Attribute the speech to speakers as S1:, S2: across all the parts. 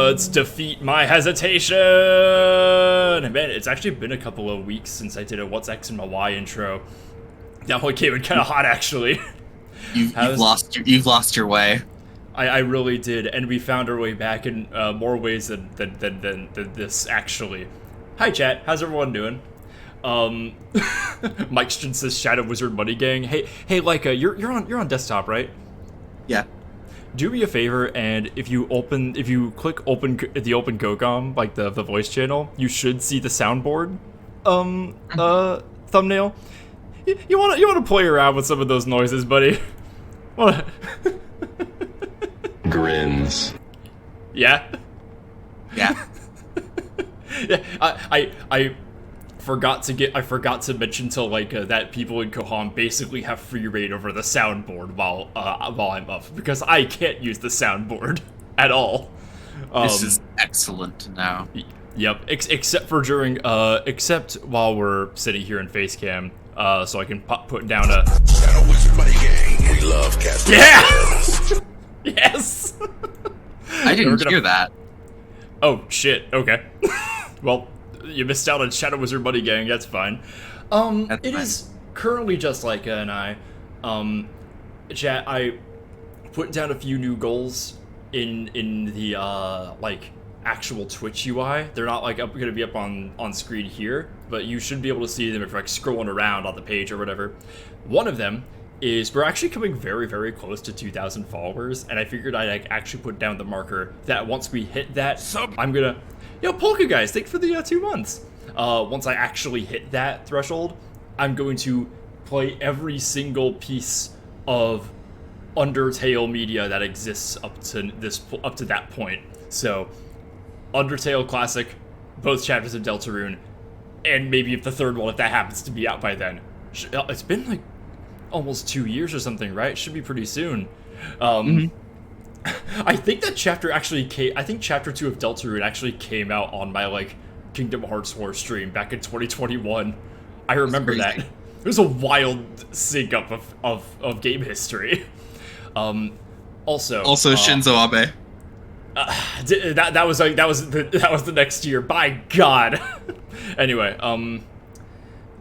S1: Let's defeat my hesitation! Man, it's actually been a couple of weeks since I did a What's X and my Y intro. That one came in kind of hot, actually.
S2: You've lost your way.
S1: I really did, and we found our way back in more ways than this, actually. Hi, chat. How's everyone doing? Mike Strin says Shadow Wizard Money Gang. Hey, Leica, you're on desktop, right?
S2: Yeah.
S1: Do me a favor, and if you click open GoGom, like the voice channel, you should see the soundboard thumbnail. You wanna play around with some of those noises, buddy.
S3: Grins.
S1: Yeah.
S2: Yeah.
S1: Yeah. I forgot to mention to that people in Kohan basically have free reign over the soundboard while I'm up, because I can't use the soundboard at all.
S2: This is excellent to know.
S1: Yep. Except while we're sitting here in Facecam, so I can put down a
S3: Shadow Wizard Money Gang. We love casting.
S1: Yeah. Yes.
S2: I didn't hear that.
S1: Oh shit. Okay. Well, you missed out on Shadow Wizard Money Gang. That's fine. It is currently just like and I, chat. I put down a few new goals in the actual Twitch UI. They're not gonna be up on screen here, but you should be able to see them if you're scrolling around on the page or whatever. One of them is we're actually coming very, very close to 2,000 followers, and I figured I'd actually put down the marker that once we hit that, I'm gonna... Yo, Polka guys, thanks for the 2 months. Once I actually hit that threshold, I'm going to play every single piece of Undertale media that exists up to that point. So, Undertale Classic, both chapters of Deltarune, and maybe if the third one, if that happens to be out by then. It's been almost 2 years or something, right? It should be pretty soon. I think that chapter actually came... I think Chapter 2 of Deltarune actually came out on my, Kingdom Hearts 4 stream back in 2021. I remember that. It was a wild sync-up of game history. Also
S2: Shinzo Abe.
S1: That was the next year. By God. Anyway,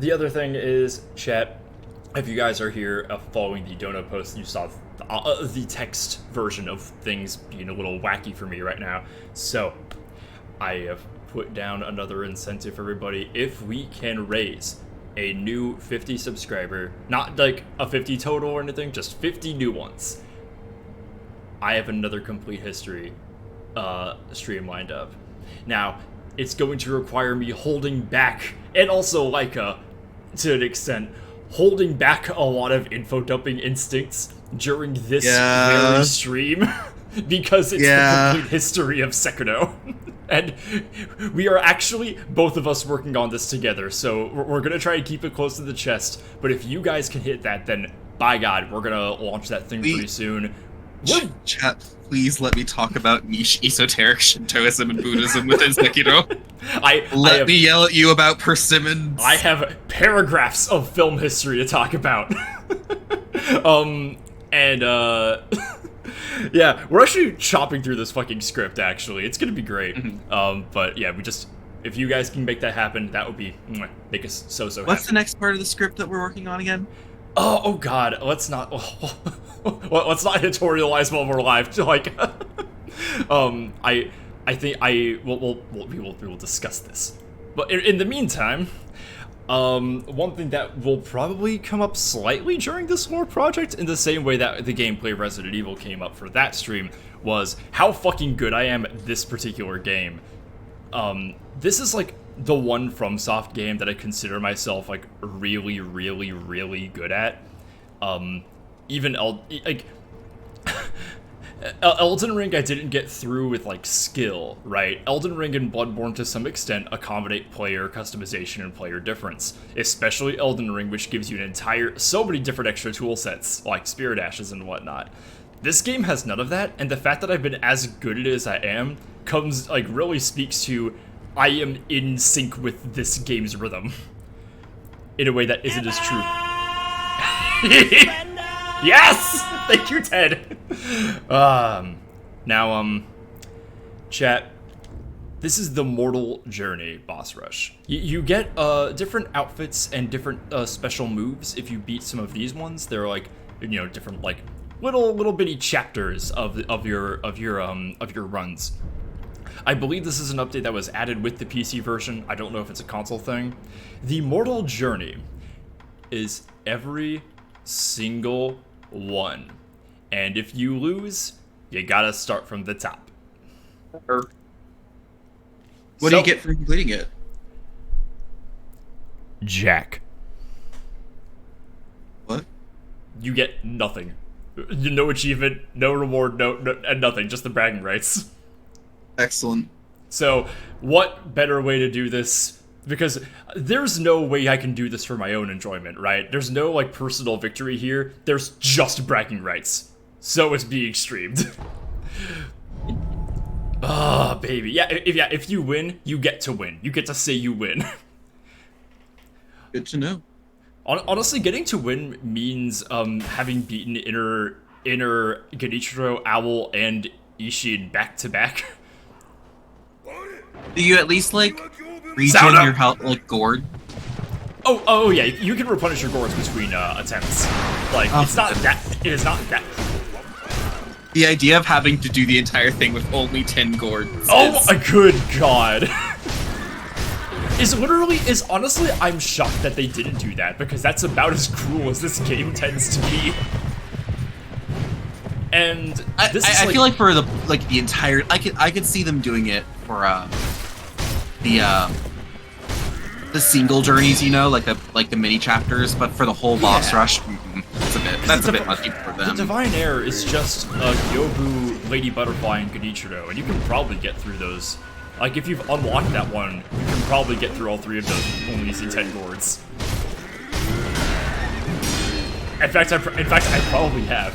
S1: the other thing is, chat, if you guys are here following the dono post, you saw the text version of things being a little wacky for me right now. So, I have put down another incentive for everybody. If we can raise a new 50 subscriber, not a 50 total or anything, just 50 new ones, I have another complete history stream lined up. Now, it's going to require me holding back, and also to an extent, holding back a lot of info dumping instincts during this very stream, because it's the complete history of Sekiro. And we are actually, both of us, working on this together, so we're gonna try to keep it close to the chest, but if you guys can hit that, then by God, we're gonna launch that thing pretty soon.
S2: Chat, please let me talk about niche esoteric Shintoism and Buddhism within Sekiro. Let me yell at you about persimmons.
S1: I have paragraphs of film history to talk about. Yeah, we're actually chopping through this fucking script, actually. It's gonna be great. But yeah, if you guys can make that happen, that would make us so happy.
S2: What's the next part of the script that we're working on again?
S1: Oh God, let's not editorialize while we're live. I think we will discuss this. But in the meantime, one thing that will probably come up slightly during this lore project, in the same way that the gameplay of Resident Evil came up for that stream, was how fucking good I am at this particular game. This is the one FromSoft game that I consider myself really, really, really good at. Even Elden Ring I didn't get through with skill, right? Elden Ring and Bloodborne to some extent accommodate player customization and player difference, especially Elden Ring, which gives you so many different extra tool sets like Spirit Ashes and whatnot. This game has none of that, and the fact that I've been as good at it as I am really speaks to I am in sync with this game's rhythm in a way that isn't as true. Yes! Thank you, Ted! Now, chat, This is the Mortal Journey boss rush. You get different outfits and different special moves if you beat some of these ones. They're like, you know, different like little bitty chapters of your runs. I believe this is an update that was added with the PC version. I don't know if it's a console thing. The Mortal Journey is every single one, and if you lose, you gotta start from the top.
S2: What do you get for completing it?
S1: Jack.
S2: What?
S1: You get nothing. No achievement, no reward, no and nothing. Just the bragging rights.
S2: Excellent.
S1: So, what better way to do this? Because there's no way I can do this for my own enjoyment, right? There's no, like, personal victory here. There's just bragging rights. So it's being streamed. Ah, baby. If you win, you get to win. You get to say you win.
S2: Good to know.
S1: Honestly, getting to win means having beaten inner Genichiro, Owl, and Ishin back to back.
S2: Do you at least like regen your health, like gourd?
S1: Oh yeah, you can replenish your gourds between attempts. Like it is not that.
S2: The idea of having to do the entire thing with only 10 gourds.
S1: Oh my good god. is honestly, I'm shocked that they didn't do that, because that's about as cruel as this game tends to be. And this
S2: I feel like for the entire, I could see them doing it for the single journeys, you know, like the mini chapters, but for the whole boss rush, that's a bit much for them.
S1: The Divine Air is just Yobu, Lady Butterfly, and Genichiro, and you can probably get through those. Like, if you've unlocked that one, you can probably get through all 3 of those with only using 10 gourds. In fact, I probably have.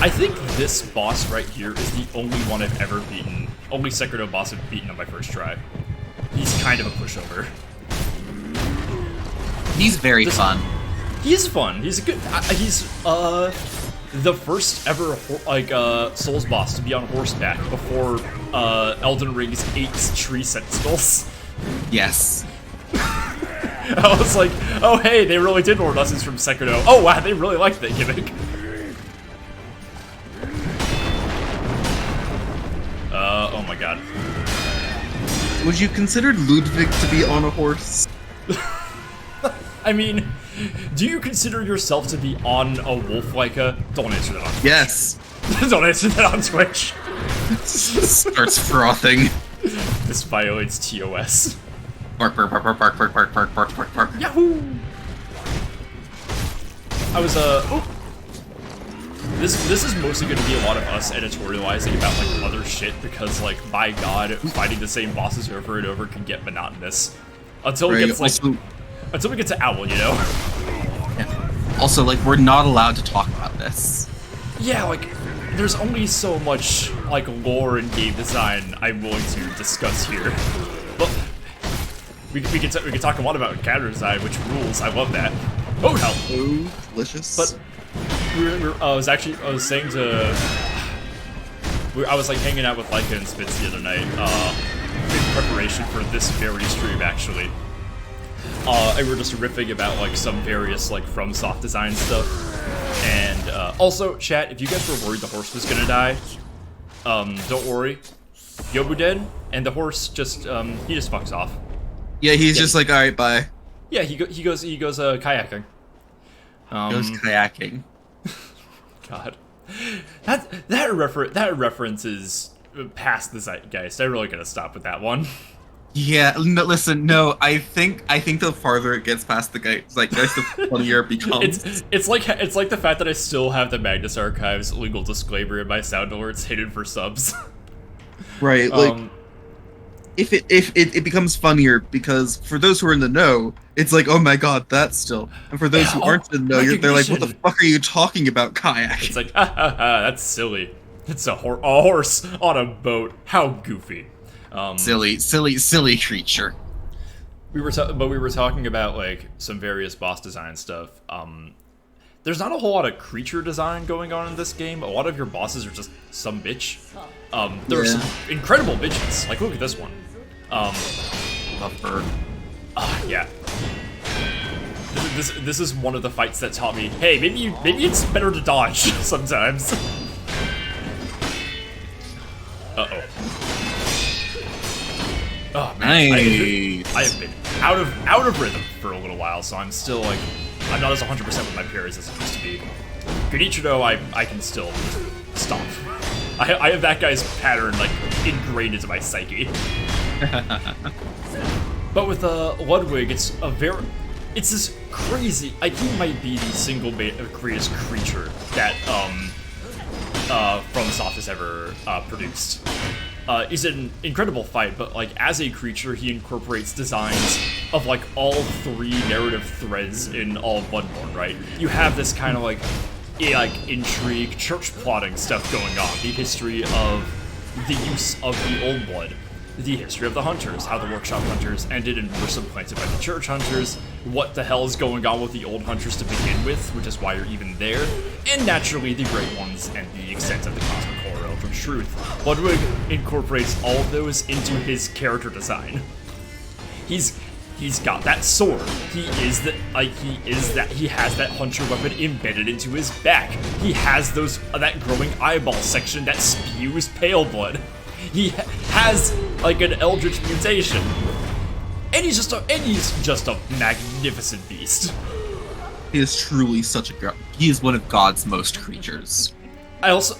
S1: I think this boss right here is the only one I've ever beaten. Only Sekiro boss I've beaten on my first try. He's kind of a pushover.
S2: He's very fun.
S1: He is fun. He's a good. He's the first ever Souls boss to be on horseback before Elden Ring's 8 tree sentinels.
S2: Yes.
S1: I was like, oh hey, they really did more lessons from Sekiro. Oh wow, they really liked that gimmick. Oh my god.
S2: Would you consider Ludwig to be on a horse?
S1: I mean, do you consider yourself to be on a wolf like a? Don't answer that on Twitch.
S2: Yes.
S1: Don't answer that on Twitch.
S2: Starts frothing.
S1: This violates TOS.
S2: Bark, bark, bark, bark, bark, bark, bark, bark, bark, bark, bark.
S1: Yahoo! I was oh. This is mostly going to be a lot of us editorializing about like other shit, because like by god, fighting the same bosses over and over can get monotonous. Until we get to Owl, you know.
S2: Yeah. Also, like, we're not allowed to talk about this.
S1: Yeah, like there's only so much like lore and game design I'm willing to discuss here. But we can talk a lot about character design, which rules. I love that. Oh hell.
S2: Oh, delicious.
S1: But I was saying to, I was like hanging out with Leica and Spitz the other night, in preparation for this very stream actually. And we were just riffing about like some various like FromSoft design stuff. And also, chat, if you guys were worried the horse was gonna die, don't worry. Yobu dead, and the horse just he just fucks off.
S2: Yeah, he's just like, all right, bye.
S1: Yeah, he goes kayaking.
S2: Goes kayaking.
S1: God, that reference is past the zeitgeist. I really gotta stop with that one.
S2: Yeah, no, listen, no. I think the farther it gets past the zeitgeist, the funnier it becomes.
S1: It's like the fact that I still have the Magnus Archives legal disclaimer in my sound alerts hidden for subs.
S2: Right, like if it becomes funnier, because for those who are in the know, it's like, oh my god, that's still. And for those who aren't in the know, they're like, what the fuck are you talking about, kayak?
S1: It's like, ha ha ha, that's silly. It's a horse on a boat. How goofy.
S2: Silly creature.
S1: We were talking about like some various boss design stuff. there's not a whole lot of creature design going on in this game. A lot of your bosses are just some bitch. There are some incredible bitches. Like, look at this one.
S2: Love bird.
S1: Yeah. This is one of the fights that taught me, hey, maybe it's better to dodge sometimes. Uh-oh. Oh man,
S2: Nice.
S1: I have been out of rhythm for a little while, so I'm still like, I'm not as 100% with my parries as I used to be. Gunichiro, I can still stomp. I have that guy's pattern like ingrained into my psyche. But with Ludwig, it's this crazy. I think it might be the single greatest creature that FromSoft has ever produced. Is an incredible fight, but like as a creature, he incorporates designs of like all 3 narrative threads in all of Bloodborne. Right? You have this kind of like intrigue, church plotting stuff going on. The history of the use of the Old Blood. The history of the Hunters, how the Workshop Hunters ended and were supplanted by the Church Hunters, what the hell is going on with the Old Hunters to begin with, which is why you're even there, and naturally the Great Ones and the extent of the Cosmic Horror of Truth. Ludwig incorporates all of those into his character design. He's got that sword. He has that Hunter weapon embedded into his back. He has that growing eyeball section that spews pale blood. He has like an eldritch mutation, and he's just a magnificent beast.
S2: He is truly he is one of God's most creatures.
S1: There was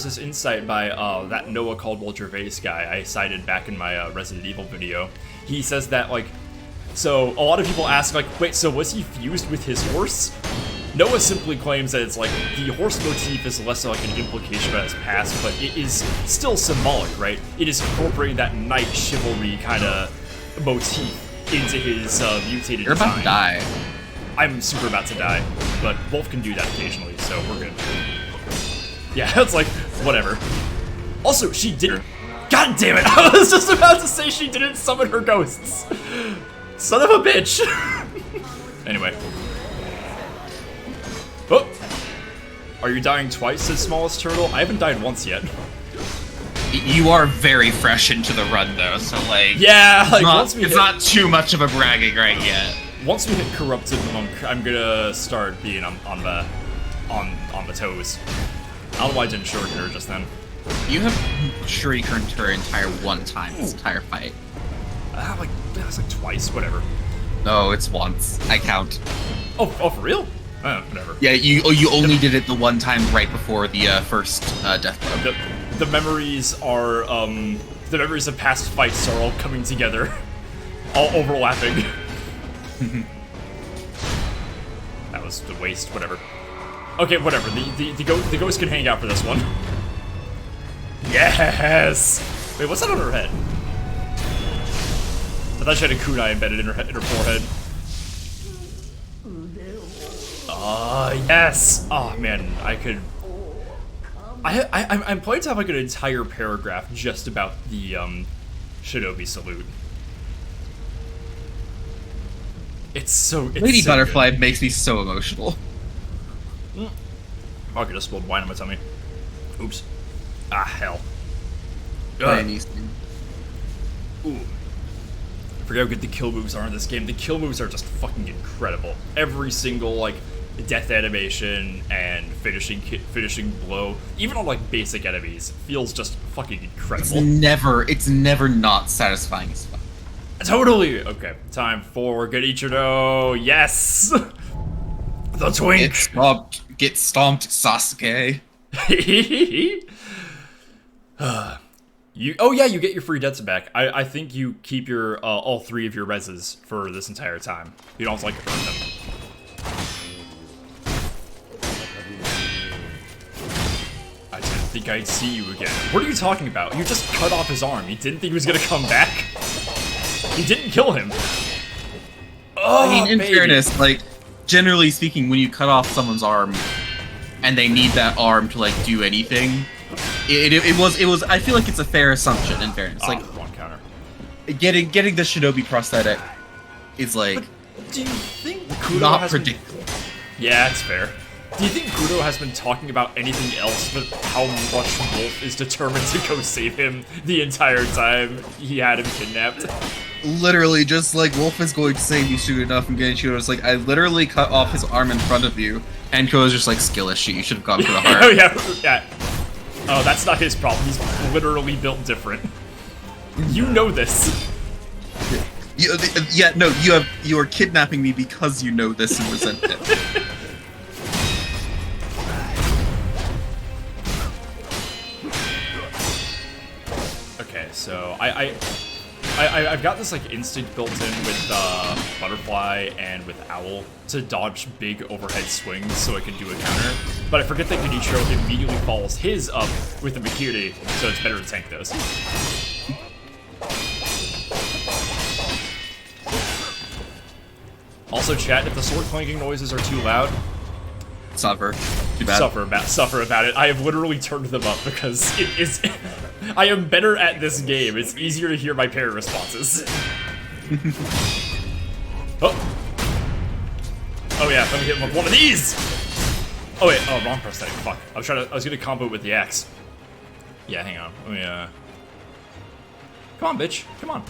S1: this insight by that Noah Caldwell Gervais guy I cited back in my Resident Evil video. He says that so a lot of people ask wait, so was he fused with his horse? Noah simply claims that it's like the horse motif is less like an implication about his past, but it is still symbolic, right? It is incorporating that knight chivalry kind of motif into his mutated
S2: You're about
S1: design.
S2: to die.
S1: I'm super about to die, but Wolf can do that occasionally, so we're good. Yeah, it's like, whatever. Also, she didn't... God damn it! I was just about to say she didn't summon her ghosts. Son of a bitch! Anyway. Oh! Are you dying twice, says Smallest Turtle? I haven't died once yet.
S2: You are very fresh into the run, though, so like...
S1: Yeah, like,
S2: it's not too much of a bragging right yet.
S1: Once we hit Corrupted Monk, I'm gonna start being on the toes. I don't know why I didn't shuriken her just then.
S2: You have shurikened her entire one time this entire fight.
S1: That was like twice, whatever.
S2: No, it's once. I count.
S1: Oh, for real? Whatever.
S2: Yeah, you only did it the one time right before the first death blow.
S1: The memories are the memories of past fights are all coming together, all overlapping. That was the waste. Whatever. Okay, whatever. The ghost can hang out for this one. Yes. Wait, what's that on her head? I thought she had a kunai embedded in her forehead. Yes! Oh man, I could... I'm planning to have like an entire paragraph just about the Shinobi salute. It's
S2: Lady
S1: so
S2: Butterfly
S1: good.
S2: makes me so emotional.
S1: I could have spilled wine on my tummy. Oops. Ah, hell.
S2: Ooh.
S1: I forget how good the kill moves are in this game. The kill moves are just fucking incredible. Every single, like, death animation and finishing blow, even on, like, basic enemies, feels just fucking incredible.
S2: It's never not satisfying as fuck.
S1: Totally! Okay, time for Genichiro. Yes! The twink!
S2: Get stomped, Sasuke.
S1: You get your free debts back. I think you keep your all 3 of your reses for this entire time. You don't like earn them. I didn't think I'd see you again. What are you talking about? You just cut off his arm. You didn't think he was gonna come back? You didn't kill him. Oh,
S2: I mean, in
S1: baby.
S2: fairness, like, generally speaking, when you cut off someone's arm and they need that arm to like do anything, it was. I feel like it's a fair assumption. In fairness, like
S1: one counter.
S2: Getting the Shinobi prosthetic is like
S1: But do you think Kudo
S2: not
S1: has
S2: predictable.
S1: Yeah, it's fair. Do you think Kudo has been talking about anything else but how much Wolf is determined to go save him the entire time he had him kidnapped?
S2: Literally, just like Wolf is going to save you soon enough, and Genichiro is like, I literally cut off his arm in front of you, and Kudo's just like, skill as shit, you should have gone for the heart.
S1: Oh yeah. Oh, that's not his problem. He's literally built different. You know this.
S2: You are kidnapping me because you know this and resent it.
S1: Okay, so I've got this like instinct built in with Butterfly and with Owl to dodge big overhead swings so I can do a counter. But I forget that Genichiro immediately follows his up with the Mikiri, so it's better to tank those. Also, chat, if the sword clanking noises are too loud,
S2: Suffer. Too bad.
S1: Suffer about it. I have literally turned them up because it is. I am better at this game. It's easier to hear my parry responses. Oh. Oh yeah, let me hit him with one of these. Oh wait, oh wrong prosthetic. Fuck. I was gonna combo it with the axe. Yeah, hang on. Let me come on, bitch. Come on.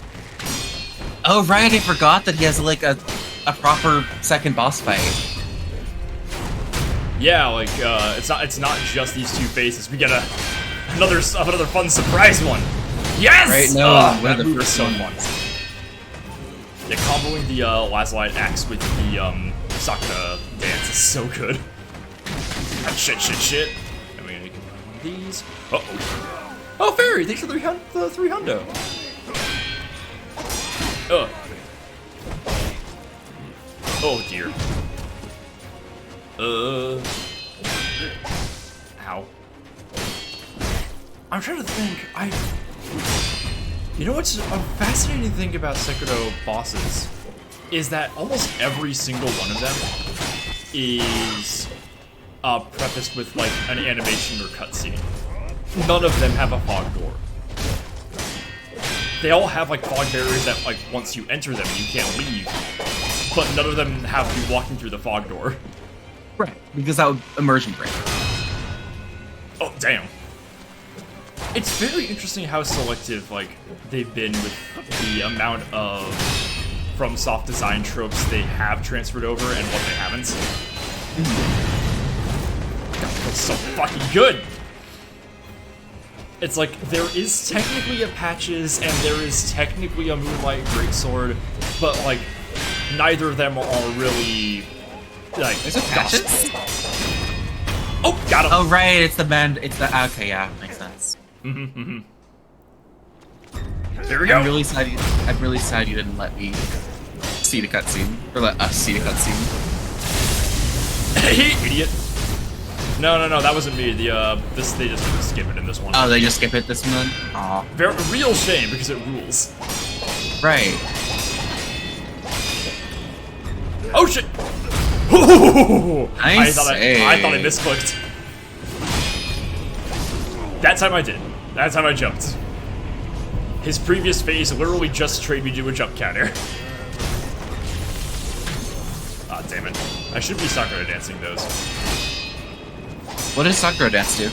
S4: Oh right, I forgot that he has like a proper second boss fight.
S1: Yeah, like it's not just these two faces. We get another fun surprise one. Yes!
S4: Right, no,
S1: that move is so fun. Yeah, comboing the Lazulite axe with the Sakura dance is so good. Ah, shit. And we can run one of these. Uh-oh. Oh, Fairy! Thanks for the 3 hundo. Ugh. Oh, dear. Ow. I'm trying to think. You know what's a fascinating thing about Sekiro bosses is that almost every single one of them is prefaced with like an animation or cutscene. None of them have a fog door. They all have like fog barriers that like once you enter them you can't leave, but none of them have you walking through the fog door.
S4: Right, because that would immersion break.
S1: Oh damn. It's very interesting how selective like they've been with the amount of FromSoft design tropes they have transferred over and what they haven't. God, that's so fucking good. It's like there is technically a Patches and there is technically a Moonlight Greatsword, but like neither of them are really like.
S4: Is it Patches?
S1: Oh, got him.
S4: Oh right, it's the band. It's the okay, yeah, makes sense.
S1: There we go.
S4: I'm really sad you didn't let me see the cutscene, or let us see the cutscene.
S1: Idiot. No, that wasn't me. They just skip it in this one.
S4: Oh, they just skip it this one? Aw.
S1: Very real shame because it rules.
S4: Right.
S1: Oh shit!
S4: I
S1: thought I misclicked. That time I did. That time I jumped. His previous phase literally just trained me to do a jump counter. Ah, damn it. I should be Sakura dancing those.
S4: What does Sakura dance do?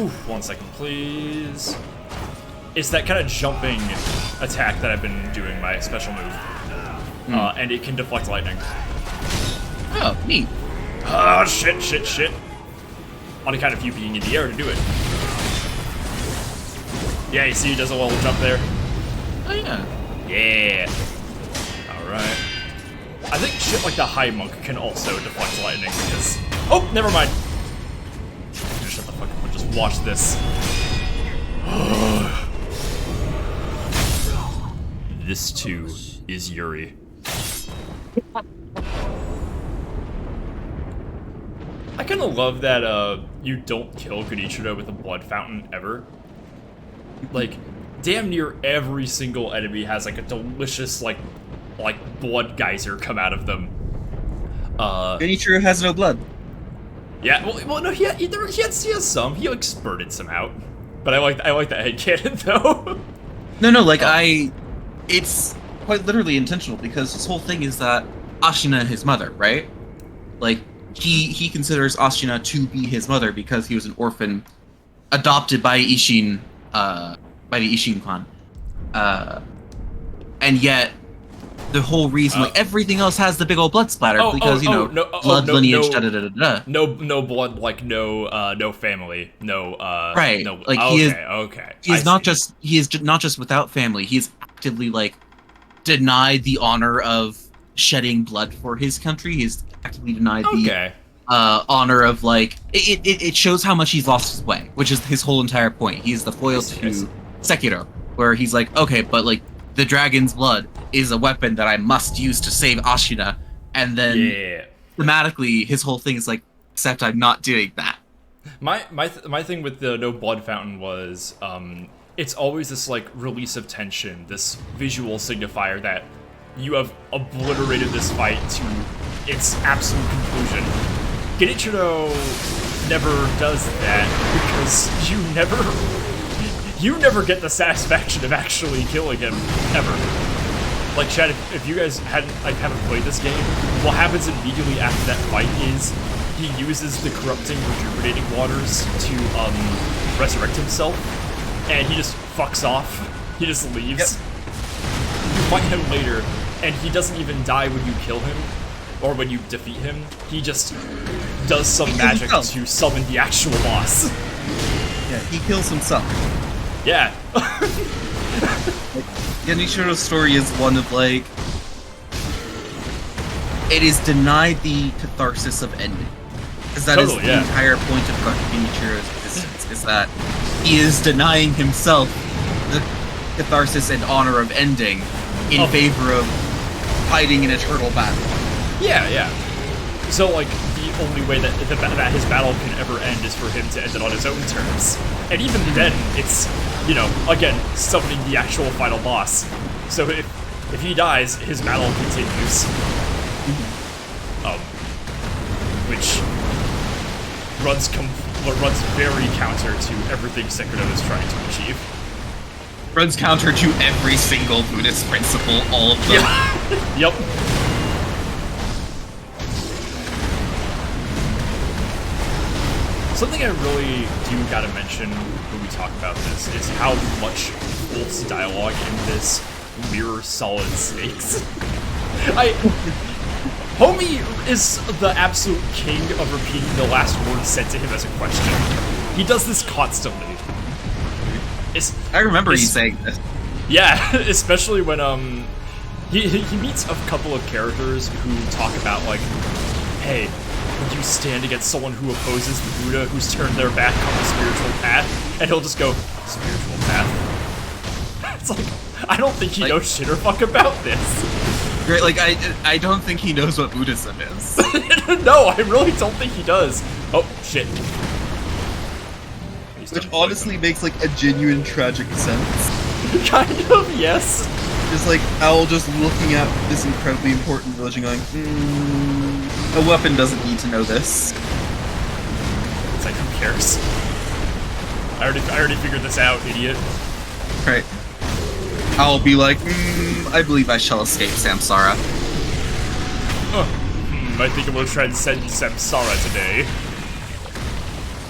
S1: Oof, 1 second, please. It's that kind of jumping attack that I've been doing, my special move. And it can deflect lightning.
S4: Oh, neat.
S1: Oh, shit. On account of you being in the air to do it. Yeah, you see he does a little jump there?
S4: Oh, yeah.
S1: Yeah. Alright. I think shit like the High Monk can also deflect lightning because... Oh, never mind. Just shut the fuck up and just watch this. This too is Yuri. I kind of love that you don't kill Genichiro with a blood fountain ever. Like, damn near every single enemy has like a delicious like blood geyser come out of them.
S2: Genichiro has no blood.
S1: Yeah, well no, he has some. He like spurted some out. But I like that headcanon though.
S2: No, like it's quite literally intentional because this whole thing is that
S4: Ashina his mother, right? Like, he considers Ashina to be his mother because he was an orphan adopted by Ishin, by the Ishin clan. And yet, the whole reason, like, everything else has the big old blood splatter because, blood lineage, da-da-da-da-da.
S1: No blood, like, no family, no,
S4: right.
S1: No,
S4: like, he is not just without family, he is actively, like, denied the honor of shedding blood for his country. He's actively denied the honor of, like, it shows how much he's lost his way, which is his whole entire point. He's the foil to Sekiro, where he's like, okay, but, like, the dragon's blood is a weapon that I must use to save Ashina, and then thematically his whole thing is like, except I'm not doing that.
S1: My thing with the no blood fountain was it's always this, like, release of tension, this visual signifier that you have obliterated this fight to its absolute conclusion. Genichiro never does that because you never get the satisfaction of actually killing him, ever. Like, Chad, if you guys haven't played this game, what happens immediately after that fight is he uses the corrupting, rejuvenating waters to resurrect himself, and he just fucks off. He just leaves. Yep. You fight him later, and he doesn't even die when you kill him, or when you defeat him. He just does some magic to summon the actual boss.
S2: Yeah, he kills himself.
S1: Yeah.
S2: Genichiro's story is one of, like, it is denied the catharsis of ending. Because that is the entire point of Genichiro's existence, is that he is denying himself the catharsis and honor of ending in favor of fighting an eternal battle.
S1: Yeah. So, like, the only way that his battle can ever end is for him to end it on his own terms. And even then, it's, again, summoning the actual final boss. So if he dies, his battle continues. Which runs very counter to everything Sekiro is trying to achieve.
S4: Runs counter to every single Buddhist principle, all of them.
S1: Yep. Something I really do gotta mention when we talk about this is how much Wolf's dialogue in this mirrors Solid Snake's. Homie is the absolute king of repeating the last word said to him as a question. He does this constantly.
S4: I remember you saying this.
S1: Yeah, especially when he meets a couple of characters who talk about, like, hey, would you stand against someone who opposes the Buddha, who's turned their back on the spiritual path? And he'll just go, spiritual path? It's like, I don't think he knows shit or fuck about this.
S4: Great, like, I don't think he knows what Buddhism is.
S1: No, I really don't think he does. Oh, shit.
S2: Which honestly makes, like, a genuine tragic sense.
S1: Kind of, yes.
S2: Just, like, Owl just looking at this incredibly important village and going, a weapon doesn't need to know this.
S1: It's like, who cares? I already figured this out, idiot.
S2: Right. I'll be like, I believe I shall escape Samsara.
S1: I think I'm gonna transcend Samsara today.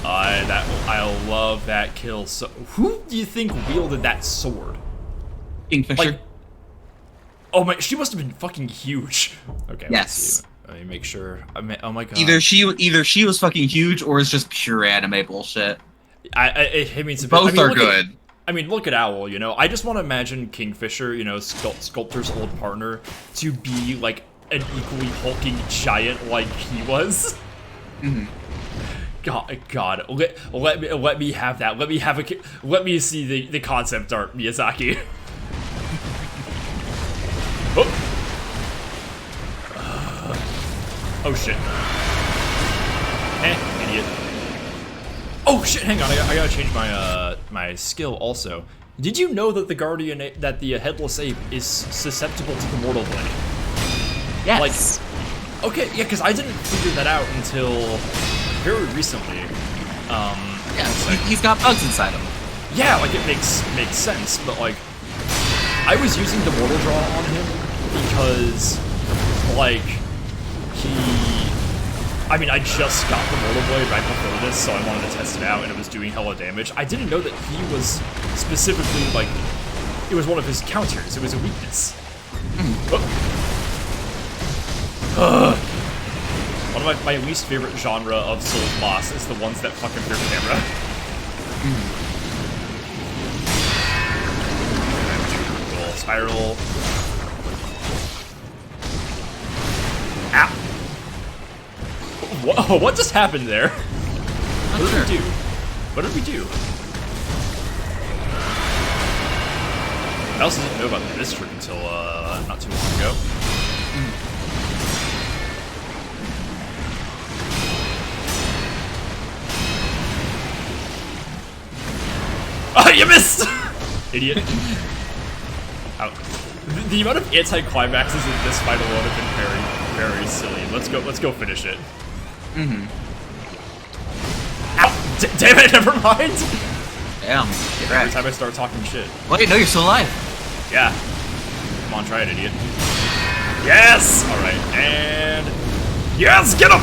S1: I love that kill. So, who do you think wielded that sword?
S4: Kingfisher.
S1: Like, oh my, she must have been fucking huge. Okay.
S4: Yes.
S1: Let me make sure. Oh my god.
S4: Either she was fucking huge, or it's just pure anime bullshit.
S1: I mean,
S4: both are good.
S1: Look at Owl, I just want to imagine Kingfisher, Sculptor's old partner, to be, like, an equally hulking giant like he was.
S4: Mm-hmm.
S1: God, let me have that. Let me see the concept art, Miyazaki. Oh shit. Idiot. Oh shit, hang on, I gotta change my skill also. Did you know that the Headless Ape is susceptible to the Mortal Blade?
S4: Yes.
S1: Like, okay, yeah, because I didn't figure that out until very recently.
S4: Yeah, he's got bugs inside him.
S1: Yeah, like, it makes sense, but, like, I was using the Mortal Draw on him because, like, I mean, I just got the Mortal Blade right before this, so I wanted to test it out, and it was doing hella damage. I didn't know that he was specifically, like, it was one of his counters. It was a weakness. One of my least favorite genre of Souls boss is the ones that fuck up your camera. Spiral. Ow! What just happened there? What did we do? What did we do? I also didn't know about this trick until not too long ago. Oh, you missed! Idiot. Ow. The amount of anti-climaxes in this fight alone have been very, very silly. Let's go finish it. Ow! Damn it, never mind!
S4: Damn,
S1: Every time I start talking shit.
S4: Wait, no, you're still alive.
S1: Yeah. Come on, try it, idiot. Yes! Alright, and... Yes, get him!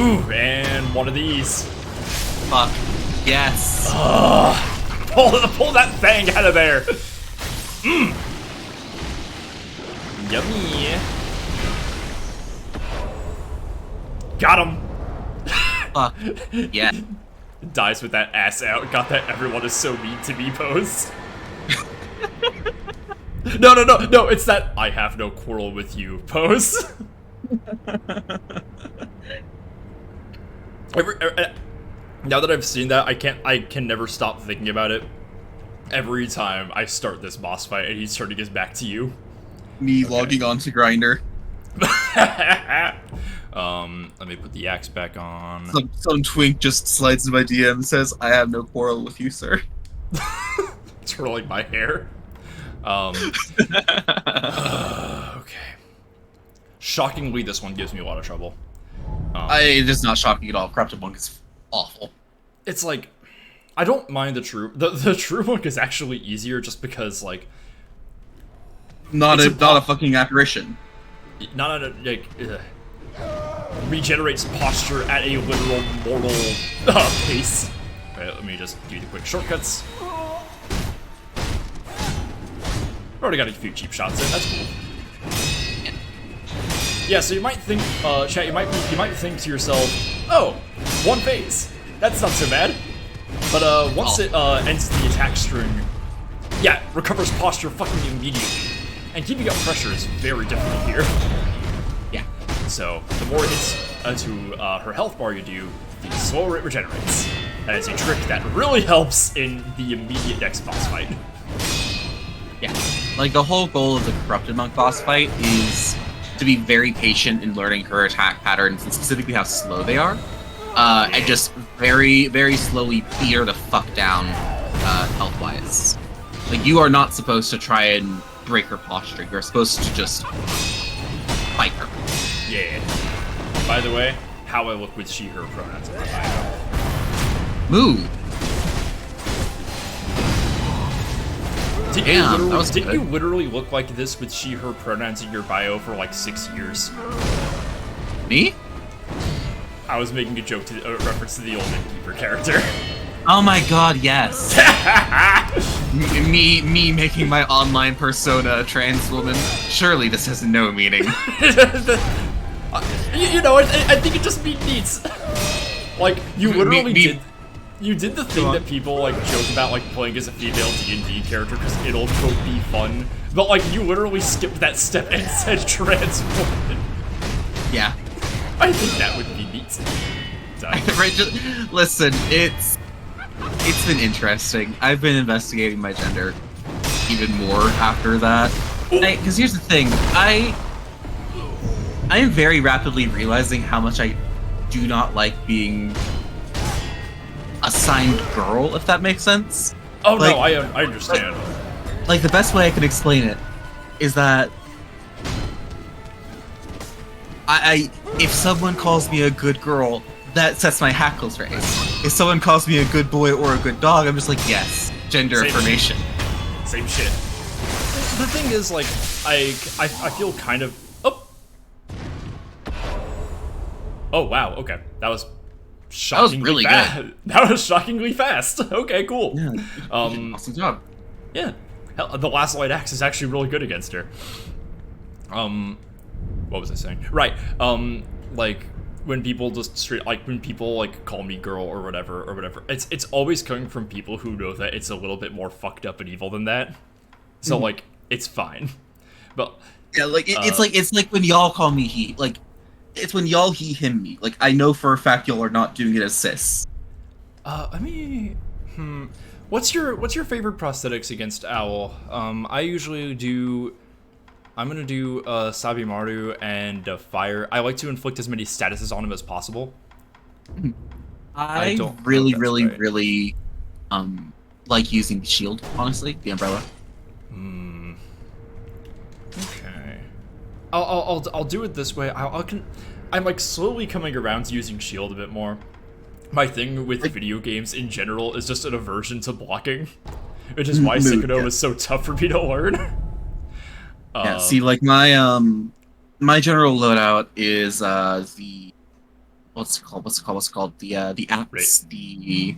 S1: Ooh, and one of these.
S4: Fuck. Yes.
S1: Pull that thing out of there! Yummy. Got him!
S4: Fuck. Yeah.
S1: Dies with that ass out. Got that everyone is so mean to me pose. No, it's that I have no quarrel with you pose. Now that I've seen that, I can never stop thinking about it. Every time I start this boss fight and he's turning his back to you.
S2: Me logging on to Grinder.
S1: Let me put the axe back on.
S2: Some twink just slides in my DM and says, I have no quarrel with you, sir.
S1: Twirling my hair. Okay. Shockingly, this one gives me a lot of trouble.
S2: It is not shocking at all. Corrupted Monk is awful.
S1: It's like, I don't mind the true. The true monk is actually easier just because, like,
S2: not a fucking apparition.
S1: Not a, like, regenerates posture at a literal mortal pace. Alright, let me just do the quick shortcuts. Already got a few cheap shots in, that's cool. Yeah, so you might think, chat, you might think to yourself, oh, one phase. That's not so bad. But once it ends the attack string, yeah, recovers posture fucking immediately. And keeping up pressure is very difficult here. Yeah. So the more hits to her health bar you do, the slower it regenerates. That is a trick that really helps in the immediate next boss fight.
S4: Yeah. Like, the whole goal of the Corrupted Monk boss fight is to be very patient in learning her attack patterns and specifically how slow they are. And just very, very slowly beat her the fuck down, health-wise. Like, you are not supposed to try and break her posture. You're supposed to just fight her.
S1: Yeah. By the way, how I look with she, her pronouns in my bio.
S4: Move.
S1: Didn't you literally look like this with she, her pronouns in your bio for like 6 years?
S4: Me?
S1: I was making a joke to reference to the old Innkeeper character.
S4: Oh my god, yes. me making my online persona a trans woman. Surely this has no meaning.
S1: You know, I think it just means needs. Like, you literally did. You did the thing that people like joke about, like playing as a female D&D character because it'll quote be fun. But like, you literally skipped that step and said trans woman.
S4: Yeah.
S1: I think that would be neat.
S4: Right, listen, it's been interesting. I've been investigating my gender even more after that. Because here's the thing, I am very rapidly realizing how much I do not like being assigned girl, if that makes sense.
S1: Oh
S4: like,
S1: no, I understand.
S4: Like, the best way I can explain it is that if someone calls me a good girl, that sets my hackles raised. If someone calls me a good boy or a good dog, I'm just like, yes, gender affirmation.
S1: Same shit. The thing is, like, I feel kind of... Oh! Oh wow, okay. That was shockingly
S4: really
S1: good. That was shockingly fast. Okay, cool.
S4: Yeah, awesome job.
S1: Yeah. Hell, the last light axe is actually really good against her. What was I saying? Right. Like when people just straight when people like call me girl or whatever, it's always coming from people who know that it's a little bit more fucked up and evil than that. So like it's fine. But
S4: yeah, like it's like when y'all call me he, like it's when y'all he him me. Like I know for a fact y'all are not doing it as cis.
S1: I mean, what's your favorite prosthetics against Owl? I usually do. I'm gonna do Sabimaru and Fire. I like to inflict as many statuses on him as possible.
S4: I really like using the shield. Honestly, the umbrella.
S1: Okay. I'll do it this way. I'm like slowly coming around to using shield a bit more. My thing with video games in general is just an aversion to blocking, which is why Sekiro is so tough for me to learn.
S4: Yeah, see, like my general loadout is the what's it called? The axe, the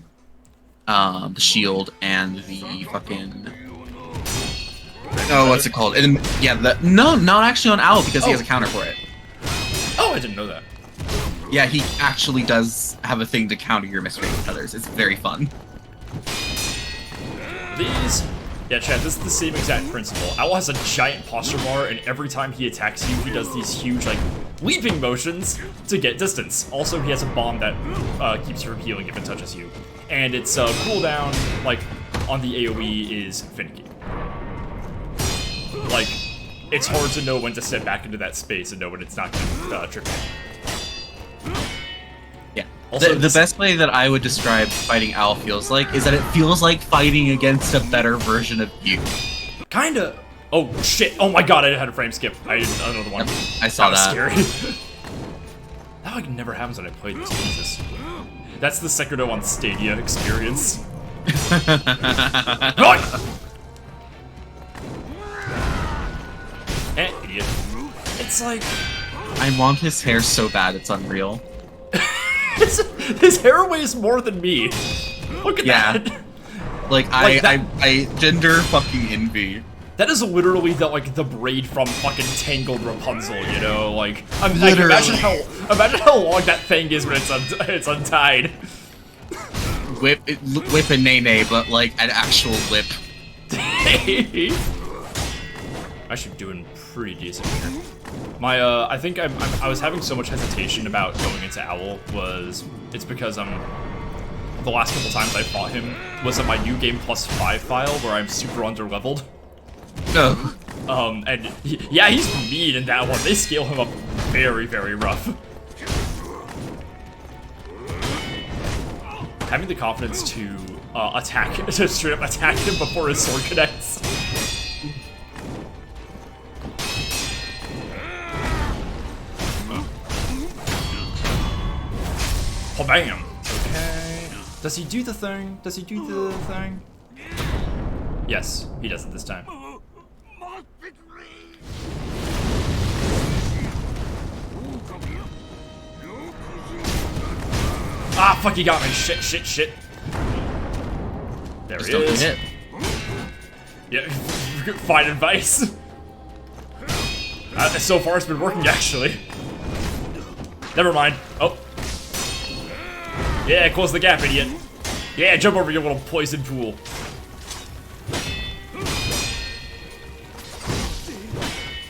S4: shield, and the fucking what's it called? And yeah, no, not actually on Owl because he has a counter for it.
S1: Oh, I didn't know that.
S4: Yeah, he actually does have a thing to counter your misrate with others. It's very fun.
S1: Yeah, Chad, this is the same exact principle. Owl has a giant posture bar, and every time he attacks you, he does these huge, like, leaping motions to get distance. Also, he has a bomb that keeps you from healing if it touches you. And its cooldown, like, on the AoE is finicky. Like, it's hard to know when to step back into that space and know when it's not going to trip you.
S4: Yeah. Also, the best way that I would describe fighting Owl feels like is that it feels like fighting against a better version of you.
S1: Kinda. Oh shit! Oh my god! I had a frame skip. I didn't know the one.
S4: I saw that.
S1: Was scary. That like never happens when I play this. Jesus. That's the Sekiro on Stadia experience. Idiot. It's like
S4: I want his hair so bad it's unreal.
S1: His hair weighs more than me. Look at that.
S4: Like I gender fucking envy.
S1: That is literally the braid from fucking Tangled Rapunzel, you know? Like imagine how long that thing is when it's untied.
S4: Whip and nay, but like an actual whip.
S1: Actually doing pretty decent here. My I think I was having so much hesitation about going into Owl it's because the last couple times I fought him was on my new game +5 file where I'm super underleveled.
S4: No.
S1: And he's mean in that one. They scale him up very, very rough. Having the confidence to to straight up attack him before his sword connects. Oh, bam! Okay. Does he do the thing? Does he do the thing? Yes, he does it this time. Ah, fuck, he got me. Shit. There he is. Hit. Yeah, fine advice. So far it's been working, actually. Never mind. Oh. Yeah, close the gap, idiot. Yeah, jump over your little poison pool.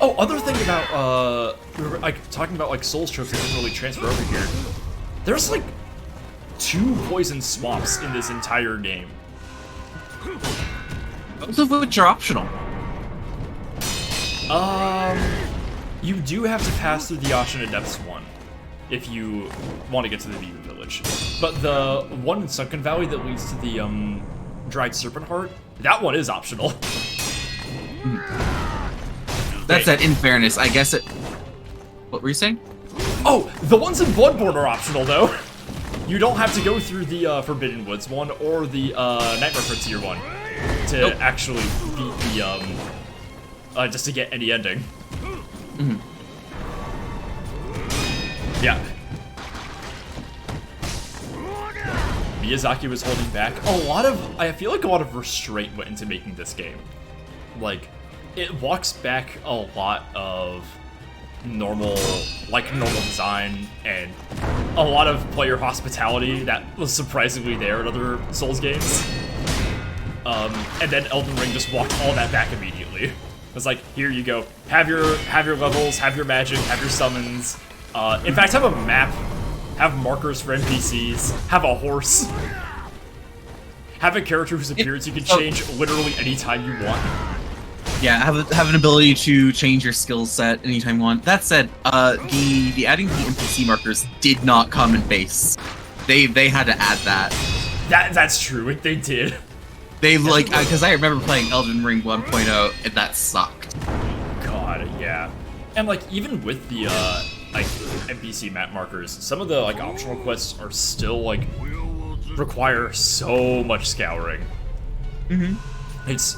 S1: Oh, other thing about, like, talking about, like, soul strokes that didn't really transfer over here. There's, like, 2 poison swamps in this entire game.
S4: Both of which are optional.
S1: You do have to pass through the Ashina Depths one if you want to get to the Demon Village. But the one in Sunken Valley that leads to the Dried Serpent Heart, that one is optional.
S4: That's that. In fairness, I guess it. What were you saying?
S1: Oh, the ones in Bloodborne are optional though. You don't have to go through the Forbidden Woods one or the Nightmare Frontier one to actually beat the just to get any ending.
S4: Mm-hmm.
S1: Yeah. Miyazaki was holding back. I feel like a lot of restraint went into making this game. Like, it walks back a lot of normal design and a lot of player hospitality that was surprisingly there in other Souls games. And then Elden Ring just walked all that back immediately. It was like, here you go. Have your levels, have your magic, have your summons. In fact, have a map, have markers for NPCs, have a horse. Have a character whose appearance you can change literally anytime you want.
S4: Yeah, have an ability to change your skill set anytime you want. That said, the adding the NPC markers did not come in base. They had to add that.
S1: That's true. They did.
S4: They like because I remember playing Elden Ring 1.0 and that sucked.
S1: God, yeah. And like even with the like NPC map markers, some of the like optional quests are still like require so much scouring. Mm-hmm. It's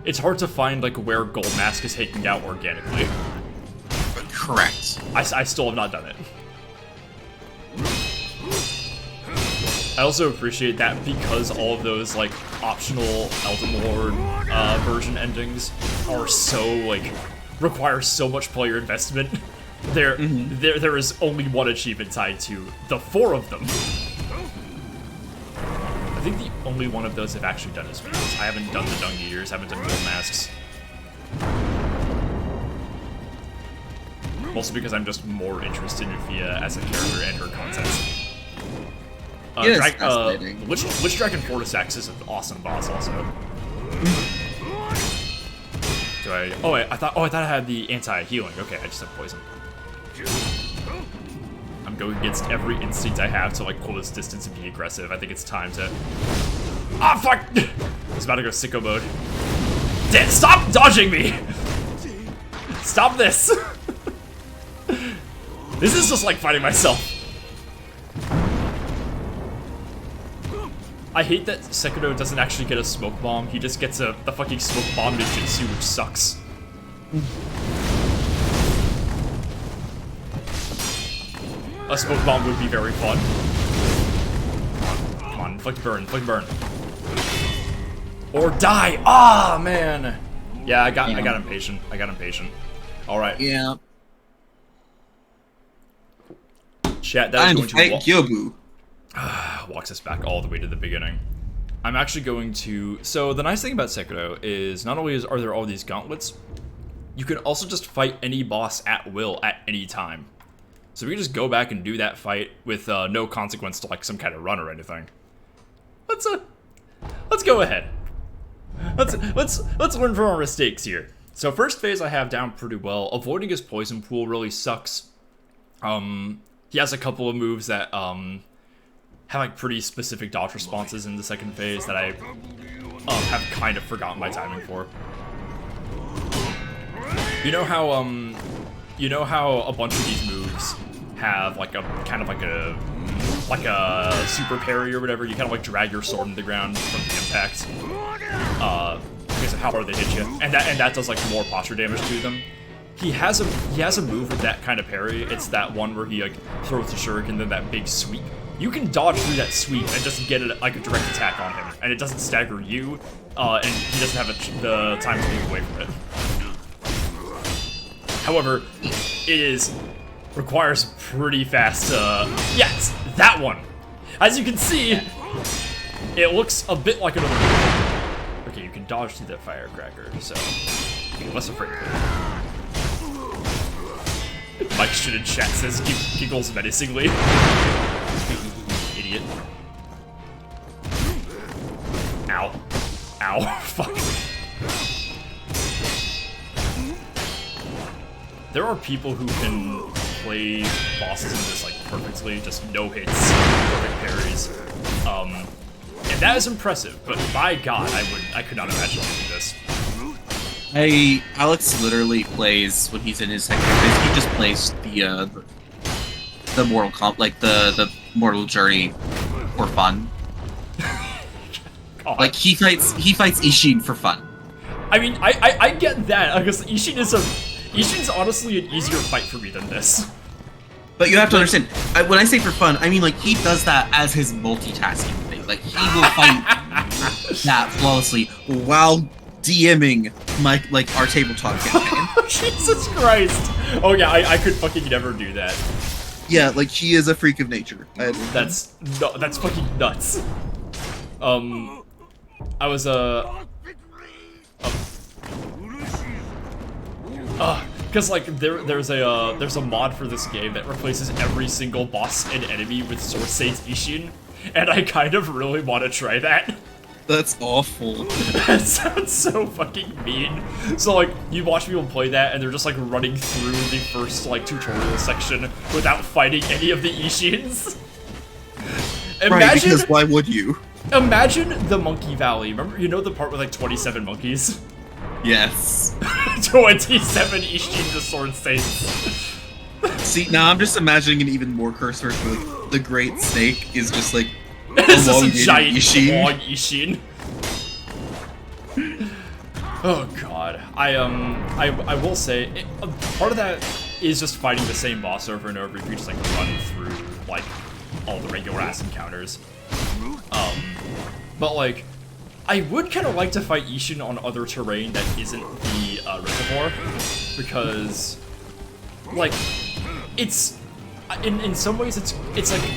S1: it's hard to find like where Gold Mask is hanging out organically.
S4: Correct.
S1: I still have not done it. I also appreciate that because all of those like optional Elden Lord version endings are so like require so much player investment. There is only one achievement tied to the 4 of them. I think the only one of those I've actually done is Muse. I haven't done the Dung Eaters, haven't done Gold Masks. Mostly because I'm just more interested in Fia as a character and her content. Witch Dragon Fortisax is an awesome boss also. I thought I had the anti-healing. Okay, I just have poison. I'm going against every instinct I have to like close distance and be aggressive. I think it's time to... Ah, fuck! I was about to go sicko mode. Stop dodging me! Stop this! This is just like fighting myself. I hate that Sekiro doesn't actually get a smoke bomb. He just gets the fucking smoke bomb ninjutsu, which sucks. A smoke bomb would be very fun. Come on, flick burn. Or die! Ah, man! Yeah, I got impatient. All right.
S4: Yeah.
S1: Chat, that is going to
S2: Gyobu.
S1: walks us back all the way to the beginning. I'm actually going to... So the nice thing about Sekiro is not only are there all these gauntlets, you can also just fight any boss at will at any time. So we can just go back and do that fight with no consequence to like some kind of run or anything. Let's go ahead. Let's learn from our mistakes here. So first phase I have down pretty well. Avoiding his poison pool really sucks. He has a couple of moves that have like pretty specific dodge responses in the second phase that I have kind of forgotten my timing for. You know how a bunch of these moves have like a kind of like a super parry or whatever. You kind of like drag your sword into the ground from the impact because of how hard they hit you, and that does like more posture damage to them. He has a move with that kind of parry. It's that one where he like throws the shuriken, then that big sweep. You can dodge through that sweep and just get like a direct attack on him, and it doesn't stagger you, and he doesn't have the time to move away from it. However, it requires pretty fast. Yes, that one. As you can see, it looks a bit like another. Okay, you can dodge through that firecracker, so you're less afraid of it. Mike shit in chat says giggles menacingly. Idiot. Ow. Ow. Fuck. There are people who can play bosses in this like perfectly, just no hits, perfect parries. And that is impressive, but by God, I could not imagine doing this.
S4: Alex literally plays when he's in his second phase. He just plays the Mortal Kombat, like the Mortal Journey, for fun.
S1: God.
S4: Like he fights Ishin for fun.
S1: I mean, I get that because Ishin's honestly an easier fight for me than this.
S4: But you have to understand, when I say for fun, I mean like he does that as his multitasking thing. Like he will fight that flawlessly while DMing our table talk campaign.
S1: Jesus Christ! Oh yeah, I could fucking never do that.
S2: Yeah, like he is a freak of nature.
S1: That's fucking nuts. I was because like there's a mod for this game that replaces every single boss and enemy with Sword Sage Ishin, and I kind of really want to try that.
S2: That's awful.
S1: That sounds so fucking mean. So like you watch people play that and they're just like running through the first like tutorial section without fighting any of the Ishins.
S2: Right, because why would you?
S1: Imagine the Monkey Valley. Remember, you know the part with like 27 monkeys?
S2: Yes.
S1: 27 Ishin the Sword Saints.
S2: See, now I'm just imagining an even more cursor with the Great Snake is just like
S1: this is a giant
S2: Ishin.
S1: long Ishin. Oh god. I will say part of that is just fighting the same boss over and over if you just like run through like all the regular ass encounters. But like I would kind of like to fight Ishin on other terrain that isn't the reservoir, because like it's in some ways it's like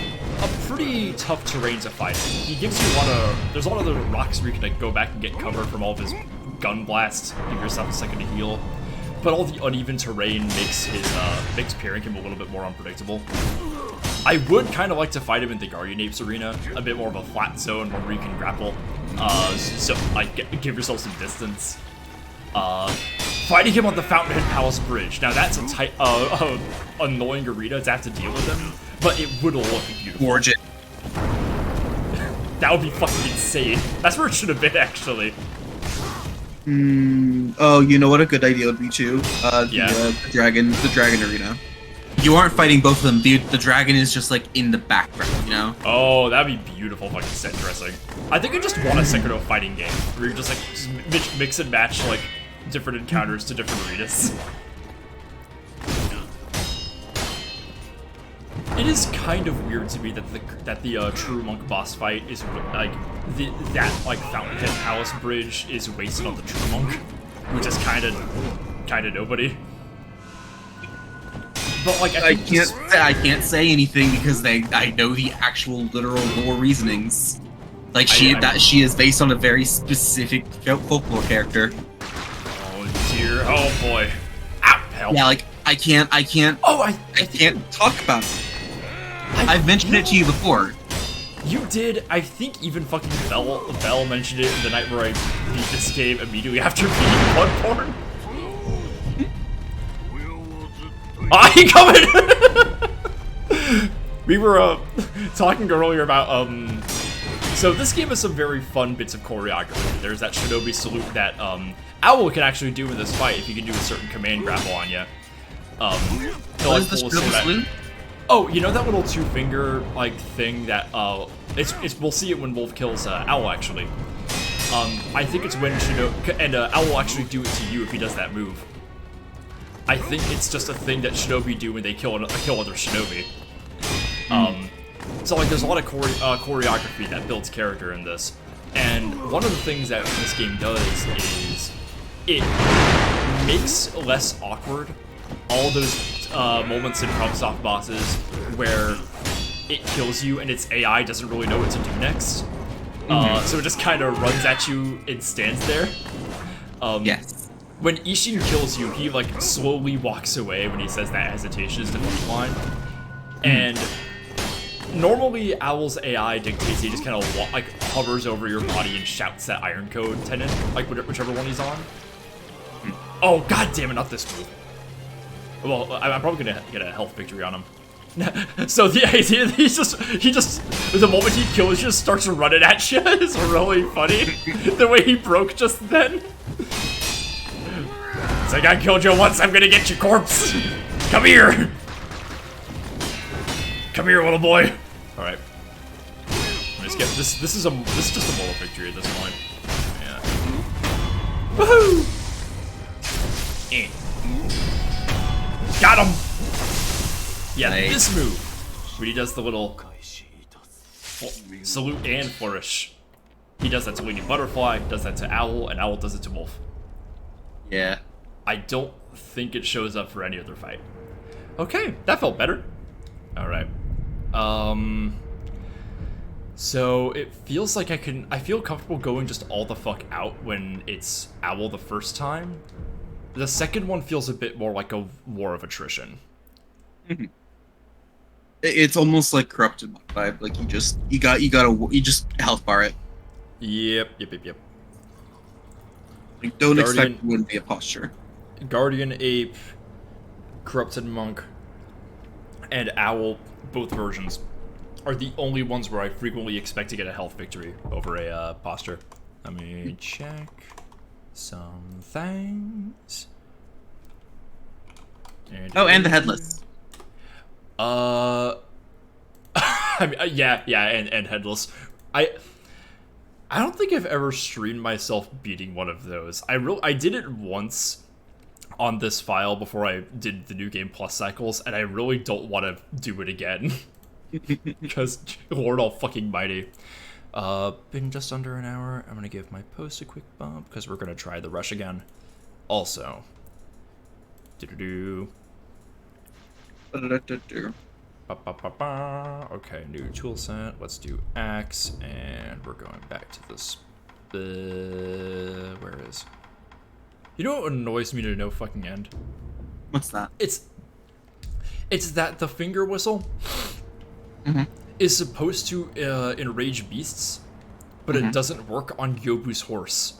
S1: a pretty tough terrain to fight. He gives you there's a lot of the rocks where you can like go back and get cover from all of his gun blasts, give yourself a second to heal. But all the uneven terrain makes pairing him a little bit more unpredictable. I would kind of like to fight him in the Guardian Apes arena, a bit more of a flat zone where you can grapple, so like give yourself some distance. Fighting him on the Fountainhead Palace Bridge. Now that's a annoying arena to have to deal with him, but it would look beautiful.
S2: Gorgeous.
S1: That would be fucking insane. That's where it should have been, actually.
S2: Oh, you know what a good idea would be too? The dragon arena.
S4: You aren't fighting both of them, dude. The dragon is just like in the background, you know?
S1: Oh, that'd be beautiful fucking set dressing. I think I just want a Sekiro fighting game where you just like mix and match like different encounters to different arenas. It is kind of weird to me that the true monk boss fight is like that Fountainhead Palace Bridge is wasted on the true monk, which is kind of nobody. But like
S4: I can't say anything because I know the actual literal lore reasonings. Like she is based on a very specific folklore character.
S1: Oh dear, oh boy. Ow, hell.
S4: Yeah, like I can't.
S1: Oh, I
S2: can't talk about it.
S4: I've mentioned it to you before.
S1: You did. I think even fucking Bell mentioned it the night where I beat this game immediately after beating Bloodborne. Ah, he coming! We were talking earlier about so this game has some very fun bits of choreography. There's that Shinobi salute that Owl can actually do in this fight if you can do a certain command grapple on you.
S4: What is the Shinobi salute?
S1: Oh, you know that little two-finger like thing that we'll see it when Wolf kills Owl actually. I think it's when Shinobi and Owl will actually do it to you if he does that move. I think it's just a thing that Shinobi do when they kill other Shinobi. So like there's a lot of choreography that builds character in this, and one of the things that this game does is it makes less awkward all those moments in FromSoft bosses where it kills you and its AI doesn't really know what to do next. So it just kind of runs at you and stands there.
S4: Yes.
S1: When Ishin kills you, he like slowly walks away when he says that hesitation is the finish line. And normally Owl's AI dictates he just kind of hovers over your body and shouts that Iron Code tenant, like whichever one he's on. Oh god damn it, not this move. Well, I'm probably gonna get a health victory on him. So the idea that he just the moment he kills you starts running at you is really funny. The way he broke just then. It's like, I killed you once, I'm gonna get your corpse! Come here! Come here, little boy! Alright. Let's get this is just a moral victory at this point. Yeah. Woohoo! Got him! Yeah,
S4: Nice.
S1: this move, when he does the little salute and flourish. He does that to Winged Butterfly, does that to Owl, and Owl does it to Wolf.
S4: Yeah.
S1: I don't think it shows up for any other fight. Okay, that felt better. Alright. So it feels like I feel comfortable going just all the fuck out when it's Owl the first time. The second one feels a bit more like a war of attrition.
S2: It's almost like corrupted vibe. Like you just health bar it.
S1: Yep.
S2: Like, don't expect
S1: Guardian-
S2: it wouldn't be a posture.
S1: Guardian Ape, Corrupted Monk, and Owl, both versions, are the only ones where I frequently expect to get a health victory over a posture. Let me check some things.
S4: And the headless.
S1: I mean, yeah, and headless. I don't think I've ever streamed myself beating one of those. I did it once on this file before I did the New Game Plus cycles, and I really don't want to do it again. Because Lord all fucking mighty. Been just under an hour. I'm gonna give my post a quick bump because we're gonna try the rush again. Also, okay, new tool set. Let's do axe, and we're going back to this. Where is? You know what annoys me to no fucking end?
S2: What's that?
S1: It's that the finger whistle is supposed to enrage beasts, but it doesn't work on Yobu's horse.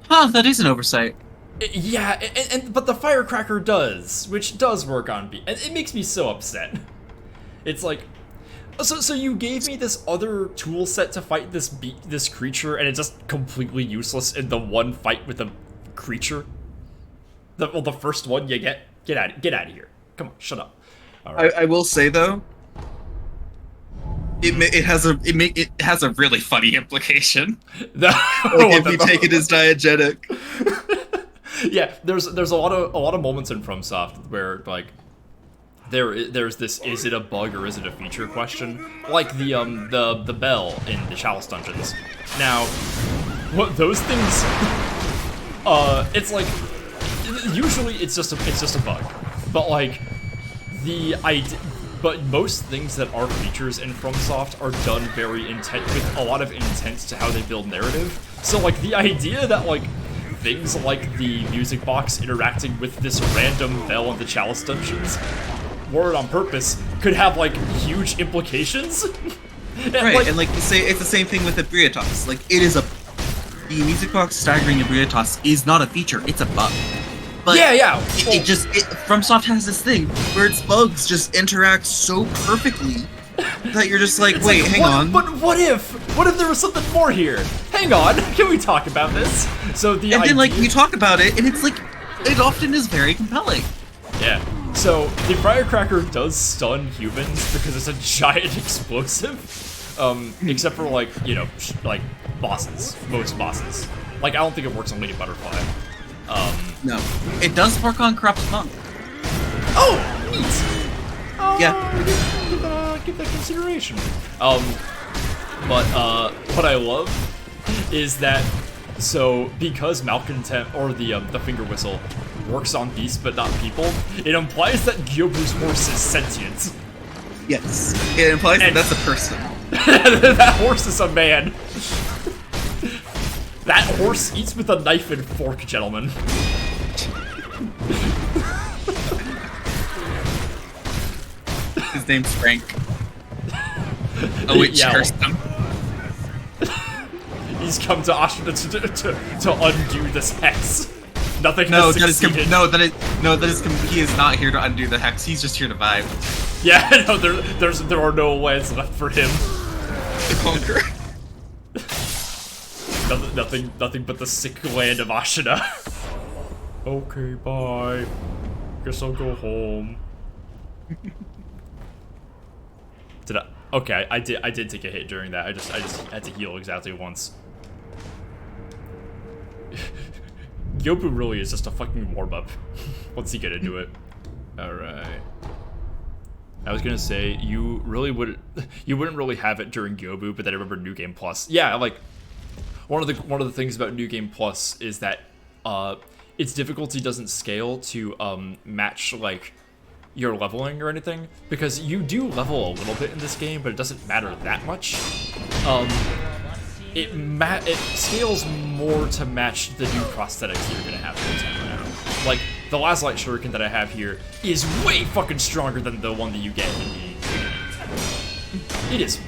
S4: Huh, that is an oversight.
S1: Yeah, but the firecracker does, which does work on beasts, and it makes me so upset. It's like, so you gave me this other tool set to fight this creature, and it's just completely useless in the one fight with the creature. The first one you get out of here. Come on, shut up. All right.
S2: I will say though, it has a really funny implication. If you take it as diegetic.
S1: Yeah, there's a lot of moments in FromSoft where like there's this is it a bug or is it a feature question, like the bell in the Chalice dungeons. Now, what those things, it's like usually it's just a bug, but like but most things that are features in FromSoft are done very with a lot of intent to how they build narrative. So like the idea that like things like the music box interacting with this random bell in the Chalice dungeons, word on purpose, could have like huge implications.
S2: Right, and like you say, it's the same thing with the Briotas. Like the music box staggering the Briotas is not a feature; it's a bug. But
S1: yeah.
S2: FromSoft has this thing where its bugs just interact so perfectly that you're just like, wait, hang on.
S1: But what if there was something more here? Hang on, can we talk about this? So
S2: then like you talk about it, and it's like it often is very compelling.
S1: Yeah. So the firecracker does stun humans because it's a giant explosive. Except for like like bosses, most bosses. Like I don't think it works on Lady Butterfly.
S2: No, it does work on Corrupt Monk.
S1: Oh, neat.
S2: Yeah.
S1: Give that consideration. But what I love is that because Malcontent or the finger whistle works on beasts but not people, it implies that Gyobu's horse is sentient.
S2: Yes, it implies that that's a person.
S1: That horse is a man. That horse eats with a knife and fork, gentlemen.
S2: His name's Frank.
S4: Oh, it cursed him.
S1: He's come to Ashina to undo this hex. Nothing
S4: No,
S1: has succeeded.
S4: He is not here to undo the hex. He's just here to vibe.
S1: Yeah, no, there are no lands left for him.
S2: The conquer.
S1: Nothing but the sick land of Ashina. Okay, bye. Guess I'll go home. Did I? Okay, I did take a hit during that. I just had to heal exactly once. Gyobu really is just a fucking warm up. Once you get into it. All right. I was gonna say you wouldn't really have it during Gyobu, but then I remember New Game Plus. Yeah, like one of the things about New Game Plus is that its difficulty doesn't scale to match like your leveling or anything, because you do level a little bit in this game, but it doesn't matter that much. It scales more to match the new prosthetics you're gonna have this time around. Like the Last Light Shuriken that I have here is way fucking stronger than the one that you get in the beginning. It is.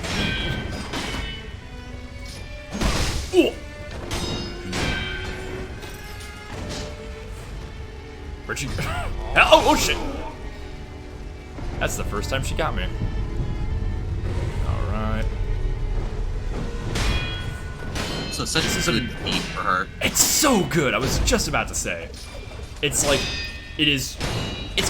S1: Ooh. Where'd she go? Oh shit! That's the first time she got me. Alright.
S4: So such a good beat for her.
S1: It's so good! I was just about to say. It's like, it's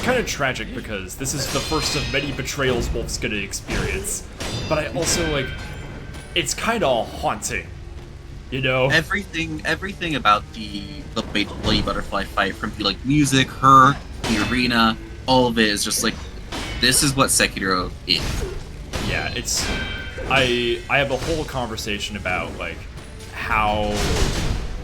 S1: kind of tragic because this is the first of many betrayals Wolf's gonna experience. But I also, like, it's kind of haunting. You know?
S4: Everything about the Lady Butterfly fight, from the like music, her, the arena, all of it is just like, this is what Sekiro is.
S1: Yeah, it's... I have a whole conversation about, like, how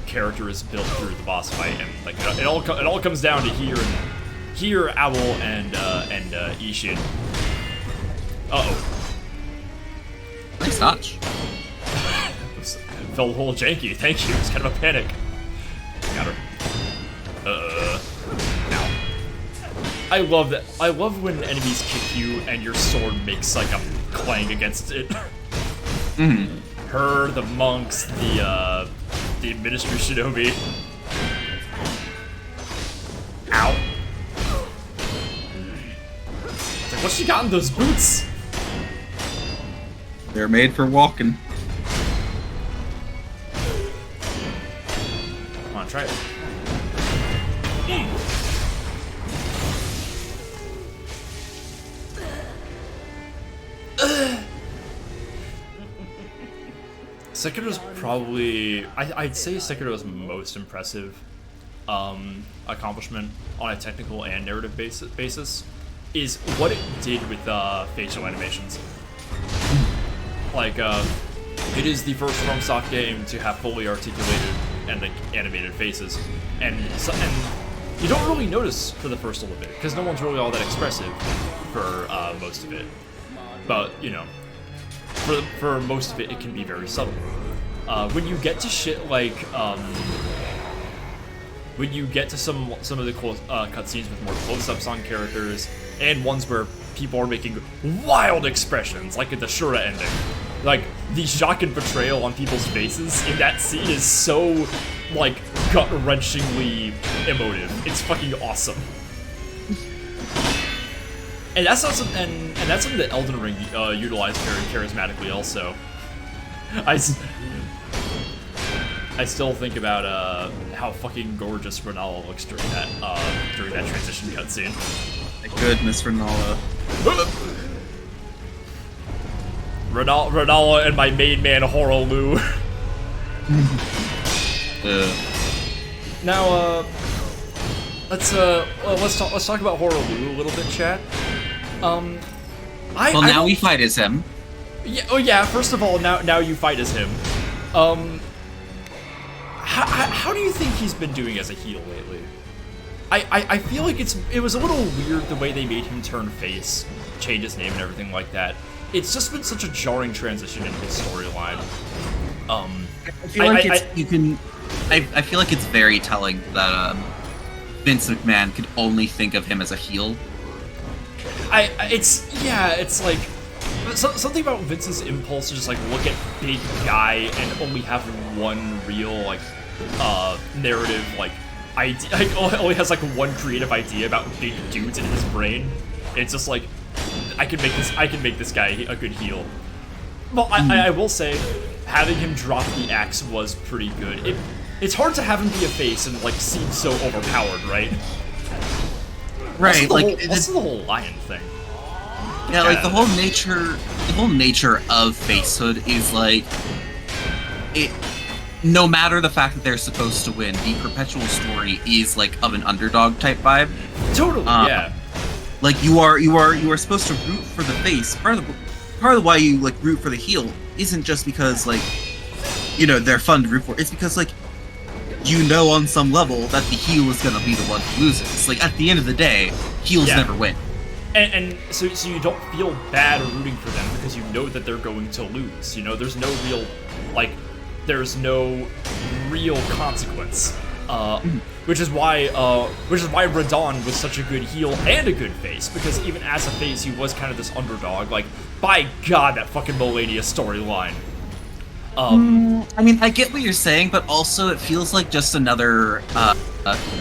S1: character is built through the boss fight, and, like, it all comes down to here, Owl, and Ishin. Uh-oh.
S4: Nice touch.
S1: Felt a little janky, thank you. It's kind of a panic. Got her. Ow. I love that. I love when enemies kick you and your sword makes like a clang against it.
S4: Mm-hmm.
S1: Her, the monks, the Ministry Shinobi. Ow. It's like, what's she got in those boots?
S2: They're made for walking.
S1: Come on, try it. Sekiro's probably... I'd say Sekiro's most impressive accomplishment on a technical and narrative basis is what it did with facial animations. Like, it is the first FromSoft game to have fully articulated and like animated faces, and you don't really notice for the first little bit because no one's really all that expressive for most of it. But you know, for most of it, it can be very subtle. When you get to shit like when you get to some of the cutscenes with more close-ups on characters and ones where people are making wild expressions, like at the Shura ending. Like, the shock and betrayal on people's faces in that scene is so, like, gut-wrenchingly emotive. It's fucking awesome. And that's not and that's something that Elden Ring utilized very charismatically also. I still think about how fucking gorgeous Renala looks during that transition cutscene.
S2: Thank goodness, Renala.
S1: Renala and my main man Horolu. Now, let's talk about Horolu a little bit, chat.
S4: Now we fight as him.
S1: Yeah. Oh yeah. First of all, now you fight as him. How do you think he's been doing as a heel lately? I feel like it was a little weird the way they made him turn face, change his name and everything like that. It's just been such a jarring transition in his storyline.
S4: I feel like I feel like it's very telling that Vince McMahon could only think of him as a heel.
S1: It's like something about Vince's impulse to just like look at big guy and only have one real like narrative like idea. Like, only has like one creative idea about big dudes in his brain. It's just like, I can make this guy a good heel. Well, I will say, having him drop the axe was pretty good. It's hard to have him be a face and like seem so overpowered, right?
S4: Right.
S1: What's the whole lion thing?
S4: Yeah, like the whole nature of facehood is like it. No matter the fact that they're supposed to win, the perpetual story is like of an underdog type vibe.
S1: Totally, yeah.
S4: Like you are supposed to root for the face. Part of why you like root for the heel isn't just because like, you know, they're fun to root for. It's because like, you know, on some level that the heel is gonna be the one who loses. Like at the end of the day, heels never win.
S1: And so you don't feel bad rooting for them because you know that they're going to lose. You know, there's no real consequence. Which is why Radon was such a good heel and a good face, because even as a face, he was kind of this underdog. Like, by God, that fucking Melania storyline.
S4: I mean, I get what you're saying, but also it feels like just another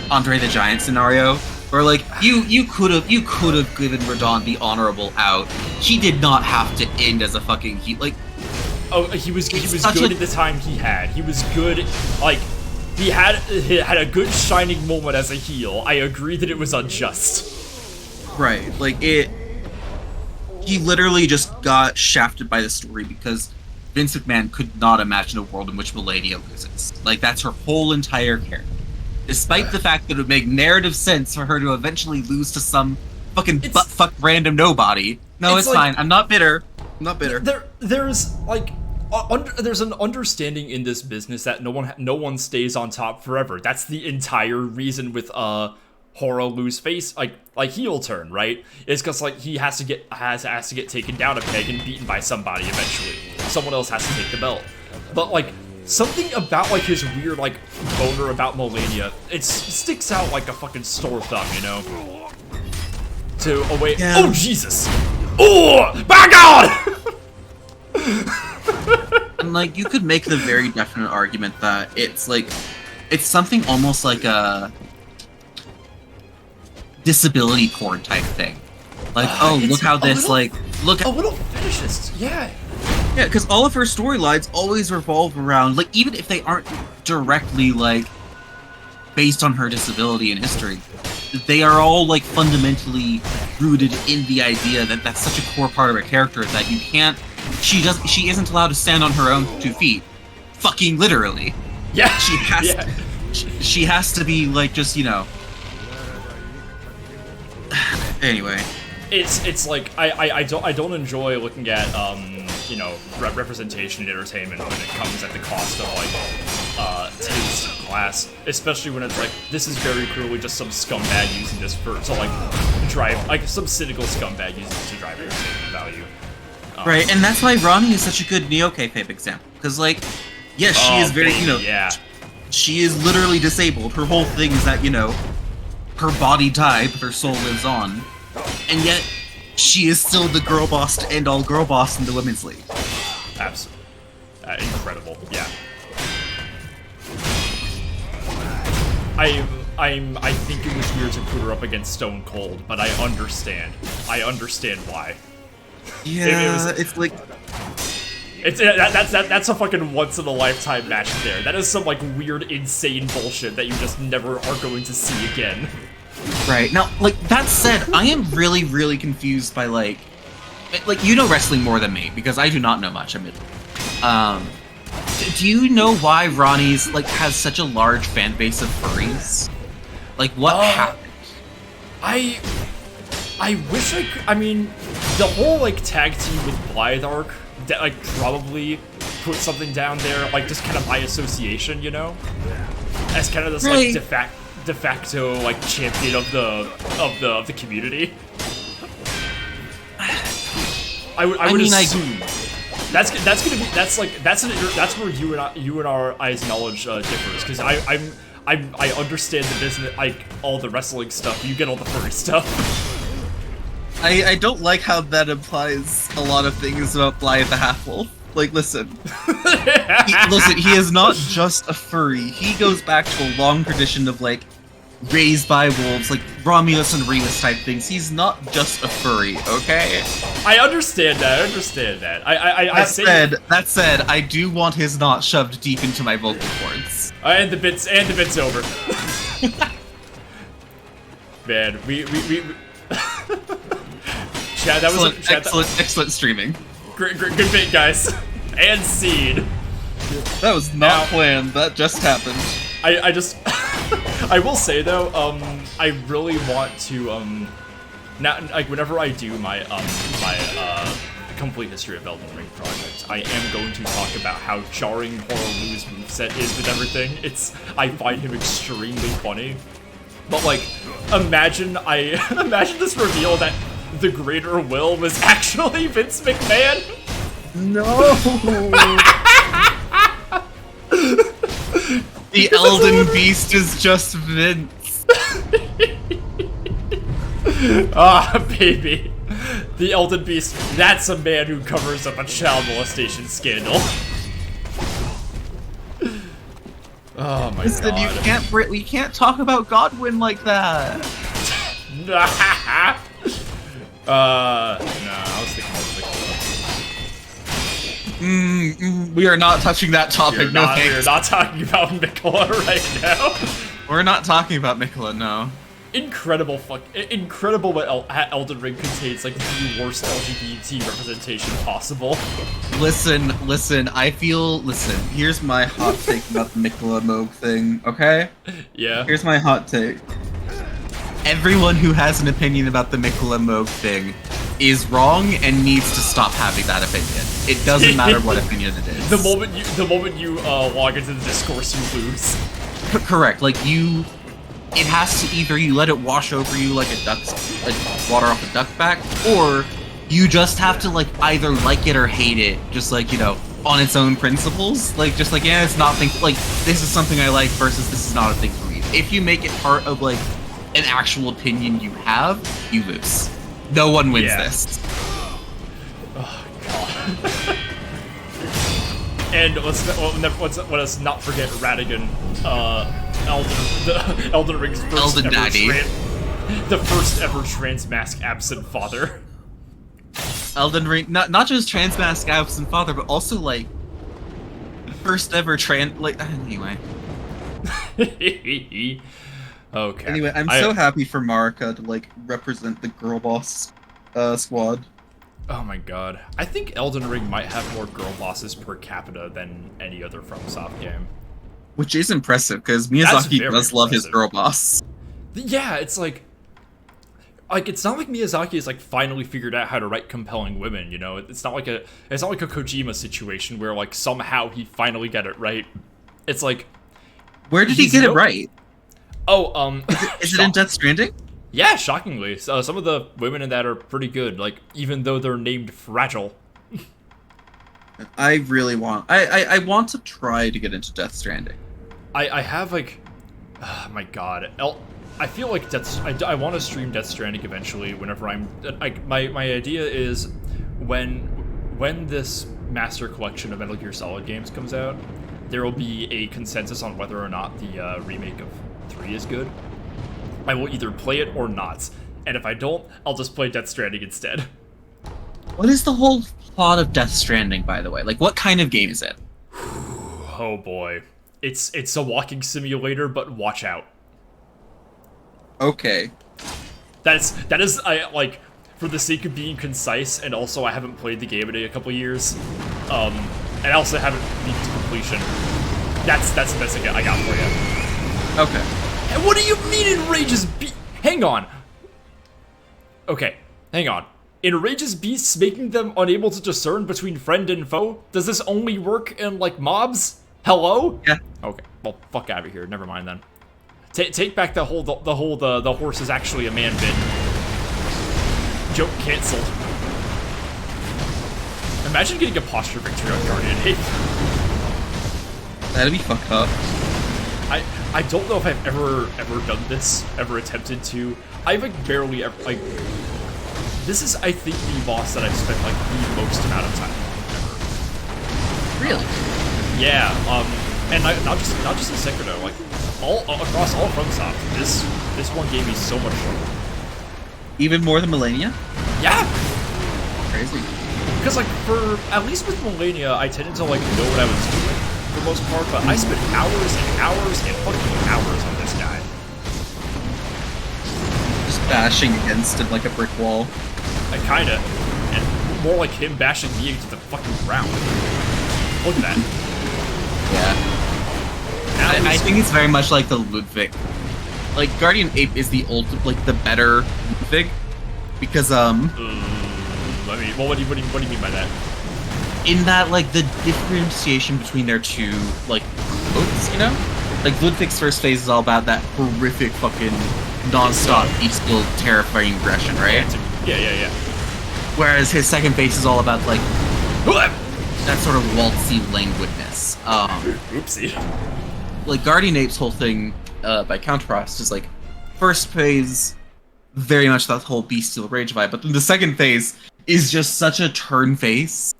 S4: Andre the Giant scenario, where like you could have given Radon the honorable out. He did not have to end as a fucking heel. Like,
S1: oh, he was good at the time he had. He was good, like. He had a good shining moment as a heel. I agree that it was unjust.
S4: Right, like he literally just got shafted by the story because Vince McMahon could not imagine a world in which Melania loses. Like, that's her whole entire character. Despite the fact that it would make narrative sense for her to eventually lose to some fucking butt-fuck random nobody. No, it's fine. I'm not bitter. I'm not bitter.
S1: There's like... there's an understanding in this business that no one stays on top forever. That's the entire reason with Horo lose face like heel turn, right? It's because like he has to get taken down a peg and beaten by somebody eventually. Someone else has to take the belt. But like something about like his weird like boner about Melania, it sticks out like a fucking sore thumb, you know. Oh Jesus! Oh my God!
S4: And like you could make the very definite argument that it's something almost like a disability porn type thing. Like, look how this a
S1: little fetishist, yeah,
S4: because all of her storylines always revolve around, like, even if they aren't directly like based on her disability and history, they are all like fundamentally rooted in the idea that that's such a core part of her character that you can't. She isn't allowed to stand on her own 2 feet. Fucking literally.
S1: Yeah.
S4: She has to be like, just, you know. Anyway.
S1: It's like I don't enjoy looking at you know, representation in entertainment when it comes at the cost of like taste and class, especially when it's like this is very clearly just some scumbag using this to like drive, like some cynical scumbag using this to drive entertainment value.
S4: Right, and that's why Ronnie is such a good neo-kayfabe example. Because, like, yes, she is very, you know, she is literally disabled. Her whole thing is that, you know, her body died, but her soul lives on. And yet, she is still the girl boss to end all girl boss in the women's league.
S1: Absolutely. Incredible, yeah. I think it was weird to put her up against Stone Cold, but I understand. I understand why.
S4: Yeah, it's like
S1: that's a fucking once in a lifetime match there. That is some like weird, insane bullshit that you just never are going to see again.
S4: Right now, like that said, I am really, really confused by like you know wrestling more than me because I do not know much. Admittedly, do you know why Ronnie's like has such a large fan base of furries? Like what happened?
S1: I wish I could. I mean, the whole like tag team with Blythe arc that like probably put something down there, like just kind of by association, you know, as kind of this like de facto like champion of the community. I would assume that's where you and our eyes knowledge differs, because I understand the business, like all the wrestling stuff. You get all the furry stuff.
S2: I don't like how that implies a lot of things about Blythe the Half-Wolf. Like, listen. He is not just a furry. He goes back to a long tradition of, like, raised by wolves, like Romulus and Remus type things. He's not just a furry, okay?
S1: I understand that.
S2: That said, I do want his knot shoved deep into my vocal cords.
S1: And the bit's over. Man, we Chad, that was
S2: excellent streaming.
S1: Good bit, guys. And scene.
S2: That was not planned. That just happened.
S1: I just I will say though, I really want to now, like, whenever I do my complete history of Elden Ring project, I am going to talk about how jarring Horolu's moveset is with everything. I find him extremely funny. But, like, imagine this reveal that the Greater Will was actually Vince McMahon.
S2: No.
S4: The Elden Beast is just Vince.
S1: Ah, baby. The Elden Beast, that's a man who covers up a child molestation scandal. Oh my
S4: Listen,
S1: god.
S4: we can't talk about Godwin like that.
S1: No, I was thinking of Nicola.
S4: We are not touching that topic,
S1: We are not talking about Nicola right now.
S4: We're not talking about Nicola, no.
S1: Incredible what Elden Ring contains, like, the worst LGBT representation possible.
S2: Listen, here's my hot take about the Nicola Moog thing, okay?
S1: Yeah.
S2: Here's my hot take.
S4: Everyone who has an opinion about the Nicola Moog thing is wrong and needs to stop having that opinion. It doesn't matter what opinion it is.
S1: The moment you log into the discourse, you lose.
S4: Correct, like, it has to either you let it wash over you like water off a duck back, or you just have to, like, either like it or hate it, just, like, you know, on its own principles. Like, just like, yeah, it's not like, this is something I like versus this is not a thing for me. If you make it part of, like, an actual opinion you have, you lose. No one wins this.
S1: Oh, God. And let's not forget Radigan, Elden Ring's first
S4: Elden Daddy.
S1: The first ever trans-mask absent father.
S4: Elden Ring, not just trans-mask absent father, but also, like, first ever anyway.
S1: Okay.
S2: Anyway, I'm so happy for Marika to, like, represent the girl boss squad.
S1: Oh my god. I think Elden Ring might have more girl bosses per capita than any other FromSoft game.
S2: Which is impressive, because Miyazaki does love his girl boss.
S1: Yeah, it's like it's not like Miyazaki has, like, finally figured out how to write compelling women, you know? It's not like a Kojima situation where, like, somehow he finally got it right. It's like,
S2: where did he get it right?
S1: Oh,
S2: is it in Death Stranding?
S1: Yeah, shockingly. Some of the women in that are pretty good, like, even though they're named Fragile.
S2: I really want... I want to try to get into Death Stranding.
S1: I have, like... Oh my god. I feel like I want to stream Death Stranding eventually whenever I'm... My idea is when this Master Collection of Metal Gear Solid games comes out, there will be a consensus on whether or not the remake of 3 is good. I will either play it or not, and if I don't, I'll just play Death Stranding instead.
S4: What is the whole plot of Death Stranding, by the way? Like, what kind of game is it?
S1: Oh boy. It's a walking simulator, but watch out.
S2: Okay.
S1: That is, like, for the sake of being concise, and also I haven't played the game in a couple years, and I also haven't beat to completion. That's the best I got for you.
S2: Okay.
S1: And what do you mean Enrages Beasts? Hang on. Okay, hang on. Enrages Beasts making them unable to discern between friend and foe? Does this only work in, like, mobs? Hello?
S2: Yeah.
S1: Okay, well, fuck out of here. Never mind then. Take back the horse is actually a man bit. Joke canceled. Imagine getting a posture victory on Guardian Ape.
S2: That'd be fucked up.
S1: I don't know if I've ever done this, ever attempted to. I've, like, barely ever, like... This is, I think, the boss that I've spent, like, the most amount of time ever.
S4: Really?
S1: Yeah, and not just in Sekiro, like, across all FromSoft, this one gave me so much trouble.
S2: Even more than Millennia?
S1: Yeah!
S2: Crazy.
S1: Because, like, at least with Millennia, I tended to, like, know what I was doing, for the most part, but I spent hours and hours and fucking hours on this guy.
S2: Just bashing against it like a brick wall.
S1: Kinda. And more like him bashing me into the fucking ground. Look at that.
S4: Yeah. I think it's very much like the Ludwig. Like, Guardian Ape is the ultimate, like, the better Ludwig.
S2: Because
S1: What do you mean by that?
S4: In that, like, the differentiation between their two, like, modes, you know? Like, Ludwig's first phase is all about that horrific fucking non-stop, peaceful, terrifying aggression, right?
S1: Yeah.
S4: Whereas his second phase is all about, like, that sort of waltzy languidness.
S1: Oopsie.
S4: Like, Guardian Ape's whole thing, by contrast, is, like, first phase, very much that whole bestial rage vibe, but then the second phase is just such a turn face.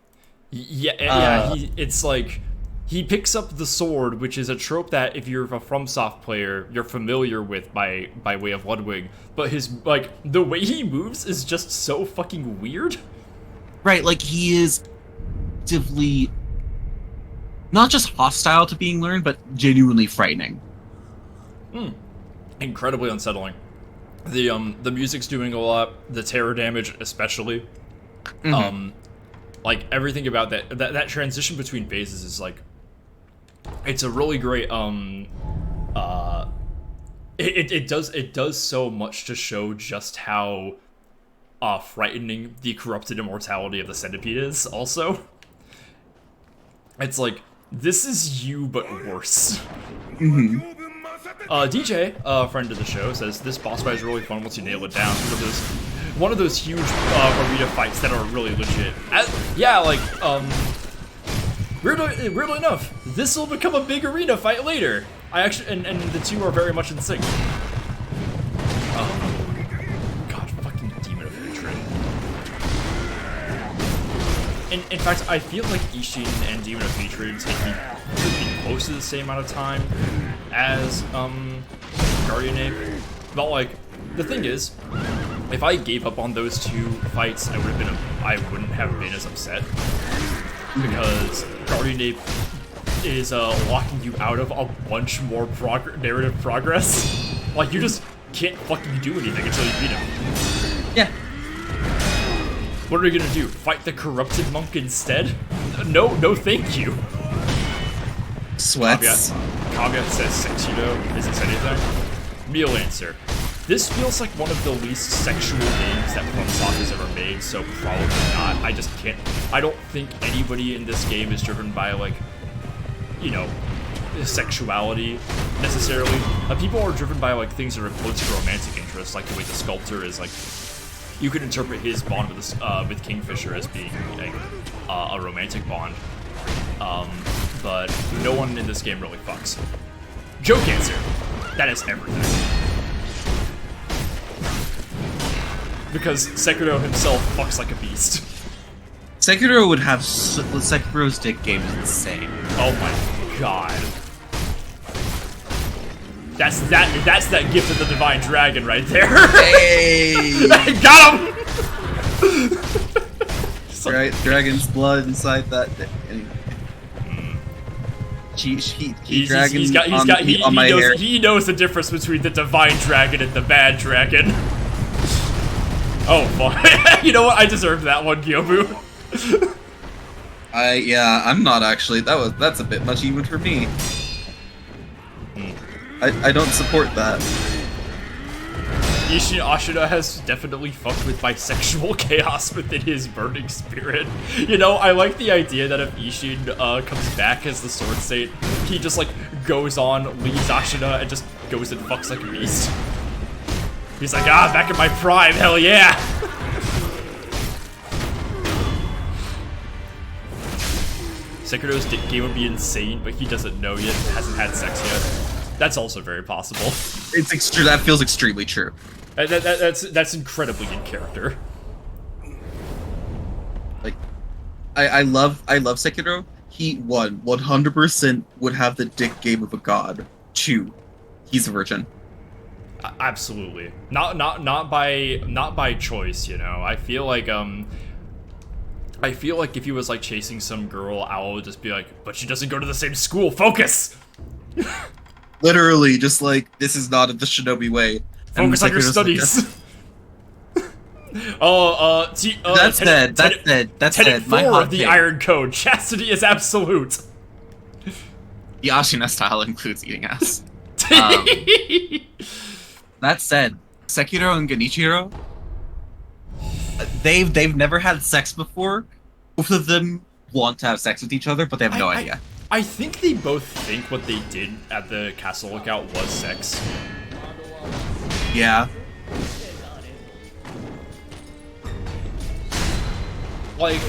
S1: Yeah, it's like, he picks up the sword, which is a trope that if you're a FromSoft player, you're familiar with by way of Ludwig, but his, like, the way he moves is just so fucking weird.
S4: Right, like, he is actively not just hostile to being learned, but genuinely frightening.
S1: Incredibly unsettling. The music's doing a lot, the terror damage especially. Like, everything about that transition between phases is, like, it's a really great, it does so much to show just how, frightening the corrupted immortality of the centipede is, also. It's like, this is you, but worse. DJ, a friend of the show, says, this boss fight is really fun once you nail it down. One of those huge arena fights that are really legit. Yeah, like, weirdly enough, this will become a big arena fight later. And the two are very much in sync. God, fucking Demon of Hatred. In fact, I feel like Ishin and Demon of Hatred take me pretty close to the same amount of time as Guardian Ape. But, like, the thing is, if I gave up on those two fights, I wouldn't have been as upset, because Guardian Ape is locking you out of a bunch more narrative progress. Like, you just can't fucking do anything until you beat him.
S4: Yeah.
S1: What are you gonna do? Fight the corrupted monk instead? No, thank you.
S2: Sweats.
S1: Caveat says Sekiro isn't anything. Real answer. This feels like one of the least sexual games that FromSoft has ever made, so probably not. I just can't. I don't think anybody in this game is driven by, like, you know, sexuality necessarily. People are driven by, like, things that are close to romantic interests, like the way the sculptor is, like, you could interpret his bond with Kingfisher as being a romantic bond. But no one in this game really fucks. Joke answer. That is everything. Because Sekiro himself fucks like a beast.
S2: Sekiro would have Sekiro's dick game is insane.
S1: Oh my god. That's that gift of the Divine Dragon right there.
S2: Hey!
S1: Got him!
S2: Dragon's blood inside that. Anyway.
S1: He knows the difference between the Divine Dragon and the Bad Dragon. Oh fuck! You know what? I deserved that one, Gyobu.
S2: I'm not actually. That's a bit much even for me. I don't support that.
S1: Ishin Ashina has definitely fucked with bisexual chaos within his burning spirit. You know, I like the idea that if Ishin comes back as the Sword Saint, he just, like, goes on, leaves Ashina, and just goes and fucks like a beast. He's like, back in my prime, hell yeah! Sekiro's dick game would be insane, but he doesn't know yet, hasn't had sex yet. That's also very possible.
S2: That feels extremely true.
S1: That's incredibly in character.
S2: Like, I love Sekiro. He 100% would have the dick game of a god. 2, he's a virgin.
S1: Absolutely. Not by choice, you know. I feel like if he was, like, chasing some girl, Owl would just be like, but she doesn't go to the same school, focus!
S2: Literally, just like, this is not the shinobi way.
S1: Focus on your studies.
S2: That's dead.
S1: Tenet 4 of the Iron Code. Chastity is absolute.
S4: The Ashina style includes eating ass. That said, Sekiro and Genichiro, they've never had sex before. Both of them want to have sex with each other, but they have no idea.
S1: I think they both think what they did at the Castle Lookout was sex.
S4: Yeah.
S1: Like,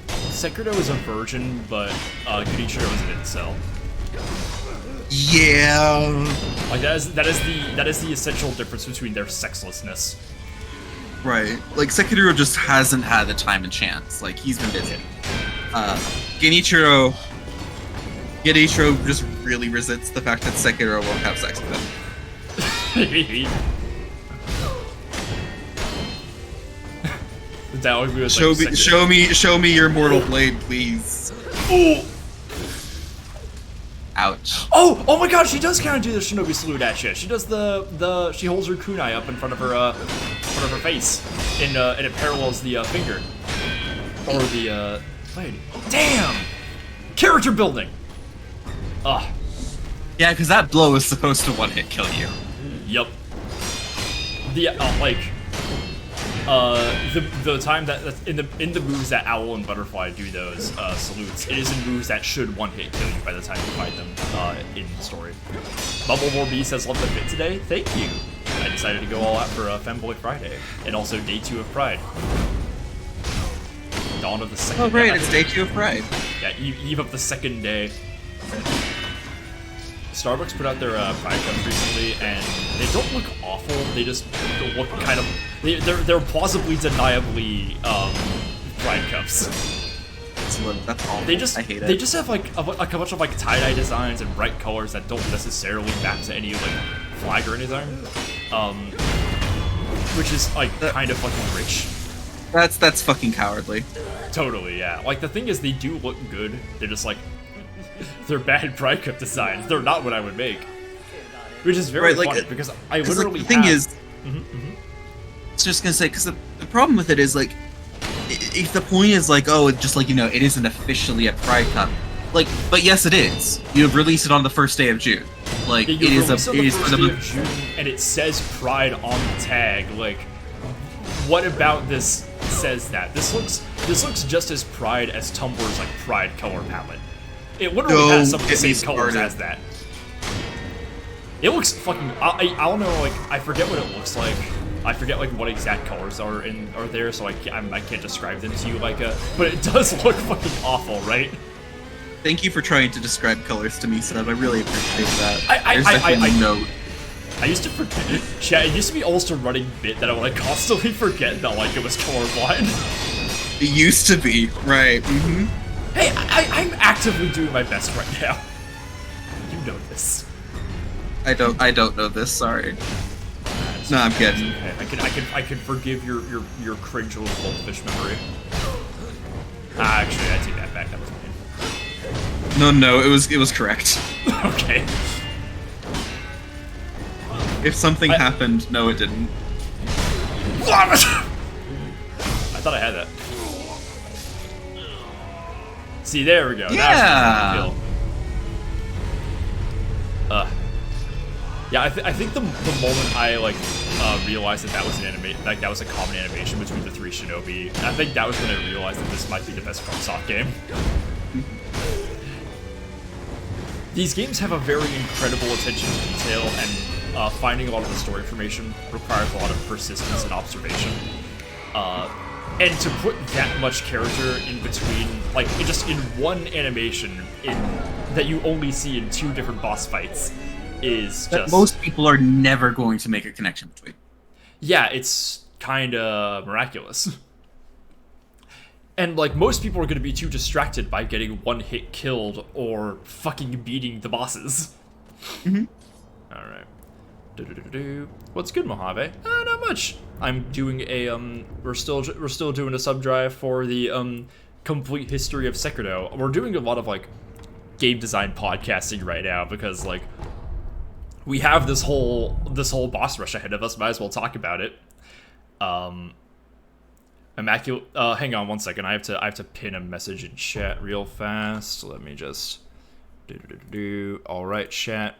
S1: Sekiro is a virgin, but Genichiro is an incel.
S2: Yeah.
S1: Like that is the essential difference between their sexlessness.
S2: Right.
S4: Like Sekiro just hasn't had the time and chance. Like he's been busy.
S2: Genichiro just really resents the fact that Sekiro won't have sex with him. Show me your mortal blade, please.
S1: Ooh.
S4: Ouch.
S1: Oh my god, she does kind of do the shinobi salute at shit. She does she holds her kunai up in front of her face, and it parallels the finger or the blade. Damn, character building. Ugh.
S4: Yeah, because that blow is supposed to one-hit kill you.
S1: Yep. The time that's in the moves that Owl and Butterfly do those salutes, it is in moves that should one-hit kill you by the time you fight them in the story. Bubblebore B says, "Love the fit today. Thank you. I decided to go all out for Femboy Friday, and also day 2 of Pride. Dawn of the second.
S2: Oh great, it's day 2 of Pride.
S1: Yeah, eve of the second day." Starbucks put out their Pride Cups recently, and they don't look awful. They just look kind of... They're plausibly deniably Pride Cups.
S2: That's awful. I hate it.
S1: They just have like a bunch of like tie-dye designs and bright colors that don't necessarily map to any like flag or anything. Which is like kind of fucking rich.
S2: That's fucking cowardly.
S1: Totally, yeah. Like the thing is, they do look good. They're just like... They're bad Pride Cup designs. They're not what I would make. Which is very funny, because I literally
S2: the thing
S1: have...
S2: is... It's just gonna say, because the problem with it is, like, if the point is, like, oh, it's just, like, you know, it isn't officially a Pride Cup. Like, but yes, it is. You have released it on the first day of June. Like,
S1: yeah, it is the first day of June, and it says Pride on the tag. Like, what about this says that? This looks just as Pride as Tumblr's, like, Pride color palette. It literally has some of the same colors as that. It looks fucking... I don't know, like, I forget what it looks like. I forget, like, what exact colors are there, so I can't describe them to you like a... But it does look fucking awful, right?
S2: Thank you for trying to describe colors to me, Seb. I really appreciate that.
S1: I used to forget... Chat, it used to be almost a running bit that I would, like, constantly forget that, like, it was colorblind.
S2: It used to be, right. Mm-hmm.
S1: Hey, I'm actively doing my best right now. You know this.
S2: I don't know this. Sorry. No, I'm kidding.
S1: Okay. I can forgive your cringe little goldfish memory. Actually, I take that back. That was mine.
S2: No, it was correct.
S1: Okay.
S2: If something happened, no, it didn't.
S1: I thought I had that. See, there we go.
S4: Yeah.
S1: Yeah, I think the moment I like realized that was that was a common animation between the 3 Shinobi, I think that was when I realized that this might be the best FromSoft game. These games have a very incredible attention to detail, and finding a lot of the story information requires a lot of persistence and observation. And to put that much character in between, like, just in one animation that you only see in 2 different boss fights, is
S4: that
S1: just...
S4: most people are never going to make a connection between.
S1: Yeah, it's kinda miraculous. And, like, most people are gonna be too distracted by getting one hit killed or fucking beating the bosses.
S2: Mm-hmm.
S1: Alright. What's good, Mojave? Not much. I'm doing a we're still doing a sub drive for the complete history of Sekiro. We're doing a lot of like game design podcasting right now because like we have this whole boss rush ahead of us. Might as well talk about it. Immaculate. Hang on one second. I have to pin a message in chat real fast. Let me just All right, chat.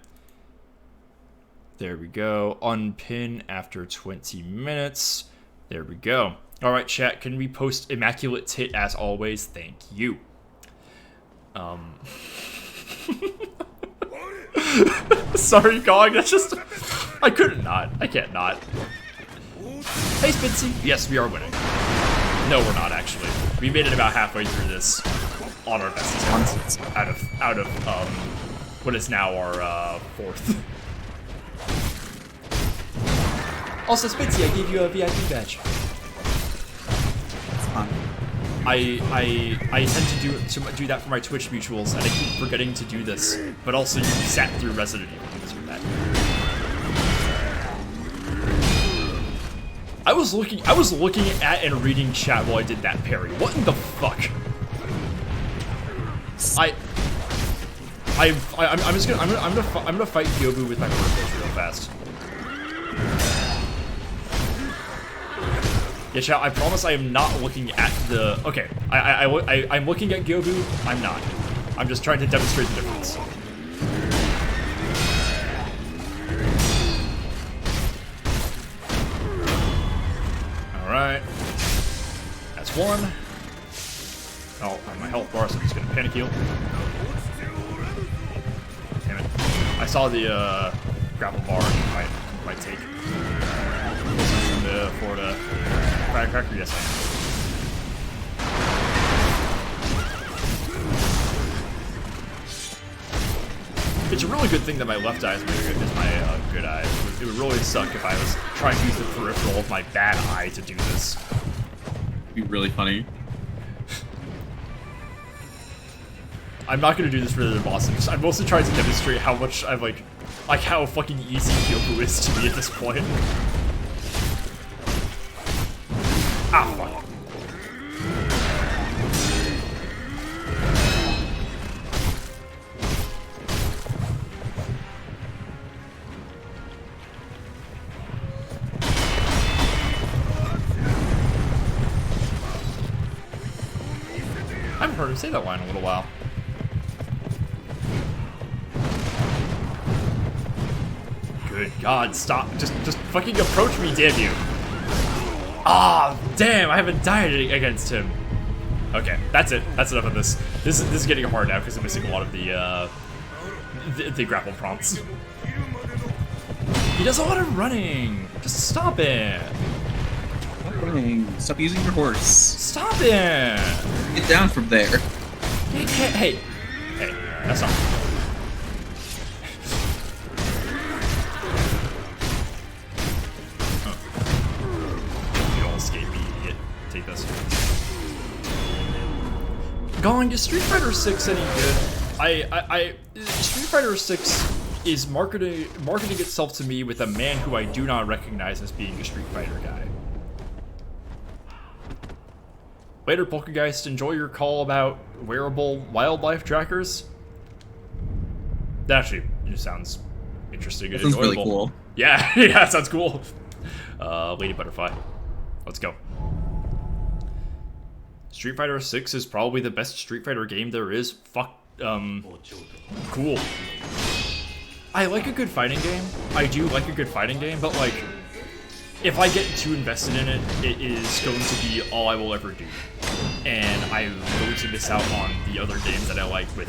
S1: There we go. Unpin after 20 minutes. There we go. Alright, chat, can we post immaculate tit as always? Thank you. Sorry, Gog, that's just... I couldn't not. I can't not. Hey, Spitzy. Yes, we are winning. No, we're not, actually. We made it about halfway through this on our best attempt out of what is now our, fourth. Also, Spitzy, I gave you a VIP badge.
S4: It's fun.
S1: I tend to do that for my Twitch mutuals, and I keep forgetting to do this. But also, you sat through Resident Evil games with that. I was looking at and reading chat while I did that parry. What in the fuck? I'm gonna fight Gyobu with my purples real fast. Yeah, chat, I promise I am not looking at the... Okay, I'm looking at Gyobu. I'm not. I'm just trying to demonstrate the difference. Alright. That's one. Oh, on my health bar, so I'm just gonna panic heal. Damn it. I saw the, grapple bar might take. From the Florida firecracker, yes I am. It's a really good thing that my left eye is my good eye. It would really suck if I was trying to use the peripheral of my bad eye to do this.
S4: It'd be really funny.
S1: I'm not gonna do this for the bosses. I'm mostly trying to demonstrate how much I'm like how fucking easy Gyobu is to me at this point. Ah, fuck. I haven't heard him say that line in a little while. Good God, stop. Just fucking approach me, damn you. Ah, damn, I haven't died against him. Okay, that's it. That's enough of this. This is getting hard now because I'm missing a lot of the grapple prompts. He does a lot of running. Just stop it.
S4: Stop running. Stop using your horse.
S1: Stop it.
S4: Get down from there.
S1: Hey, that's not. Take this. Gong, is Street Fighter 6 any good? Street Fighter 6 is marketing itself to me with a man who I do not recognize as being a Street Fighter guy. Later, Poltergeist, enjoy your call about wearable wildlife trackers. That actually sounds interesting and
S4: That sounds
S1: enjoyable.
S4: really cool.
S1: Yeah, yeah, it sounds cool. Lady Butterfly. Let's go. Street Fighter 6 is probably the best Street Fighter game there is. Cool. I like a good fighting game. I do like a good fighting game, but like, if I get too invested in it, it is going to be all I will ever do. And I'm going to miss out on the other games that I like with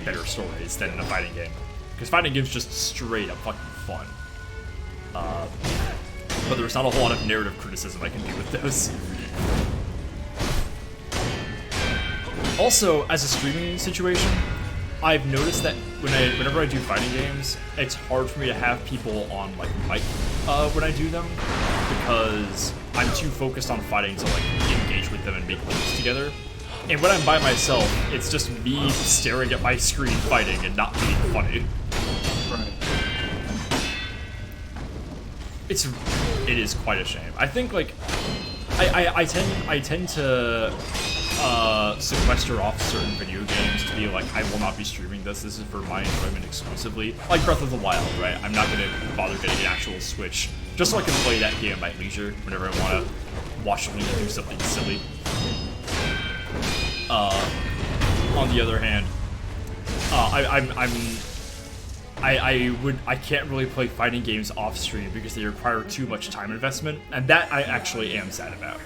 S1: better stories than a fighting game. Because fighting games just straight up fucking fun. But there's not a whole lot of narrative criticism I can do with those. Also, as a streaming situation, I've noticed that whenever I do fighting games, it's hard for me to have people on like mic when I do them, because I'm too focused on fighting to like engage with them and make moves together. And when I'm by myself, it's just me staring at my screen fighting and not being funny.
S4: Right.
S1: It is quite a shame. I think like I tend to sequester off certain video games to be like, I will not be streaming this. This is for my enjoyment exclusively. Like Breath of the Wild, right? I'm not gonna bother getting an actual Switch just so I can play that game at my leisure whenever I want to watch Lena do something silly. On the other hand, I can't really play fighting games off stream because they require too much time investment, and that I actually am sad about.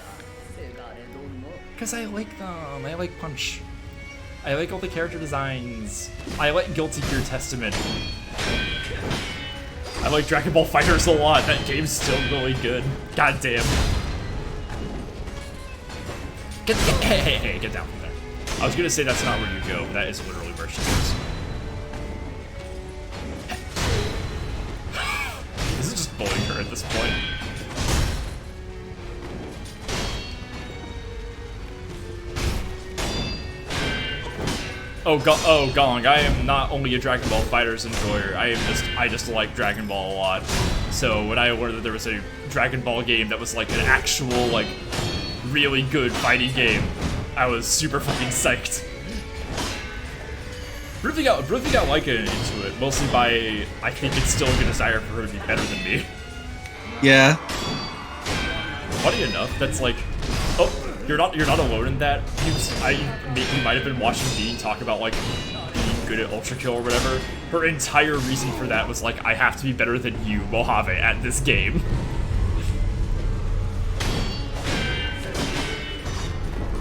S1: Because I like them. I like Punch. I like all the character designs. I like Guilty Gear Testament. I like Dragon Ball FighterZ a lot. That game's still really good. God damn. Hey, get down from there. I was gonna say that's not where you go, but that is literally where she goes. This is just bullying her at this point. Oh Gong, I am not only a Dragon Ball FighterZ enjoyer, I just like Dragon Ball a lot. So when I learned that there was a Dragon Ball game that was like an actual, like, really good fighting game, I was super fucking psyched. Ruthie got Laika into it, mostly by, I think it's still a good desire for her to be better than me.
S2: Yeah.
S1: Funny enough, that's like, oh, you're not alone in that. You might have been watching me talk about like being good at Ultra Kill or whatever. Her entire reason for that was like, I have to be better than you, Mojave, at this game.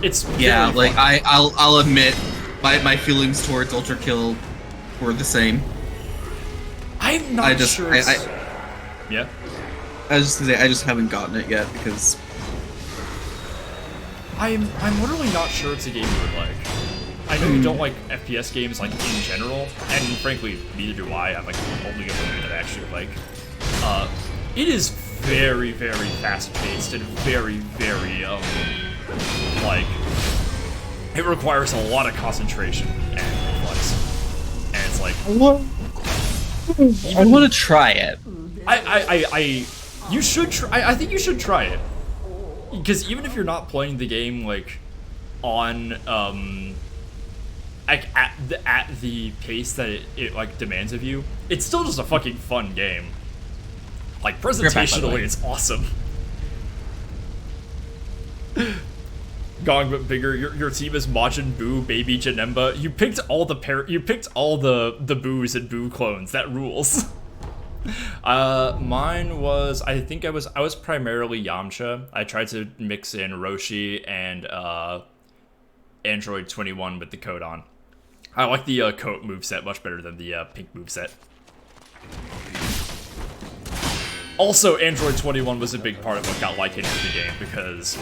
S1: It's
S2: like I'll admit my feelings towards Ultra Kill were the same.
S1: I'm not sure. Yeah.
S2: I was just gonna say I just haven't gotten it yet because
S1: I'm literally not sure it's a game you would like. I know you don't like FPS games like in general, and frankly, neither do I. I'm like only a game that I actually like. It is very, very fast-paced and very, very like, it requires a lot of concentration and reflex. And it's like,
S5: I want to try it.
S1: You should try. I think you should try it, because even if you're not playing the game like on like at the pace that it like demands of you, it's still just a fucking fun game. Like presentationally, it's awesome. Gong but bigger. Your team is Majin Buu, Baby Janemba. You picked all the Boos and Buu clones. That rules. Mine was, I think I was primarily Yamcha. I tried to mix in Roshi and Android 21 with the Codon. I like the coat moveset much better than the pink moveset. Also, Android 21 was a big part of what got Laika into the game because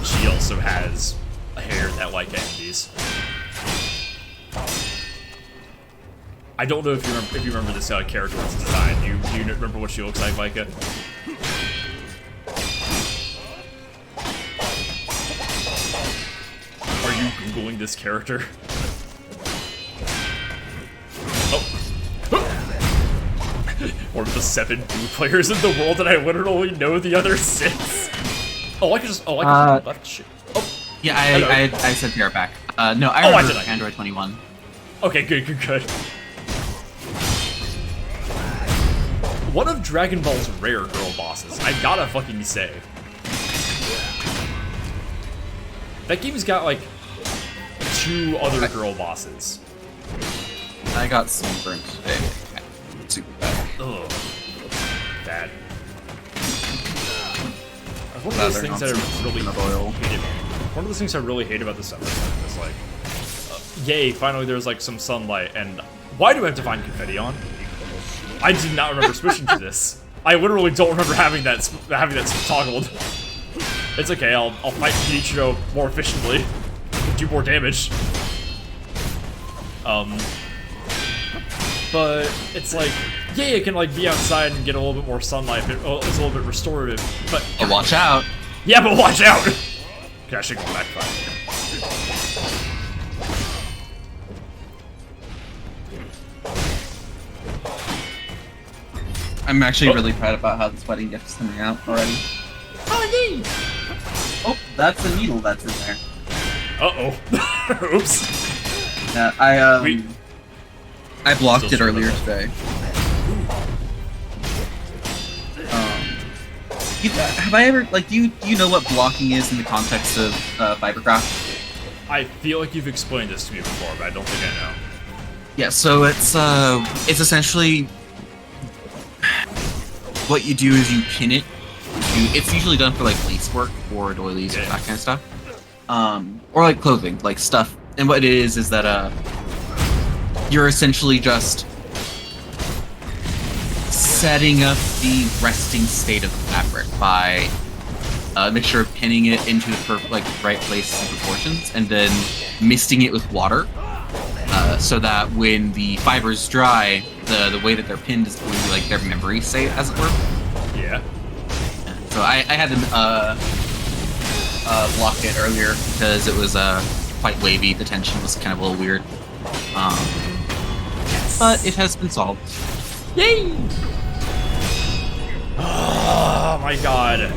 S1: she also has a hair that Laika envies. I don't know if you remember this character's design. Do you remember what she looks like, Laika? Are you Googling this character? One of the 7 Buu players in the world, and I literally know the other 6. Oh, I can just left shit. Oh,
S4: yeah, I said PR back. No, I remember Android 21.
S1: Okay, good. One of Dragon Ball's rare girl bosses, I gotta fucking say. That game's got like 2 other girl bosses.
S2: I got sunburned today. Super bad.
S1: Ugh. Bad. One of those things that I really hated. One of those things I really hate about the summertime is like, yay, finally there's like some sunlight, and why do I have Divine Confetti on? I did not remember switching to this. I literally don't remember having that toggled. It's okay, I'll fight Kiichiro more efficiently, do more damage. But it's like, yeah, it can like be outside and get a little bit more sunlight. It's a little bit restorative, but
S4: watch out.
S1: Yeah, but watch out. Okay, I should go back fine.
S2: I'm actually really proud about how this wedding gift is coming out already.
S1: Oh, yay!
S2: Oh, that's a needle that's in there.
S1: Uh-oh. Oops.
S2: Yeah, I blocked it earlier today. Have I ever, like, do you know what blocking is in the context of Fibercraft?
S1: I feel like you've explained this to me before, but I don't think I know.
S4: Yeah, so it's essentially what you do is you pin it. It's usually done for like lace work or doilies or that kind of stuff, or like clothing, like stuff. And what it is that you're essentially just setting up the resting state of the fabric by make sure of pinning it into the right places and proportions, and then misting it with water. So that when the fibers dry, the way that they're pinned is going to be like their memory state, as it were.
S1: Yeah.
S4: So I had to block it earlier because it was quite wavy. The tension was kind of a little weird. But it has been solved.
S1: Yay! Oh my god.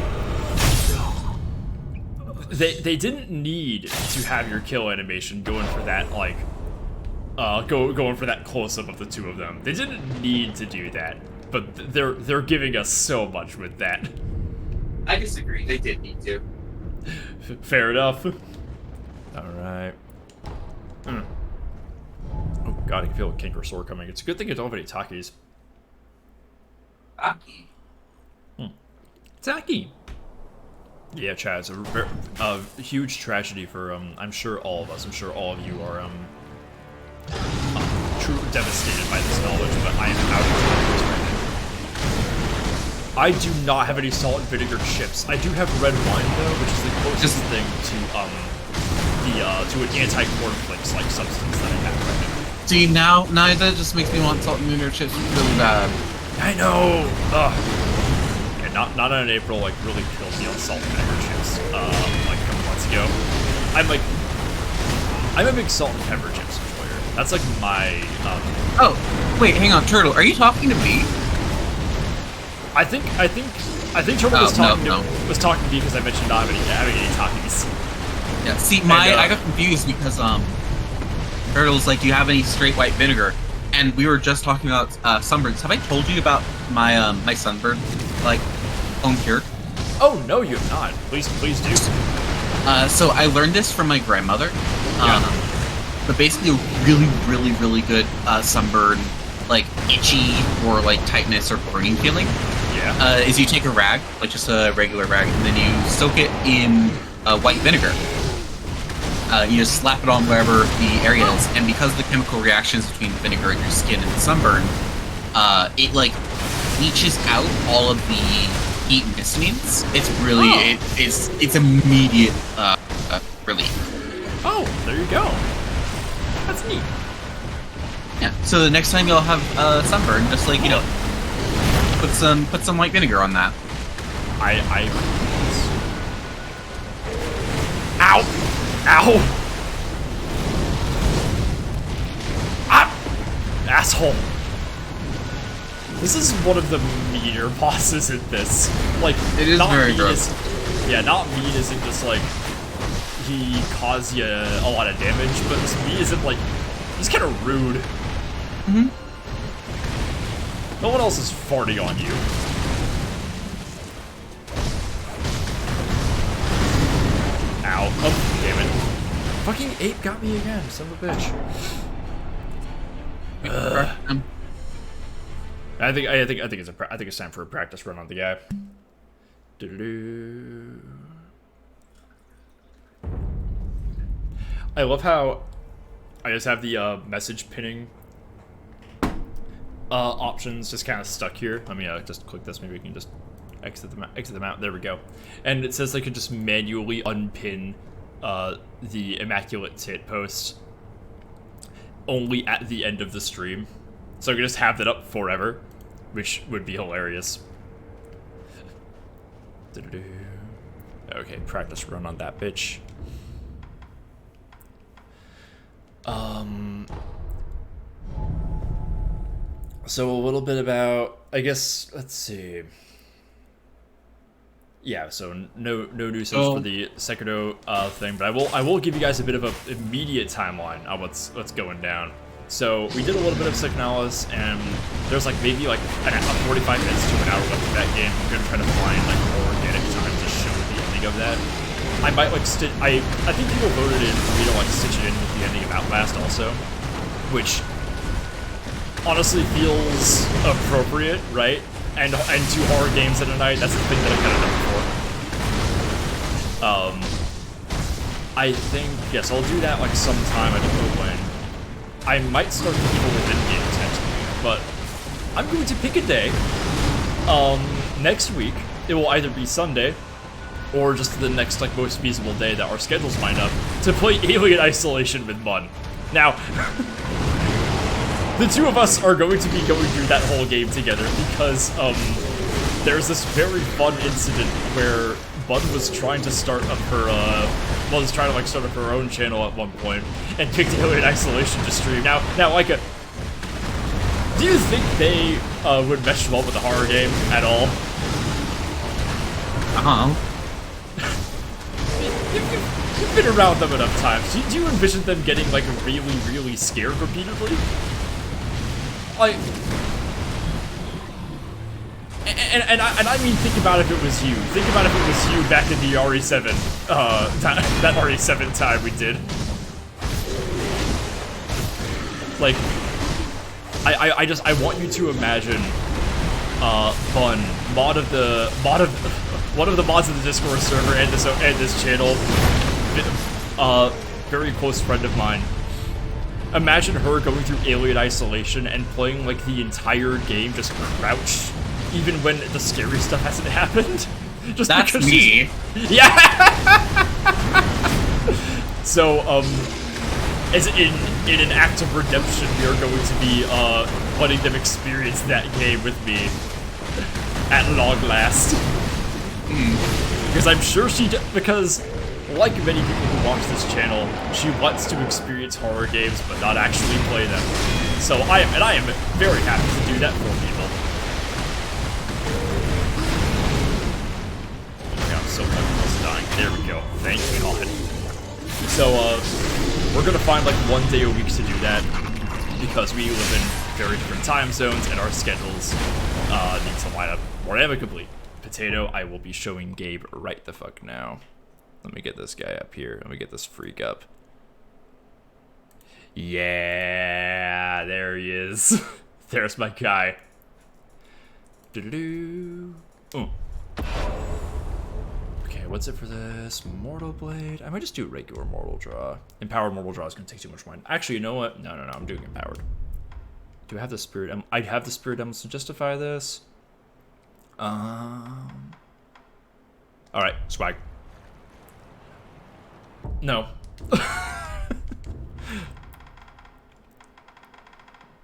S1: They didn't need to have your kill animation going for that, like, going for that close-up of the two of them. They didn't need to do that, but they're giving us so much with that.
S4: I disagree. They did need to.
S1: Fair enough. Alright. Oh god, I can feel a kink or sore coming. It's a good thing I don't have any Takis.
S4: Taki?
S1: Taki! Yeah, Chad, it's a huge tragedy for, I'm sure all of us. I'm sure all of you are, truly devastated by this knowledge, but I am out of this right now. I do not have any salt and vinegar chips. I do have red wine, though, which is the closest thing to an anti-cornflakes like substance that I have right now.
S4: See, now that just makes me want salt and vinegar chips really bad.
S1: I know! Ugh. Yeah, not in April, like, really killed me on salt and vinegar chips, like, a couple months ago. I'm a big salt and pepper chips enjoyer. That's, like, my,
S4: Oh, wait, hang on, Turtle, are you talking to me?
S1: I think Turtle was talking to me because I mentioned not having any Takis.
S4: Yeah, see, I got confused because, Turtle's like, do you have any straight white vinegar? And we were just talking about, sunburns. Have I told you about my, my sunburn, like, home cure?
S1: Oh, no, you have not. Please do.
S4: So I learned this from my grandmother.
S1: Yeah.
S4: But basically a really, really, really good, sunburn, like, itchy or, like, tightness or burning feeling.
S1: Yeah.
S4: Is you take a rag, like just a regular rag, and then you soak it in white vinegar. You just slap it on wherever the area is, and because of the chemical reactions between vinegar and your skin and the sunburn, it like leaches out all of the heat and histamines. It's really it's immediate relief.
S1: Oh, there you go. That's neat.
S4: Yeah. So the next time you'll have sunburn, just like put some white vinegar on that.
S1: Ow! Ow! Ah! Asshole! This is one of the meaner bosses in this. Like,
S4: it is very gross.
S1: Yeah, not mean isn't just like he caused you a lot of damage, but this mean isn't like he's kind of rude.
S4: Mm-hmm.
S1: No one else is farting on you. Ow. Oh, damn it. Fucking ape got me again, son of a bitch. I think it's time for a practice run on the guy. Doo-doo-doo. I love how I just have the message pinning options just kind of stuck here. Let me just click this. Maybe we can just exit them out. There we go. And it says I can just manually unpin the Immaculate Tit post only at the end of the stream. So I can just have that up forever, which would be hilarious. Okay, practice run on that bitch. So a little bit about, I guess, let's see. Yeah, so no news for the Sekiro thing, but I will give you guys a bit of an immediate timeline on what's going down. So we did a little bit of Signalis, and there's like maybe like 45 minutes to an hour left of that game. I'm gonna try to find like more organic time to show the ending of that. I might like I think people voted in for me to like stitch it in with the ending of Outlast also, which honestly feels appropriate, right? And 2 horror games in a night, that's the thing that I kind of done before. I think, yes, I'll do that like sometime, I don't know when. I might start the Evil Within game potentially, but I'm going to pick a day, next week. It will either be Sunday, or just the next like most feasible day that our schedules line up, to play Alien Isolation with Bun. Now, the 2 of us are going to be going through that whole game together because, there's this very fun incident where Bun was trying to start up her, start up her own channel at one point, and picked Alien Isolation to stream. Now, like, do you think they, would mesh well with a horror game at all? You've been around them enough times. Do you envision them getting, like, really, really scared repeatedly? Like... And I mean, think about if it was you. Think about if it was you back in the RE7, that RE7 time we did. Like, I want you to imagine, Bun, one of the mods of the Discord server and this channel, very close friend of mine. Imagine her going through Alien Isolation and playing like the entire game just crouched, even when the scary stuff hasn't happened. Just
S4: that's
S1: because
S4: me.
S1: Yeah. So, as in an act of redemption, we are going to be letting them experience that game with me at long last. Because I'm sure because, like many people who watch this channel, she wants to experience horror games but not actually play them. So I am very happy to do that for people. Okay, I'm so fucking close to dying. There we go. Thank God. So we're gonna find like 1 day a week to do that because we live in very different time zones and our schedules need to line up more amicably. Potato, I will be showing Gabe right the fuck now. Let me get this guy up here. Let me get this freak up. Yeah, there he is. There's my guy. Doo-doo-doo. Oh. Okay, what's it for this? Mortal Blade? I might just do regular Mortal Draw. Empowered Mortal Draw is going to take too much wine. Actually, you know what? No, I'm doing Empowered. Do I have the Spirit Emblem? I have the Spirit Emblem to justify this. Alright, swag. No.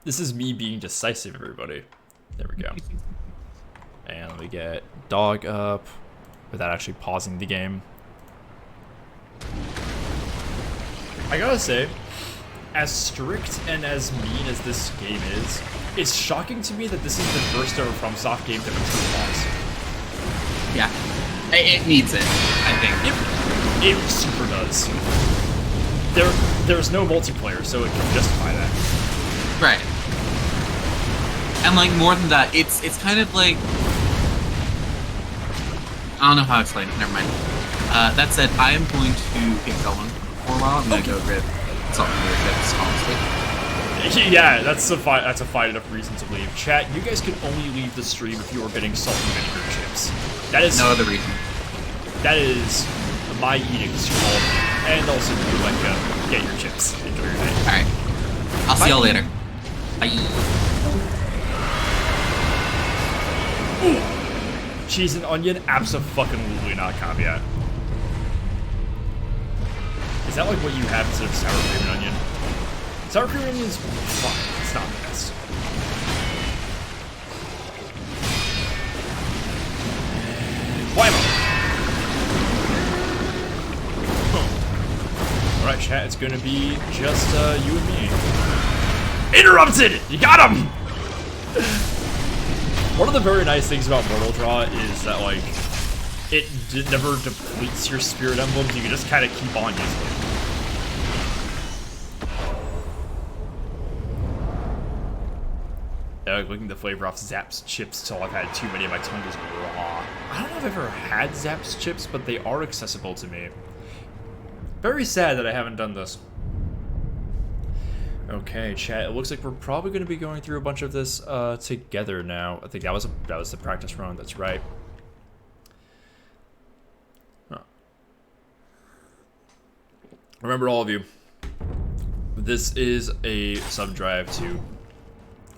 S1: This is me being decisive, everybody. There we go. And let me get dog up without actually pausing the game. I gotta say, as strict and as mean as this game is, it's shocking to me that this is the first ever FromSoft game to have a pause.
S4: Yeah. It needs it, I think.
S1: It super does. There's no multiplayer, so it can justify that.
S4: Right. And like more than that, it's kind of like, I don't know how to explain it. Never mind. That said, I am going to get going for a while. I'm gonna go grab something weird that's honestly.
S1: Yeah, that's a fine enough reason to leave. Chat, you guys can only leave the stream if you are getting salt and vinegar chips. That is
S4: no other reason.
S1: That is my eating scroll, and also you like get your chips. Enjoy your day.
S4: All right, I'll see y'all later. Bye.
S1: Ooh. Cheese and onion, abso-fucking-lutely not caveat. Is that like what you have instead of sour cream and onion? Sour cream and onion is fine. It's not the best. Whammo! Alright, chat, it's gonna be just you and me. Interrupted! You got him! One of the very nice things about Mortal Draw is that, like, it never depletes your spirit emblems. You can just kind of keep on using them. Licking the flavor off Zapp's chips till I've had too many and my tongue is raw. I don't know if I've ever had Zapp's chips, but they are accessible to me. Very sad that I haven't done this. Okay, chat. It looks like we're probably going to be going through a bunch of this together now. I think that was the practice run. That's right. Huh. Remember, all of you, this is a sub drive to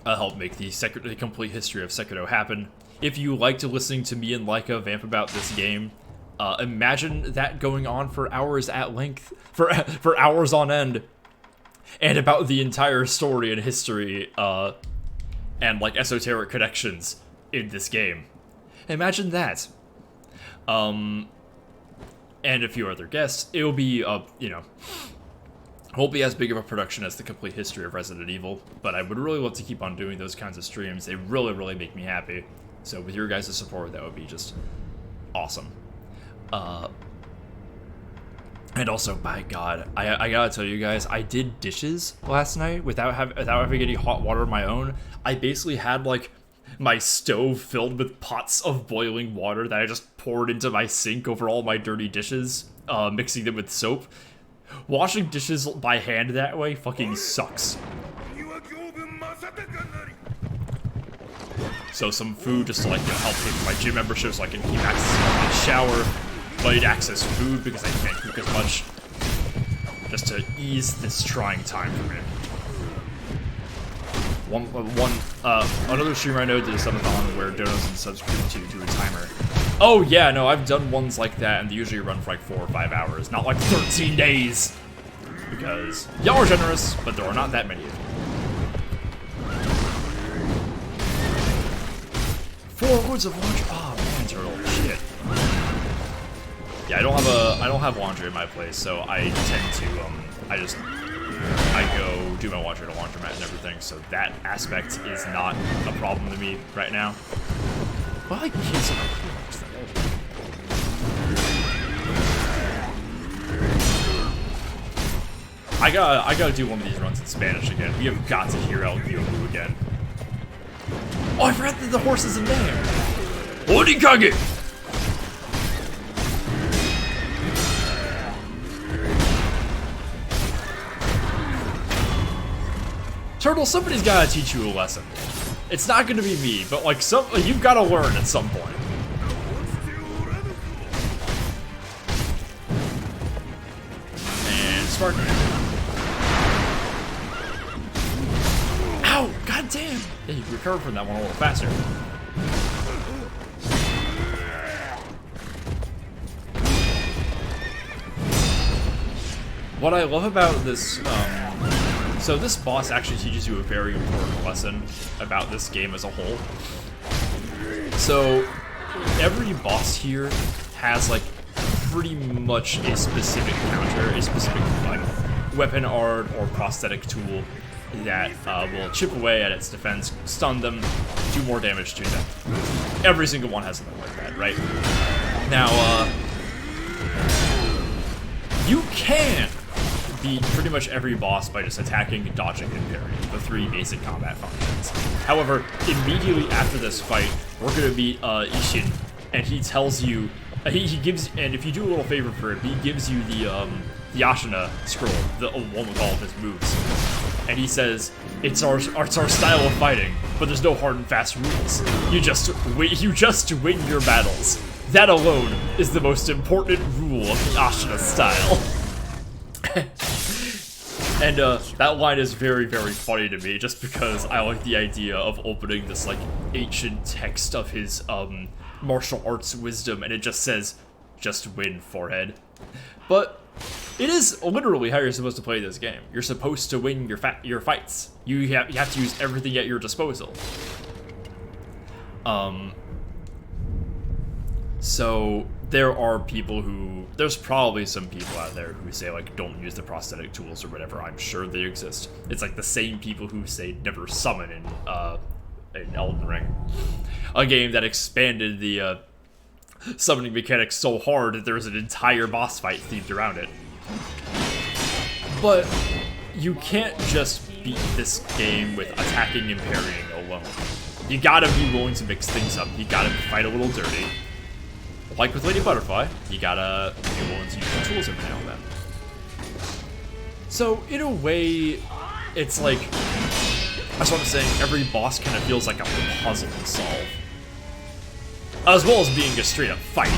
S1: help make the complete history of Sekiro happen. If you liked listening to me and Laika vamp about this game, imagine that going on for hours at length, for hours on end. And about the entire story and history, and like esoteric connections in this game. Imagine that. And a few other guests. It'll be, you know, won't be as big of a production as the complete history of Resident Evil, but I would really love to keep on doing those kinds of streams. They really, really make me happy. So with your guys' support, that would be just awesome. And also, by God, I gotta tell you guys, I did dishes last night without having any hot water of my own. I basically had, like, my stove filled with pots of boiling water that I just poured into my sink over all my dirty dishes, mixing them with soap. Washing dishes by hand that way fucking sucks. So some food just to, like, help pay for my gym membership so I can keep access to my shower. But I need access to food because I can't cook as much, just to ease this trying time for me. Another streamer I know did a subathon where donos and subs to do a timer. Oh yeah, no, I've done ones like that, and they usually run for like 4 or 5 hours, not like 13 days. Because y'all are generous, but there are not that many of you. 4 woods of laundry. Oh man, turtle, shit. Yeah, I don't have laundry in my place, so I tend to I go do my laundry at a laundromat and everything, so that aspect is not a problem to me right now. Well, I kiss him. I gotta do one of these runs in Spanish again. We have got to hear El Gyomu again. Oh, I forgot that the horse is in there. Orikage! Turtle, somebody's gotta teach you a lesson. It's not gonna be me, but like you've gotta learn at some point. And spark. Ow! God damn! Yeah, you recovered from that one a little faster. What I love about this, so this boss actually teaches you a very important lesson about this game as a whole. So every boss here has like pretty much a specific counter, a specific like weapon art or prosthetic tool that will chip away at its defense, stun them, do more damage to them. Every single one has something like that, right? Now, you can beat pretty much every boss by just attacking, dodging, and parrying, the 3 basic combat functions. However, immediately after this fight, we're gonna meet Ishin, and he tells you, he gives, and if you do a little favor for him, he gives you the Ashina scroll, the one with all of his moves. And he says, it's our style of fighting, but there's no hard and fast rules. You just win your battles. That alone is the most important rule of the Ashina style. And that line is very, very funny to me, just because I like the idea of opening this like ancient text of his martial arts wisdom, and it just says, "Just win, forehead." But it is literally how you're supposed to play this game. You're supposed to win your fights. You have to use everything at your disposal. So there are people there's probably some people out there who say like don't use the prosthetic tools or whatever. I'm sure they exist. It's like the same people who say never summon in Elden Ring, a game that expanded the summoning mechanics so hard that there's an entire boss fight themed around it. But you can't just beat this game with attacking and parrying alone. You gotta be willing to mix things up. You gotta fight a little dirty. Like with Lady Butterfly, you gotta be willing to use the tools every now and then. So, in a way, it's like, that's what I'm saying, every boss kind of feels like a puzzle to solve. As well as being a straight up fight.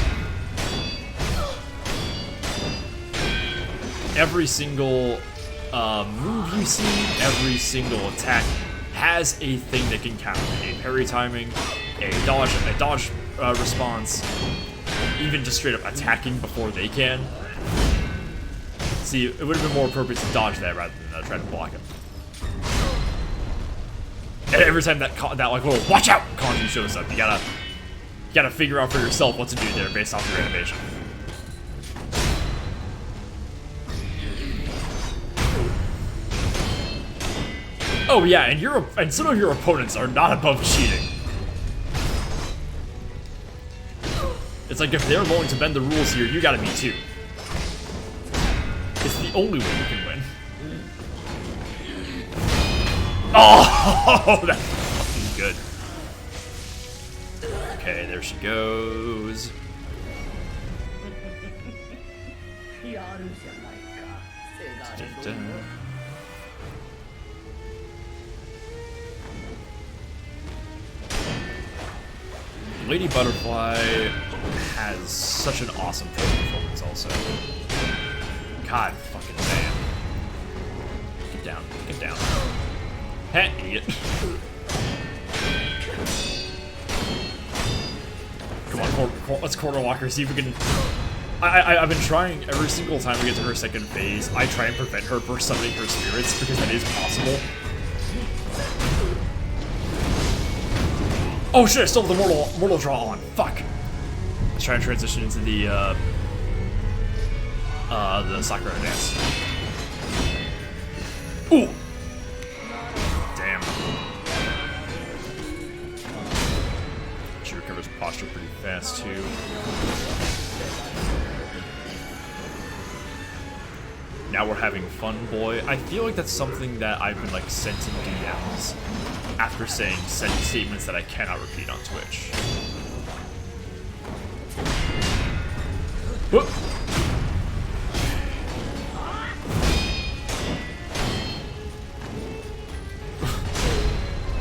S1: Every single move you see, every single attack has a thing that can counter it. A parry timing, a dodge response, even just straight up attacking before they can. See, it would have been more appropriate to dodge that rather than try to block it. And every time that like little "watch out" kanji shows up, you gotta figure out for yourself what to do there based off your animation. Oh yeah, and some of your opponents are not above cheating. It's like if they're willing to bend the rules here, you gotta be too. It's the only way you can win. Oh, that's fucking good. Okay, there she goes. Dun-dun. Lady Butterfly has such an awesome performance also. God fucking damn. Get down, get down. Heh, idiot. Come on, let's corner walk her, see if we can... I've been trying every single time we get to her second phase, I try and prevent her from summoning her spirits, because that is possible. Oh shit, I still have the mortal draw on. Fuck. Let's try and transition into the Sakura dance. Ooh! Damn. She recovers posture pretty fast too. Now we're having fun, boy. I feel like that's something that I've been like sent in DMs after saying statements that I cannot repeat on Twitch. Whoop.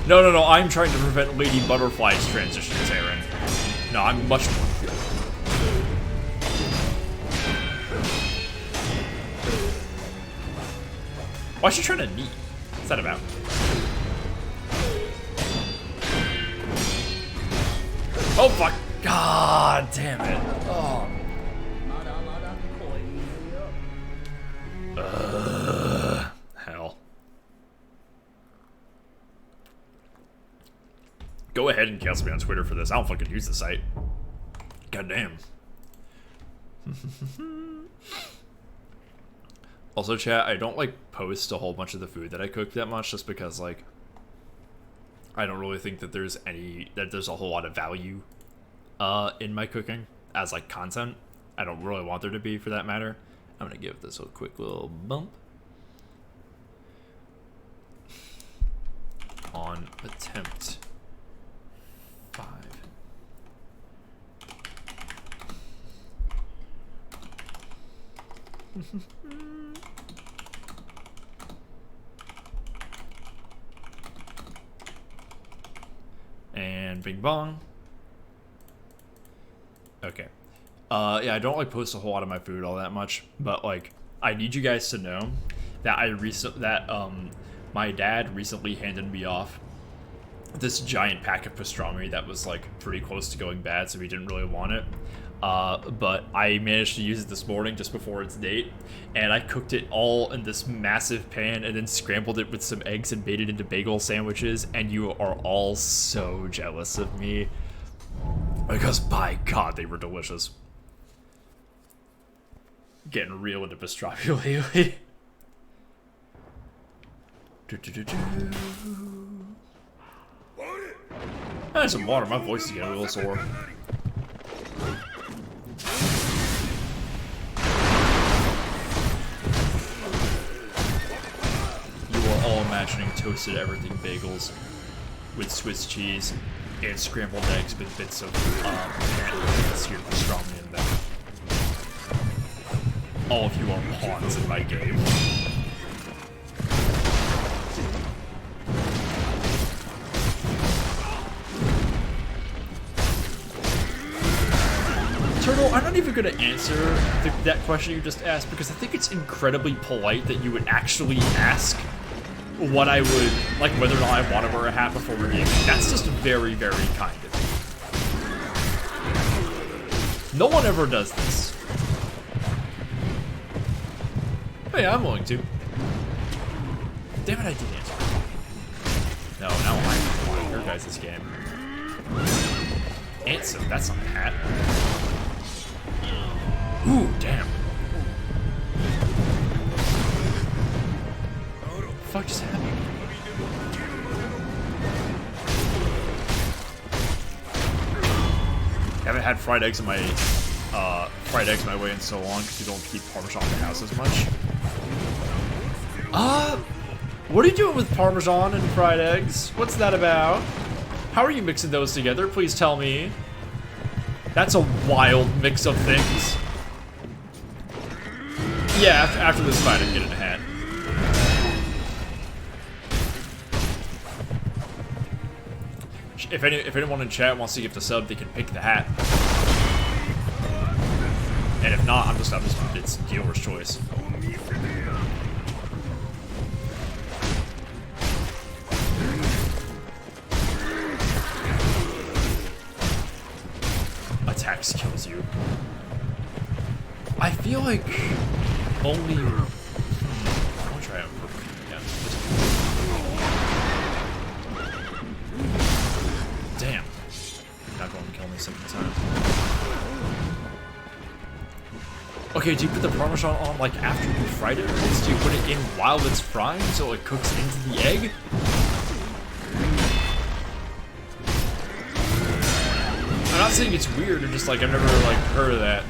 S1: No, I'm trying to prevent Lady Butterfly's transitions, Aaron. No, I'm much more good. Why is she trying to knee? What's that about? Oh fuck! God damn it! Oh. Hell. Go ahead and cancel me on Twitter for this. I don't fucking use the site. God damn. Also, chat, I don't like post a whole bunch of the food that I cook that much, just because like I don't really think that there's a whole lot of value in my cooking as like content. I don't really want there to be, for that matter. I'm gonna give this a quick little bump on attempt 5. And bing bong. Okay. Yeah, I don't like post a whole lot of my food all that much, but like I need you guys to know that my dad recently handed me off this giant pack of pastrami that was like pretty close to going bad, so we didn't really want it. But I managed to use it this morning just before its date, and I cooked it all in this massive pan and then scrambled it with some eggs and made it into bagel sandwiches, and you are all so jealous of me. Because by God, they were delicious. Getting real into pastrami lately. I had some water, my voice is getting a little sore. You are all imagining toasted everything bagels with Swiss cheese and scrambled eggs with bits of seared pastrami in them. All of you are pawns in my game. Turtle, I'm not even going to answer that question you just asked because I think it's incredibly polite that you would actually ask what I would, like whether or not I want to wear a hat before redeeming. That's just very, very kind of you. No one ever does this. Hey, I'm willing to. Damn it, I did answer. No, now I'm playing your guys' game. Answer, that's not a hat. Ooh, damn. What the fuck just happened? I haven't had fried eggs in my way in so long because you don't keep Parmesan in the house as much. What are you doing with Parmesan and fried eggs? What's that about? How are you mixing those together? Please tell me. That's a wild mix of things. Yeah, after this fight, I'm getting a hat. If anyone in chat wants to gift a sub, they can pick the hat. And if not, it's dealer's choice. Attacks kills you. I feel like only. I'll try it again. Damn. You're not going to kill me a second time. Okay, do you put the Parmesan on like after you fried it, or do you put it in while it's frying so it cooks into the egg? I'm not saying it's weird, or just like I've never like heard of that.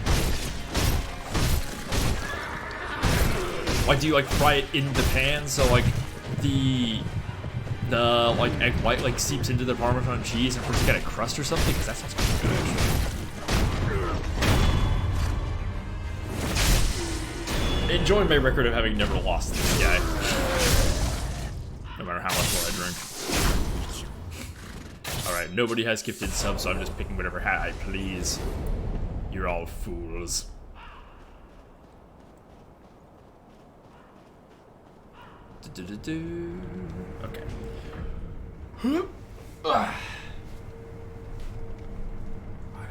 S1: Like, do you like fry it in the pan so like the like egg white like seeps into the Parmesan cheese and first you get a crust or something? Because that sounds pretty good actually. Enjoying my record of having never lost this guy, no matter how much more I drink. Alright, nobody has gifted subs, so I'm just picking whatever hat I please. You're all fools. Okay. I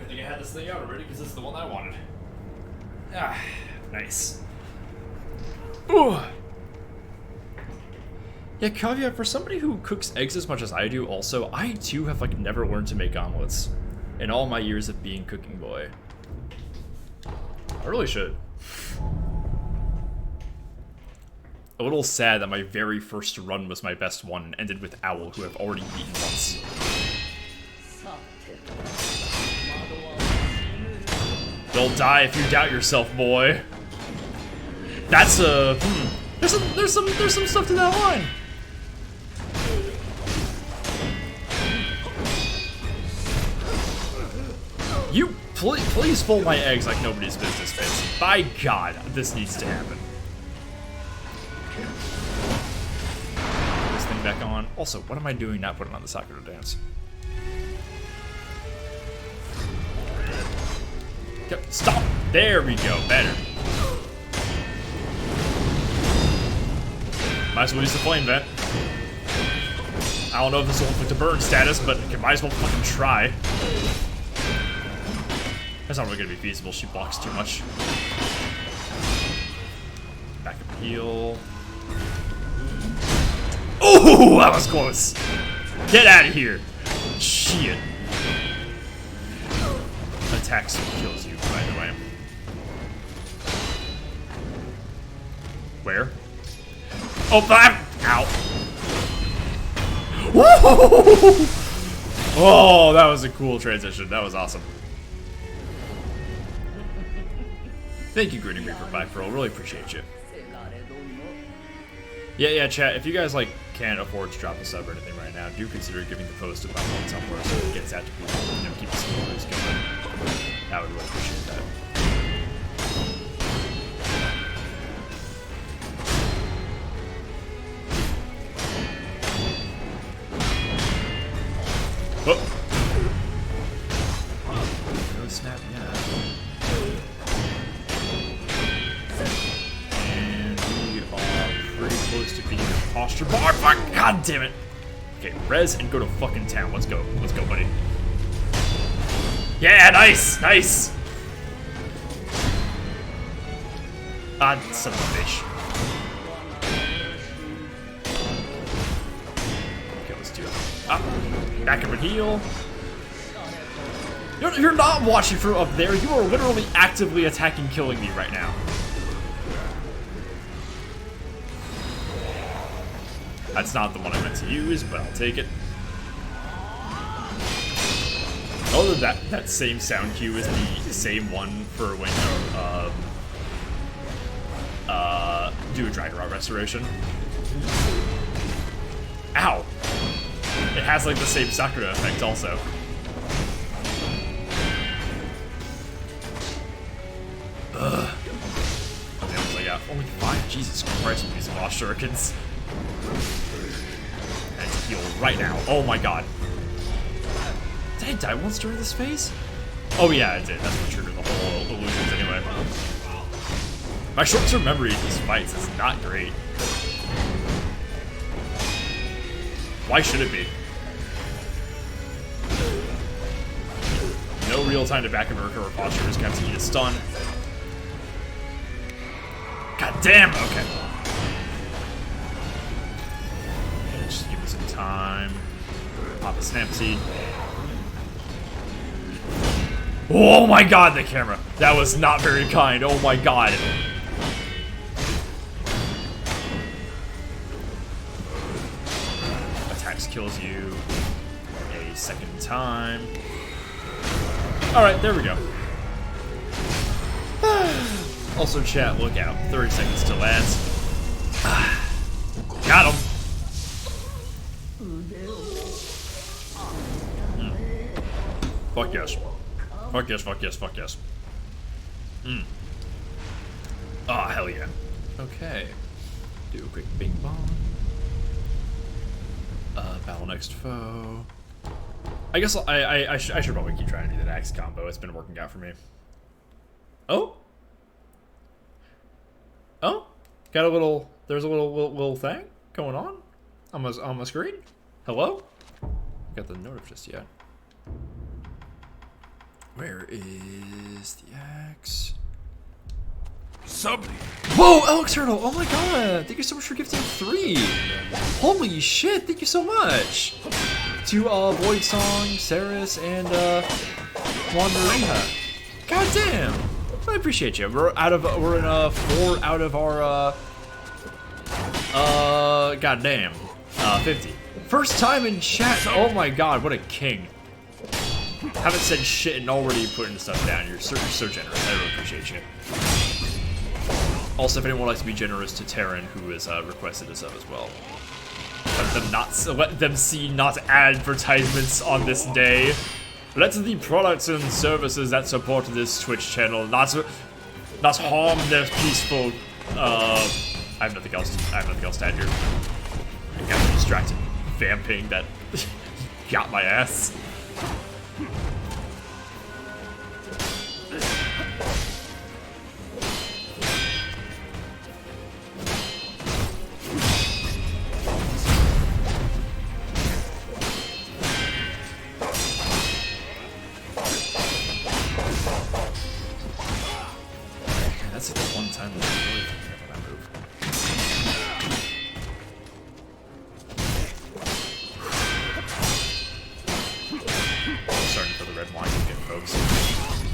S1: think I had this thing out already because this is the one I wanted. Ah, nice. Ooh. Yeah, caveat, for somebody who cooks eggs as much as I do, also, I too have like never learned to make omelets in all my years of being cooking boy. I really should. A little sad that my very first run was my best one and ended with Owl, who I've already beaten once. You'll die if you doubt yourself, boy. That's a there's some stuff to that line. You please fold my eggs like nobody's business, Vince. By God, this needs to happen. Put this thing back on. Also, what am I doing not putting on the Sekiro dance? Yep, stop! There we go, better. Might as well use the flame vent. I don't know if this will inflict a burn status, but you might as well fucking try. That's not really gonna be feasible, she blocks too much. Back up heal. Oh, that was close! Get out of here! Shit. Attacks kills you, by the way. Where? Oh, I'm out. Woo! Oh, that was a cool transition. That was awesome. Thank you, Gritty Reaper, bye, Pearl. Really appreciate you. Yeah, chat. If you guys like can't afford to drop a sub or anything right now, do consider giving the post a button on somewhere so it gets out to people. You know, keep the spoilers going. I would really appreciate that. Oh. No snap, yeah. posture bar. Fuck, god damn it. Okay, res and go to fucking town. Let's go, buddy. Yeah, nice, nice. Ah, son of a bitch. Okay, let's do it. Up, back up and heal. You're not watching from up there. You are literally actively attacking, killing me right now. That's not the one I meant to use, but I'll take it. Oh, that same sound cue is the same one for when you do a Dragon Rod restoration. Ow! It has like the same Sakura effect also. Ugh. Okay, I was like, yeah, only 5? Jesus Christ, with these boss shurikens. I need to heal right now. Oh my god. Did I die once during this phase? Oh yeah, I did. That's what triggered the whole illusions anyway. My short-term memory in these fights is not great. Why should it be? No real time to back and recover posture, just gonna have to eat a stun. God damn, okay. Just give me some time. Pop a snap seed. Oh my god, the camera. That was not very kind. Oh my god. Attacks kills you a second time. Alright, there we go. Also, chat, look out. 30 seconds till ads. Got him. Fuck yes. Fuck yes, fuck yes, fuck yes. Ah, hell yeah. Okay. Do a quick bing bong. Battle next foe. I guess I should probably keep trying to do that axe combo. It's been working out for me. Oh? Oh? Got a little... There's a little thing going on my screen. Hello? Got the notif just yet. Where is the axe? Whoa, Alex Turtle! Oh my god! Thank you so much for gifting 3! Holy shit, thank you so much! To Void Song, Saris, and Wanderina. God damn! I appreciate you. We're in 4 out of our goddamn 50. First time in chat. Oh my god, what a king. Haven't said shit and already putting stuff down. You're so generous. I really appreciate you. Also, if anyone would like to be generous to Terran, who has requested a sub as well. Let them see not advertisements on this day. Let the products and services that support this Twitch channel not harm their peaceful. I have nothing else. I have nothing else to add here. I got distracted, vamping that got my ass. That's like the one time that I really thinking about that move. Starting for the red wine again, folks.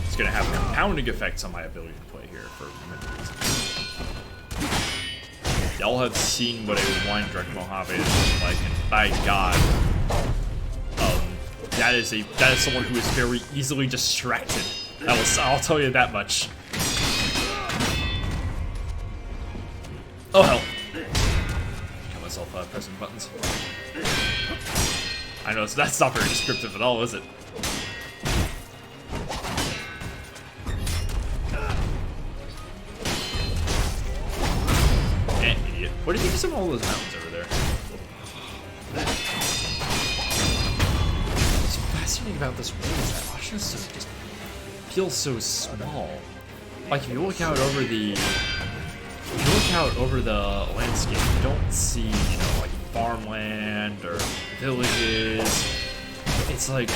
S1: It's gonna have compounding effects on my ability to play here for many reasons. Y'all have seen what a wine drunk Mojave is like, and by God, that is someone who is very easily distracted. I'll tell you that much. Oh hell. Got myself pressing buttons. I know, so that's not very descriptive at all, is it? Idiot. What do you think of some of all those mountains over there? What's fascinating about this world is that Washington just feels so small. Like, if you look out over the if you look out over the landscape, you don't see, you know, like farmland or villages. It's like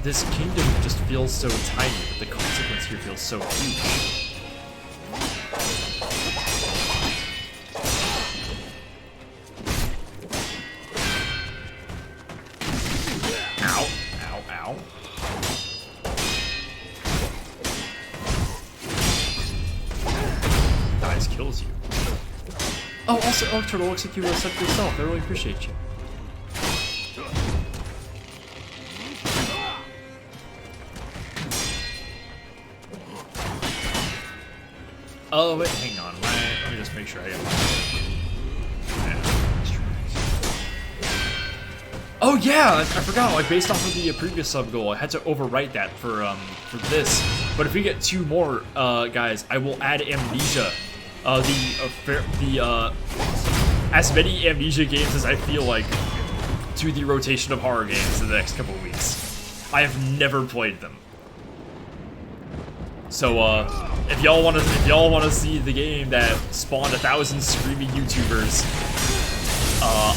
S1: this kingdom just feels so tiny, but the consequence here feels so huge. Ow, ow, ow. Dies kills you. Oh, also, Elk Turtle, looks like you set yourself. I really appreciate you. Oh, wait, hang on. Let me just make sure I get Oh, yeah, I forgot. Like, based off of the previous sub goal, I had to overwrite that for this. But if we get 2 more, guys, I will add Amnesia. As many Amnesia games as I feel like to the rotation of horror games in the next couple of weeks. I have never played them. So, if y'all wanna see the game that spawned 1,000 screaming YouTubers,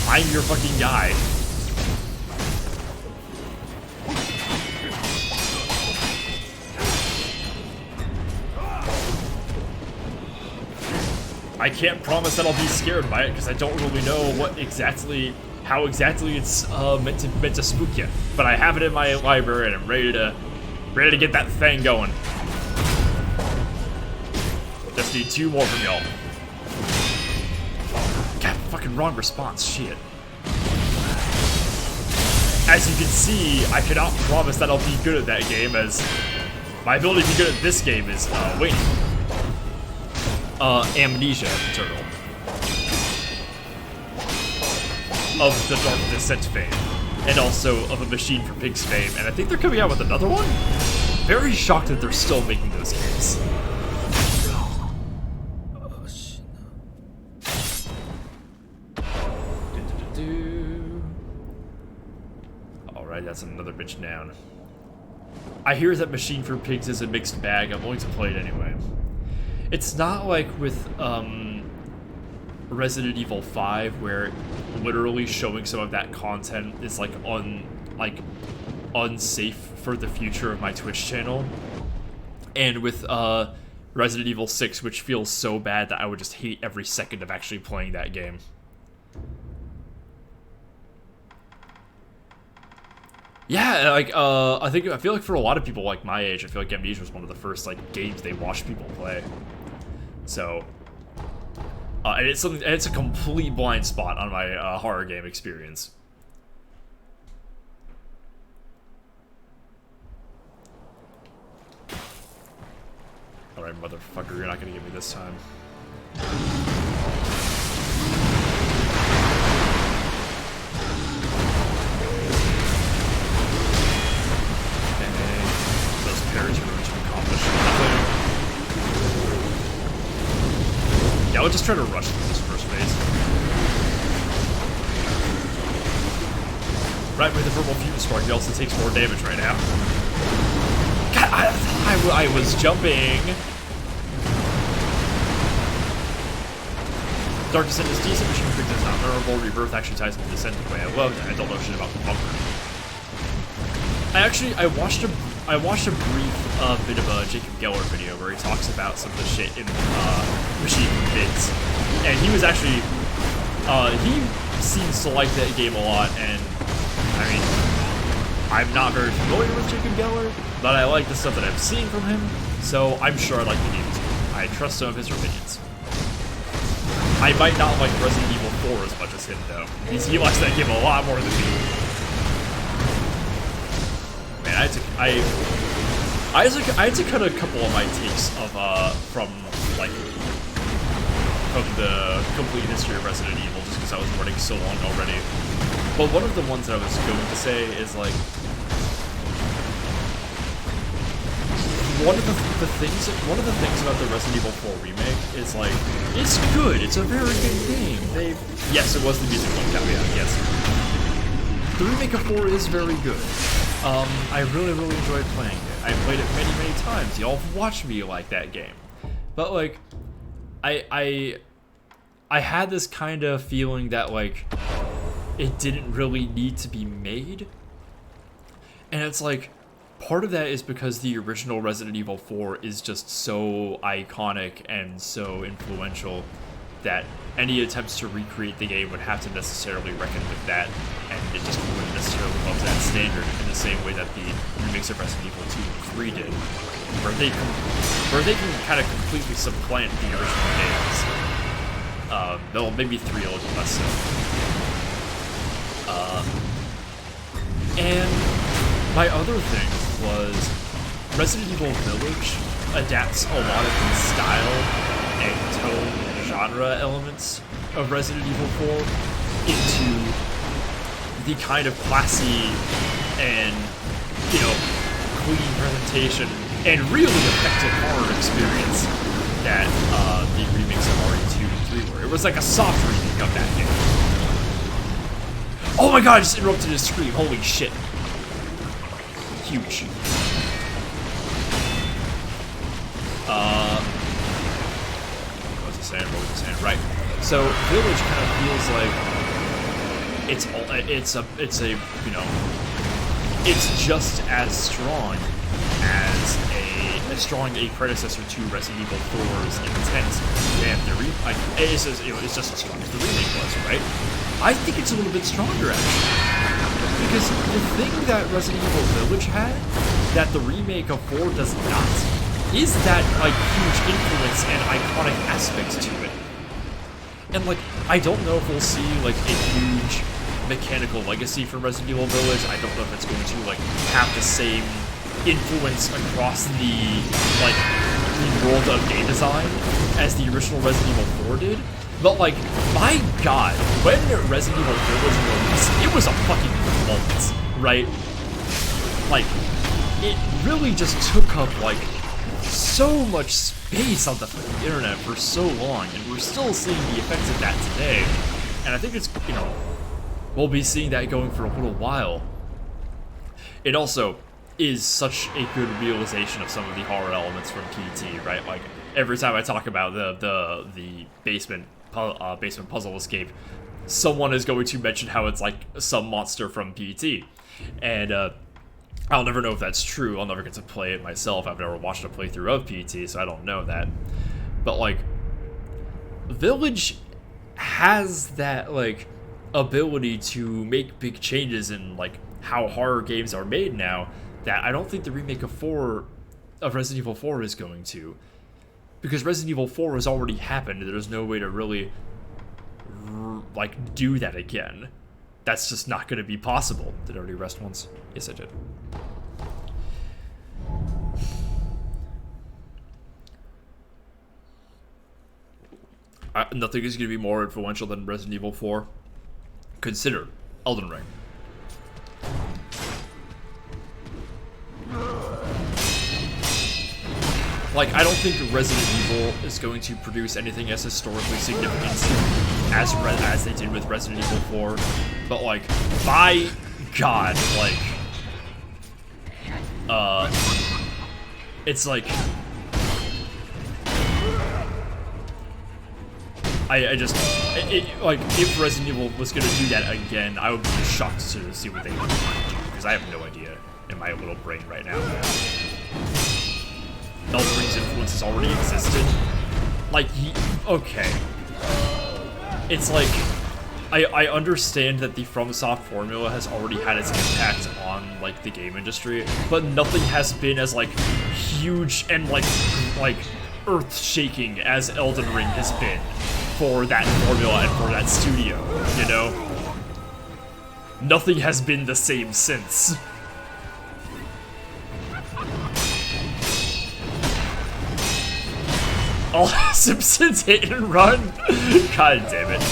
S1: I'm your fucking guy. I can't promise that I'll be scared by it because I don't really know how exactly it's meant to spook you. But I have it in my library and I'm ready to get that thing going. Just need 2 more from y'all. God, fucking wrong response. Shit. As you can see, I cannot promise that I'll be good at that game, as my ability to be good at this game is waiting. Amnesia Turtle. Of the Dark Descent fame. And also of a Machine for Pigs fame. And I think they're coming out with another one? Very shocked that they're still making those games. Alright, that's another bitch down. I hear that Machine for Pigs is a mixed bag. I'm willing to play it anyway. It's not like with Resident Evil 5, where literally showing some of that content is like unsafe for the future of my Twitch channel. And with Resident Evil 6, which feels so bad that I would just hate every second of actually playing that game. Yeah, like I feel like for a lot of people like my age, I feel like Amnesia was one of the first like games they watched people play. So, and it's a complete blind spot on my horror game experience. All right, motherfucker, you're not gonna get me this time. Those parries are going to accomplish nothing. Yeah, I'll just try to rush through this first phase. Right with the purple fuse spark, he also takes more damage right now. God, I was jumping. Dark Descent is decent, Machine for Pigs is not memorable. Rebirth actually ties into Descent in a way I love, and I don't know shit about the bunker. I watched a brief bit of a Jacob Geller video where he talks about some of the shit in Machine for Pigs, and he was actually he seems to like that game a lot. And I mean, I'm not very familiar with Jacob Geller, but I like the stuff that I've seen from him, so I'm sure I like the game too. I trust some of his opinions. I might not like Resident Evil 4 as much as him, though. He likes that game a lot more than me. Man, I had to cut a couple of my takes of from the complete history of Resident Evil just because I was running so long already. But one of the ones that I was going to say is like one of the things about the Resident Evil 4 remake is like it's good. It's a very good game. Yes, it was the music one caveat. Yes, the remake of 4 is very good. I really enjoyed playing it. I played it many times. Y'all have watched me like that game. But like, I had this kind of feeling that like it didn't really need to be made, and it's like part of that is because the original Resident Evil 4 is just so iconic and so influential that any attempts to recreate the game would have to necessarily reckon with that, and it just wouldn't necessarily live up to that standard in the same way that the remakes of Resident Evil 2 and 3 did, where they can kind of completely supplant the original games. Well, maybe 3 a little less so. And my other thing was Resident Evil Village adapts a lot of the style and tone genre elements of Resident Evil 4 into the kind of classy and, you know, clean presentation and really effective horror experience that the remakes of RE2 and 3 were. It was like a soft remake of that game. Oh my god, I just interrupted his scream. Holy shit. Huge. What was I saying? Right. So Village kind of feels like it's a you know, it's just as strong as a predecessor to Resident Evil 4's intent, and it's just as strong as the remake was, right? I think it's a little bit stronger actually, because the thing that Resident Evil Village had that the remake of 4 does not is that like huge influence and iconic aspects to it. And like, I don't know if we'll see like a huge mechanical legacy from Resident Evil Village. I don't know if it's going to like have the same influence across the like the world of game design as the original Resident Evil 4 did. But like, my god, when Resident Evil Village released, it was a fucking moment, right? Like, it really just took up like so much space on the internet for so long, and we're still seeing the effects of that today. And I think it's, you know, we'll be seeing that going for a little while. It also is such a good realization of some of the horror elements from PT, right? Like, every time I talk about the basement puzzle escape, someone is going to mention how it's like some monster from PT. And I'll never know if that's true. I'll never get to play it myself. I've never watched a playthrough of PT, so I don't know that. But like, Village has that like ability to make big changes in like how horror games are made now that I don't think the remake of Resident Evil 4 is going to. Because Resident Evil 4 has already happened, and there's no way to really like do that again. That's just not going to be possible. Did I already rest once? Yes, I did. Nothing is going to be more influential than Resident Evil 4. Consider Elden Ring. Like, I don't think Resident Evil is going to produce anything as historically significant as they did with Resident Evil 4. But, like, by God, like, it's like, like, if Resident Evil was going to do that again, I would be shocked to see what they would do, because I have no idea in my little brain right now. Elden Ring's influence has already existed. Like, okay. It's like, I understand that the FromSoft formula has already had its impact on, like, the game industry, but nothing has been as, like, huge and, like earth-shaking as Elden Ring has been for that formula and for that studio, you know? Nothing has been the same since. Oh, Simpsons hit and run? God damn it.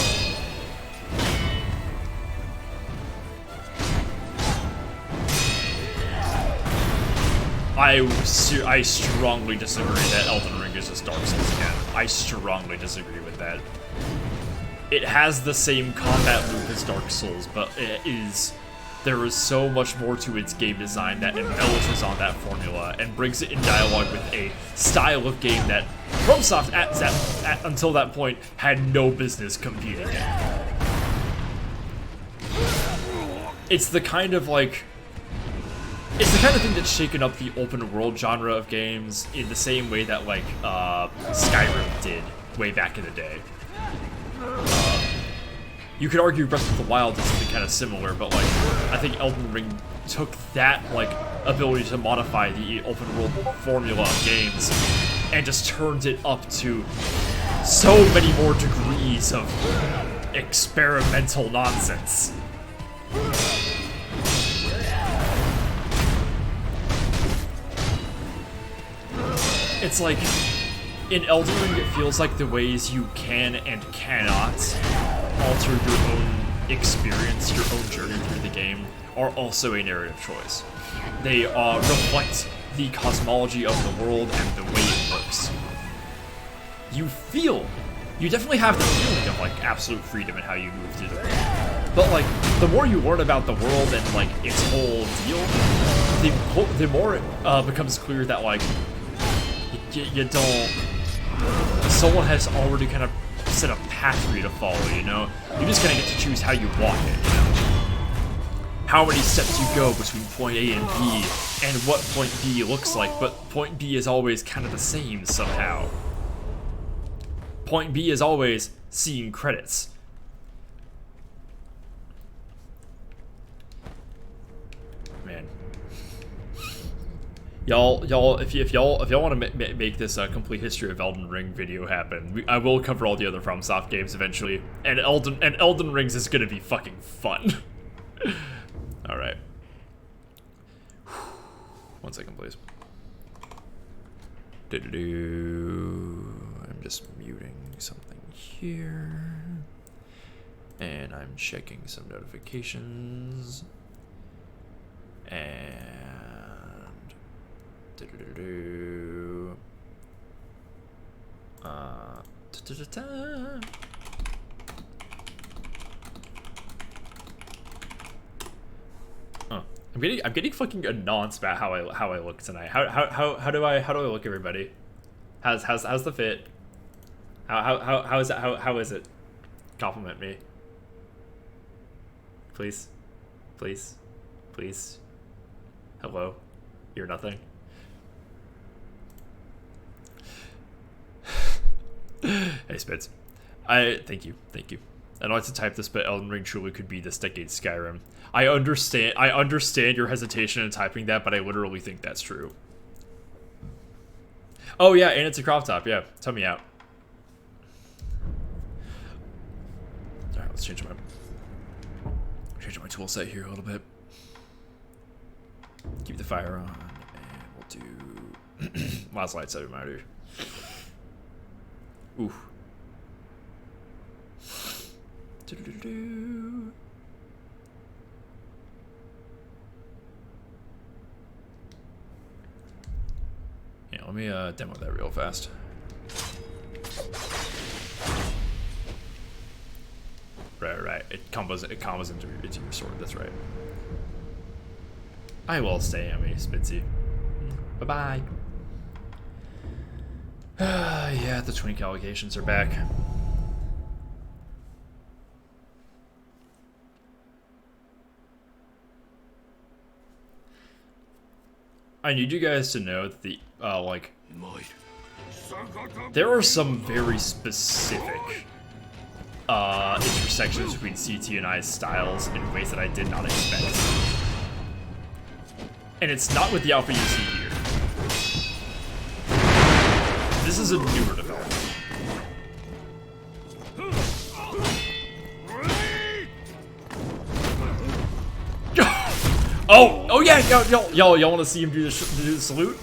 S1: I strongly disagree that Elden Ring is just Dark Souls again. I strongly disagree with that. It has the same combat loop as Dark Souls, but it is there is so much more to its game design that embellishes on that formula and brings it in dialogue with a style of game that FromSoft until that point had no business competing in. It's the kind of like... It's the kind of thing that's shaken up the open world genre of games in the same way that like Skyrim did way back in the day. You could argue Breath of the Wild is something kind of similar, but like I think Elden Ring took that like ability to modify the open world formula of games and just turned it up to so many more degrees of experimental nonsense. It's like, in Elden Ring, it feels like the ways you can and cannot alter your own experience, your own journey through the game, are also a narrative choice. They reflect the cosmology of the world and the way it works. You definitely have the feeling of like absolute freedom in how you move through the world. But like, the more you learn about the world and like its whole deal, the more it becomes clear that like, you don't... Someone has already kind of set a path for you to follow, you know? You just kind of get to choose how you walk it, you know? How many steps you go between point A and B, and what point B looks like, but point B is always kind of the same somehow. Point B is always seeing credits. Man. Y'all, if y'all want to make this make history of Elden Ring video happen, I will cover all the other FromSoft games eventually, and Elden Rings is gonna be fucking fun. All right. 1 second, please. I'm just muting something here, and I'm checking some notifications, and. I'm getting fucking announced about how I look tonight. How do I look, everybody? How's the fit? How is that? How is it? Compliment me, please. Hello, you're nothing. Hey Spitz, thank you. I don't like to type this, but Elden Ring truly could be this decade's Skyrim. I understand your hesitation in typing that, but I literally think that's true. Oh yeah, and it's a crop top. Yeah, tell me out. All right, let's change my tool set here a little bit. Keep the fire on, and we'll do last lightsaber reminder. Ooh. Yeah, let me demo that real fast. Right. It combos into your sword. That's right. I will stay, Emmy Spitzy. Bye-bye. Yeah, the twink allocations are back. I need you guys to know that the, like, there are some very specific intersections between CT and I's styles in ways that I did not expect. And it's not with the outfit you see here. This is a newer development. Oh yeah, y'all want to see him do the salute?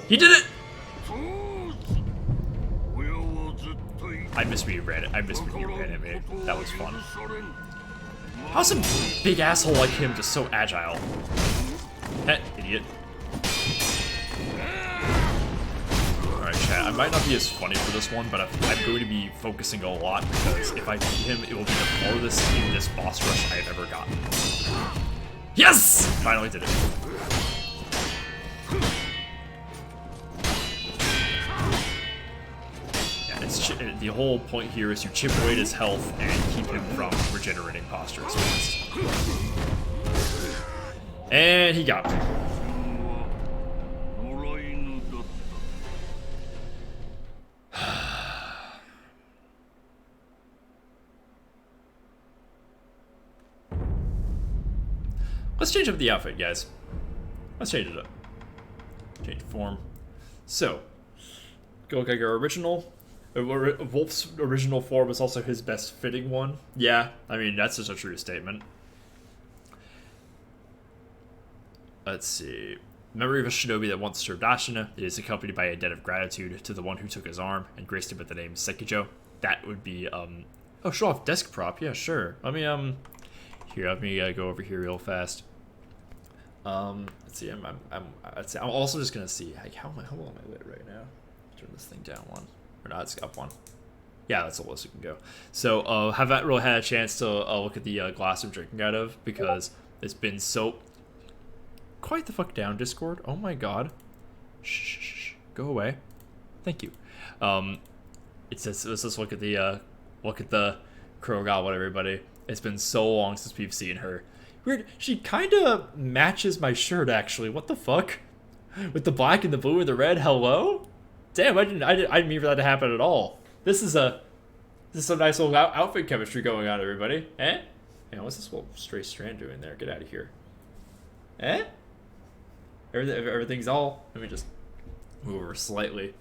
S1: He did it. I miss when you ran it. At me. That was fun. How's a big asshole like him just so agile? Heh, idiot. Alright, chat. I might not be as funny for this one, but I'm going to be focusing a lot because if I beat him, it will be the farthest in this boss rush I've ever gotten. Yes! Finally did it. Yeah, the whole point here is to chip away at his health and keep him from regenerating postures. And he got me. Let's change up the outfit, guys. Let's change it up. Change form. So, go look like our original. Wolf's original form is also his best fitting one. Yeah, I mean, that's just a true statement. Let's see. Memory of a shinobi that once served Ashina. It is accompanied by a debt of gratitude to the one who took his arm and graced him with the name Sekiro. That would be, oh, show off desk prop. Yeah, sure. Let me, here, let me go over here real fast. Let's see. I'm also just gonna see like how low am I lit right now? Turn this thing down one, or not? It's up one. Yeah, that's the lowest it can go. So, haven't really had a chance to look at the glass I'm drinking out of because it's been so. Quiet the fuck down, Discord. Oh my god. Shh. Go away. Thank you. It says let's just look at the Crow Goblin, everybody. It's been so long since we've seen her. Weird. She kind of matches my shirt, actually. What the fuck? With the black and the blue and the red. Hello? Damn, I didn't mean for that to happen at all. This is some nice little outfit chemistry going on, everybody. Eh? Yeah, what's this little stray strand doing there? Get out of here. Eh? Everything's all. Let me just move over slightly.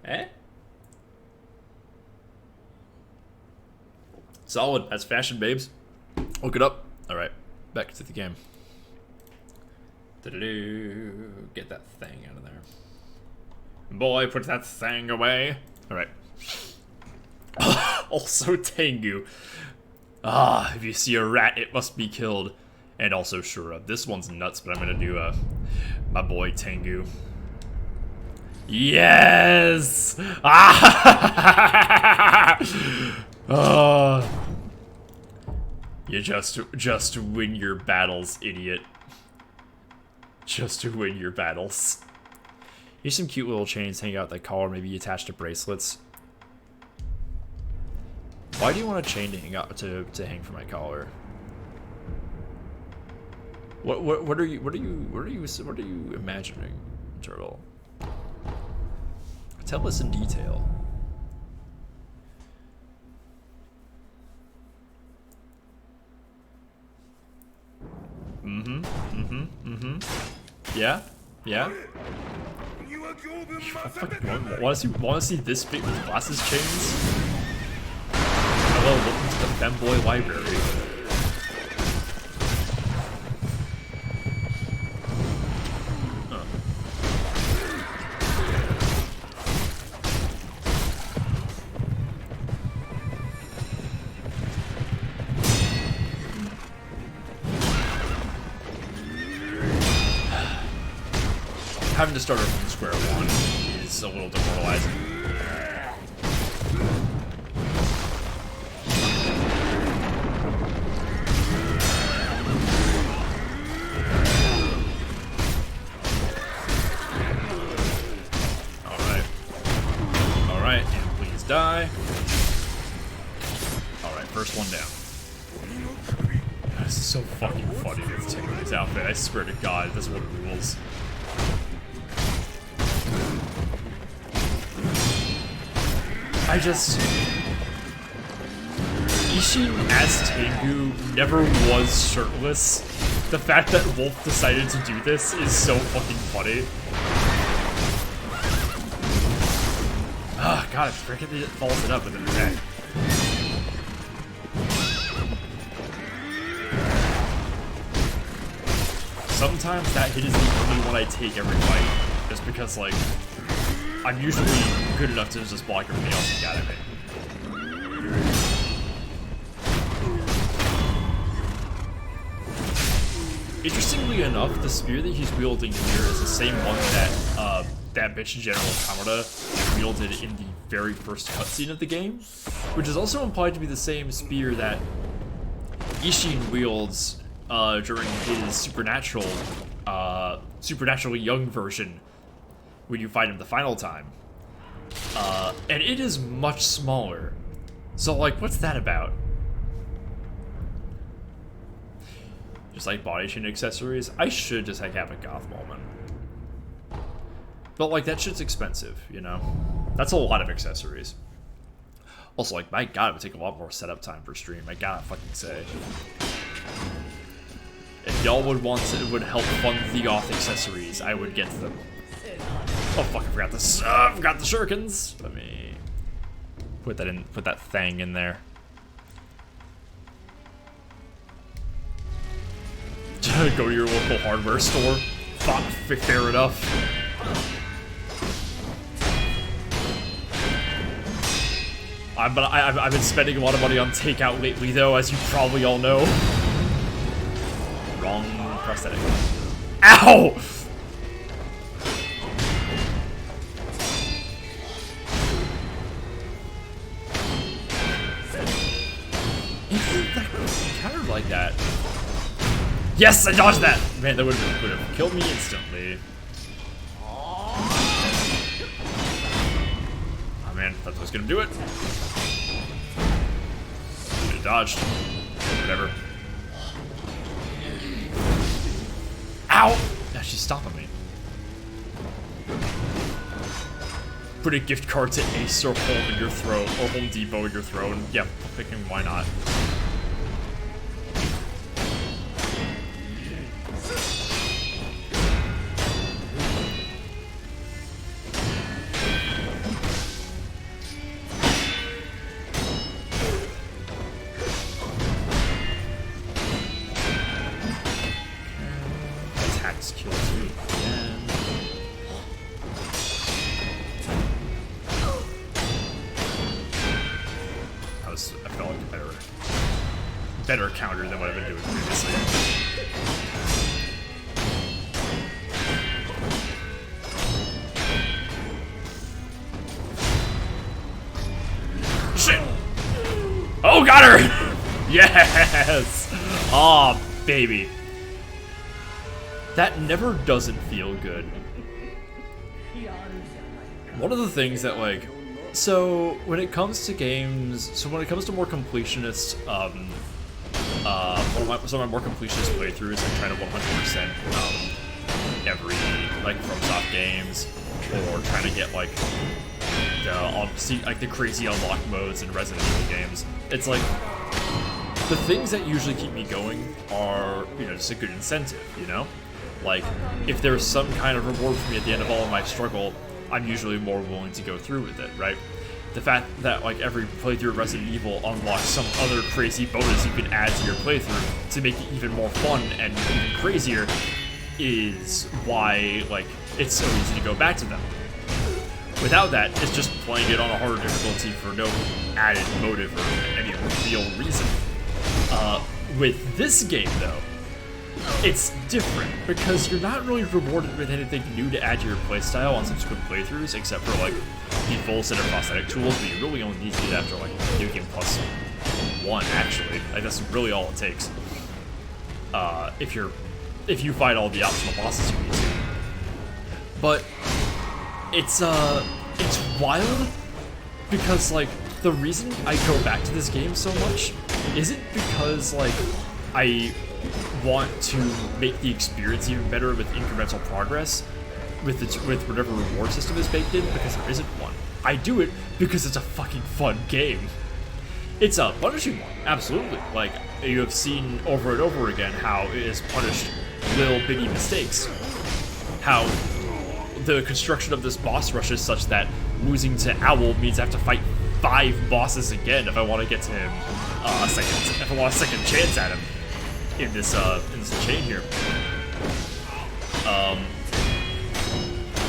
S1: Eh? Solid. That's fashion, babes. Look it up. Alright, back to the game. Get that thing out of there. Boy, put that thing away. Alright. Also, Tengu. Ah, if you see a rat, it must be killed. And also Shura. This one's nuts, but I'm gonna do my boy Tengu. Yes! Ah! Oh. You just win your battles, idiot. Just to win your battles. Here's some cute little chains hanging out that collar, maybe attached to bracelets. Why do you want a chain to hang out to hang from my collar? What are you imagining, Turtle? Tell us in detail. Yeah? Want to see this big with glasses chains? Hello, welcome to the Femboy Library. Having to start over from square one is a little demoralizing. Alright, and please die. Alright, first one down. This is so fucking funny with Tengu's outfit, I swear to god, this one rules. Ishin as Tengu never was shirtless. The fact that Wolf decided to do this is so fucking funny. Ah, god, I freaking it follows it up with an attack. Sometimes that hit is the only one I take every fight, just because, like, I'm usually good enough to just block everything else you got at me. Interestingly enough, the spear that he's wielding here is the same one that that bitch General Kamada wielded in the very first cutscene of the game, which is also implied to be the same spear that Ishin wields during his supernaturally young version when you fight him the final time. And it is much smaller. So, like, what's that about? Just like body chain accessories? I should just like have a goth moment. But like that shit's expensive, you know? That's a lot of accessories. Also, like, my god, it would take a lot more setup time for stream, I gotta fucking say. If y'all would help fund the goth accessories, I would get them. Oh fuck, I forgot this. I forgot the shurikens. Let me put that thing in there. Go to your local hardware store. Fair enough. I've been spending a lot of money on takeout lately, though, as you probably all know. Wrong prosthetic. Ow! Countered like that. Yes, I dodged that! Man, that would have killed me instantly. Oh man, that's what's gonna do it. Should have dodged. Whatever. Ow! Yeah, she's stopping me. Put a gift card to Ace or Home in your throat, or Home Depot in your throat, and yeah, picking why not. Better counter than what I've been doing previously. Shit! Oh, got her! Yes! Aw, oh, baby. That never doesn't feel good. One of the things that, like, so when it comes to games, when it comes to more completionist, some of my more completionist playthroughs, I try to 100% every like FromSoft games, or trying to get like the crazy unlock modes in Resident Evil games. It's like the things that usually keep me going are, you know, just a good incentive, you know? Like if there's some kind of reward for me at the end of all of my struggle, I'm usually more willing to go through with it, right? The fact that like every playthrough of Resident Evil unlocks some other crazy bonus you can add to your playthrough to make it even more fun and even crazier is why like it's so easy to go back to them. Without that, it's just playing it on a harder difficulty for no added motive or any real reason. With this game though, it's different because you're not really rewarded with anything new to add to your playstyle on subsequent playthroughs, except for like the full set of prosthetic tools, but you really only need to do that after like New Game Plus 1, actually. Like that's really all it takes. If you fight all the optional bosses you need to. But it's wild because like the reason I go back to this game so much isn't because like I want to make the experience even better with incremental progress with whatever reward system is baked in, because there isn't one. I do it because it's a fucking fun game. It's a punishing one, absolutely. Like, you have seen over and over again how it has punished little bitty mistakes. How the construction of this boss rush is such that losing to Owl means I have to fight 5 bosses again if I want to get to him if I want a second chance at him in this chain here.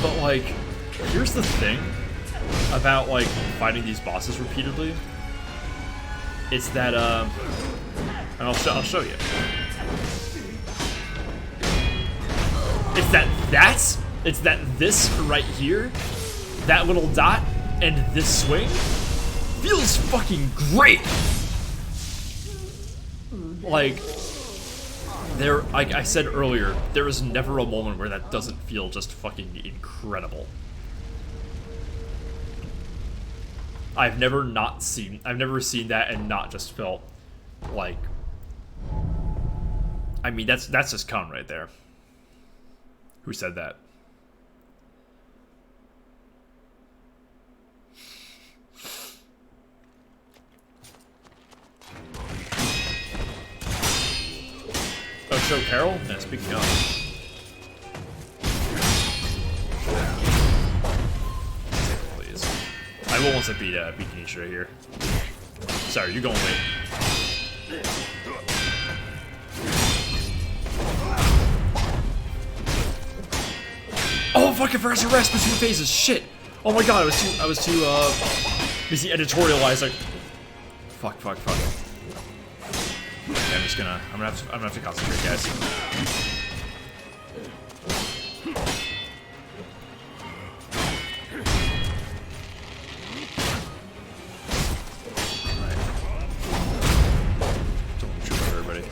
S1: But like, here's the thing about like fighting these bosses repeatedly. It's that and I'll show you. It's that that's It's that this right here, that little dot, and this swing feels fucking great. Like I said earlier, there is never a moment where that doesn't feel just fucking incredible. I've never seen that and not just felt like, I mean, that's just Con right there. Who said that? Oh, show Carol? Yeah, speaking of. Please. I will want to beat Nisha here. Sorry, you're going late. Oh, fuck, I forgot to rest between phases. Shit. Oh my god, I was too busy editorializing. Fuck. Okay, I'm gonna have to concentrate, guys. Alright. Don't shoot everybody.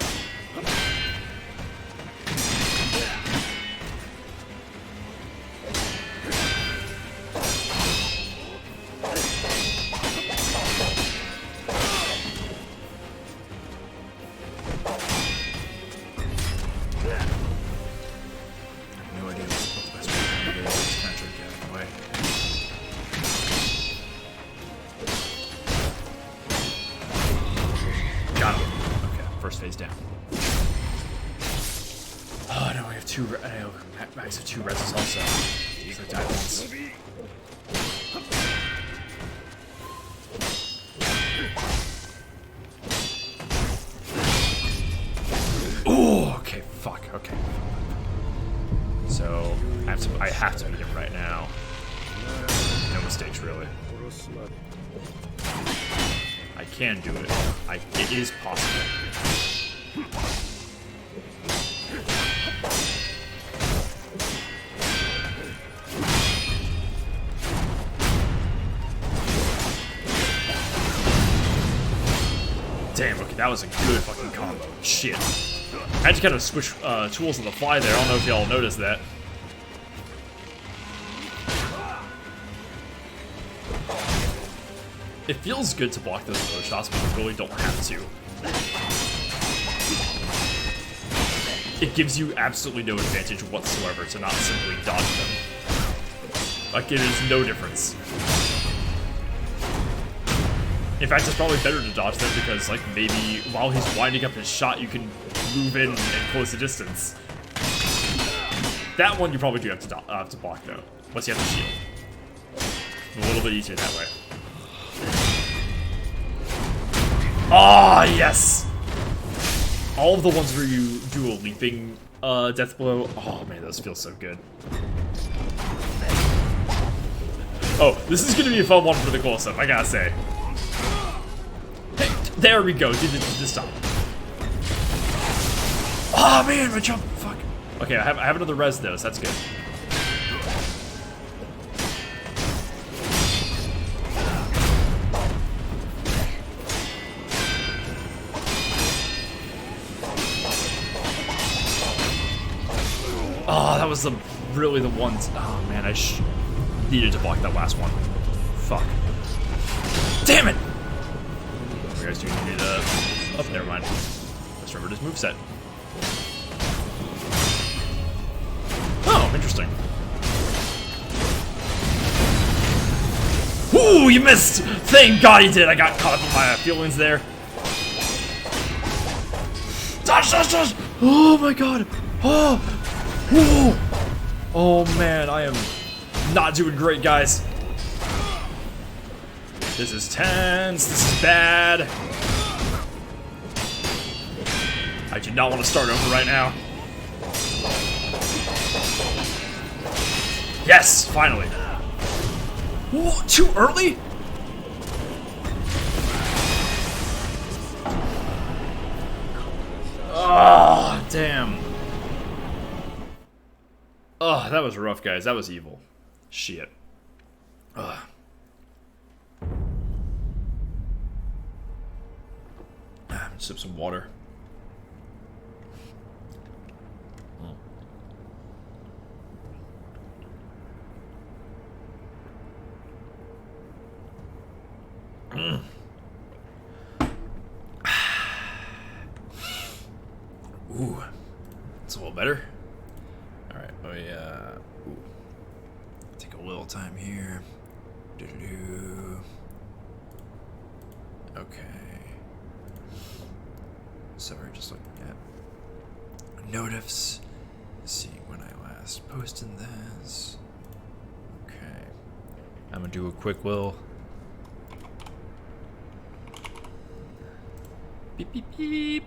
S1: Max of 2 reses also. So I died once. Ooh, okay, fuck, okay. So I have to beat him right now. No mistakes, really. I can do it. It is possible. Damn, okay, that was a good fucking combo. Shit. I had to kind of switch tools on the fly there. I don't know if y'all noticed that. It feels good to block those low shots, but you really don't have to. It gives you absolutely no advantage whatsoever to not simply dodge them. Like, it is no difference. In fact, it's probably better to dodge them because, like, maybe while he's winding up his shot, you can move in and close the distance. That one you probably do have to block, though, once you have the shield. A little bit easier that way. Ah, yes! All of the ones where you do a leaping death blow, oh man, those feel so good. Oh, this is gonna be a fun one for the close-up, I gotta say. Hey, there we go, did this time. Oh man, my jump, fuck. Okay, I have another res though, so that's good. Oh, that was really the ones. Oh man, I needed to block that last one. Fuck. Damn it! You guys do need to. Oh, never mind. Let's remember his moveset. Oh, interesting. Ooh, you missed! Thank God he did. I got caught up in my feelings there. Dodge, dodge, dodge! Oh my God! Oh! Whoa! Oh man, I am not doing great, guys. This is tense. This is bad. I do not want to start over right now. Yes, finally. Whoa, too early? Oh, damn. Oh, that was rough, guys. That was evil. Shit. Ugh. Sip some water. Ooh, it's a little better. All right, let me take a little time here. Okay. So we're just looking at notifs, seeing when I last posted this. Okay, I'm gonna do a quick will. Beep beep beep.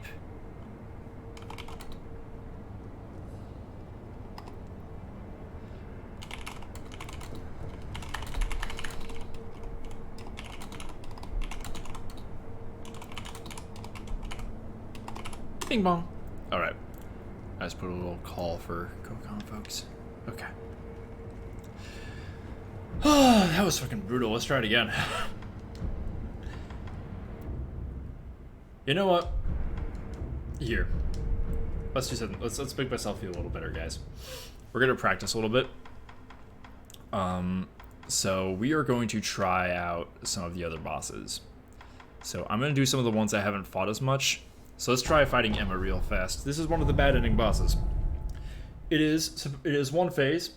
S1: Bing bong. Alright. I just put a little call for Kokon folks. Okay. Oh, that was fucking brutal. Let's try it again. You know what? Here. Let's do something. Let's make myself feel a little better, guys. We're gonna practice a little bit. So we are going to try out some of the other bosses. So I'm gonna do some of the ones I haven't fought as much. So let's try fighting Emma real fast. This is one of the bad ending bosses. It is one phase.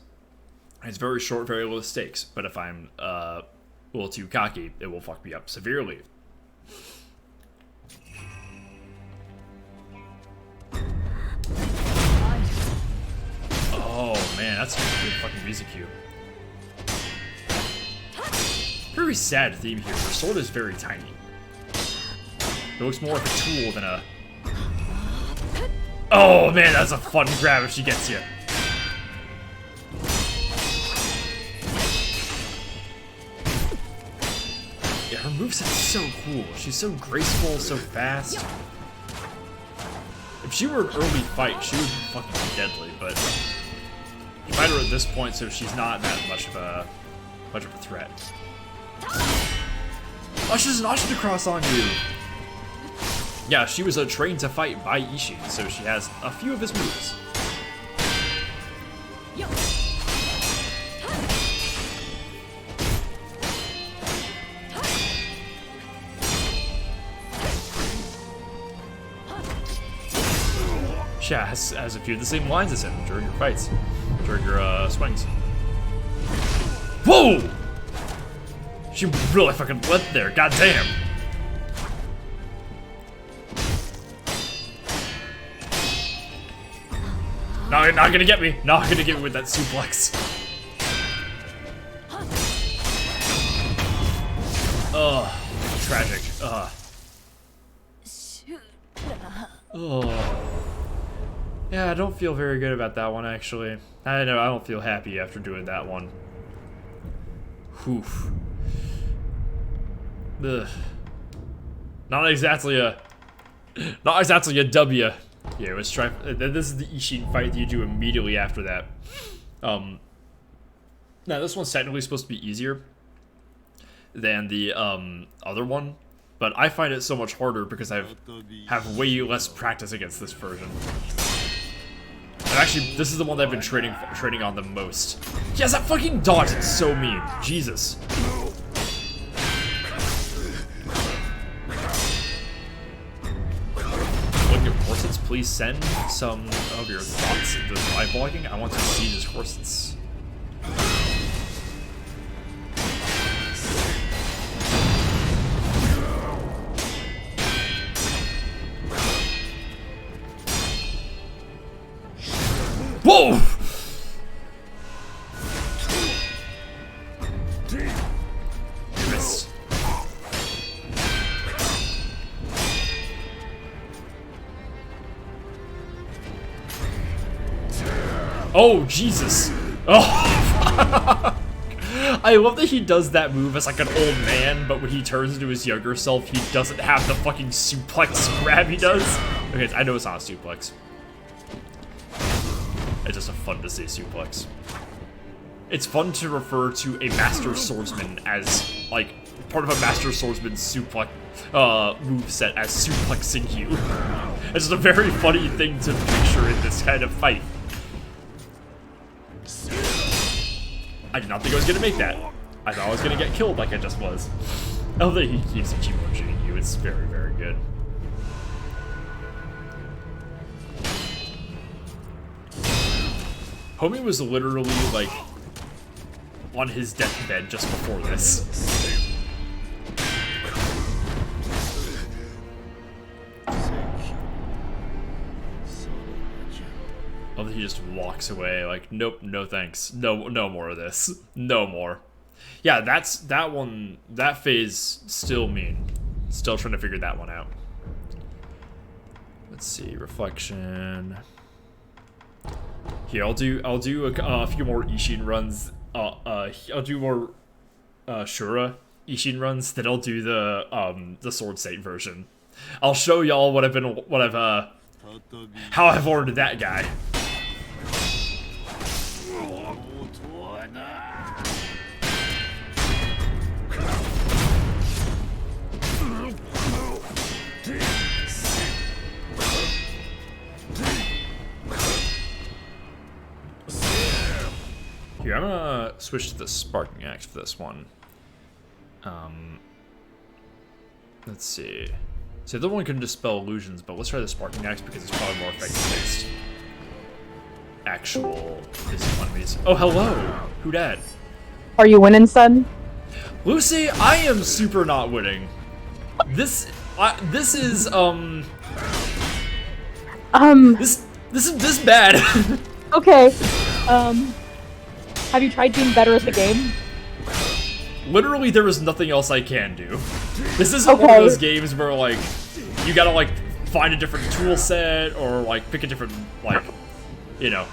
S1: It's very short, very low stakes. But if I'm a little too cocky, it will fuck me up severely. Oh man, that's a good fucking music cue. Very sad theme here. Her sword is very tiny. It looks more like a tool than a... Oh man, that's a fun grab if she gets you. Yeah, her moveset's so cool. She's so graceful, so fast. If she were an early fight, she would be fucking deadly, but you fight her at this point, so she's not that much of a threat. Oh, she does an Ashita cross on you. Yeah, she was trained to fight by Ishin, so she has a few of his moves. She has a few of the same lines as him during your fights, during your swings. Whoa! She really fucking went there, goddamn! No, you're not gonna get me. Not gonna get me with that suplex. Ugh, tragic. Ugh. Oh. Yeah, I don't feel very good about that one, actually. I know, I don't feel happy after doing that one. Whew. Ugh. Not exactly a W. Yeah, let's try. This is the Ishin fight that you do immediately after that. Now this one's technically supposed to be easier than the other one, but I find it so much harder because I have way less practice against this version. And actually, this is the one that I've been training on the most. Yes, that fucking dodge is so mean. Jesus. Please send some of your thoughts into live vlogging. I want to see these horses. Whoa! Missed. Oh, Jesus. Oh. I love that he does that move as like an old man, but when he turns into his younger self, he doesn't have the fucking suplex grab he does. Okay, I know it's not a suplex. It's just a fun to say suplex. It's fun to refer to a master swordsman as, like, part of a master swordsman's suplex moveset as suplexing you. It's just a very funny thing to picture in this kind of fight. I did not think I was gonna make that. I thought I was gonna get killed like I just was. Oh, he keeps Ichimonjiing you. It's very, very good. Homie was literally, like, on his deathbed just before this. Oh, he just walks away, like, nope, no thanks. No more of this. No more. Yeah, that one, that phase, still mean. Still trying to figure that one out. Let's see, reflection. Here, I'll do a few more Ishin runs. I'll do more Shura Ishin runs. Then I'll do the Sword Saint version. I'll show y'all how I've ordered that guy. Here, I'm gonna switch to the Sparking Axe for this one. Let's see. So the other one can dispel illusions, but let's try the Sparking Axe because it's probably more effective against actual physical enemies. Oh, hello! Who dat?
S5: Are you winning, son?
S1: Lucy, I am super not winning. This is this bad.
S5: Okay. Have you tried being better at the game?
S1: Literally, there is nothing else I can do. This isn't one of those games where, like, you gotta, like, find a different tool set or, like, pick a different, like, you know,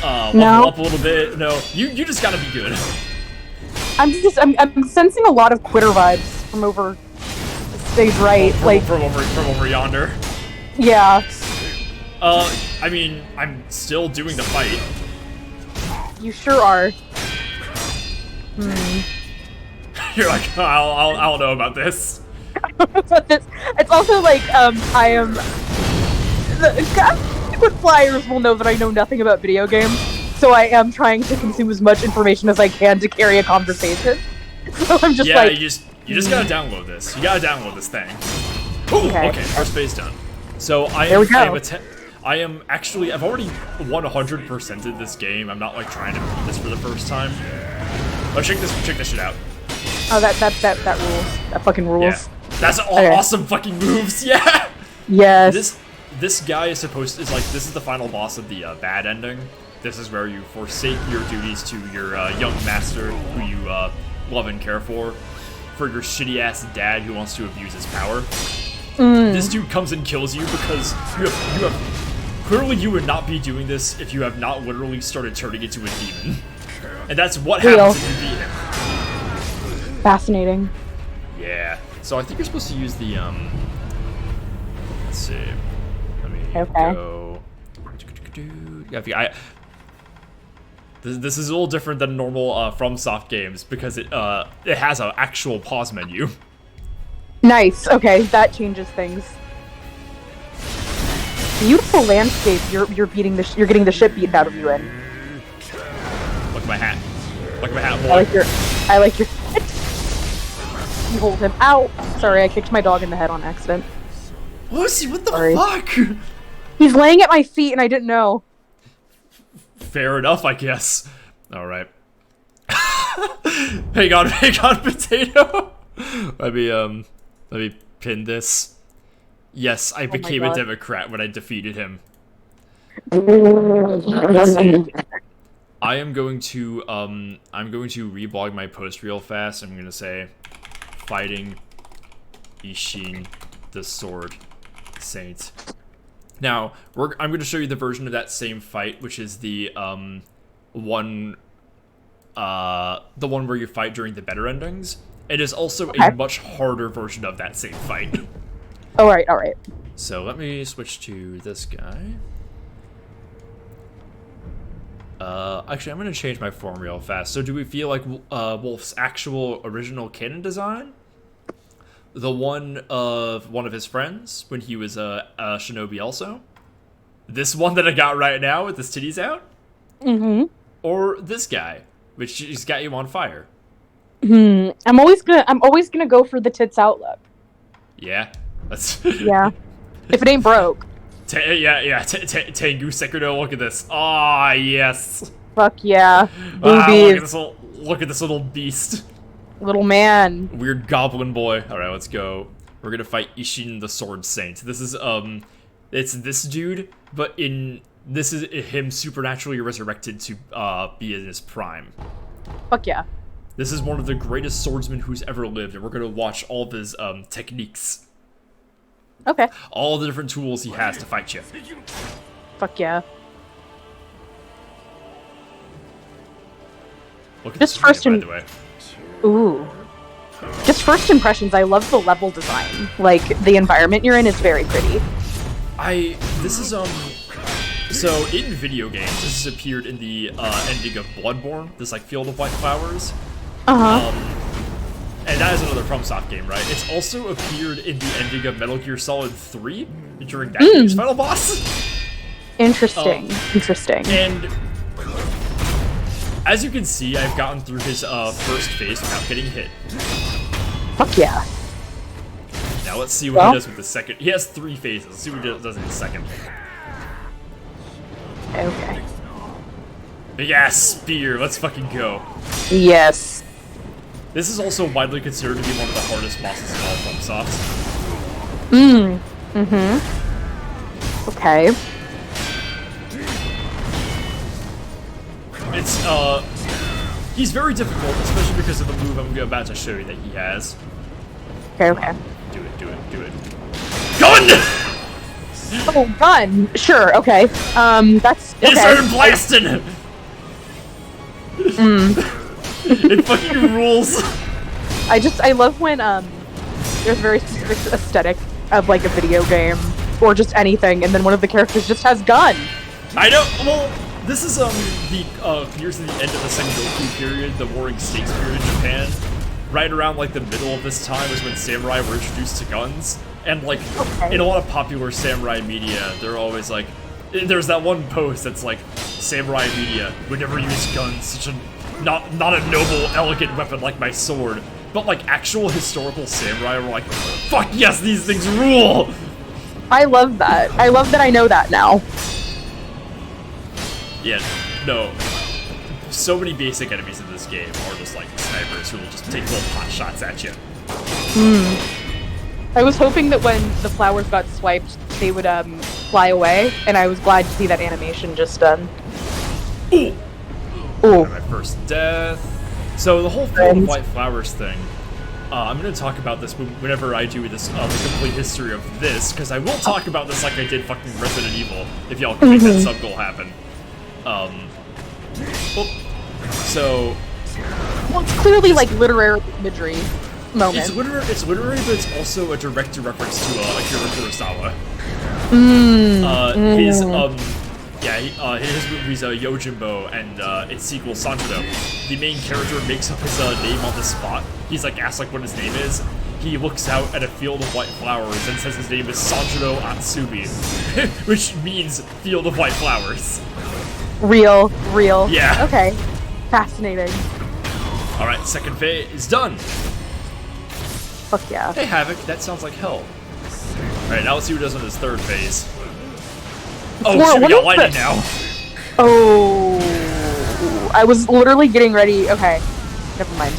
S1: level up a little bit. No, you just gotta be good.
S5: I'm sensing a lot of quitter vibes from over stage right,
S1: from over yonder.
S5: Yeah.
S1: I mean, I'm still doing the fight.
S5: You sure are.
S1: You're like, I don't know about this.
S5: But it's also like, I am... Good flyers will know that I know nothing about video games, so I am trying to consume as much information as I can to carry a conversation. So I'm just like...
S1: you just gotta download this. You gotta download this thing. Ooh, okay, first phase done. So I've already 100%ed this game. I'm not, like, trying to beat this for the first time. Oh, check this shit out.
S5: Oh, that rules. That fucking rules.
S1: Yeah. That's awesome fucking moves, yeah!
S5: Yes.
S1: This guy is this is the final boss of the bad ending. This is where you forsake your duties to your young master, who you love and care for your shitty-ass dad who wants to abuse his power. This dude comes and kills you because you have clearly you would not be doing this if you have not literally started turning into a demon. And that's what happens if you beat him.
S5: Fascinating.
S1: Yeah. So I think you're supposed to use the let's see. Let me go. Yeah, this is a little different than normal FromSoft games because it has an actual pause menu.
S5: Nice. Okay, that changes things. Beautiful landscape. You're getting the shit beaten out of you in.
S1: Look at my hat. Look at my hat, boy.
S5: I like your. You hold him out. Sorry, I kicked my dog in the head on accident.
S1: Lucy, what the fuck?
S5: He's laying at my feet and I didn't know.
S1: Fair enough, I guess. All right. hang on, potato. Let me pin this. Yes, I became a Democrat when I defeated him. I am going to reblog my post real fast. I'm gonna say, fighting Ishin the Sword Saint. Now, I'm going to show you the version of that same fight, which is the one where you fight during the better endings. It is also a much harder version of that same fight.
S5: Alright.
S1: So let me switch to this guy. Actually, I'm gonna change my form real fast. So do we feel like Wolf's actual original canon design? The one of his friends when he was a shinobi also? This one that I got right now with his titties out?
S5: Mm-hmm.
S1: Or this guy, which has got you on fire?
S5: I'm always gonna go for the tits out look.
S1: Yeah? That's...
S5: Yeah. If it ain't broke.
S1: Yeah. Tengu Sekiro, look at this. Ah, yes.
S5: Fuck yeah.
S1: Boobies. Look at this little beast.
S5: Little man.
S1: Weird goblin boy. Alright, let's go. We're gonna fight Ishin the Sword Saint. This is, it's this dude, but this is him supernaturally resurrected to, be in his prime.
S5: Fuck yeah.
S1: This is one of the greatest swordsmen who's ever lived, and we're gonna watch all of his, techniques.
S5: Okay.
S1: All the different tools he has to fight you.
S5: Fuck yeah.
S1: Look at
S5: Just
S1: this
S5: first
S1: by the way.
S5: Ooh. Just first impressions, I love the level design. Like, the environment you're in is very pretty.
S1: This is, so in video games, this has appeared in the, ending of Bloodborne, this, like, Field of White Flowers. And that is another FromSoft game, right? It's also appeared in the ending of Metal Gear Solid 3, during that game's final boss.
S5: Interesting. Interesting.
S1: And as you can see, I've gotten through his first phase without getting hit.
S5: Fuck yeah.
S1: Now let's see what he does with the second. He has 3 phases. Let's see what he does in the second.
S5: Okay.
S1: Big ass spear. Let's fucking go.
S5: Yes.
S1: This is also widely considered to be one of the hardest bosses in all FromSoft.
S5: Okay.
S1: It's, he's very difficult, especially because of the move I'm about to show you that he has.
S5: Okay.
S1: Do it. Gun!
S5: Oh, gun! Sure, okay. That's, okay.
S1: He started blasting! It fucking rules!
S5: I love when, there's a very specific aesthetic of, like, a video game, or just anything, and then one of the characters just has gun!
S1: I know, well, this is, nears the end of the Sengoku period, the Warring States period in Japan. Right around, like, the middle of this time was when samurai were introduced to guns. And, like, in a lot of popular samurai media, they're always, like, there's that one post that's, like, samurai media would never use guns, such a, not a noble, elegant weapon like my sword. But, like, actual historical samurai were like, fuck yes, these things rule!
S5: I love that. I love that I know that now.
S1: Yeah, no. So many basic enemies in this game are just like snipers who will just take little pot shots at you.
S5: I was hoping that when the flowers got swiped, they would fly away, and I was glad to see that animation just done.
S1: Ooh!
S5: Ooh.
S1: My first death. So the whole Field of White Flowers thing, I'm going to talk about this whenever I do this, the complete history of this, because I will talk about this like I did fucking Resident Evil, if y'all can make that sub-goal happen. So...
S5: Well, it's clearly, like, literary imagery moment.
S1: It's literary, but it's also a direct reference to Akira Kurosawa. His movies Yojimbo and its sequel Sanjuro. The main character makes up his name on the spot. He's like asked like what his name is. He looks out at a field of white flowers and says his name is Sanjuro Atsumi, which means field of white flowers.
S5: Real.
S1: Yeah.
S5: Okay. Fascinating.
S1: Alright, second phase is done.
S5: Fuck yeah.
S1: Hey Havoc, that sounds like hell. Alright, now let's see what he does on his third phase. Oh shit, we got lightning now.
S5: Oh. I was literally getting ready. Okay. Never mind.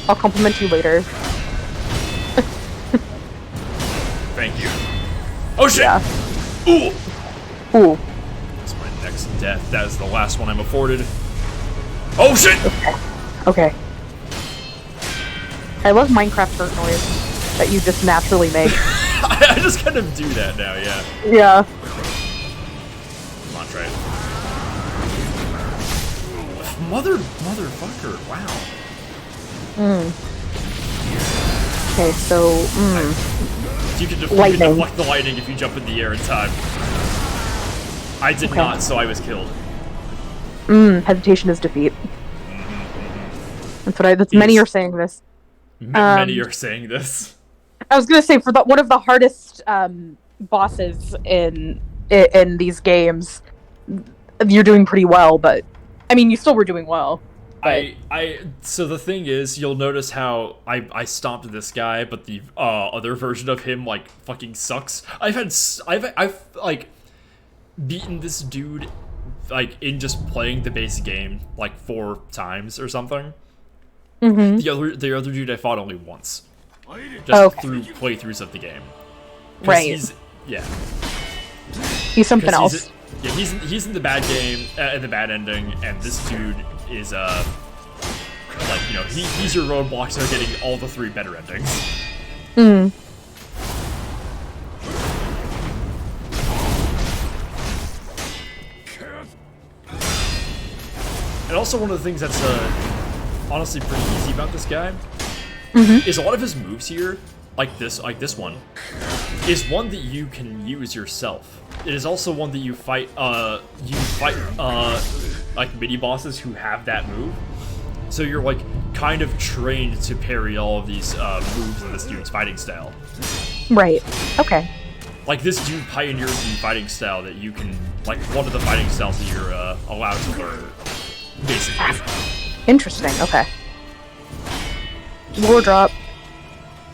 S5: I'll compliment you later.
S1: Thank you. Oh shit!
S5: Yeah.
S1: Ooh!
S5: That's
S1: my next death. That is the last one I'm afforded. Oh shit!
S5: Okay. I love Minecraft bird noise that you just naturally make.
S1: I just kind of do that now, yeah.
S5: Yeah.
S1: Come on, try it. Motherfucker, wow.
S5: Okay, so,
S1: You can
S5: lightning.
S1: deflect the lightning if you jump in the air in time. I did not, so I was killed.
S5: Hesitation is defeat. That's many are saying this.
S1: Many are saying this.
S5: I was gonna say for one of the hardest bosses in these games, you're doing pretty well, but I mean, you still were doing well. But...
S1: So the thing is, you'll notice how I stomped this guy, but the other version of him like fucking sucks. I've like beaten this dude like in just playing the base game like 4 times or something.
S5: Mm-hmm.
S1: The other dude I fought only once, just through playthroughs of the game.
S5: Right. He's something else.
S1: He's in the bad game, in the bad ending, and this dude is like, you know, he's your roadblock to getting all the 3 better endings.
S5: Mm.
S1: And also one of the things that's honestly pretty easy about this guy is a lot of his moves here, like this one, is one that you can use yourself. It is also one that you fight like mini bosses who have that move. So you're like kind of trained to parry all of these moves in this dude's fighting style.
S5: Right. Okay.
S1: Like this dude pioneered the fighting style that you can, like one of the fighting styles that you're allowed to learn, basically.
S5: Interesting. Okay. Lore drop.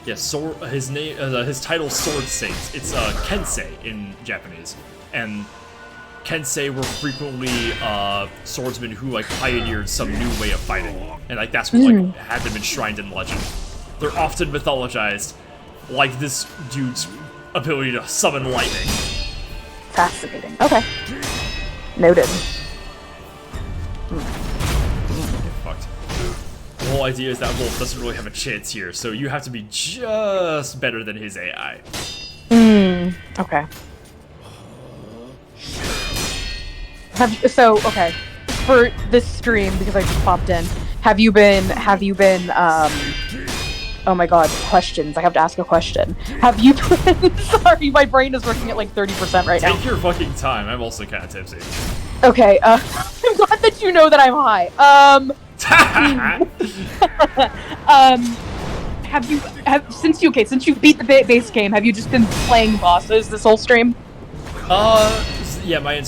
S1: Yes, his name, his title's Sword Saint. It's Kensei in Japanese, and Kensei were frequently swordsmen who like pioneered some new way of fighting, and like that's what like had them enshrined in legend. They're often mythologized, like this dude's ability to summon lightning.
S5: Fascinating. Okay. Noted.
S1: Fucked. The whole idea is that Wolf doesn't really have a chance here, so you have to be just better than his AI.
S5: Okay. Okay. For this stream, because I just popped in, have you been, oh my god, questions. I have to ask a question. Have you been, sorry, my brain is working at like 30% right now.
S1: Take your fucking time, I'm also kind of tipsy.
S5: Okay, I'm glad that you know that I'm high. Since you beat the base game, have you just been playing bosses this whole stream?
S1: Yeah, I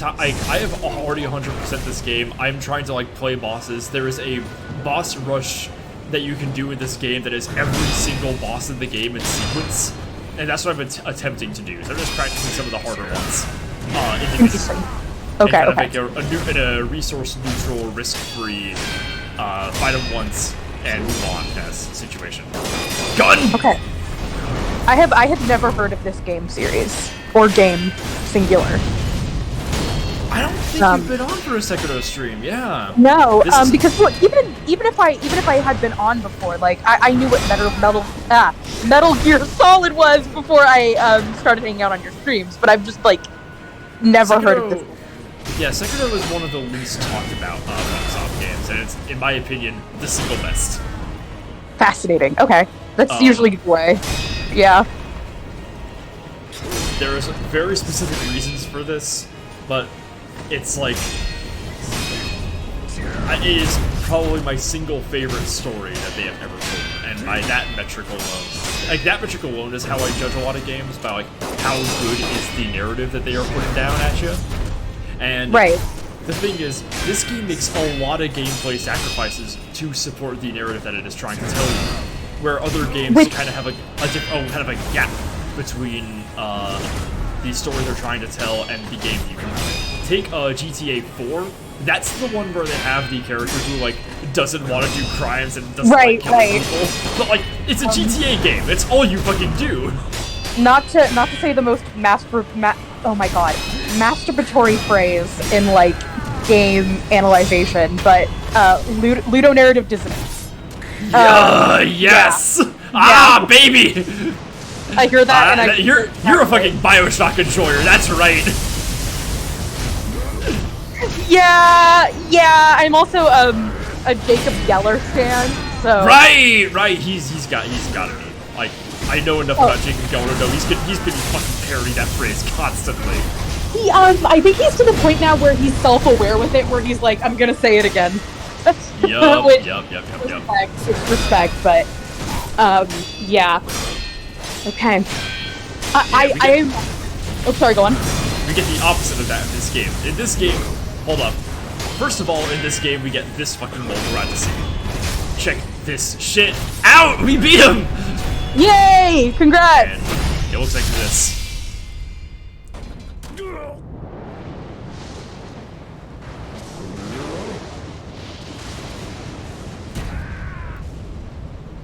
S1: have already 100% this game. I'm trying to like play bosses. There is a boss rush that you can do in this game that is every single boss in the game in sequence, and that's what I'm attempting to do. So I'm just practicing some of the harder ones.
S5: Interesting. Okay.
S1: Make a resource-neutral, risk-free, fight them once and move on kind of situation. Gun.
S5: Okay. I have never heard of this game series or game singular.
S1: I don't think you've been on for a Sekiro stream, yeah.
S5: No, because look, even if I had been on before, like I knew what Metal Gear Solid was before I started hanging out on your streams, but I've just like never heard of this.
S1: Yeah, Sekiro is one of the least talked about Microsoft games, and it's, in my opinion, the single best.
S5: Fascinating. Okay, that's usually the way. Yeah.
S1: There is very specific reasons for this, but it's like it is probably my single favorite story that they have ever told, and by that metric alone, like that metric alone is how I judge a lot of games, by like how good is the narrative that they are putting down at you. And the thing is, this game makes a lot of gameplay sacrifices to support the narrative that it is trying to tell you, where other games kind of have a gap between the story they're trying to tell and the game you can play. Take GTA 4. That's the one where they have the character who like doesn't want to do crimes and doesn't like killing people. But like, it's a GTA game. It's all you fucking do.
S5: Not to say the most masturbatory phrase in like game analyzation, but ludonarrative dissonance.
S1: Yes. Ah, baby.
S5: I hear that, and
S1: you're a fucking BioShock enjoyer. That's right.
S5: Yeah. I'm also a Jacob Geller stan. So
S1: right. He's got to be. Like, I know enough about Jacob Geller to know he's been fucking parroting that phrase constantly.
S5: I think he's to the point now where he's self-aware with it, where he's like, I'm gonna say it again.
S1: Yup.
S5: It's respect, but yeah. Okay. I'm. Oh, sorry. Go on.
S1: We get the opposite of that in this game. In this game, hold up. First of all, in this game, we get this fucking mobile ride to see. Check this shit out. We beat him.
S5: Yay! Congrats.
S1: And it looks like this.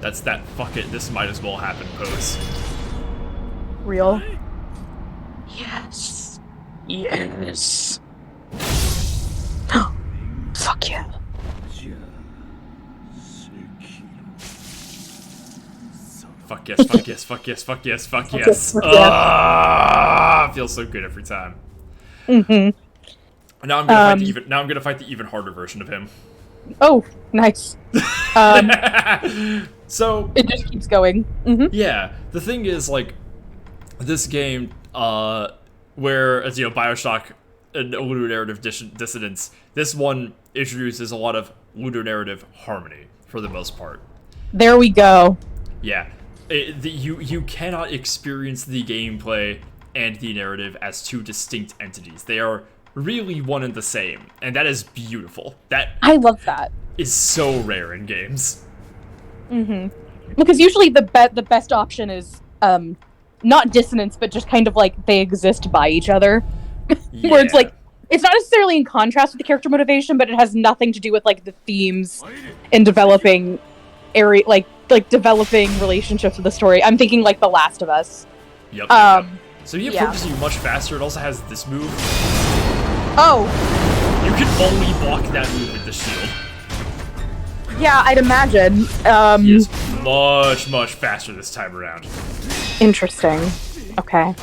S1: That's that fuck it, this might as well happen pose.
S5: Real? Yes. Yes. Fuck yeah.
S1: Fuck yes, fuck yes, fuck yes, fuck yes, fuck yes. Ah, feels so good every time.
S5: Mm-hmm.
S1: Now I'm gonna fight the even. Now I'm gonna fight the even harder version of him.
S5: Oh, nice.
S1: So
S5: it just keeps going. Mm-hmm.
S1: Yeah, the thing is, like, this game, where, as you know, Bioshock and ludonarrative dissonance, this one introduces a lot of ludonarrative harmony for the most part.
S5: There we go.
S1: Yeah, you cannot experience the gameplay and the narrative as two distinct entities. They are really one and the same, and that is beautiful.
S5: I love that.
S1: Is so rare in games.
S5: Mm-hmm. Because usually the best option is not dissonance, but just kind of like they exist by each other.
S1: Yeah.
S5: Where it's like it's not necessarily in contrast with the character motivation, but it has nothing to do with like the themes in developing like developing relationships with the story. I'm thinking like The Last of Us.
S1: Yep. So he approaches you much faster. It also has this move.
S5: Oh.
S1: You can only block that move with the shield.
S5: Yeah, I'd imagine.
S1: He is much faster this time around.
S5: Interesting. Okay.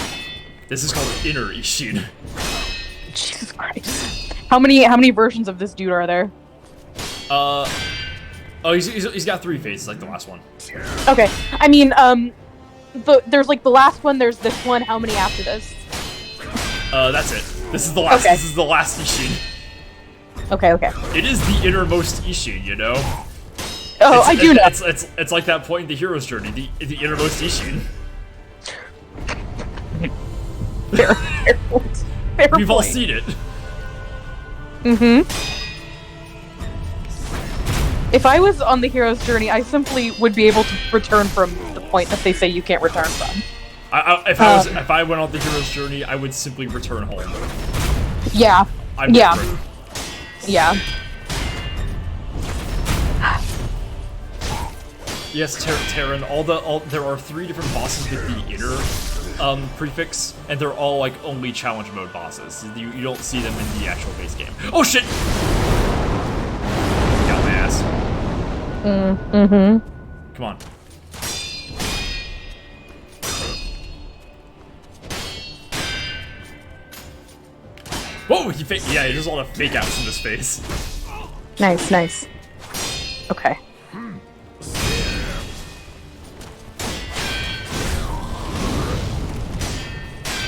S1: This is called Inner Ishin.
S5: Jesus Christ. How many versions of this dude are there?
S1: Oh, he's got 3 phases like the last one.
S5: Okay. I mean, there's like the last one, there's this one, how many after this?
S1: That's it. This is the last,
S5: okay.
S1: This is the last Ishin.
S5: Okay.
S1: It is the innermost Ishin, you know?
S5: Oh, I do know.
S1: It's like that point in the hero's journey, the innermost Ishin.
S5: Fair
S1: We've all
S5: point.
S1: seen it.
S5: Mm-hmm. If I was on the hero's journey, I simply would be able to return from the point that they say you can't return from.
S1: If I went on the hero's journey, I would simply return home.
S5: Yeah. Yeah.
S1: Different.
S5: Yeah.
S1: Yes, Terran. There are 3 different bosses with the inner prefix, and they're all like only challenge mode bosses. You don't see them in the actual base game. Oh shit! Got my ass.
S5: Mm-hmm.
S1: Come on. Whoa! He does a lot of fake outs in this face.
S5: Nice. Okay.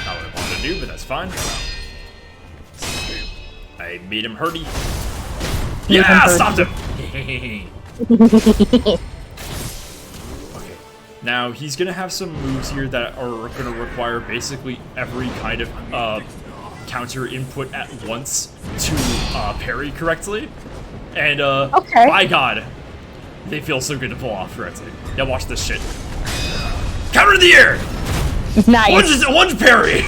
S1: Not what I wanted to do, but that's fine. I made him hurty. Yeah, stopped him! Okay. Now, he's gonna have some moves here that are gonna require basically every kind of, counter input at once to, parry correctly. And,
S5: okay.
S1: My god, they feel so good to pull off correctly. Yeah, watch this shit. Counter in the air!
S5: Nice.
S1: Lunge parry!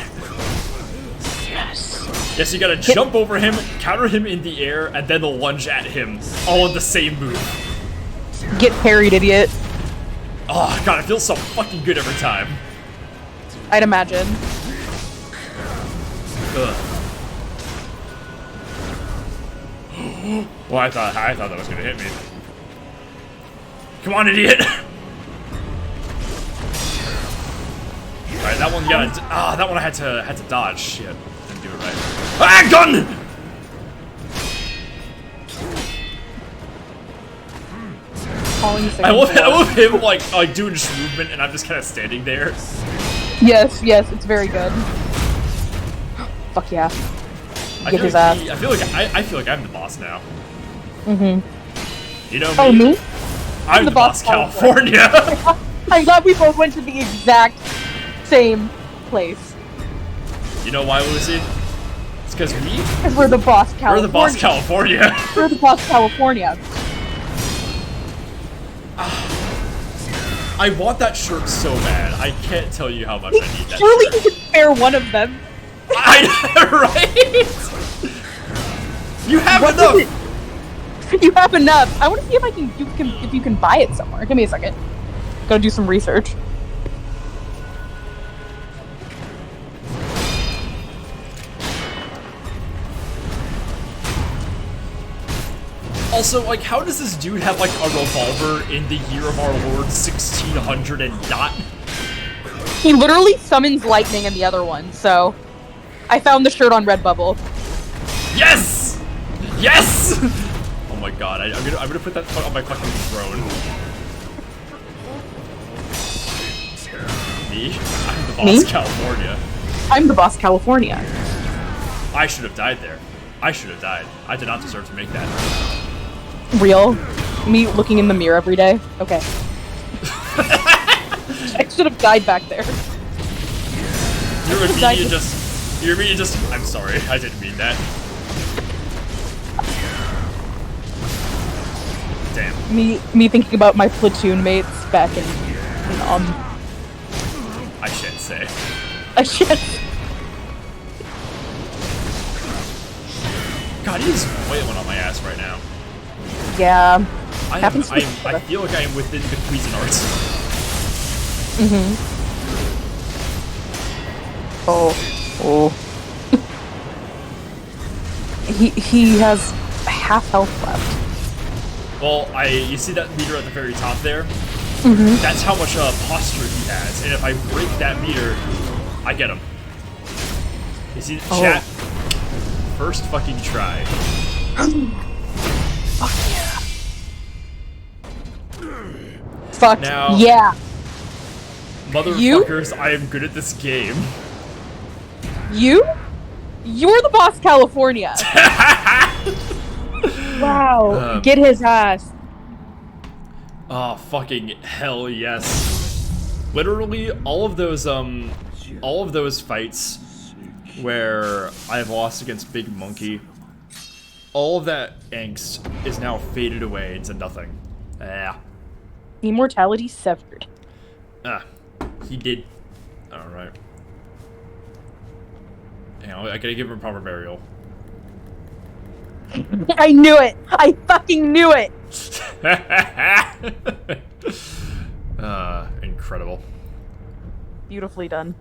S5: Yes.
S1: Yes, you gotta jump over him, counter him in the air, and then lunge at him, all in the same move.
S5: Get parried, idiot.
S1: Oh god, it feels so fucking good every time.
S5: I'd imagine.
S1: Ugh. Well, I thought that was gonna hit me. Come on, idiot! Alright, that one you gotta. That one I had to dodge. Shit, didn't do it right. Ah, gun! I love him like doing just movement, and I'm just kind of standing there.
S5: Yes, it's very good. Fuck yeah.
S1: I
S5: Get
S1: feel
S5: his
S1: like
S5: ass.
S1: I feel like I'm the boss now.
S5: Mm-hmm.
S1: You know me?
S5: Oh, me?
S1: I'm the boss, California.
S5: I'm glad we both went to the exact same place.
S1: You know why, Lucy? It's because
S5: Because we're the boss, California.
S1: we're the boss, California.
S5: We're the boss, California.
S1: I want that shirt so bad. I can't tell you how much I need that
S5: Surely
S1: shirt.
S5: you can spare one of them.
S1: I know, right? You have
S5: What
S1: enough.
S5: is it? You have enough. I want to see if if you can buy it somewhere. Give me a second. Gotta do some research.
S1: Also, like, how does this dude have, like, a revolver in the year of our Lord 1600 and dot?
S5: He literally summons lightning in the other one, so I found the shirt on Redbubble.
S1: Yes! Yes! Oh my god, I'm gonna put that on my fucking throne. Me? I'm the boss,
S5: Me?
S1: California.
S5: I'm the boss, California.
S1: I should have died there. I should have died. I did not deserve to make that.
S5: Real? Me looking in the mirror every day? Okay. I should have died back there.
S1: You're immediate just... You're immediate just... I'm sorry, I didn't mean that. Damn.
S5: Me thinking about my platoon mates back in
S1: I shan't say.
S5: I should.
S1: God, he is wailing on my ass right now.
S5: Yeah.
S1: I feel like I am within the Cuisinarts.
S5: Oh. he has half health left.
S1: Well, you see that meter at the very top there? That's how much posture he has, and if I break that meter, I get him. You see, chat? First fucking try.
S5: Fuck yeah. Fuck
S1: Now,
S5: yeah.
S1: Motherfuckers, I am good at this game.
S5: You're the boss, California. Wow. Get his ass.
S1: Oh, fucking hell yes. Literally, all of those fights where I've lost against Big Monkey, all of that angst is now faded away into nothing. Yeah.
S5: Immortality severed.
S1: Ah, he did. Alright. Hang on, I gotta give him a proper burial.
S5: I knew it! I fucking knew it!
S1: Incredible.
S5: Beautifully done.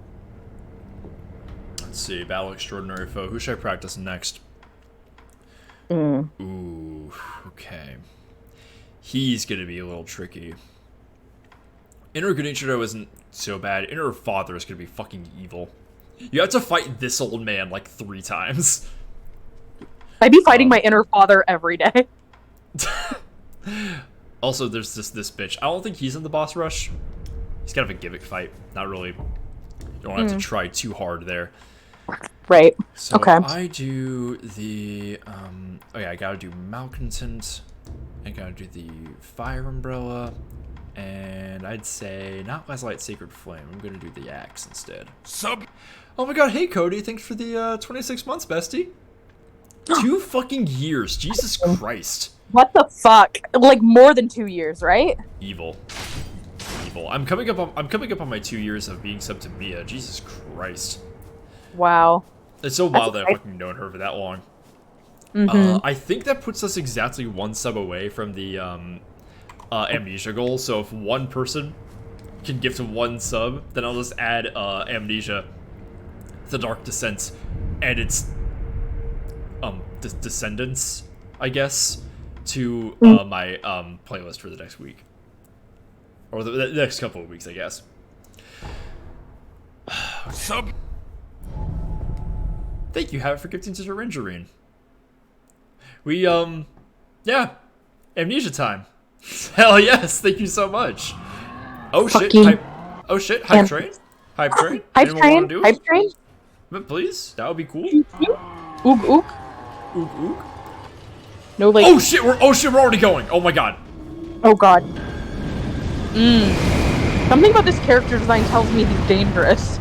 S1: Let's see, battle extraordinary foe. Who should I practice next? Ooh, okay. He's gonna be a little tricky. Inner Genichiro isn't so bad. Inner Father is gonna be fucking evil. You have to fight this old man like 3 times.
S5: I'd be fighting my inner father every day.
S1: Also, there's this bitch. I don't think he's in the boss rush. He's kind of a gimmick fight. Not really. You don't have to try too hard there.
S5: Right.
S1: So
S5: okay.
S1: I do the oh yeah, I gotta do Malcontent. I gotta do the Fire Umbrella. And I'd say not Last Light Sacred Flame. I'm gonna do the Axe instead. Oh my god, hey Cody, thanks for the 26 months, bestie. 2 fucking years, Jesus Christ.
S5: What the fuck? Like more than 2 years, right?
S1: Evil. I'm coming up on my 2 years of being sub to Mia. Jesus Christ.
S5: Wow.
S1: It's so wild that I've fucking known her for that long. I think that puts us exactly 1 sub away from the Amnesia goal. So if one person can give to 1 sub, then I'll just add Amnesia, The Dark Descent, and its descendants, I guess, to my playlist for the next week. Or the next couple of weeks, I guess. Sub. Thank you, Have, for gifting to Rangerine. We, yeah. Amnesia time. Hell yes, thank you so much. Oh shit,
S5: Fucking
S1: hype. Oh shit, hype train? Hype train?
S5: Hype
S1: Anyone wanna
S5: train?
S1: do it?
S5: Hype train?
S1: But please, that would be cool.
S5: Ook ook.
S1: Ook ook.
S5: No, like.
S1: Oh shit! We're already going. Oh my god.
S5: Oh god. Something about this character design tells me he's dangerous.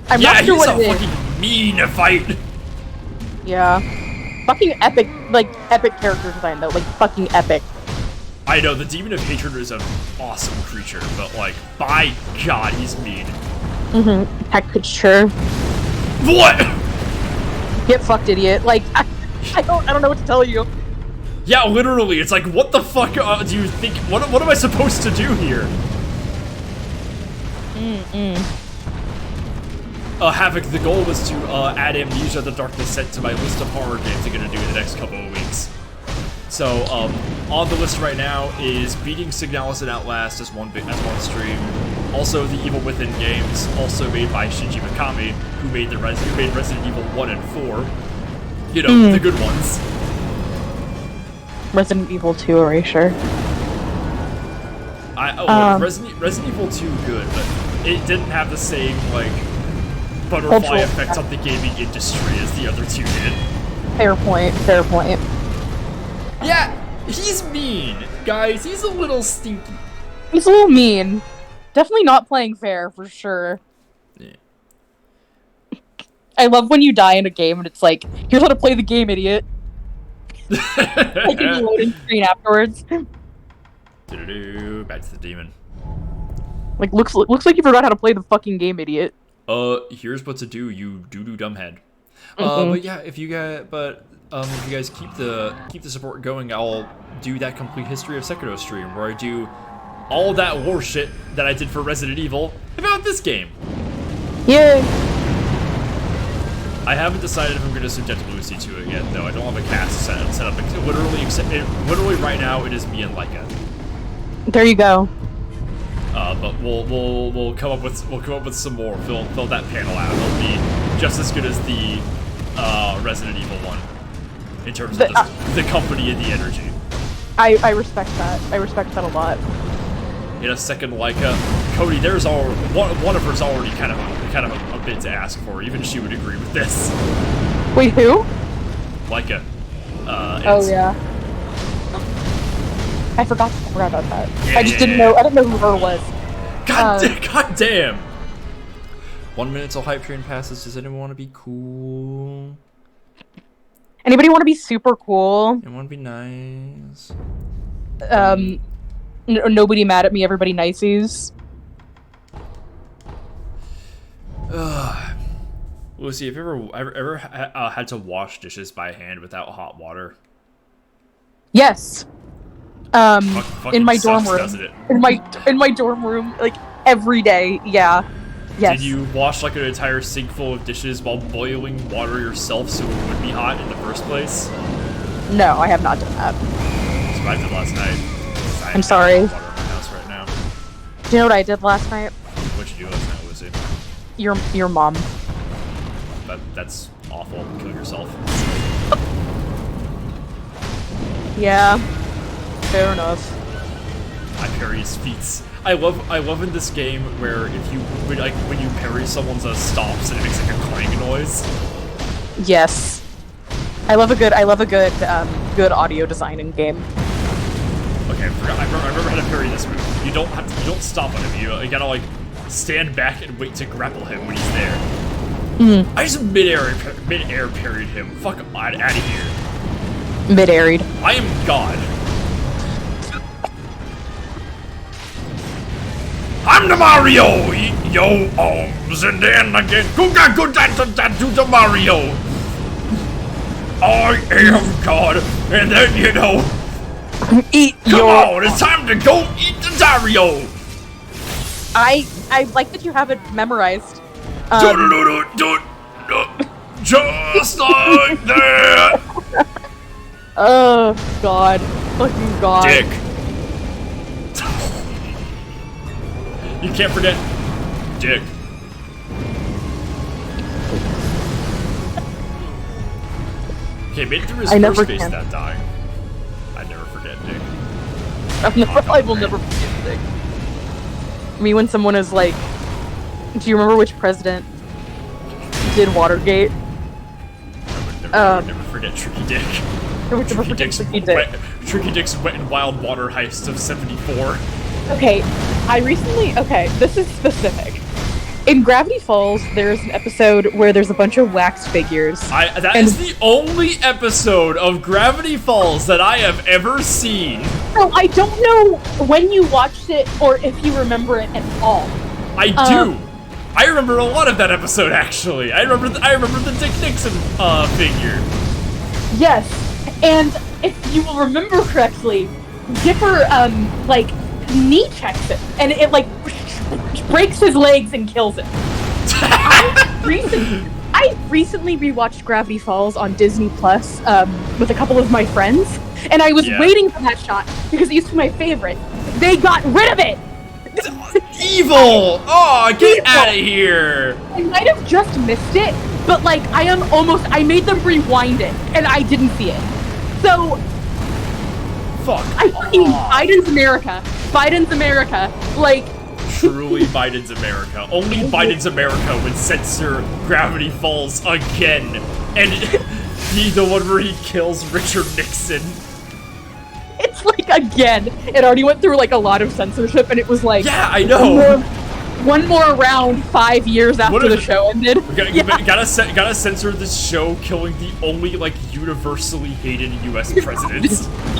S5: I'm not sure what it is.
S1: Yeah, he's a fucking mean to fight.
S5: Yeah. Fucking epic, like, epic character design, though. Like, fucking epic.
S1: I know, the Demon of Hatred is an awesome creature, but, like, by God, he's mean.
S5: Texture.
S1: What?
S5: Get fucked, idiot. Like, I don't know what to tell you.
S1: Yeah, literally, it's like, what the fuck do you think, what am I supposed to do here? Havoc, the goal was to add Amnesia the Dark Descent to my list of horror games I'm gonna do in the next couple of weeks. So, on the list right now is beating Signalis and Outlast as one stream. Also, the Evil Within games, also made by Shinji Mikami, who made Resident Evil 1 and 4. You know, the good ones.
S5: Resident Evil 2 erasure.
S1: Resident Evil 2 good, but it didn't have the same, like, butterfly effect on the gaming industry as the other two did.
S5: Fair point, fair point.
S1: Yeah, he's mean, guys. He's a little stinky.
S5: He's a little mean. Definitely not playing fair, for sure.
S1: Yeah.
S5: I love when you die in a game and it's like, here's how to play the game, idiot. Like in the loading screen afterwards.
S1: Back to the demon.
S5: Like, looks like you forgot how to play the fucking game, idiot.
S1: Here's what to do, you doo-doo dumbhead. But yeah, if you guys keep the support going, I'll do that complete history of Sekiro stream where I do all that war shit that I did for Resident Evil about this game.
S5: Yay!
S1: I haven't decided if I'm gonna subject Lucy to it yet, though. I don't have a cast set up. Literally right now, it is me and Leica.
S5: There you go.
S1: But we'll come up with some more. Fill that panel out. It'll be just as good as the Resident Evil one in terms of the company and the energy.
S5: I respect that. I respect that a lot.
S1: In a second, Leica, Cody, there's one of her's already kind of a bit to ask for. Even she would agree with this.
S5: Wait, who?
S1: Leica.
S5: Oh yeah. I forgot about that.
S1: Yeah,
S5: I just didn't know. I didn't know who her was.
S1: God damn! 1 minute till hype train passes. Does anyone want to be cool?
S5: Anybody want to be super cool?
S1: Anyone want to be nice?
S5: Nobody mad at me. Everybody niceys.
S1: Lucy, have you ever had to wash dishes by hand without hot water?
S5: Yes. In my dorm room.
S1: Doesn't it?
S5: In my dorm room, like every day. Yeah. Yes.
S1: Did you wash like an entire sink full of dishes while boiling water yourself so it would be hot in the first place?
S5: No, I have not done that.
S1: That's what I did last night.
S5: I'm sorry.
S1: Water in my house right now.
S5: Do you know what I did last night?
S1: What'd you do last night, Lucy?
S5: Your mom.
S1: That's awful. Kill yourself.
S5: Yeah. Fair enough.
S1: I parry his feats. I love in this game where when you parry someone's stops and it makes like a clang noise.
S5: Yes. I love a good audio design in game.
S1: Okay, I forgot. I remember how to parry this move. You don't stop on him. You gotta like stand back and wait to grapple him when he's there. I just mid-air parried him. Fuck out of here.
S5: Mid-airied.
S1: I am God. I'm the Mario! Yo, arms, and then again, go to the Mario! I am God, and then, you know... Come on, it's time to go eat the Dario!
S5: I like that you have it memorized.
S1: Just like that!
S5: Oh, God. Fucking God.
S1: Dick. You can't forget Dick. Okay, made it through his first base without dying. I never forget Dick.
S5: I will never forget Dick. Me when someone is like, do you remember which president did Watergate.
S1: I would never forget Tricky Dick.
S5: I would never forget Tricky Dick.
S1: Tricky Dick's Wet and Wild Water Heist of 74.
S5: Okay, this is specific. In Gravity Falls, there's an episode where there's a bunch of wax figures.
S1: That is the only episode of Gravity Falls that I have ever seen.
S5: So I don't know when you watched it or if you remember it at all.
S1: I do. I remember a lot of that episode, actually. I remember the Dick Nixon figure.
S5: Yes, and if you will remember correctly, Dipper like knee checks it, and it like breaks his legs and kills him. I recently rewatched Gravity Falls on Disney Plus with a couple of my friends, and I was waiting for that shot because it used to be my favorite. They got rid of it.
S1: Evil! Oh, get out of here!
S5: I might have just missed it, but like I made them rewind it, and I didn't see it. So
S1: fuck.
S5: Biden's America. Biden's America. Like
S1: truly Biden's America. Only Biden's America would censor Gravity Falls again, and be the one where he kills Richard Nixon.
S5: It's like, again, it already went through like a lot of censorship, and it was like,
S1: yeah, I know.
S5: One more round 5 years after the show ended.
S1: Gotta censor this show killing the only like universally hated U.S. president.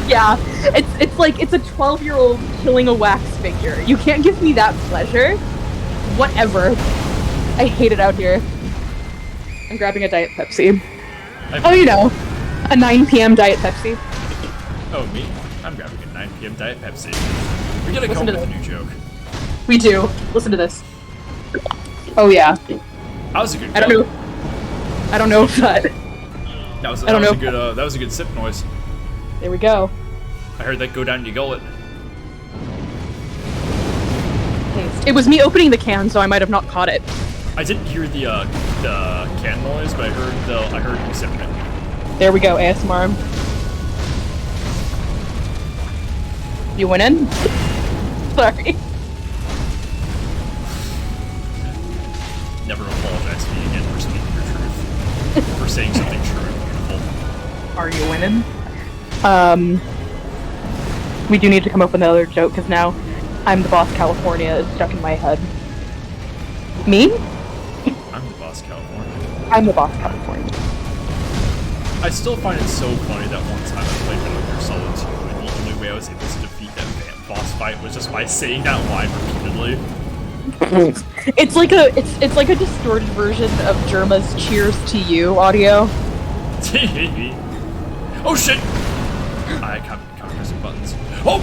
S5: Yeah, it's like it's a 12-year-old killing a wax figure. You can't give me that pleasure. Whatever. I hate it out here. I'm grabbing a Diet Pepsi. You know, a 9 p.m. Diet Pepsi.
S1: Oh, me? I'm grabbing a 9 p.m. Diet Pepsi. We gotta come up with a new joke.
S5: We do. Listen to this. Oh yeah.
S1: That was a good.
S5: I don't know if that.
S1: That was a good sip noise.
S5: There we go.
S1: I heard that go down your gullet.
S5: It was me opening the can, so I might have not caught it.
S1: I didn't hear the can noise, but I heard you sipping it.
S5: There we go, ASMR. You winning? Sorry.
S1: Never apologize to me again for speaking your truth. For saying something true and beautiful.
S5: Are you winning? We do need to come up with another joke, because now I'm the boss California is stuck in my head. Me?
S1: I'm the boss California.
S5: I'm the boss California.
S1: I still find it so funny that one time I played Metal Gear Solid 2, and the only way I was able to defeat that boss fight was just by saying that line repeatedly.
S5: It's like a distorted version of Germa's "Cheers to You" audio.
S1: Oh shit! I can't press the buttons. Oh!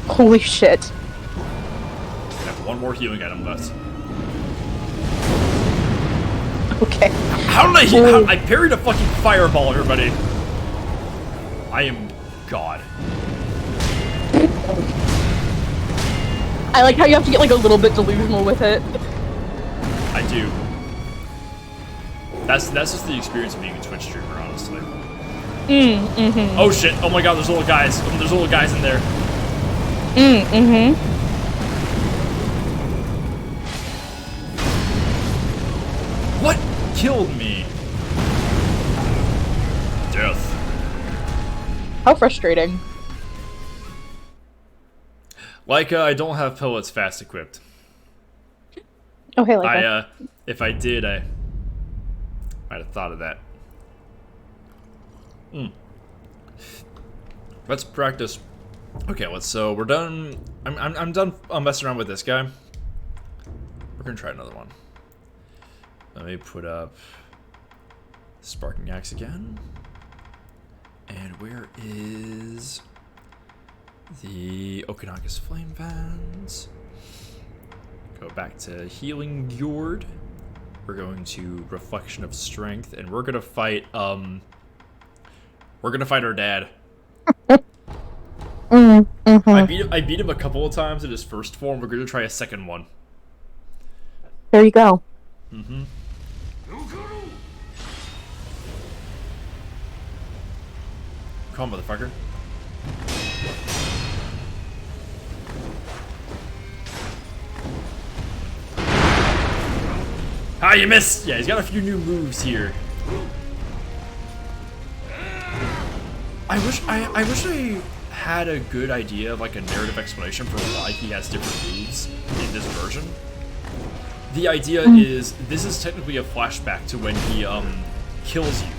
S5: Holy shit!
S1: I have one more healing item left.
S5: Okay.
S1: How did I parried a fucking fireball, everybody. I am God.
S5: I like how you have to get like a little bit delusional with it.
S1: I do. That's just the experience of being a Twitch streamer, honestly.
S5: Mm-hmm.
S1: Oh shit! Oh my god, there's little guys. There's little guys in there.
S5: Mm-hmm.
S1: What killed me? Death.
S5: How frustrating.
S1: Like, I don't have pellets fast equipped.
S5: Oh, hey, like
S1: if I did, I might have thought of that. Let's practice. Okay, so we're done. I'm done messing around with this guy. We're gonna try another one. Let me put up Sparking Axe again. And where is the Okanaga's Flame Fans? Go back to Healing Gourd. We're going to Reflection of Strength, and we're gonna fight our dad. I beat him a couple of times in his first form. We're gonna try a second one.
S5: There you go.
S1: Mm-hmm. Come on, motherfucker. Ah, you missed! Yeah, he's got a few new moves here. I wish I had a good idea of like a narrative explanation for why he has different moves in this version. The idea is this is technically a flashback to when he kills you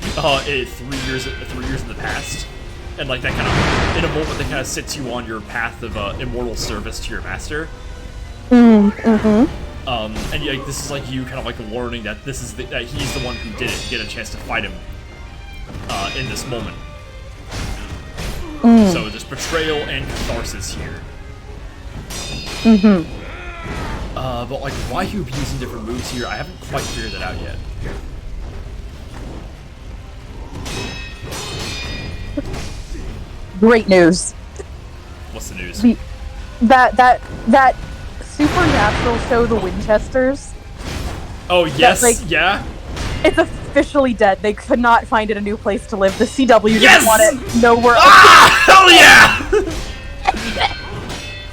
S1: 3 years in the past, and like that kind of in a moment that kind of sets you on your path of immortal service to your master. And like this is like you kind of like learning that this is that he's the one who did it. You get a chance to fight him in this moment. So there's betrayal and catharsis here. But like why he would be using different moves here, I haven't quite figured that out yet.
S5: Great news.
S1: What's the news?
S5: That supernatural show, The Winchesters.
S1: Oh yes,
S5: like,
S1: yeah.
S5: It's officially dead. They could not find it a new place to live. The CW
S1: Yes!
S5: didn't want it nowhere else.
S1: Ah! Hell yeah!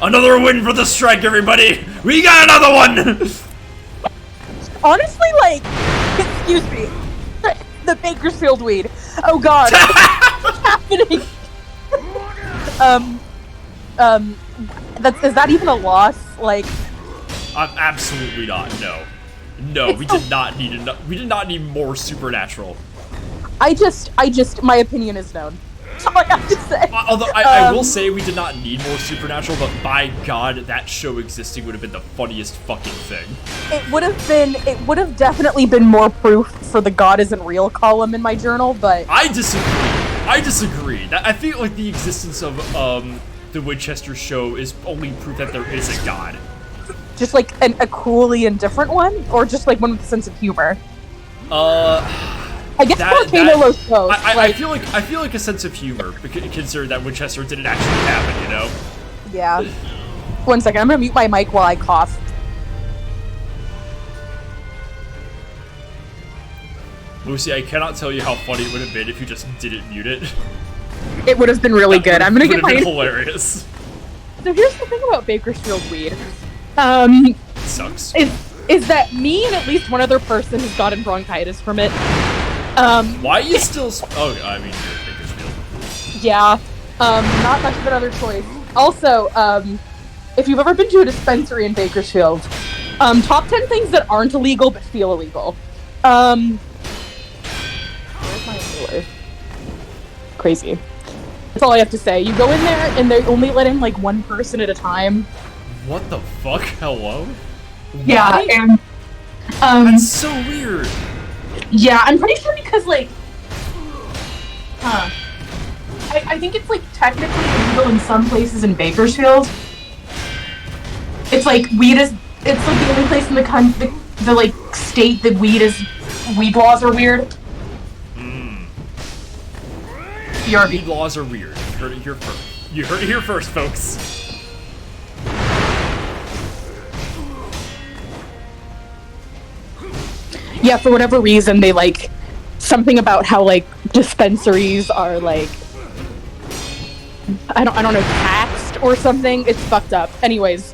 S1: Another win for the strike, everybody! We got another one!
S5: Honestly, like, excuse me, the Bakersfield weed. Oh God, what's happening? Is that even a loss? Like,
S1: Absolutely not. No, we did not need more supernatural.
S5: I just, my opinion is known. That's all I have to say.
S1: Although I will say we did not need more supernatural, but by God, that show existing would have been the funniest fucking thing.
S5: It would have definitely been more proof for the God isn't real column in my journal, but
S1: I disagree. I feel like the existence of the Winchester show is only proof that there is a God.
S5: just like a cruelly indifferent one, or just like one with a sense of humor. I guess Volcano Los Dos.
S1: I feel like a sense of humor, considering that Winchester didn't actually happen, you know?
S5: Yeah. 1 second, I'm gonna mute my mic while I cough.
S1: Lucy, I cannot tell you how funny it would have been if you just didn't mute it.
S5: It would have been really good. I'm gonna get my.
S1: Hilarious.
S5: So here's the thing about Bakersfield weed.
S1: It sucks.
S5: Is that me and at least one other person has gotten bronchitis from it.
S1: Why are you still? Oh, I mean, you're at Bakersfield.
S5: Yeah. Not much of another choice. Also, if you've ever been to a dispensary in Bakersfield, top 10 things that aren't illegal but feel illegal. Where's my underwear? Crazy. That's all I have to say. You go in there and they only let in like one person at a time.
S1: What the fuck? Hello?
S5: Yeah,
S1: Why?
S5: and
S1: that's so weird.
S5: Yeah, I'm pretty sure because like, I think it's like technically illegal in some places in Bakersfield. It's like weed is. It's like the only place in the country, the like state that weed laws are weird.
S1: Weed laws are weird. You heard it here first. You heard it here first, folks.
S5: Yeah, for whatever reason, they like something about how like dispensaries are like I don't know, taxed or something. It's fucked up. Anyways,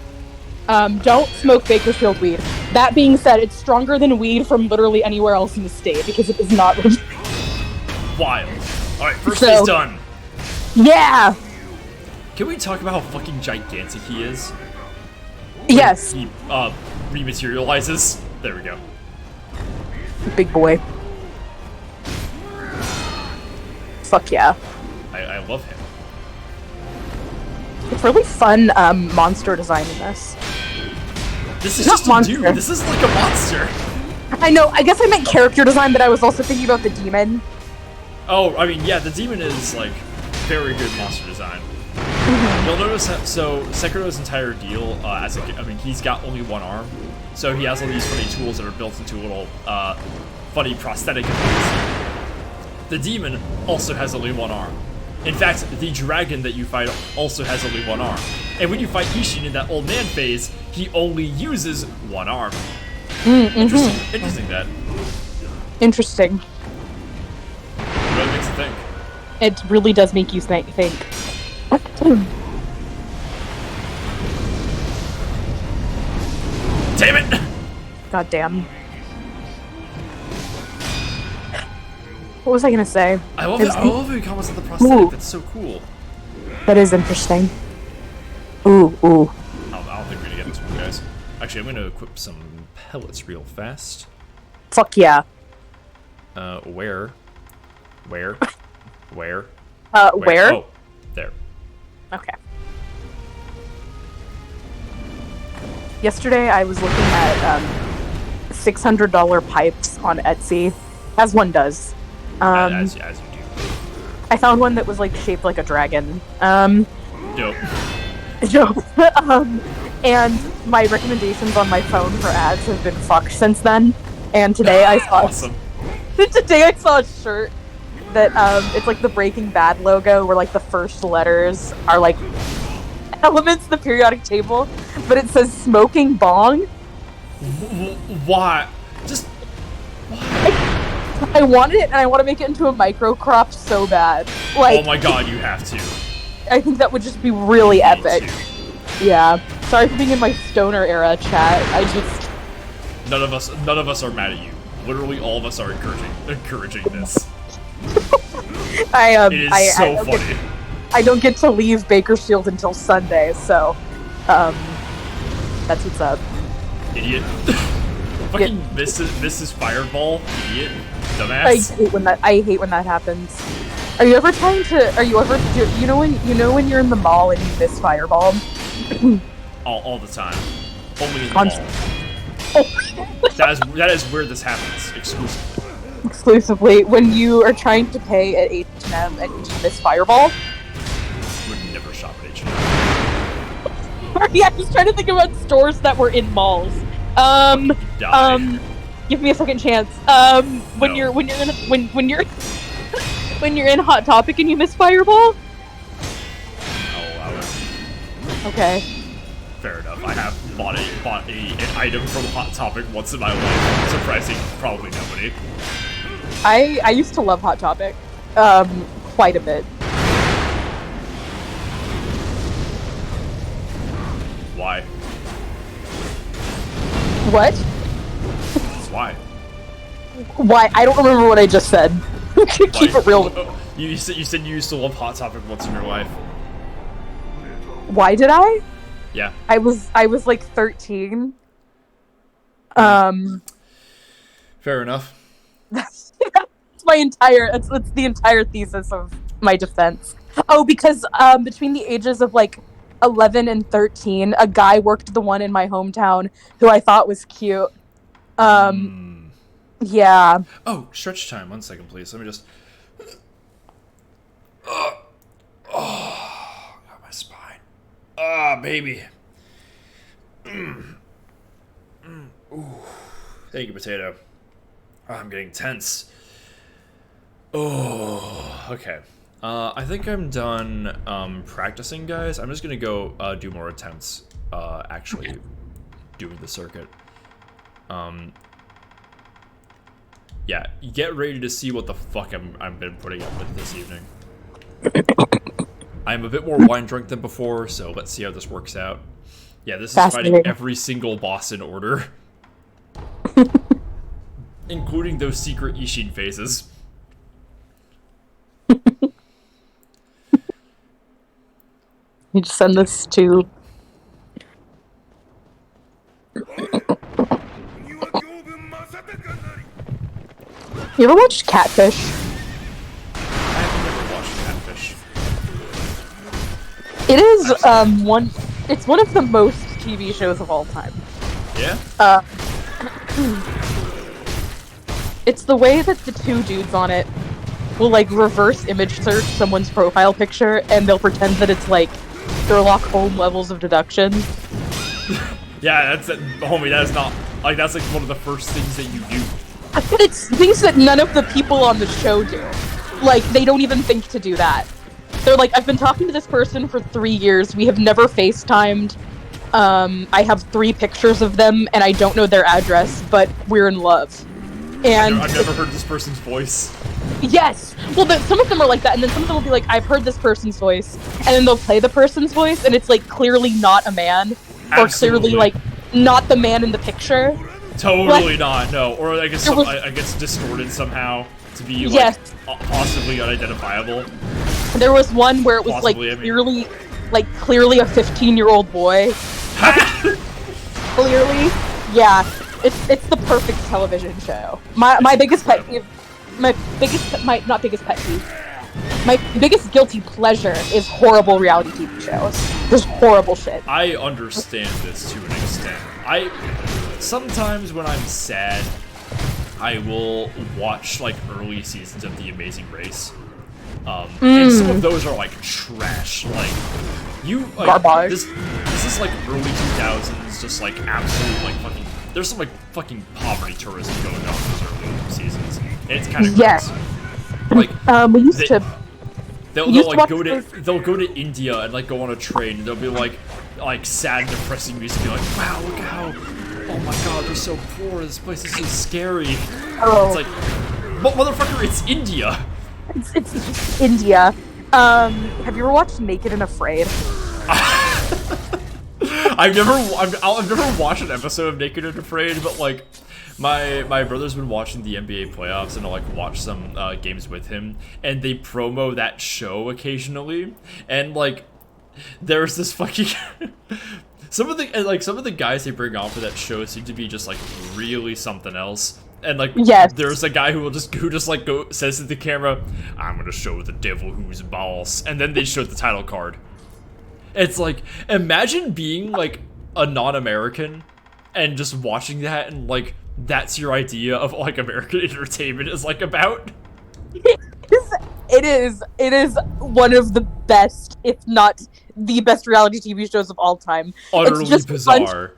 S5: don't smoke Bakersfield weed. That being said, it's stronger than weed from literally anywhere else in the state because it is not.
S1: Wild. All right, first phase done.
S5: Yeah.
S1: Can we talk about how fucking gigantic he is?
S5: Yes.
S1: He rematerializes. There we go.
S5: Big boy. Fuck yeah.
S1: I love him.
S5: It's really fun monster design in this.
S1: This is
S5: Not
S1: just
S5: monster.
S1: a dude. This is like a monster.
S5: I know, I guess I meant character design, but I was also thinking about the demon.
S1: Oh, I mean, yeah, the demon is like very good monster design. You'll notice that, so Sekiro's entire deal, he's got only one arm, so he has all these funny tools that are built into little, funny prosthetic effects. The demon also has only one arm. In fact, the dragon that you fight also has only one arm. And when you fight Ishin in that old man phase, he only uses one arm. Interesting that.
S5: Interesting.
S1: It really makes you think.
S5: It really does make you think.
S1: Damn it!
S5: God damn. What was I gonna say?
S1: I love how he comments on the prosthetic. That's so cool.
S5: That is interesting. Ooh.
S1: I don't think we're gonna get this one, guys. Actually, I'm gonna equip some pellets real fast.
S5: Fuck yeah.
S1: Where? Where?
S5: Where?
S1: Oh, there.
S5: Okay. Yesterday, I was looking at $600 pipes on Etsy, as one does.
S1: As you do.
S5: I found one that was like shaped like a dragon.
S1: Dope.
S5: And my recommendations on my phone for ads have been fucked since then. And today I saw
S1: Awesome.
S5: today I saw a shirt that it's like the Breaking Bad logo, where like the first letters are like elements of the periodic table, but it says smoking bong.
S1: Why? Just why?
S5: I want it, and I want to make it into a micro crop so bad. Like,
S1: oh my god, you have to.
S5: I think that would just be really epic. Yeah. Sorry for being in my stoner era, chat.
S1: None of us are mad at you. Literally, all of us are encouraging this. It is so funny.
S5: I don't get to leave Bakersfield until Sunday, so that's what's up.
S1: Idiot. Fucking Mrs. Fireball, idiot. Dumbass.
S5: I hate when that happens. Are you ever you know when you're in the mall and you miss Fireball?
S1: all the time. Only in the mall. That is where this happens exclusively.
S5: When you are trying to pay at H&M and you miss Fireball.
S1: Would never shop at H&M.
S5: Yeah, I was trying to think about stores that were in malls. Give me a second chance. When you're in Hot Topic and you miss Fireball.
S1: I'll allow it.
S5: Okay.
S1: Fair enough. I have bought an item from Hot Topic once in my life, surprising probably nobody.
S5: I used to love Hot Topic, quite a bit.
S1: Why?
S5: What?
S1: Why?
S5: Why? I don't remember what I just said. Keep it real.
S1: You said you used to love Hot Topic once in your life.
S5: Why did I?
S1: Yeah.
S5: I was like 13.
S1: Fair enough.
S5: That's the entire thesis of my defense. Oh, because between the ages of like 11 and 13, a guy worked the one in my hometown who I thought was cute. Yeah.
S1: Oh, stretch time. 1 second, please. Let me just. Got my spine. Baby. Ooh. Thank you, potato. I'm getting tense. Oh, okay. I think I'm done practicing, guys. I'm just gonna go do more attempts actually doing the circuit. Yeah, get ready to see what the fuck I've been putting up with this evening. I'm a bit more wine drunk than before, so let's see how this works out. Yeah, this is fighting every single boss in order. Including those secret Ishin phases.
S5: You just send this to... You ever watched Catfish?
S1: I've never watched Catfish.
S5: It is it's one of the most TV shows of all time.
S1: Yeah?
S5: It's the way that the two dudes on it will like reverse image search someone's profile picture and they'll pretend that it's like Sherlock Holmes levels of deduction.
S1: Yeah, homie, that is not, like, that's like one of the first things that you do.
S5: But it's things that none of the people on the show do. Like, they don't even think to do that. They're like, I've been talking to this person for 3 years, we have never FaceTimed, I have 3 pictures of them, and I don't know their address, but we're in love. And
S1: I've never heard this person's voice.
S5: Yes! Well, some of them are like that, and then some of them will be like, I've heard this person's voice, and then they'll play the person's voice, and it's like clearly not a man, or clearly like not the man in the picture.
S1: Totally not, no. Or I guess I guess distorted somehow. to be like possibly unidentifiable.
S5: There was one where it was
S1: Possibly,
S5: clearly a 15-year-old boy. Clearly, yeah. It's the perfect television show. My biggest pet peeve, my biggest guilty pleasure is horrible reality TV shows. Just horrible shit.
S1: I understand this to an extent. Sometimes when I'm sad, I will watch like early seasons of The Amazing Race. And some of those are like trash. Like
S5: garbage.
S1: This is like early 2000s, just like absolute like fucking. There's some like fucking poverty tourism going on in those early seasons, and it's kind of gross. Like
S5: we used to.
S1: They'll go to India and like go on a train, and they'll be like sad, depressing music, be like, wow, look at how, oh my god, they're so poor. This place is so scary.
S5: Oh.
S1: It's like, motherfucker, it's India.
S5: It's just India. Have you ever watched Naked and Afraid?
S1: I've never watched an episode of Naked and Afraid, but like my brother's been watching the NBA playoffs, and I'll like watch some games with him, and they promo that show occasionally, and like there's this fucking some of the guys they bring on for that show seem to be just like really something else. And like, there's a guy who just like says to the camera, "I'm gonna show the devil who's boss," and then they show the title card. It's like, imagine being like a non-American and just watching that, and like that's your idea of like American entertainment is like about.
S5: It is one of the best, if not the best, reality TV shows of all time.
S1: Utterly
S5: it's just
S1: bizarre.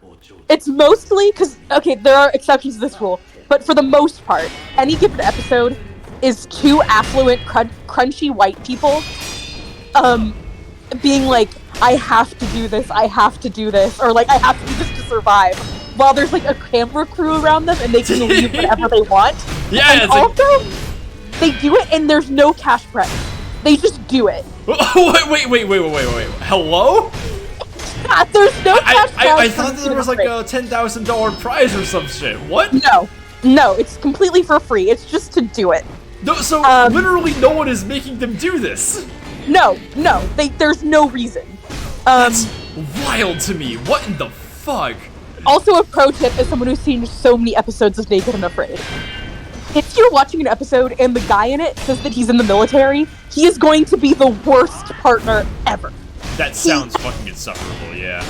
S5: It's mostly because there are exceptions to this rule. But for the most part, any given episode is two affluent, crunchy white people, being like, I have to do this, or like, I have to do this to survive, while there's like a camera crew around them and they can leave whenever they want.
S1: Yeah,
S5: and also, they do it and there's no cash prize. They just do it.
S1: Wait. Hello?
S5: Yeah, there's no cash prize.
S1: I thought there was like a $10,000 prize or some shit. What?
S5: No, it's completely for free. It's just to do it.
S1: No, so literally no one is making them do this.
S5: No, there's no reason.
S1: That's wild to me. What in the fuck?
S5: Also, a pro tip as someone who's seen so many episodes of Naked and Afraid. If you're watching an episode and the guy in it says that he's in the military, he is going to be the worst partner ever.
S1: That sounds fucking insufferable, yeah.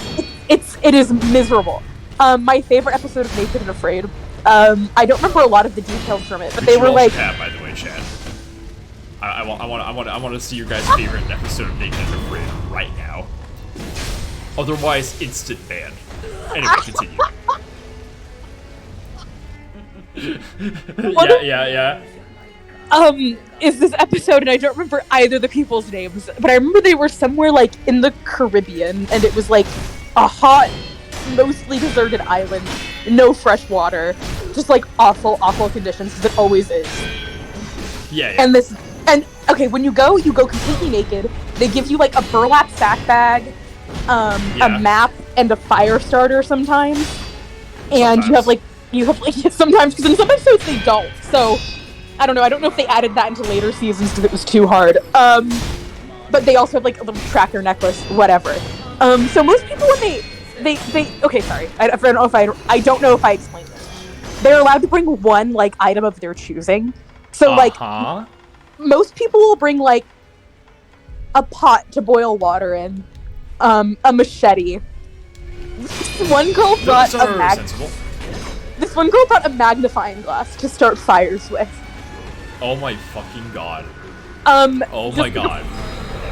S5: It is miserable. My favorite episode of Naked and Afraid, I don't remember a lot of the details from it, but they were like...
S1: By the way, Chad. I want to see your guys' favorite episode of Naked and Afraid right now. Otherwise, instant ban. Anyway, continue. Yeah.
S5: Is this episode, and I don't remember either the people's names, but I remember they were somewhere like in the Caribbean, and it was like a hot, mostly deserted island, no fresh water, just like awful conditions, because it always is.
S1: Yeah.
S5: And okay, when you go completely naked. They give you like a burlap sack bag, a map, and a fire starter sometimes. And sometimes. you have like sometimes, because in some episodes they don't. So I don't know if they added that into later seasons because it was too hard. But they also have like a little tracker necklace, whatever. So most people when they okay, sorry, I don't know if I explained this. They're allowed to bring one like item of their choosing. So like most people will bring like a pot to boil water in, a machete. This one girl brought a magnifying glass to start fires with.
S1: Oh my fucking god.
S5: Oh
S1: my god.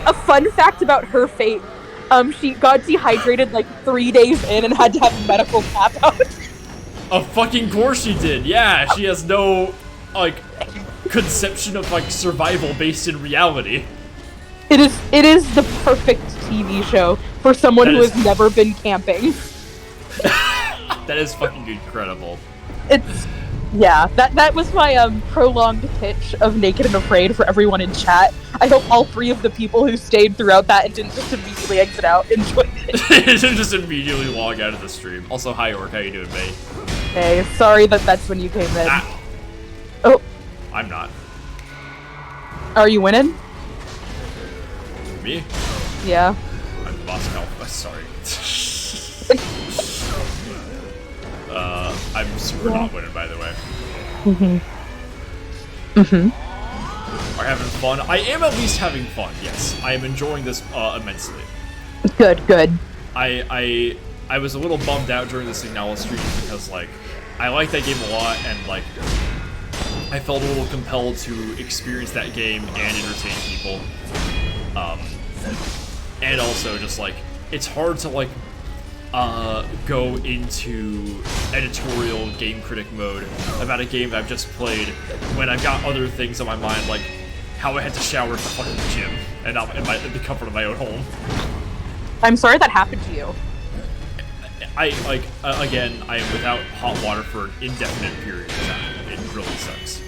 S5: A fun fact about her fate. She got dehydrated like 3 days in and had to have a medical tap out.
S1: Of fucking course she did. Yeah, she has no like conception of like survival based in reality.
S5: It is the perfect TV show for someone who has never been camping.
S1: That is fucking incredible.
S5: That was my prolonged pitch of Naked and Afraid for everyone in chat. I hope all three of the people who stayed throughout that and didn't just immediately exit out enjoyed it.
S1: Just immediately log out of the stream. Also, hi Orc, how you doing, mate?
S5: Hey, sorry that's when you came in.
S1: Ah.
S5: Oh.
S1: I'm not.
S5: Are you winning?
S1: Me?
S5: Yeah.
S1: I'm boss alpha. Sorry. I'm super not winning, by the way. Are having fun? I am at least having fun. Yes, I am enjoying this immensely.
S5: Good.
S1: I was a little bummed out during the Signala stream because like I like that game a lot and like I felt a little compelled to experience that game and entertain people. And also just like it's hard to like go into editorial game critic mode about a game that I've just played when I've got other things on my mind, like how I had to shower at the fucking gym and not in the comfort of my own home.
S5: I'm sorry that happened to you.
S1: Again, I am without hot water for an indefinite period of time. It really sucks.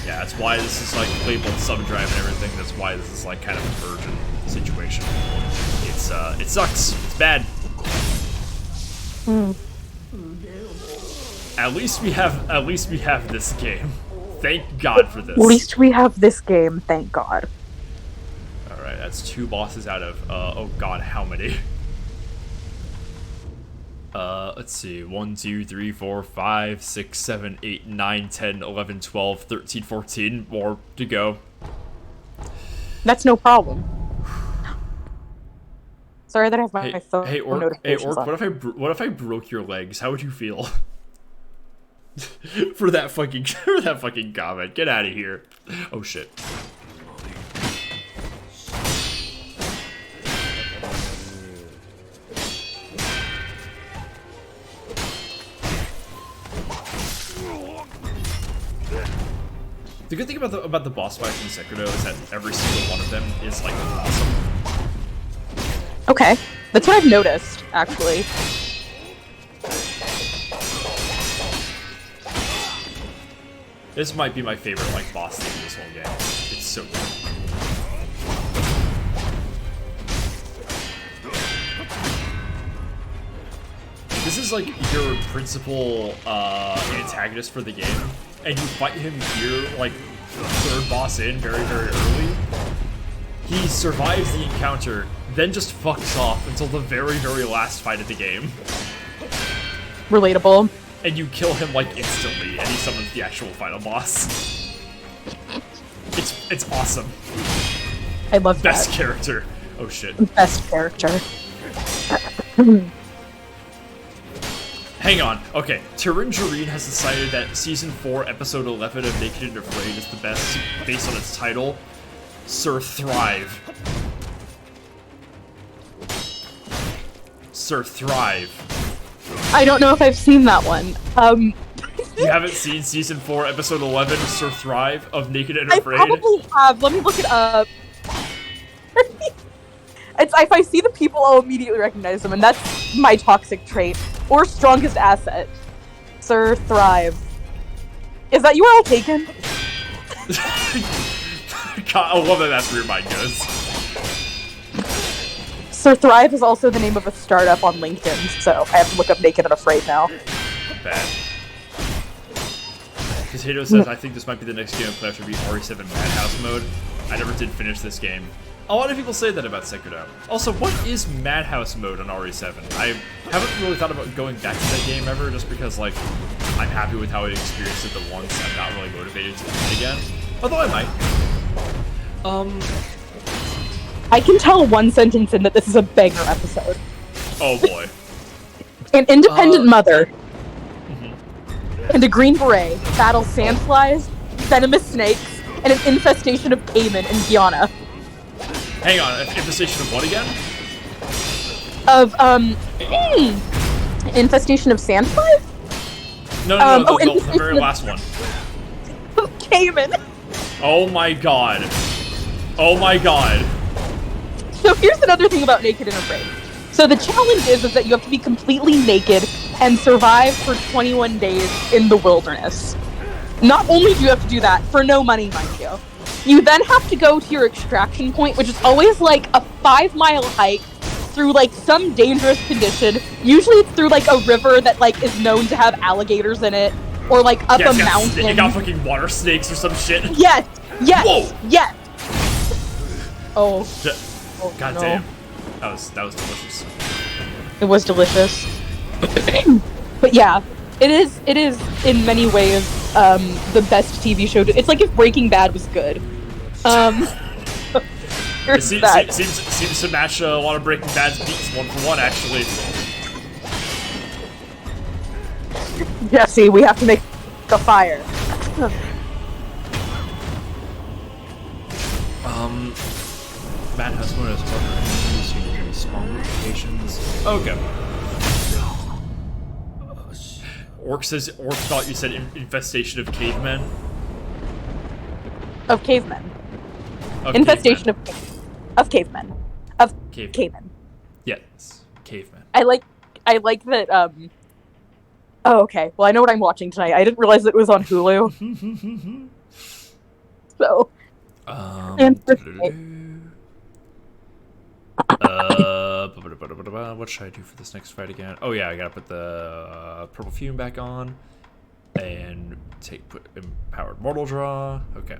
S1: Yeah, that's why this is like labeled sub-drive and everything. That's why this is like kind of an urgent situation. It sucks. It's bad. At least we have this game. Thank God for this.
S5: At least we have this game, thank God.
S1: Alright, that's 2 bosses out of, oh god, how many? Let's see, 1, 2, 3, 4, 5, 6, 7, 8, 9, 10, 11, 12, 13, 14, more to go.
S5: That's no problem. Sorry that I have my phone
S1: Orc,
S5: notifications on.
S1: what if I broke your legs? How would you feel? for that fucking comment. Get out of here. Oh shit. The good thing about the boss fights in Sekiro is that every single one of them is like awesome.
S5: Okay, that's what I've noticed, actually.
S1: This might be my favorite like boss thing in this whole game. It's so good. This is like your principal antagonist for the game, and you fight him here like third boss in very early. He survives the encounter, then just fucks off until the very last fight of the game.
S5: Relatable.
S1: And you kill him like instantly, and he summons the actual final boss. It's awesome.
S5: I love that.
S1: Best character. Oh shit.
S5: Best character.
S1: Hang on. Okay, Tyrangerine has decided that Season 4, Episode 11 of Naked and Afraid is the best based on its title, Sir Thrive. Sir Thrive.
S5: I don't know if I've seen that one.
S1: You haven't seen Season 4, Episode 11, Sir Thrive of Naked and Afraid?
S5: I probably have. Let me look it up. If I see the people, I'll immediately recognize them, and that's my toxic trait. Or strongest asset. Sir Thrive. Is that URL taken?
S1: God, I love that that's where your mind goes.
S5: Sir Thrive is also the name of a startup on LinkedIn, so I have to look up Naked and Afraid now.
S1: Bad. Potato says, I think this might be the next game of play after beat RE7 Madhouse mode. I never did finish this game. A lot of people say that about Sekiro. Also, what is Madhouse mode on RE7? I haven't really thought about going back to that game ever, just because, like, I'm happy with how I experienced it the once. I'm not really motivated to play it again. Although I might.
S5: I can tell one sentence in that this is a banger episode.
S1: Oh boy.
S5: An independent mother and a green beret battle sandflies, venomous snakes, and an infestation of caiman in Guyana.
S1: Hang on, an infestation of what again?
S5: Of, infestation of sandflies?
S1: No, the very last one.
S5: Caiman.
S1: Oh my god. Oh my god.
S5: So here's another thing about Naked and Afraid. So the challenge is that you have to be completely naked and survive for 21 days in the wilderness. Not only do you have to do that, for no money, mind you. You then have to go to your extraction point, which is always like a 5-mile hike through like some dangerous condition. Usually it's through like a river that like is known to have alligators in it, or like up a mountain.
S1: It got fucking water snakes or some shit.
S5: Yes, Yes!
S1: Whoa!
S5: Yes! Oh. Oh,
S1: God
S5: no.
S1: damn. That was delicious.
S5: It was delicious. But yeah, it is in many ways the best TV show. It's like if Breaking Bad was good.
S1: It seems to match a lot of Breaking Bad's beats 1-for-1 actually.
S5: Yeah, see, we have to make a fire.
S1: Madhouse Moto's partner small notifications. Okay. Orc thought you said infestation of cavemen.
S5: Of cavemen.
S1: Of
S5: Infestation
S1: cavemen.
S5: of cavemen. Of cavemen.
S1: Yes, cavemen.
S5: I like that. Oh, okay. Well, I know what I'm watching tonight. I didn't realize it was on Hulu. So.
S1: What should I do for this next fight again? Oh yeah, I gotta put the purple fume back on, and put empowered mortal draw. Okay.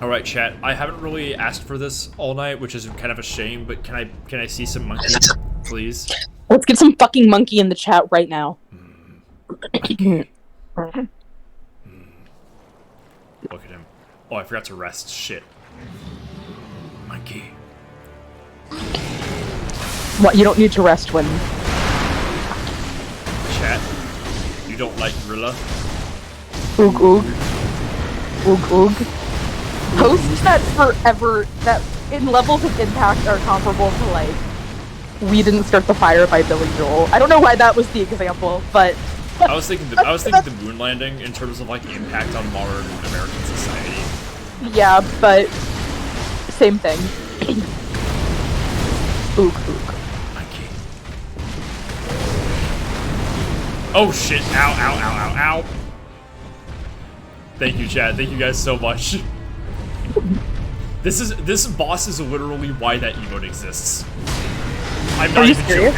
S1: All right, chat. I haven't really asked for this all night, which is kind of a shame. But can I see some monkey, please?
S5: Let's get some fucking monkey in the chat right now.
S1: Look at him. Oh, I forgot to rest. Shit. Monkey.
S5: What? You don't need to rest when.
S1: Chat. You don't like gorilla?
S5: Oog oog. Oog oog. Posts that forever that in levels of impact are comparable to like We Didn't Start the Fire by Billy Joel. I don't know why that was the example, but
S1: I was thinking the moon landing in terms of like impact on modern American society.
S5: Yeah, but same thing. Ook ook.
S1: Monkey. Oh shit! Ow! Ow! Ow! Ow! Ow! Thank you, Chad. Thank you guys so much. This boss is literally why that emote exists. I'm not even joking.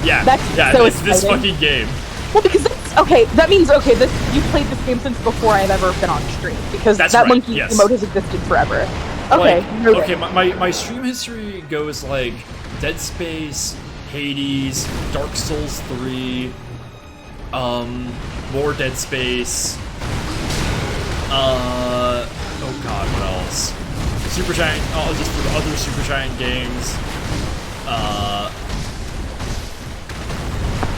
S1: Yeah, it's this fucking game.
S5: Well, because that means you played this game since before I've ever been on stream, because
S1: That's
S5: that
S1: right,
S5: monkey
S1: yes.
S5: emote has existed forever. Okay.
S1: Okay, my stream history goes like Dead Space, Hades, Dark Souls 3, more Dead Space, oh god, what else? Supergiant, just for the other Supergiant games,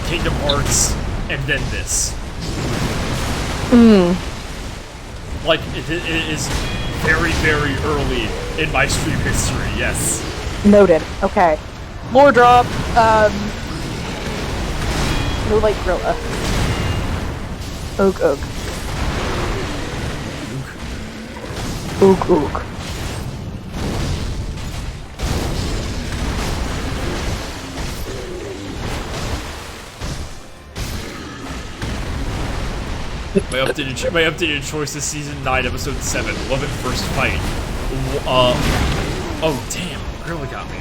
S1: Kingdom Hearts, and then this. Like, it is very, very early in my stream history, yes.
S5: Noted. Okay. Lore drop, no light gorilla. Ook ook. Ook ook.
S1: My updated choice is season 9, episode 7. Love at first fight. Oh damn, really got me.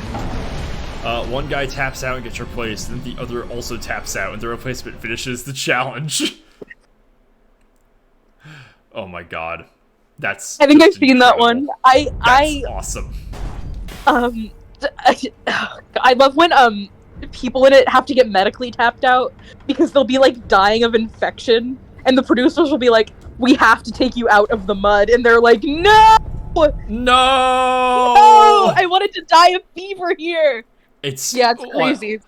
S1: One guy taps out and gets replaced, then the other also taps out, and the replacement finishes the challenge. Oh my god, that's.
S5: I think I've seen that one.
S1: That's awesome.
S5: I love when people in it have to get medically tapped out because they'll be like dying of infection. And the producers will be like, "We have to take you out of the mud," and they're like, "No,
S1: no,
S5: I wanted to die of fever here." It's crazy.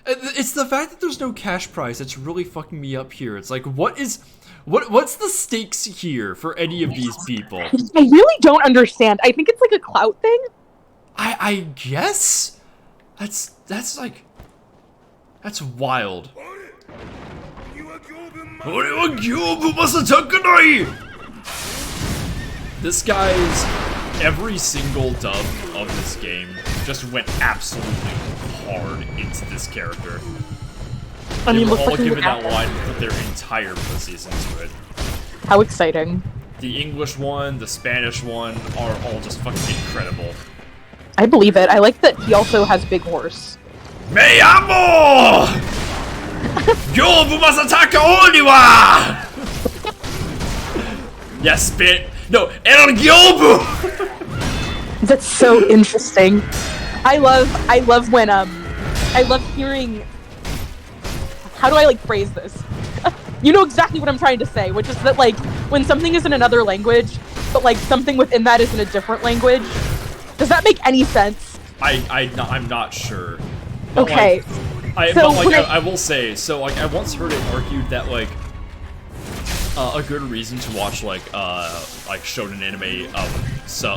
S1: It's the fact that there's no cash prize that's really fucking me up here. It's like, what's the stakes here for any of these people?
S5: I really don't understand. I think it's like a clout thing.
S1: I guess that's wild. This guy's every single dub of this game just went absolutely hard into this character. They were all given that line and put their entire pussies into it.
S5: How exciting.
S1: The English one, the Spanish one are all just fucking incredible.
S5: I believe it. I like that he also has Big Horse.
S1: Me amo! Yo, Bumasataka Oniwa! Yes, No, Ergyobu!
S5: That's so interesting. I love when I love hearing. How do I like phrase this? You know exactly what I'm trying to say, which is that like when something is in another language, but like something within that is in a different language. Does that make any sense?
S1: I'm not sure. But,
S5: okay.
S1: Like, I will say, so like I once heard it argued that like a good reason to watch like shonen anime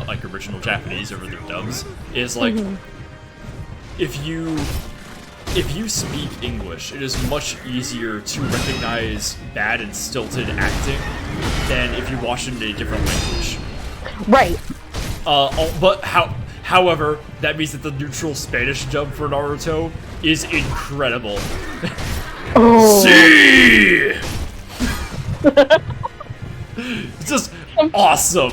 S1: like original Japanese over their dubs is like if you speak English, it is much easier to recognize bad and stilted acting than if you watch it in a different language.
S5: Right.
S1: But however, that means that the neutral Spanish dub for Naruto is incredible.
S5: Oh.
S1: See! It's just awesome.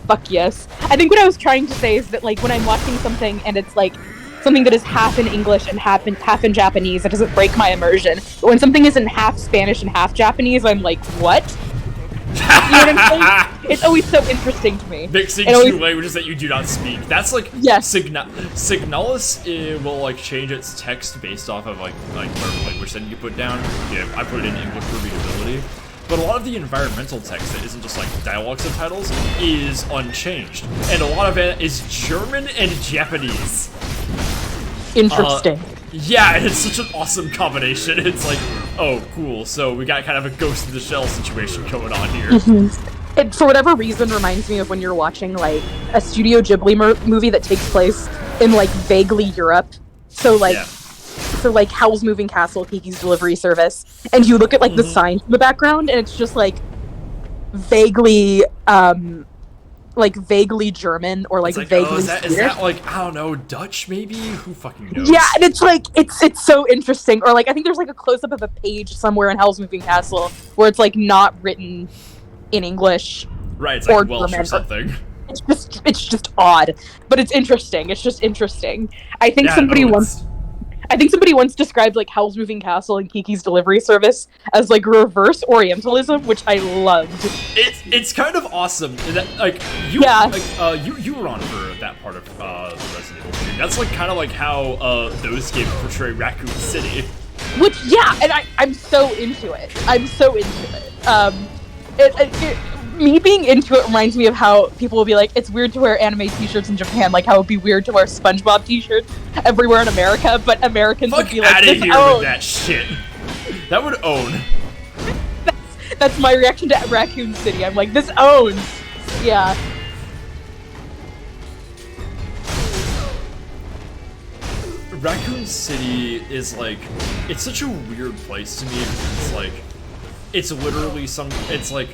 S5: Fuck yes. I think what I was trying to say is that like when I'm watching something and it's like something that is half in English and half in Japanese, it doesn't break my immersion. But when something is in half Spanish and half Japanese, I'm like, what? You know what I'm saying? It's always so interesting to me.
S1: Mixing two languages that you do not speak. That's like
S5: yes.
S1: Signalis will like change its text based off of like whatever language that you put down. Yeah, I put it in English for readability. But a lot of the environmental text that isn't just like dialogue subtitles is unchanged, and a lot of it is German and Japanese.
S5: Interesting.
S1: Yeah, and it's such an awesome combination. It's like, oh, cool. So we got kind of a Ghost in the Shell situation going on here.
S5: It, for whatever reason, reminds me of when you're watching like a Studio Ghibli movie that takes place in like vaguely Europe. So like, Howl's Moving Castle, Kiki's Delivery Service, and you look at like the signs in the background, and it's just like vaguely German or like vaguely.
S1: Oh, is that like, I don't know, Dutch maybe? Who fucking knows?
S5: Yeah, and it's like it's so interesting. Or like I think there's like a close up of a page somewhere in Howl's Moving Castle where it's like not written in English.
S1: Right, it's like Welsh or something.
S5: It's just odd, but it's interesting. It's just interesting. I think somebody once described like Howl's Moving Castle and Kiki's Delivery Service as like reverse Orientalism, which I loved.
S1: It's kind of awesome. That, like you were on for that part of the Resident Evil stream. That's like kind of like how those games portray Raccoon City.
S5: Which and I'm so into it. I'm so into it. Me being into it reminds me of how people will be like, it's weird to wear anime t-shirts in Japan, like how it would be weird to wear SpongeBob t-shirts everywhere in America, but Americans would be like,
S1: outta here with that shit. That would own.
S5: That's my reaction to Raccoon City. I'm like, this owns. Yeah.
S1: Raccoon City is like, it's such a weird place to me. It's like, it's literally it's like,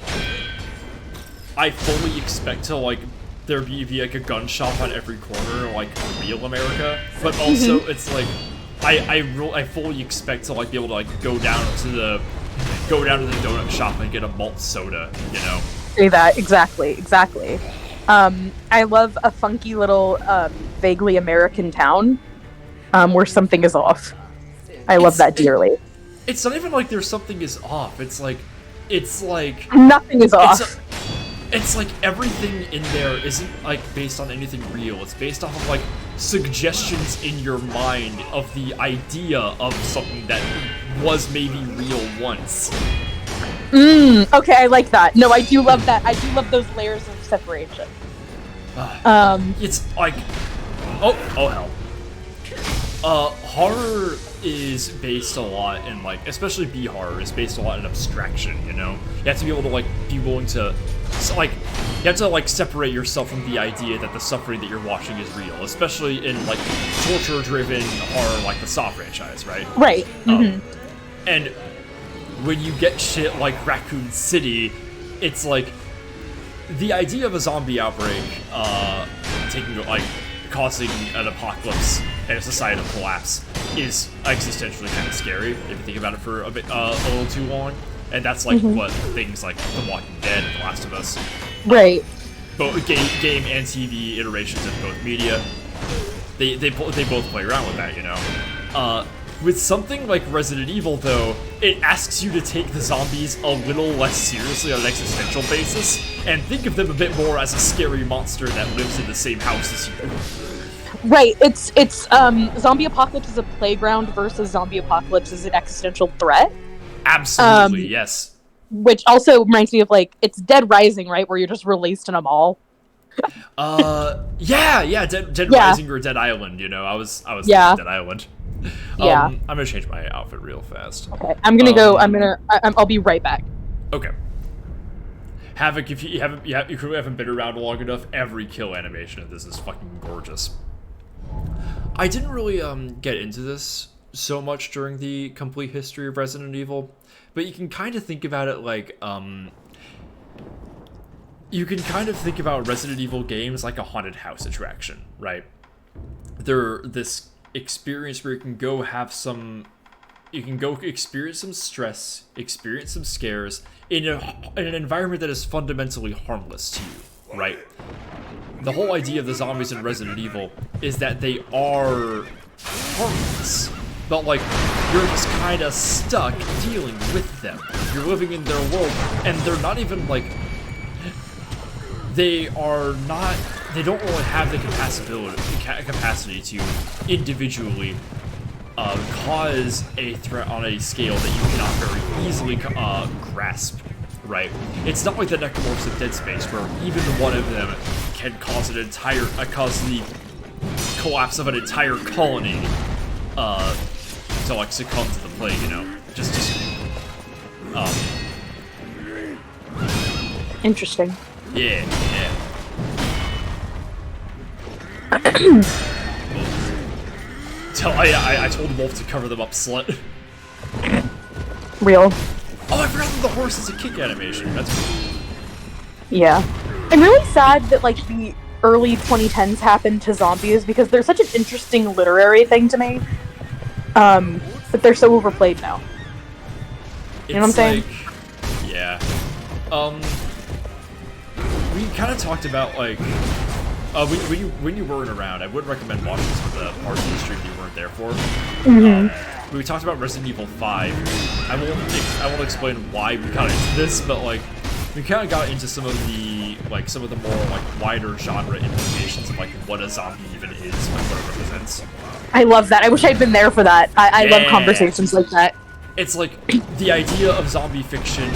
S1: I fully expect to like there be like a gun shop on every corner, like real America. But also, it's like I fully expect to like be able to like go down to the donut shop and get a malt soda. You know.
S5: Say that exactly. I love a funky little vaguely American town where something is off. I love that dearly.
S1: It's not even like there's something is off. It's like
S5: nothing is off.
S1: It's like everything in there isn't like based on anything real. It's based off of like suggestions in your mind of the idea of something that was maybe real once.
S5: Okay, I like that. No, I do love that. I do love those layers of separation.
S1: It's like, oh hell. Horror is based a lot in like, especially B horror is based a lot in abstraction. You know, you have to be able to like be willing to. So, like, you have to, like, separate yourself from the idea that the suffering that you're watching is real, especially in, like, torture-driven horror like the Saw franchise, right?
S5: Right.
S1: And when you get shit like Raccoon City, it's like, the idea of a zombie outbreak, causing an apocalypse and a societal collapse is existentially kind of scary, if you think about it for a little too long. And that's like what things like The Walking Dead and The Last of Us,
S5: right?
S1: Both game and TV iterations of both media, they both play around with that, you know. With something like Resident Evil, though, it asks you to take the zombies a little less seriously on an existential basis, and think of them a bit more as a scary monster that lives in the same house as you.
S5: Right. It's zombie apocalypse is a playground versus zombie apocalypse is an existential threat.
S1: Absolutely, yes.
S5: Which also reminds me of it's Dead Rising, right, where you're just released in a mall.
S1: Yeah, Dead Rising or Dead Island. I was thinking Dead Island.
S5: Yeah.
S1: I'm gonna change my outfit real fast.
S5: Okay, I'm gonna go. I'll be right back.
S1: Okay. Havoc, if you haven't been around long enough, every kill animation of this is fucking gorgeous. I didn't really get into this so much during the complete history of Resident Evil, but you can kind of think about it like you can kind of think about Resident Evil games like a haunted house attraction, right? They're this experience where you can go experience some stress, experience some scares in an environment that is fundamentally harmless to you, right? The whole idea of the zombies in Resident Evil is that they are harmless, but you're just kind of stuck dealing with them. You're living in their world, and they're not even they don't really have the capacity to individually cause a threat on a scale that you cannot very easily grasp, right? It's not like the necromorphs of Dead Space, where even one of them can cause the collapse of an entire colony to succumb to the plague,
S5: Interesting.
S1: Yeah. I told Wolf to cover them up, slut.
S5: Real.
S1: Oh, I forgot that the horse is a kick animation. That's cool.
S5: Yeah. I'm really sad that the early 2010s happened to zombies because they're such an interesting literary thing to me. But they're so overplayed now. You know what I'm saying?
S1: Yeah. We kind of talked about when you weren't around, I would recommend watching some of the parts of the stream you weren't there for. We talked about Resident Evil 5. I won't explain why we got into this, but we kind of got into some of the more wider genre implications of what a zombie even is, what it represents.
S5: I love that. I wish I'd been there for that. I love conversations like that.
S1: It's the idea of zombie fiction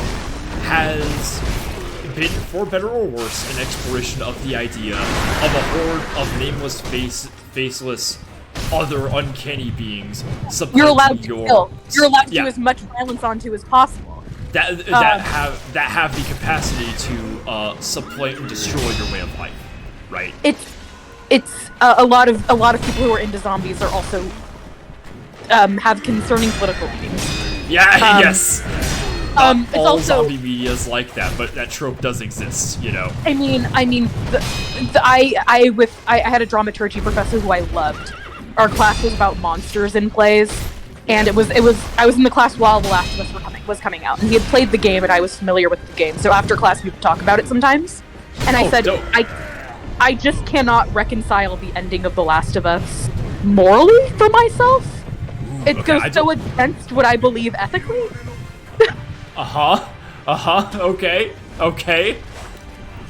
S1: has been, for better or worse, an exploration of the idea of a horde of nameless, faceless, other uncanny beings.
S5: You're allowed to kill. You're allowed to do as much violence onto as possible.
S1: That have the capacity to supplant and destroy your way of life, right?
S5: It's a lot of people who are into zombies are also have concerning political meanings.
S1: Yeah. Yes.
S5: It's
S1: all
S5: also
S1: zombie media is like that, but that trope does exist,
S5: I mean, I had a dramaturgy professor who I loved. Our class was about monsters in plays, and I was in the class while The Last of Us was coming out, and he had played the game, and I was familiar with the game. So after class, we would talk about it sometimes. And I said,
S1: dope.
S5: I just cannot reconcile the ending of The Last of Us morally for myself. It goes so against what I believe ethically.
S1: Okay.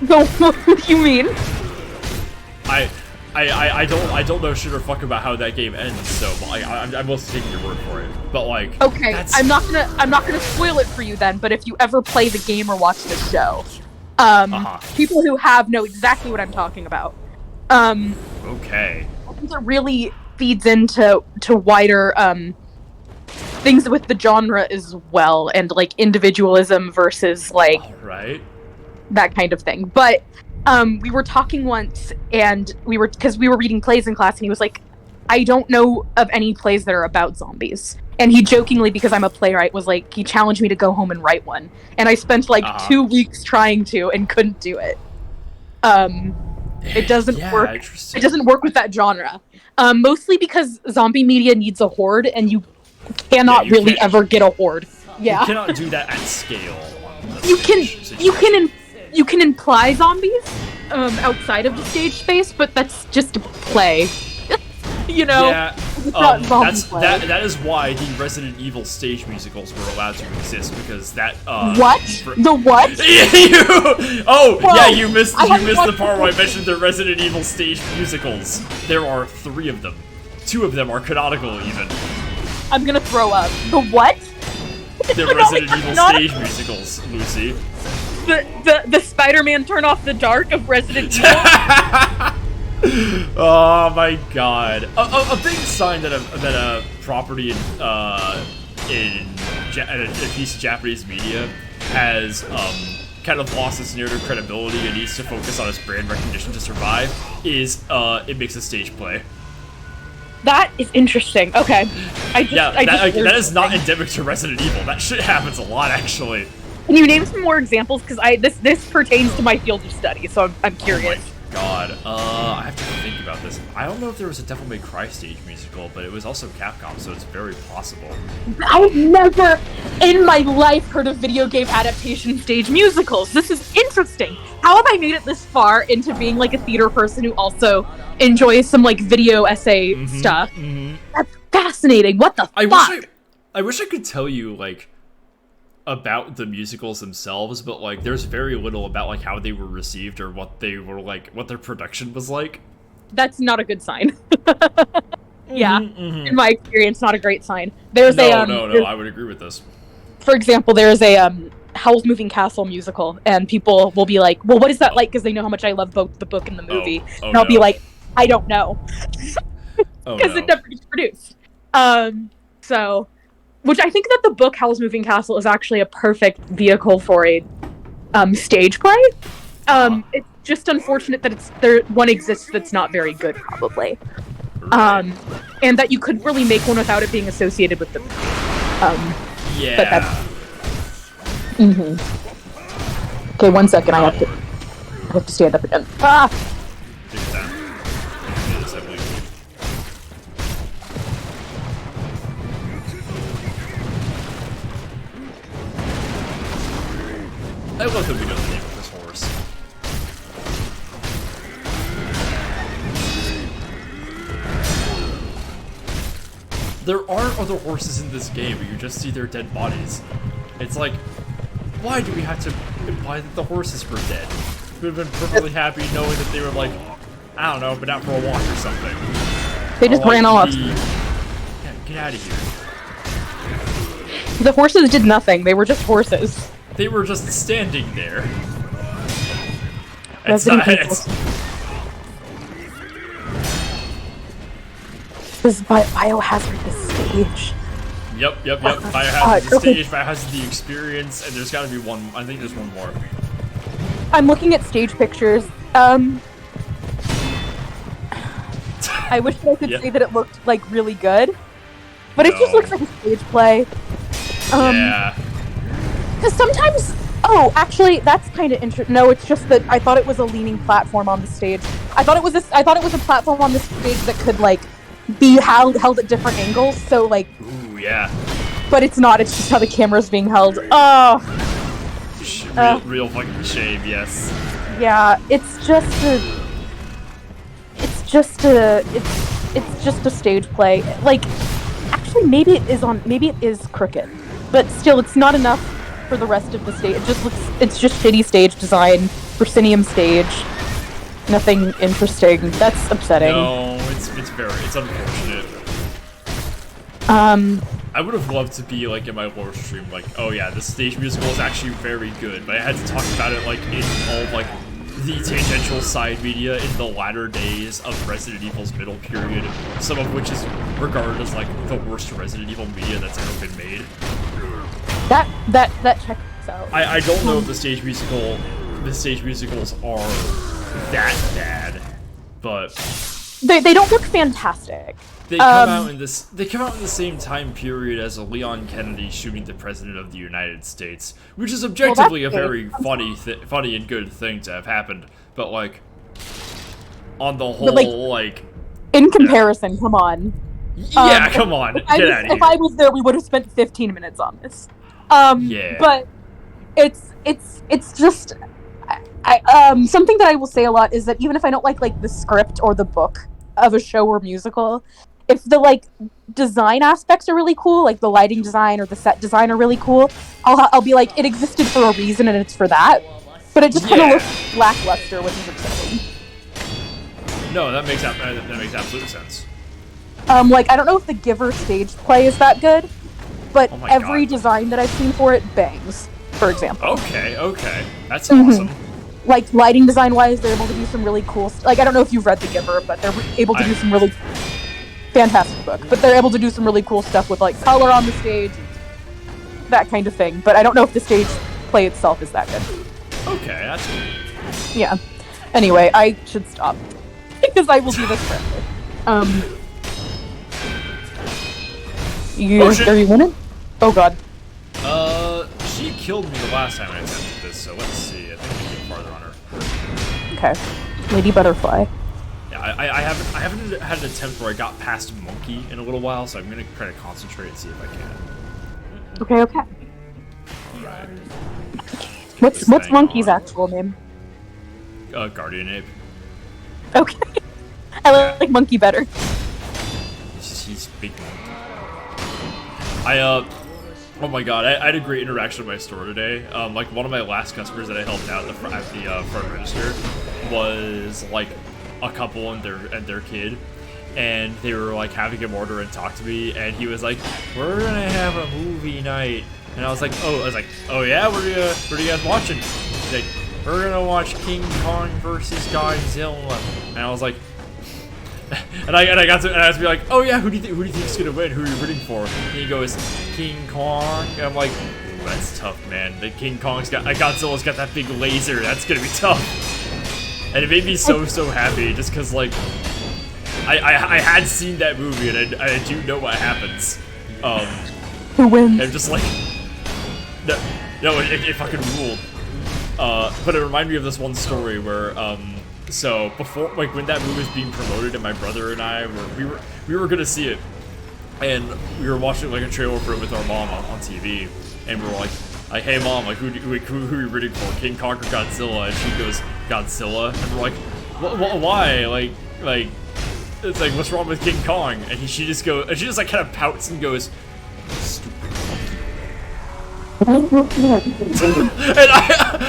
S5: So what do you mean?
S1: I don't know shit or fuck about how that game ends, so I'm mostly taking your word for it. But
S5: okay, I'm not gonna spoil it for you then. But if you ever play the game or watch the show, people who have know exactly what I'm talking about.
S1: Okay.
S5: I think it really feeds into wider things with the genre as well, and individualism versus
S1: right,
S5: that kind of thing. But we were talking once, and because we were reading plays in class, and he was like, I don't know of any plays that are about zombies. And he jokingly, because I'm a playwright, was he challenged me to go home and write one. And I spent 2 weeks trying to and couldn't do it. It doesn't work. It doesn't work with that genre. Mostly because zombie media needs a horde, and you cannot ever get a horde. Yeah.
S1: You cannot do that at scale.
S5: You can imply zombies outside of the stage space, but that's just a play.
S1: Yeah. that is why the Resident Evil stage musicals were allowed to exist, because that
S5: what? The what?
S1: You missed the part where I mentioned the Resident Evil stage musicals. There are 3 of them. 2 of them are canonical even.
S5: I'm gonna throw up. The what?
S1: The Resident Evil stage musicals, Lucy.
S5: The Spider-Man Turn Off the Dark of Resident Evil.
S1: Oh my god! A big sign that a property in a piece of Japanese media has kind of lost its narrative credibility and needs to focus on its brand recognition to survive is it makes a stage play.
S5: That is interesting. Okay,
S1: that is not endemic to Resident Evil. That shit happens a lot, actually.
S5: Can you name some more examples? Because this pertains to my field of study, so I'm curious.
S1: Oh my god. I have to think about this. I don't know if there was a Devil May Cry stage musical, but it was also Capcom, so it's very possible.
S5: I've never in my life heard of video game adaptation stage musicals. This is interesting. How have I made it this far into being like a theater person who also enjoys some like video essay stuff? That's fascinating. What the fuck?
S1: I wish I could tell you like about the musicals themselves, but like there's very little about like how they were received or what they were like, what their production was like.
S5: That's not a good sign. Yeah, in my experience, not a great sign. There's
S1: no, I would agree with this.
S5: For example, there's a Howl's Moving Castle musical, and people will be like, well, what is that like? Because they know how much I love both the book and the movie. And I'll be like, I don't know. Because it never gets produced. So, which I think that the book Howl's Moving Castle is actually a perfect vehicle for a stage play. It's just unfortunate that one exists that's not very good, probably. And that you couldn't really make one without it being associated with the movie.
S1: Yeah.
S5: But that's... Okay, 1 second. I have to stand up again. Ah!
S1: Take your time. I love that we know the name of this horse. There are other horses in this game, but you just see their dead bodies. It's like, why do we have to imply that the horses were dead? We've been perfectly happy knowing that they were like, I don't know, but out for a walk or something.
S5: They just ran off.
S1: Yeah, get out of here.
S5: The horses did nothing. They were just horses.
S1: They were just standing there.
S5: This is Biohazard, the stage.
S1: Yep. Biohazard the stage, Biohazard the experience, and there's gotta be one. I think there's one more.
S5: I'm looking at stage pictures. I wish I could say that it looked like really good, but it just looks like a stage play.
S1: Yeah.
S5: Because sometimes, actually, that's kind of interesting. No, it's just that I thought it was a leaning platform on the stage. I thought it was a platform on the stage that could like be held at different angles. So like.
S1: Ooh, yeah.
S5: But it's not. It's just how the camera's being held. Oh.
S1: Real fucking shame. Yes.
S5: Yeah, it's just a stage play. Like, actually, maybe it is crooked, but still, it's not enough for the rest of the stage. It's just shitty stage design, proscenium stage, nothing interesting. That's upsetting.
S1: No, it's unfortunate. I would have loved to be like in my lore stream, like, oh yeah, the stage musical is actually very good, but I had to talk about it like in all like the tangential side media in the latter days of Resident Evil's middle period, some of which is regarded as like the worst Resident Evil media that's ever been made.
S5: That checks out.
S1: I don't know if the stage musicals are that bad, but
S5: they don't look fantastic.
S1: They come out in the same time period as a Leon Kennedy shooting the President of the United States, which is objectively a very funny and good thing to have happened. But like, on the whole, like
S5: in comparison, come on.
S1: Yeah, come on. Get out of here.
S5: If I was there, we would have spent 15 minutes on this.
S1: Yeah.
S5: But it's just something that I will say a lot is that even if I don't like the script or the book of a show or musical, if the like design aspects are really cool, like the lighting design or the set design are really cool, I'll be like, it existed for a reason and it's for that. But it just kind of looks lackluster, which is upsetting.
S1: No, that makes absolute sense.
S5: Like I don't know if the Giver stage play is that good, but every
S1: God.
S5: design that I've seen for it bangs. For example.
S1: Okay, that's awesome.
S5: Like lighting design wise, they're able to do some really cool. Like I don't know if you've read the Giver, but they're able to do some really fantastic book. But they're able to do some really cool stuff with like color on the stage, that kind of thing. But I don't know if the stage play itself is that good.
S1: Okay, that's cool.
S5: Yeah. Anyway, I should stop because I will do this forever. Are you winning? Oh god.
S1: She killed me the last time I attempted this, so let's see. I think we can get farther on her.
S5: Okay. Lady Butterfly.
S1: Yeah, I haven't had an attempt where I got past Monkey in a little while, so I'm gonna try to concentrate and see if I can.
S5: Okay.
S1: Alright.
S5: What's Monkey's actual name?
S1: Guardian Ape.
S5: Okay. I like Monkey better.
S1: He's big Monkey. Oh my god, I had a great interaction with my store today. Like, one of my last customers that I helped out at the front register was, like, a couple and their kid. And they were, like, having him order and talk to me, and he was like, we're gonna have a movie night. And I was like, oh yeah? What are you guys watching? He's like, we're gonna watch King Kong versus Godzilla. And I was like, and I got to be like, oh yeah, who do you think's gonna win? Who are you rooting for? And he goes, King Kong. And I'm like, ooh, that's tough, man. The Godzilla's got that big laser. That's gonna be tough. And it made me so happy, just because like I had seen that movie and I do know what happens.
S5: Who wins?
S1: I'm just like, no, it fucking ruled. But it reminded me of this one story where so before, like, when that movie was being promoted, and my brother and I we were gonna see it, and we were watching like a trailer for it with our mom on TV, and we were like, hey mom, like who are you rooting for, King Kong or Godzilla? And she goes, Godzilla, and we're like, why? Like it's like, what's wrong with King Kong? And she just like kind of pouts and goes, stupid. And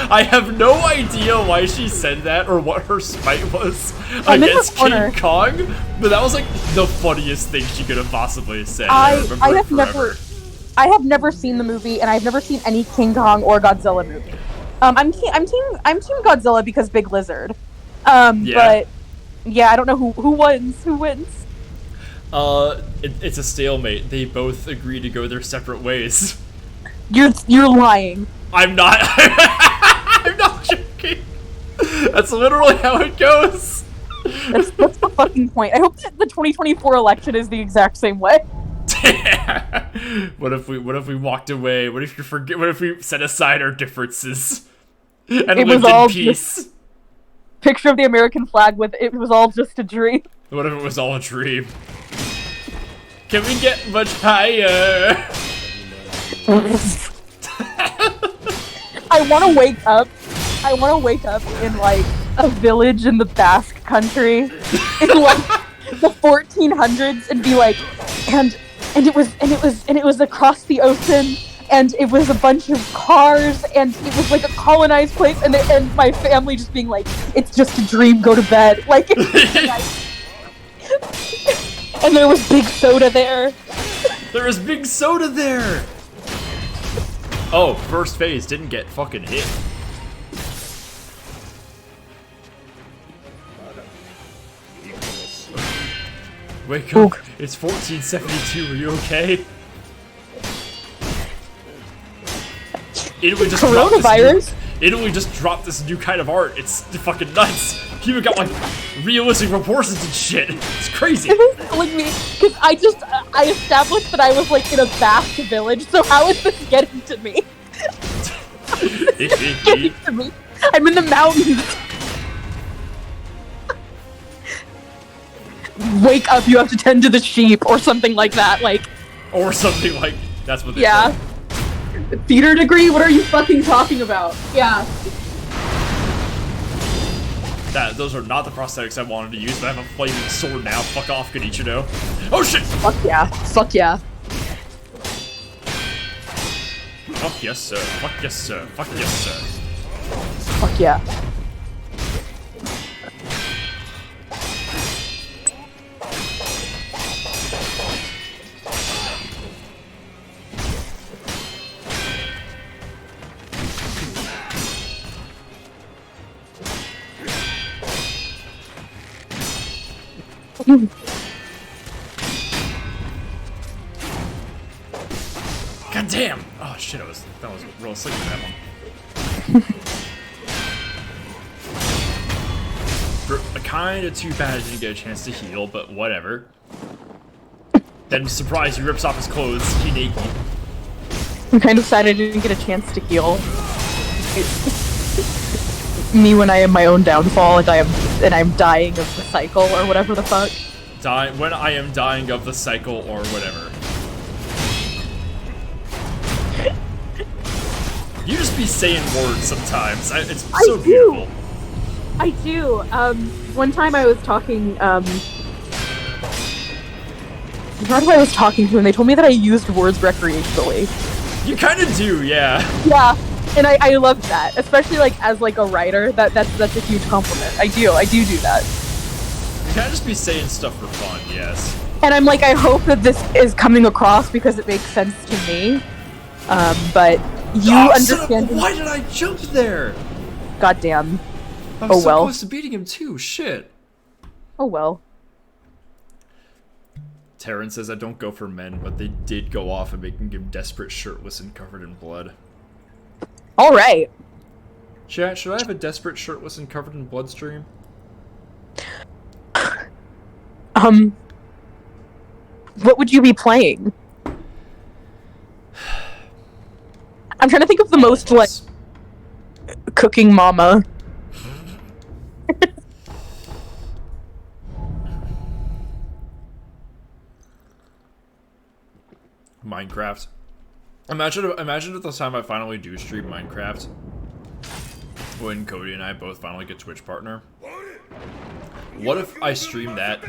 S1: I have no idea why she said that or what her spite was against King Kong, but that was like the funniest thing she could have possibly said. I
S5: have never seen the movie, and I've never seen any King Kong or Godzilla movie. I'm team Godzilla because Big Lizard. But yeah, I don't know who wins. Who wins?
S1: It's a stalemate. They both agree to go their separate ways.
S5: You're lying.
S1: I'm not. I'm not joking. That's literally how it goes.
S5: That's the fucking point. I hope that the 2024 election is the exact same way.
S1: What if we walked away? What if you forget? What if we set aside our differences and lived in peace?
S5: Picture of the American flag with it was all just a dream.
S1: What if it was all a dream? Can we get much higher?
S5: I want to wake up in like a village in the Basque country in like the 1400s and be like, and it was across the ocean, and it was a bunch of cars, and it was like a colonized place, and my family just being like, it's just a dream, go to bed, like. And there was Big Soda there.
S1: There was Big Soda there. Oh, first phase didn't get fucking hit. Wake up. It's 1472. Are you okay? Italy just dropped this new kind of art. It's fucking nuts. He even got like realistic proportions and shit. It's crazy.
S5: It is killing me because I established that I was like in a Basque village. So how is this getting to me? Getting to me. I'm in the mountains. Wake up! You have to tend to the sheep, or something like that. Like,
S1: or something like that's what they
S5: said. Theater degree? What are you fucking talking about? Yeah.
S1: Those are not the prosthetics I wanted to use, but I have a flaming sword now. Fuck off, Genichino. Oh shit!
S5: Fuck yeah. Fuck yeah.
S1: Fuck yes, sir. Fuck yes, sir. Fuck yes, sir.
S5: Fuck yeah.
S1: God damn! Oh shit, that was real slick with that one. Kinda too bad I didn't get a chance to heal, but whatever. Then surprise, he rips off his clothes, he naked.
S5: I'm kind of sad I didn't get a chance to heal. Me when I am my own downfall and I'm dying of the cycle or whatever the fuck.
S1: When I am dying of the cycle or whatever. You just be saying words sometimes. It's so beautiful.
S5: I do. One time I was talking, to and they told me that I used words recreationally.
S1: You kind of do, yeah.
S5: Yeah, and I love that, especially like as like a writer. That's a huge compliment. I do that.
S1: You kind of just be saying stuff for fun, yes.
S5: And I'm like, I hope that this is coming across because it makes sense to me. But you understand.
S1: Why did I jump there?
S5: Goddamn.
S1: I was
S5: Oh well.
S1: so close to beating him too. Shit.
S5: Oh well.
S1: Terran says I don't go for men, but they did go off and making him desperate, shirtless, and covered in blood.
S5: All right.
S1: Chat, should I have a desperate, shirtless, and covered in blood stream?
S5: What would you be playing? I'm trying to think of the most like cooking mama.
S1: Minecraft. Imagine at the time I finally do stream Minecraft, when Cody and I both finally get Twitch partner. What if I stream that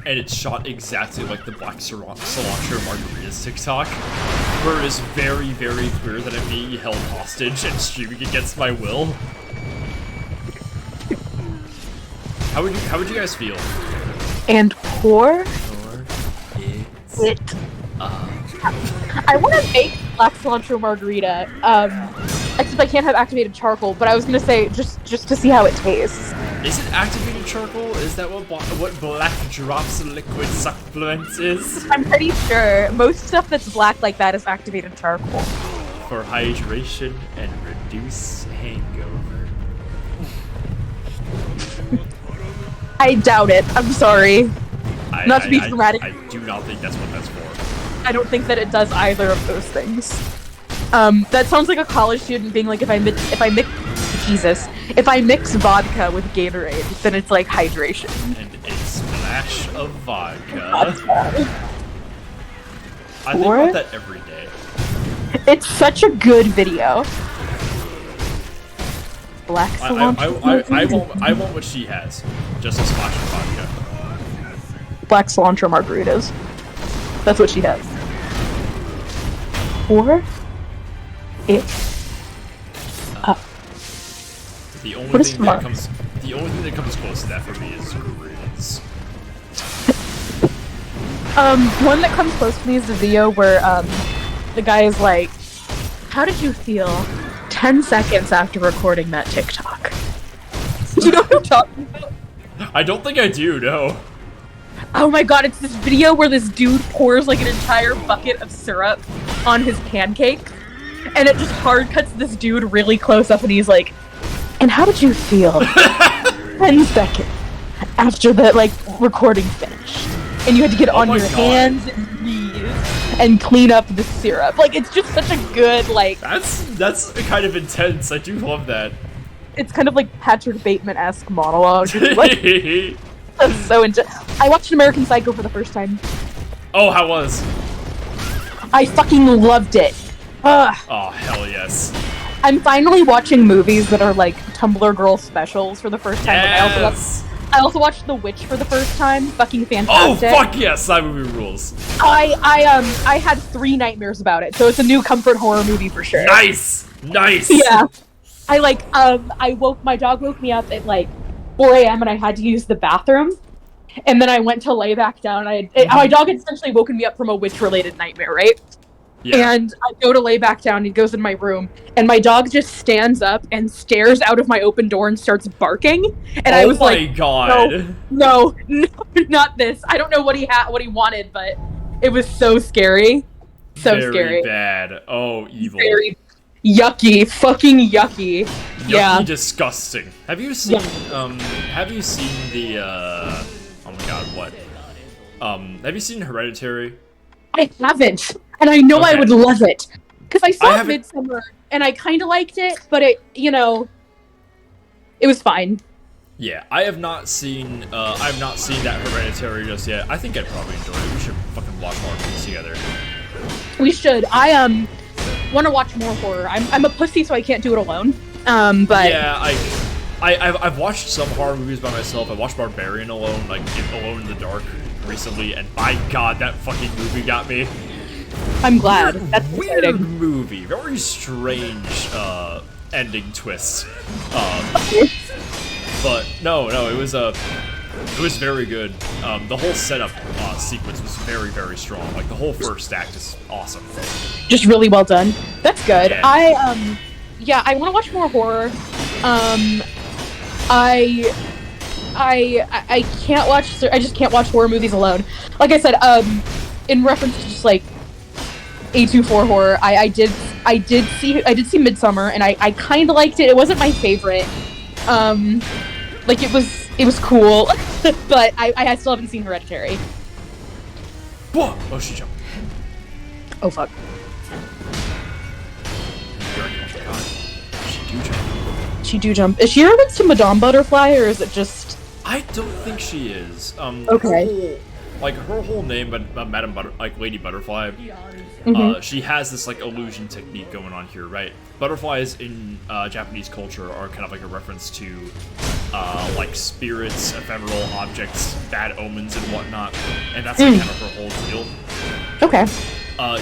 S1: and it's shot exactly like the Black Cilantro Margaritas TikTok, where it is very, very clear that I'm being held hostage and streaming against my will? How would you guys feel?
S5: And pour it. I want to make Black Cilantro Margarita, except I can't have activated charcoal, but I was going to say, just to see how it tastes.
S1: Is it activated charcoal? Is that what black drops liquid supplements is?
S5: I'm pretty sure most stuff that's black like that is activated charcoal.
S1: For hydration and reduce hangover.
S5: I doubt it. I'm sorry. Not to be dramatic.
S1: I do not think that's what that's for.
S5: I don't think that it does either of those things. That sounds like a college student being like, if I mix vodka with Gatorade, then it's like hydration.
S1: And a splash of vodka. I think about that every day.
S5: It's such a good video. Black cilantro.
S1: I want what she has. Just a splash of vodka.
S5: Black cilantro margaritas. That's what she has. Pour it up.
S1: The only thing that comes close to that for me is grins.
S5: One that comes close to me is the video where the guy is like, "How did you feel 10 seconds after recording that TikTok?" Do you know what I'm talking about?
S1: I don't think I do, no.
S5: Oh my god, it's this video where this dude pours like an entire bucket of syrup on his pancake, and it just hard cuts this dude really close up, and he's like, "And how did you feel 10 seconds after the like recording finished?" And you had to get on your hands and knees and clean up the syrup. Like, it's just such a good like.
S1: That's kind of intense. I do love that.
S5: It's kind of like Patrick Bateman-esque monologue. Like, that's so intense. I watched American Psycho for the first time.
S1: Oh, how was?
S5: I fucking loved it. Ugh.
S1: Oh, hell yes.
S5: I'm finally watching movies that are like Tumblr girl specials for the first time.
S1: Yes!
S5: I also watched The Witch for the first time. Fucking
S1: Oh
S5: fantastic.
S1: fuck yes, that movie rules.
S5: I had 3 nightmares about it, so it's a new comfort horror movie for sure.
S1: Nice, nice.
S5: Yeah. My dog woke me up at like 4 a.m. and I had to use the bathroom. And then I went to lay back down. My dog had essentially woken me up from a witch-related nightmare, right?
S1: Yeah.
S5: And I go to lay back down, and he goes in my room, and my dog just stands up and stares out of my open door and starts barking. And I was like,
S1: "Oh my god!
S5: No, not this! I don't know what he wanted, but it was so scary,
S1: Very
S5: scary,
S1: bad. Oh, evil.
S5: very yucky, fucking yucky. Yeah,
S1: Disgusting. Have you seen? Have you seen the? Oh my god, what? Have you seen Hereditary?
S5: I haven't. And I know I would love it. Because I saw Midsummer, and I kind of liked it, but it was fine.
S1: Yeah, I have not seen that Hereditary just yet. I think I'd probably enjoy it. We should fucking watch more movies together.
S5: We should. I want to watch more horror. I'm a pussy, so I can't do it alone. But
S1: yeah, I've watched some horror movies by myself. I watched Barbarian alone, like Alone in the Dark recently, and by God, that fucking movie got me.
S5: I'm glad. That's
S1: weird
S5: exciting.
S1: movie. Very strange ending twist. But no, it was very good. The whole setup sequence was very, very strong. Like the whole first act is awesome.
S5: Just really well done. That's good.
S1: Yeah.
S5: I want to watch more horror. I can't watch. I just can't watch horror movies alone. Like I said, in reference to just like A24 horror, I did see Midsummer, and I kind of liked it. It wasn't my favorite. Like it was cool, but I still haven't seen Hereditary.
S1: Whoa! Oh, she jumped.
S5: Oh fuck. She do jump. Is she reference to Madame Butterfly, or is it just?
S1: I don't think she is.
S5: Okay.
S1: Her whole name, Madame Lady Butterfly. She has this like illusion technique going on here, right? Butterflies in Japanese culture are kind of like a reference to like spirits, ephemeral objects, bad omens, and whatnot, and that's like kind of her whole deal.
S5: Okay.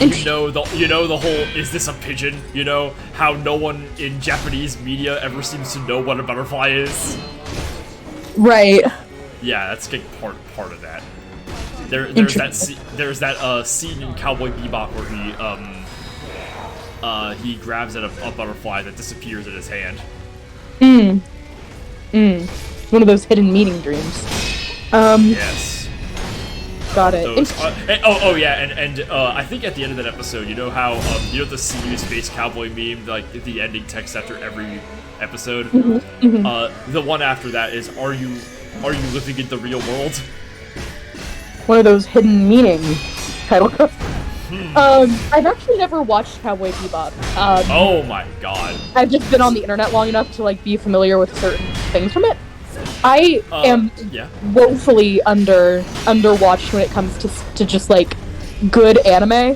S1: You know the whole "is this a pigeon?" You know how no one in Japanese media ever seems to know what a butterfly is.
S5: Right.
S1: Yeah, that's like part of that. There's that scene in Cowboy Bebop where he grabs at a butterfly that disappears in his hand.
S5: One of those hidden meaning dreams.
S1: Yes.
S5: Got it.
S1: And I think at the end of that episode, you know how you know the See You Space Cowboy meme, like the ending text after every episode. The one after that is, "Are you living in the real world?"
S5: One of those hidden meaning title. I've actually never watched Cowboy Bebop.
S1: Oh my god.
S5: I've just been on the internet long enough to like be familiar with certain things from it. I am woefully underwatched when it comes to just like good anime.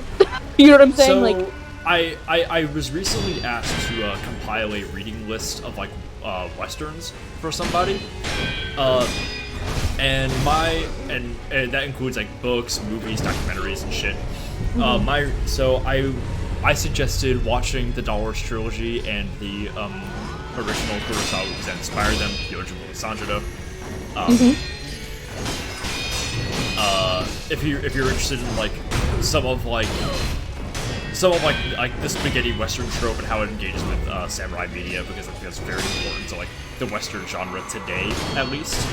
S5: You know what I'm saying?
S1: So, I was recently asked to compile a reading list of like westerns for somebody. And that includes like books, movies, documentaries, and shit. I suggested watching the Dollars trilogy and the original Kurosawa movies that inspired them, Yojimbo Sanjuro. If you're interested in like some of the spaghetti western trope and how it engages with samurai media, because I think that's very important to like the western genre today, at least.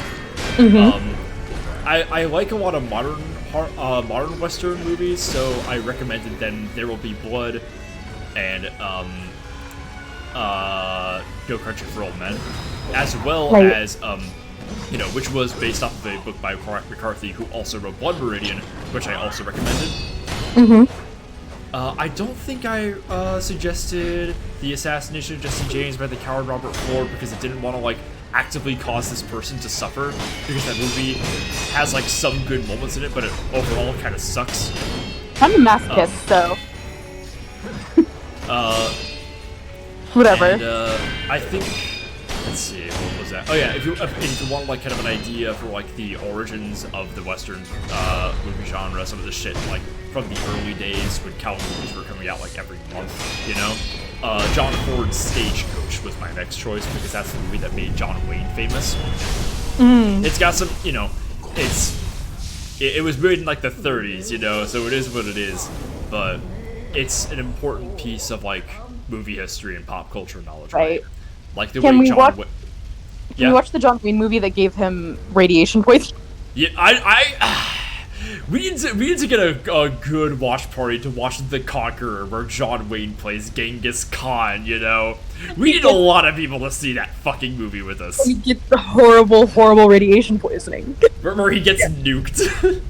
S1: I like a lot of modern western movies, so I recommended then There Will Be Blood and No Country for Old Men, as well as which was based off of a book by McCarthy, who also wrote Blood Meridian, which I also recommended. I don't think I suggested The Assassination of Jesse James by the coward Robert Ford, because it didn't want to like actively cause this person to suffer, because that movie has like some good moments in it, but it overall kind of sucks.
S5: I'm a masochist, so. Whatever.
S1: And I think, let's see, what was that? Oh yeah, if you want like kind of an idea for like the origins of the Western movie genre, some of the shit like from the early days when cowboy movies were coming out like every month, you know. John Ford's Stagecoach was my next choice because that's the movie that made John Wayne famous. It's got some, you know, it was made in like the 30s, you know, so it is what it is, but it's an important piece of like movie history and pop culture knowledge, right? Like the way John Wayne.
S5: Can you watch the John Wayne movie that gave him radiation poisoning?
S1: Yeah, we need to get a good watch party to watch The Conqueror, where John Wayne plays Genghis Khan, you know? We need a lot of people to see that fucking movie with us.
S5: He gets the horrible, horrible radiation poisoning.
S1: Where he gets nuked.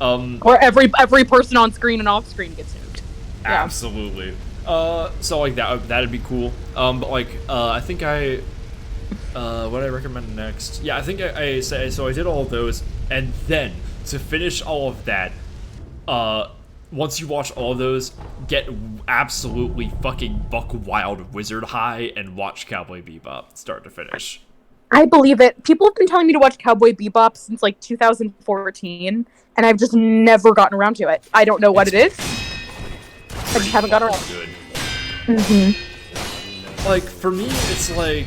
S5: Or every person on screen and off screen gets nuked. Yeah.
S1: Absolutely. So like that'd be cool. But like I think what I recommend next. Yeah, I think I say so. I did all of those, and then to finish all of that, once you watch all of those, get absolutely fucking buck wild wizard high and watch Cowboy Bebop start to finish.
S5: I believe it. People have been telling me to watch Cowboy Bebop since like 2014, and I've just never gotten around to it. I don't know what it is. I just haven't gotten around.
S1: Good. Like, for me, it's like,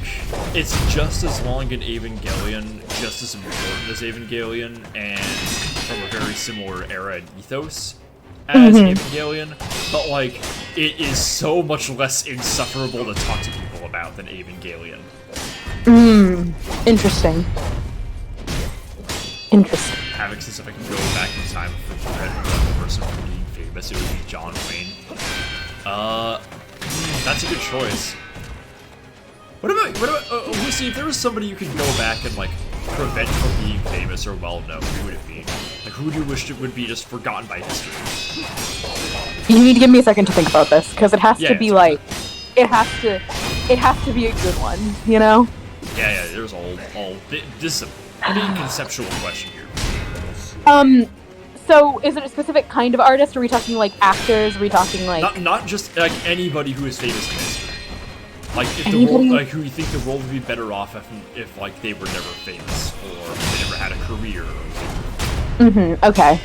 S1: it's just as long in Evangelion, just as important as Evangelion, and from a very similar era and ethos as Evangelion, but like, it is so much less insufferable to talk to people about than Evangelion.
S5: Interesting.
S1: Havoc says if I can go back in time for the person from being famous, it would be John Wayne. That's a good choice. What about Lucy, if there was somebody you could go back and, like, prevent from being famous or well-known, who would it be? Like, who do you wish it would be just forgotten by history?
S5: You need to give me a second to think about this, because it has to be, like, it has to be a good one, you know?
S1: Yeah, there's this is a big conceptual question here.
S5: So, is it a specific kind of artist? Are we talking, like, actors? Are we talking, like...
S1: Not just, like, anybody who is famous in history. Like, if the world, like, who you think the world would be better off if like, they were never famous, or if they never had a career.
S5: Okay.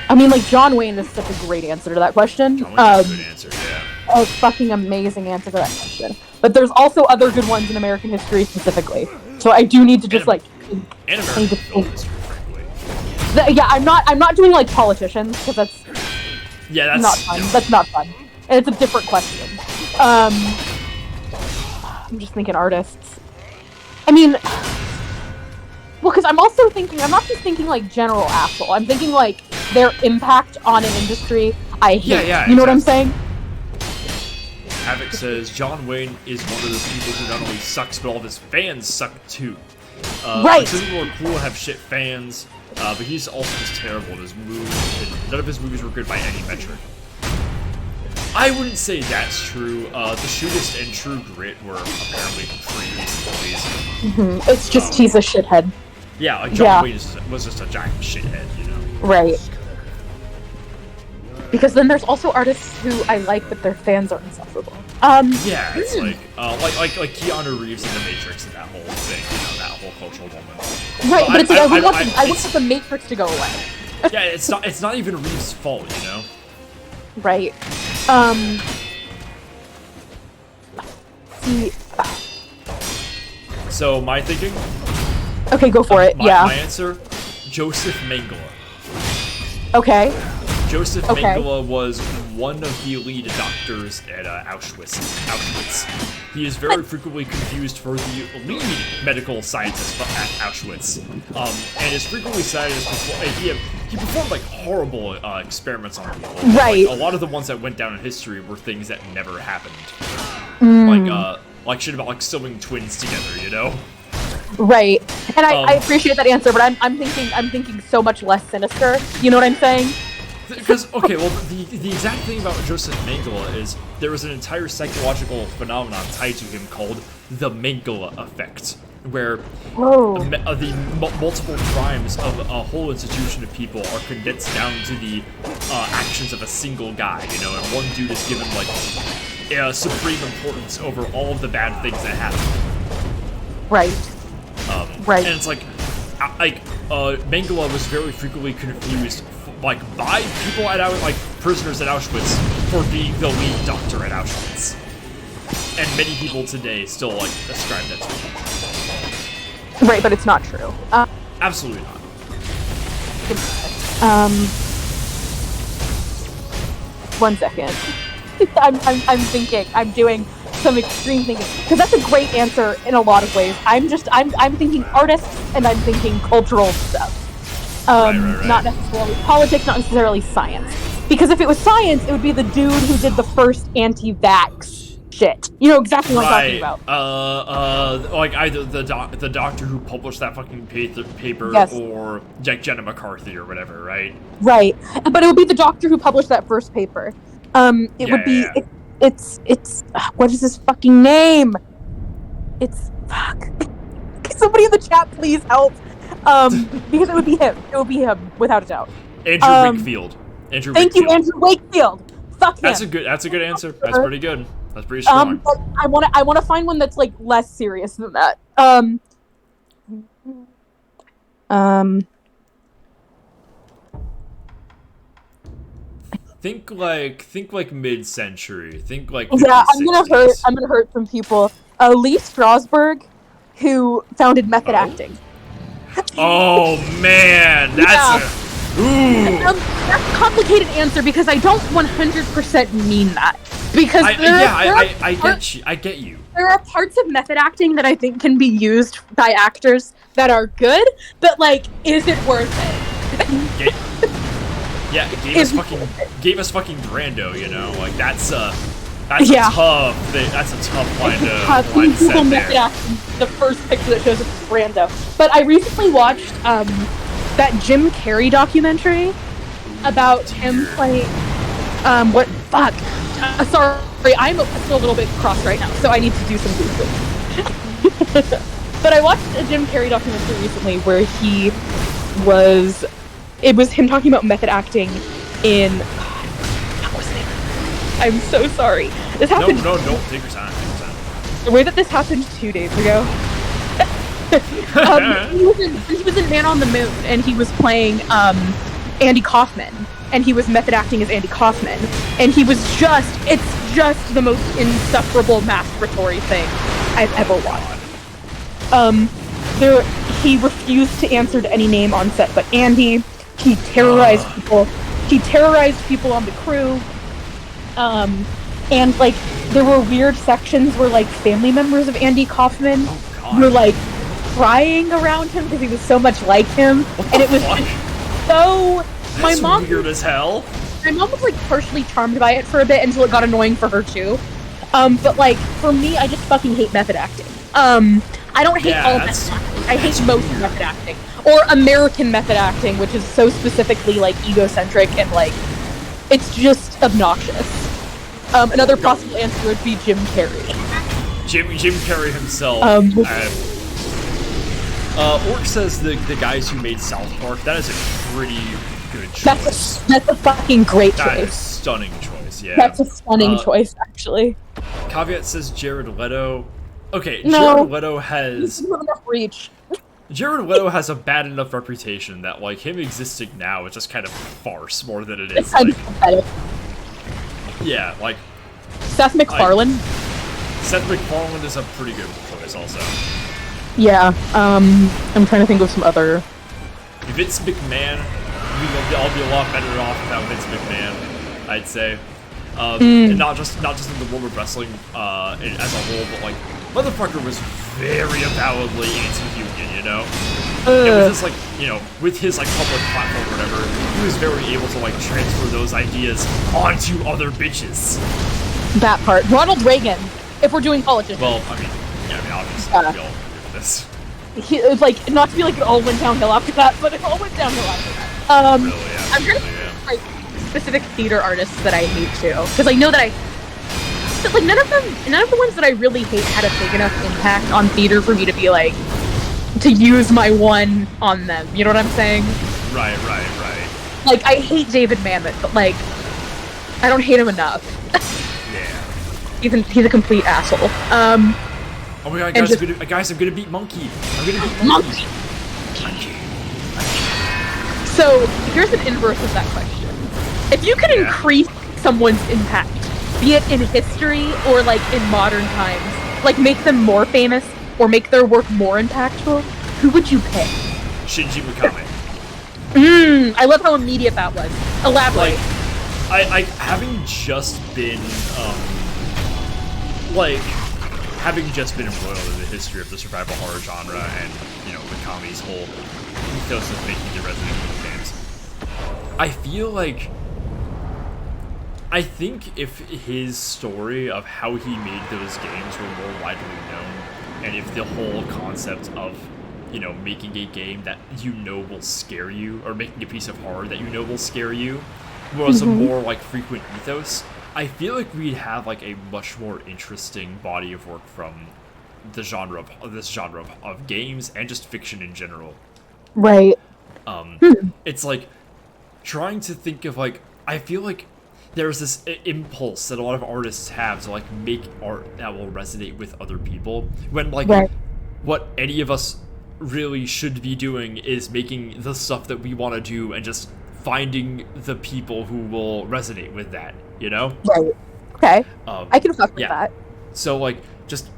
S5: I mean, like, John Wayne is such a great answer to that question.
S1: John Wayne's a good answer, yeah.
S5: A fucking amazing answer to that question. But there's also other good ones in American history specifically. So I do need to just, like...
S1: And American film history, frankly.
S5: Yeah, I'm not doing, like, politicians, because that's...
S1: Yeah, that's...
S5: not fun. That's not fun. And it's a different question. I'm just thinking artists. I mean, well, because I'm also thinking, I'm not just thinking like general asshole. I'm thinking like their impact on an industry I hate.
S1: Yeah,
S5: you know what I'm saying?
S1: Havoc says John Wayne is one of those people who not only sucks, but all of his fans suck too.
S5: Right.
S1: Some people are cool, have shit fans, but he's also just terrible in his movies. None of his movies were good by any metric. I wouldn't say that's true. The Shootist and True Grit were apparently pretty decent movies.
S5: It's just he's a shithead.
S1: Yeah, like John Wayne was just a giant shithead, you know?
S5: Right. Because then there's also artists who I like, but their fans are insufferable.
S1: Yeah, it's like Keanu Reeves in The Matrix and that whole thing, you know, that whole cultural moment.
S5: Right, but it's like I want The Matrix to go away.
S1: Yeah, it's not even Reeves' fault, you know?
S5: Right.
S1: So, my thinking?
S5: Okay, go for it, yeah.
S1: My answer? Joseph Mengele.
S5: Okay.
S1: Joseph Mengele was one of the lead doctors at Auschwitz. He is very frequently confused for the lead medical scientist at Auschwitz, and is frequently cited as he performed like horrible experiments on people.
S5: Right.
S1: Like, a lot of the ones that went down in history were things that never happened. Like shit about like sewing twins together, you know.
S5: Right, and I appreciate that answer, but I'm thinking so much less sinister. You know what I'm saying?
S1: Because, okay, well, the exact thing about Joseph Mengele is there was an entire psychological phenomenon tied to him called the Mengele effect, where the multiple crimes of a whole institution of people are condensed down to the actions of a single guy, you know, and one dude is given, like, supreme importance over all of the bad things that happen.
S5: Right. Right.
S1: And it's like Mengele was very frequently confused, like, by people at prisoners at Auschwitz for being the lead doctor at Auschwitz. And many people today still, like, ascribe that to him.
S5: Right, but it's not true.
S1: Absolutely not.
S5: One second. I'm thinking. I'm doing some extreme thinking because that's a great answer in a lot of ways. I'm thinking artists and I'm thinking cultural stuff.
S1: Right.
S5: Not necessarily politics, not necessarily science. Because if it was science, it would be the dude who did the first anti-vax shit. You know exactly what I'm talking about.
S1: Like either the doctor who published that fucking paper,
S5: yes.
S1: or Jenna McCarthy or whatever, right?
S5: Right, but it would be the doctor who published that first paper. It's what is his fucking name? It's fuck. Can somebody in the chat please help? Because it would be him. It would be him without a doubt.
S1: Andrew Wakefield.
S5: Thank you, Andrew Wakefield. Fuck him.
S1: That's a good answer. That's pretty good. That's pretty strong.
S5: But I wanna find one that's like less serious than that.
S1: Think like mid-century. Think like
S5: yeah.
S1: 50s,
S5: I'm gonna hurt some people. Lee Strasberg, who founded method acting.
S1: Oh man, that's
S5: that's a complicated answer because I don't 100% mean that. Because
S1: I get you.
S5: There are parts of method acting that I think can be used by actors that are good, but like, is it worth it?
S1: Gave us fucking Brando, you know, like that's a tough line to set there.
S5: Acting, the first picture that shows up is Brando. But I recently watched that Jim Carrey documentary about him playing sorry, I'm still a little bit cross right now, so I need to do some Googling. But I watched a Jim Carrey documentary recently where it was him talking about method acting in what was it? I'm so sorry. This happened.
S1: No, take your time.
S5: The way that this happened 2 days ago. He was in Man on the Moon, and he was playing Andy Kaufman, and he was method acting as Andy Kaufman, and it's just the most insufferable masturbatory thing I've ever watched. He refused to answer to any name on set but Andy. He terrorized people. He terrorized people on the crew. And like there were weird sections where like family members of Andy Kaufman were like crying around him because he was so much like him, and it was so.
S1: My mom weird as hell.
S5: My mom was like partially charmed by it for a bit until it got annoying for her too. But like for me, I just fucking hate method acting. I don't hate all method acting. I hate most method acting, or American method acting, which is so specifically like egocentric and like it's just obnoxious. Another possible answer would be Jim Carrey.
S1: Jim Carrey himself. Orc says the guys who made South Park. That is a pretty good choice.
S5: That's a fucking great choice.
S1: That is a stunning choice. Yeah.
S5: That's a stunning choice, actually.
S1: Caveat says Jared Leto. Okay,
S5: no.
S1: Jared Leto has
S5: enough reach.
S1: Jared Leto has a bad enough reputation that like him existing now is just kind of farce more than it is.
S5: It's kind of pathetic.
S1: Yeah, like
S5: Seth MacFarlane.
S1: Seth MacFarlane is a pretty good choice, also.
S5: Yeah, I'm trying to think of some other.
S1: Vince McMahon, I'll be a lot better off without Vince McMahon, I'd say. And not just in the world of wrestling as a whole, but like motherfucker was very avowedly anti-union, you know. And with his like, you know, with his like public platform or whatever, he was very able to like transfer those ideas onto other bitches.
S5: That part, Ronald Reagan. If we're doing politics.
S1: Well, I mean, obviously we all agree with this.
S5: It was like not to be like it all went downhill after that, but it all went downhill after that.
S1: Really, yeah,
S5: I'm trying to think like specific theater artists that I hate too, because I know that like none of the ones that I really hate had a big enough impact on theater for me to be like to use my one on them. You know what I'm saying?
S1: Right.
S5: Like I hate David Mamet, but like I don't hate him enough.
S1: Yeah.
S5: He's a complete asshole.
S1: Oh my god, guys, I'm gonna beat Monkey. I'm gonna beat Monkey.
S5: So, here's an inverse of that question. If you could increase someone's impact, be it in history or, like, in modern times, like, make them more famous or make their work more impactful, who would you pick?
S1: Shinji Mikami.
S5: I love how immediate that was. Elaborate.
S1: Like, having just been embroiled in the history of the survival horror genre and, you know, Mikami's whole ethos of making the Resident Evil games, I think if his story of how he made those games were more widely known, and if the whole concept of, you know, making a game that you know will scare you, or making a piece of horror that you know will scare you, was a more, like, frequent ethos, I feel like we'd have, like, a much more interesting body of work from this genre of games and just fiction in general.
S5: Right.
S1: It's like trying to think of, like, I feel like there's this impulse that a lot of artists have to, like, make art that will resonate with other people, when, like, what any of us really should be doing is making the stuff that we want to do and just finding the people who will resonate with that, you know?
S5: Right. Okay. I can fuck with that.
S1: So, like, just...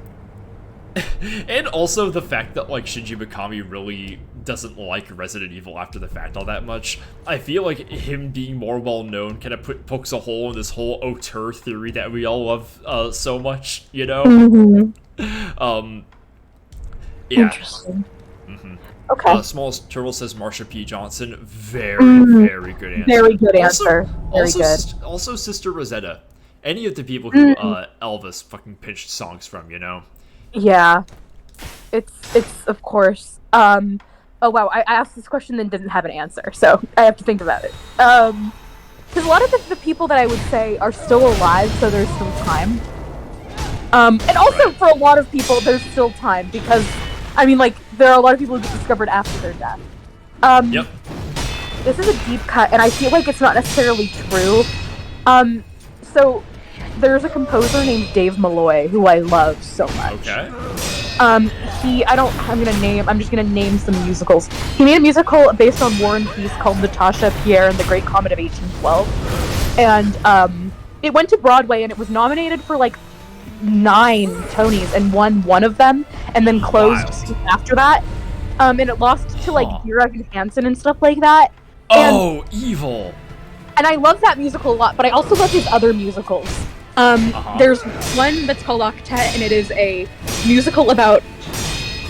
S1: and also the fact that, like, Shinji Mikami really doesn't like Resident Evil after the fact all that much. I feel like him being more well-known kind of pokes a hole in this whole auteur theory that we all love so much, you know?
S5: Interesting. Okay.
S1: Smallest Turtle says Marsha P. Johnson. Very good answer.
S5: Very good answer.
S1: Also, Sister Rosetta. Any of the people who Elvis fucking pinched songs from, you know? Yeah.
S5: It's of course. Oh wow, I asked this question and didn't have an answer, so I have to think about it. Because a lot of the people that I would say are still alive, so there's still time. And also for a lot of people, there's still time because, I mean, like, there are a lot of people who get discovered after their death.
S1: Yep.
S5: This is a deep cut, and I feel like it's not necessarily true. So there's a composer named Dave Malloy who I love so much.
S1: Okay.
S5: I'm just gonna name some musicals. He made a musical based on War and Peace called Natasha, Pierre, and the Great Comet of 1812. And, it went to Broadway and it was nominated for, like, 9 Tonys and won one of them, and then closed after that. And it lost to, like, Dear Evan Hansen and stuff like that.
S1: Oh, evil!
S5: And I love that musical a lot, but I also love his other musicals. There's one that's called Octet, and it is a musical about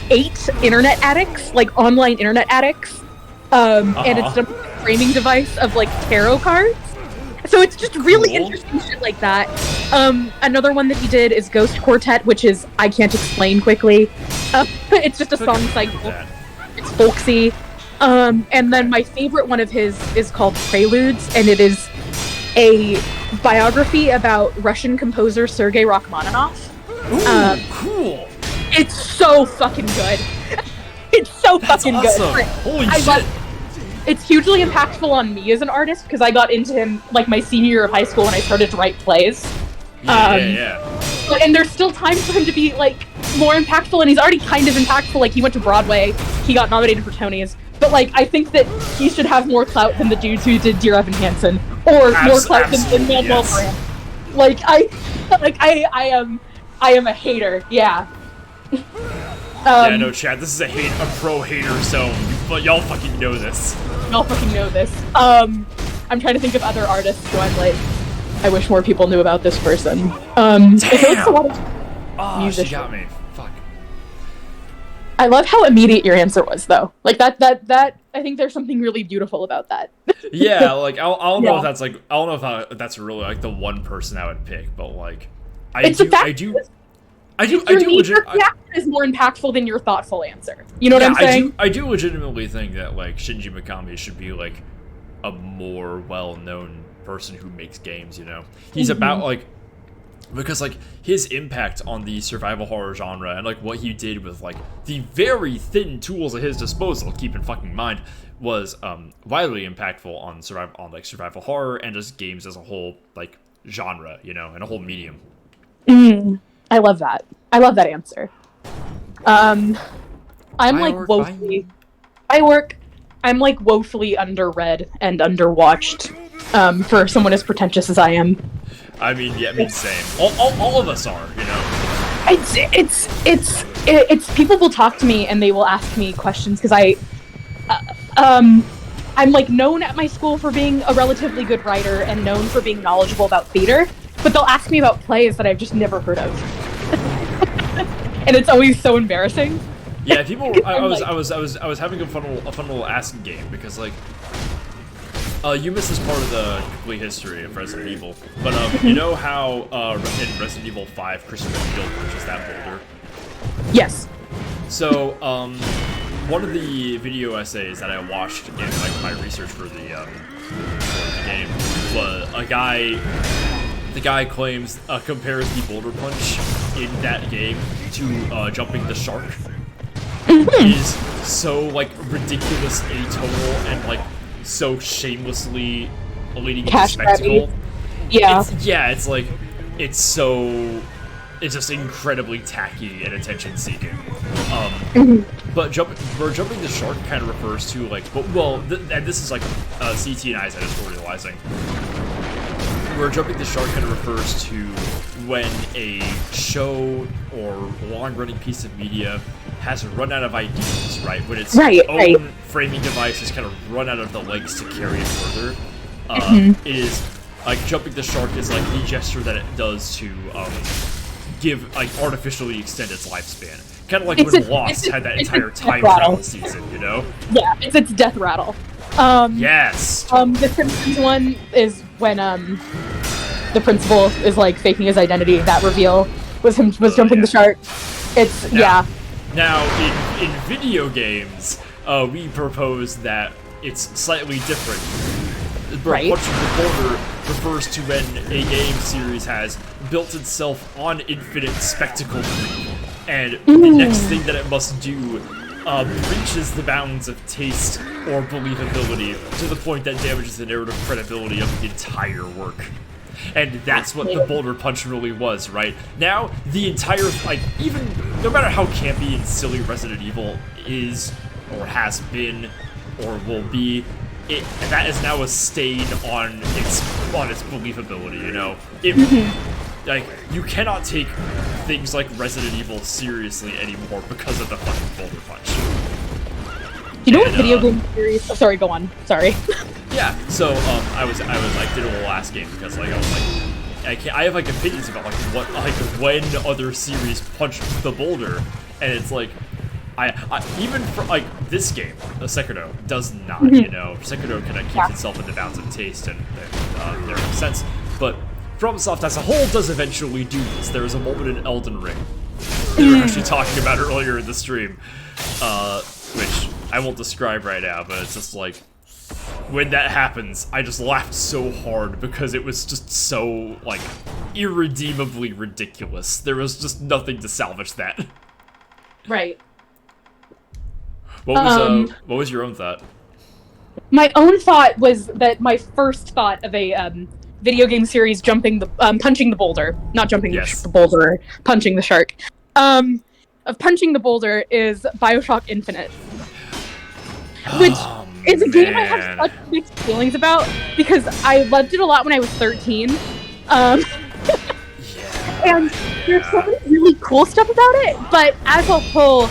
S5: 8 internet addicts, like online internet addicts. And it's a framing device of, like, tarot cards. So it's just really interesting shit like that. Another one that he did is Ghost Quartet, which is I Can't Explain Quickly. It's just a song cycle. It's folksy. And then my favorite one of his is called Preludes, and it is a biography about Russian composer Sergei Rachmaninoff.
S1: Ooh, cool!
S5: It's so fucking good. It's so fucking
S1: awesome.
S5: Good.
S1: Holy shit!
S5: It's hugely impactful on me as an artist because I got into him like my senior year of high school when I started to write plays. And there's still time for him to be like more impactful, and he's already kind of impactful. Like, he went to Broadway, he got nominated for Tonys, but like I think that he should have more clout than the dudes who did Dear Evan Hansen, or more clout than Manuel Brand. Like I am a hater. Yeah.
S1: Yeah, no, Chad, this is a pro-hater zone, but y'all fucking know this.
S5: Y'all fucking know this. I'm trying to think of other artists who I'm like, I wish more people knew about this person.
S1: Damn!
S5: A lot of musicians.
S1: She got me. Fuck.
S5: I love how immediate your answer was, though. Like, that, I think there's something really beautiful about that.
S1: Yeah, like, I don't know if that's, like, I don't know if that's really, like, the one person I would pick, but, like, I do
S5: reaction is more impactful than your thoughtful answer. You know what I'm saying?
S1: I do legitimately think that, like, Shinji Mikami should be, like, a more well-known person who makes games, you know? He's about, like, because, like, his impact on the survival horror genre and, like, what he did with, like, the very thin tools at his disposal, keep in fucking mind, was widely impactful on survival horror and just games as a whole, like, genre, you know, and a whole medium.
S5: I love that. I love that answer. I'm like woefully. I'm like woefully underread and underwatched. For someone as pretentious as I am.
S1: I mean, yeah, I mean, same. All of us are, you know.
S5: It's people will talk to me and they will ask me questions because I'm like known at my school for being a relatively good writer and known for being knowledgeable about theater, but they'll ask me about plays that I've just never heard of. And it's always so embarrassing.
S1: Yeah, people. I was having a fun little asking game because like, you missed this part of the complete history of Resident Evil, but you know how in Resident Evil 5, Christopher Field purchased that boulder.
S5: Yes.
S1: So one of the video essays that I watched in like my research for the game was a guy. The guy claims compares the boulder punch in that game to jumping the shark. It is so like ridiculous atonal and like so shamelessly leading into spectacle.
S5: Yeah.
S1: It's like it's just incredibly tacky and attention seeking. But jumping the shark kind of refers to like, and this is like CT and I's editorializing. Where jumping the shark kind of refers to when a show or long-running piece of media has run out of ideas, right? When its own framing device has kind of run out of the legs to carry it further. It is like jumping the shark is like the gesture that it does to give like artificially extend its lifespan. Kind of like when Lost had that entire time travel season, you know?
S5: Yeah, it's its death rattle.
S1: Yes.
S5: The Simpsons one is when the principal is like faking his identity. That reveal was jumping the shark. It's
S1: Now in video games, we propose that it's slightly different.
S5: Right.
S1: Punching the boulder refers to when a game series has built itself on infinite spectacle, and the next thing that it must do breaches the bounds of taste or believability to the point that damages the narrative credibility of the entire work. And that's what the boulder punch really was, right? Now, the entire, like, even, no matter how campy and silly Resident Evil is, or has been, or will be, that is now a stain on its believability, you know? Like, you cannot take things like Resident Evil seriously anymore because of the fucking boulder punch.
S5: You know what video game series? Oh, sorry, go on. Sorry.
S1: Yeah. So I was like did a little last game because like I was like I have like opinions about like what like when other series punch the boulder, and it's like I even for like this game, Sekiro does not. You know, Sekiro kind of keeps itself in the bounds of taste and their sense, but FromSoft as a whole does eventually do this. There is a moment in Elden Ring we were actually talking about earlier in the stream, which I won't describe right now, but it's just like, when that happens, I just laughed so hard because it was just so, like, irredeemably ridiculous. There was just nothing to salvage that.
S5: Right.
S1: What was your own thought?
S5: My own thought was that my first thought of a video game series punching the boulder, not jumping the boulder, punching the shark, of punching the boulder is BioShock Infinite. Which is a game I have such mixed feelings about because I loved it a lot when I was 13. And there's so many really cool stuff about it, but as a whole,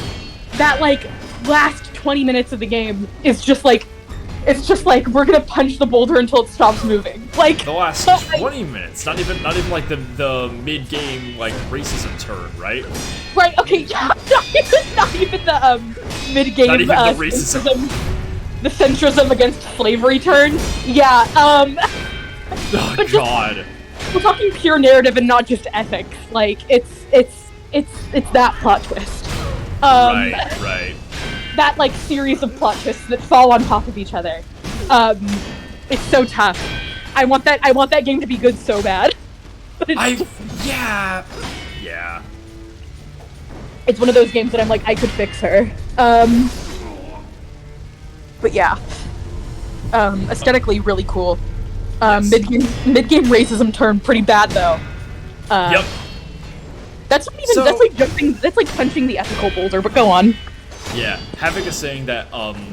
S5: that like last 20 minutes of the game is just like, it's just like we're gonna punch the boulder until it stops moving. Like
S1: the last 20 minutes, not even like the mid-game like racism turn, right?
S5: Right. Okay. Yeah. Not even the mid-game.
S1: Not even the racism.
S5: The centrism against slavery turn. Yeah.
S1: Oh God.
S5: We're talking pure narrative and not just ethics. Like it's that plot twist.
S1: Right.
S5: That like series of plot twists that fall on top of each other. It's so tough. I want that game to be good so bad. But
S1: yeah.
S5: It's one of those games that I'm like, I could fix her. But yeah. Aesthetically really cool.
S1: Yes.
S5: Mid-game racism turned pretty bad though.
S1: Yep.
S5: That's not even, that's like jumping, that's like punching the ethical boulder, but go on.
S1: Yeah, having a saying that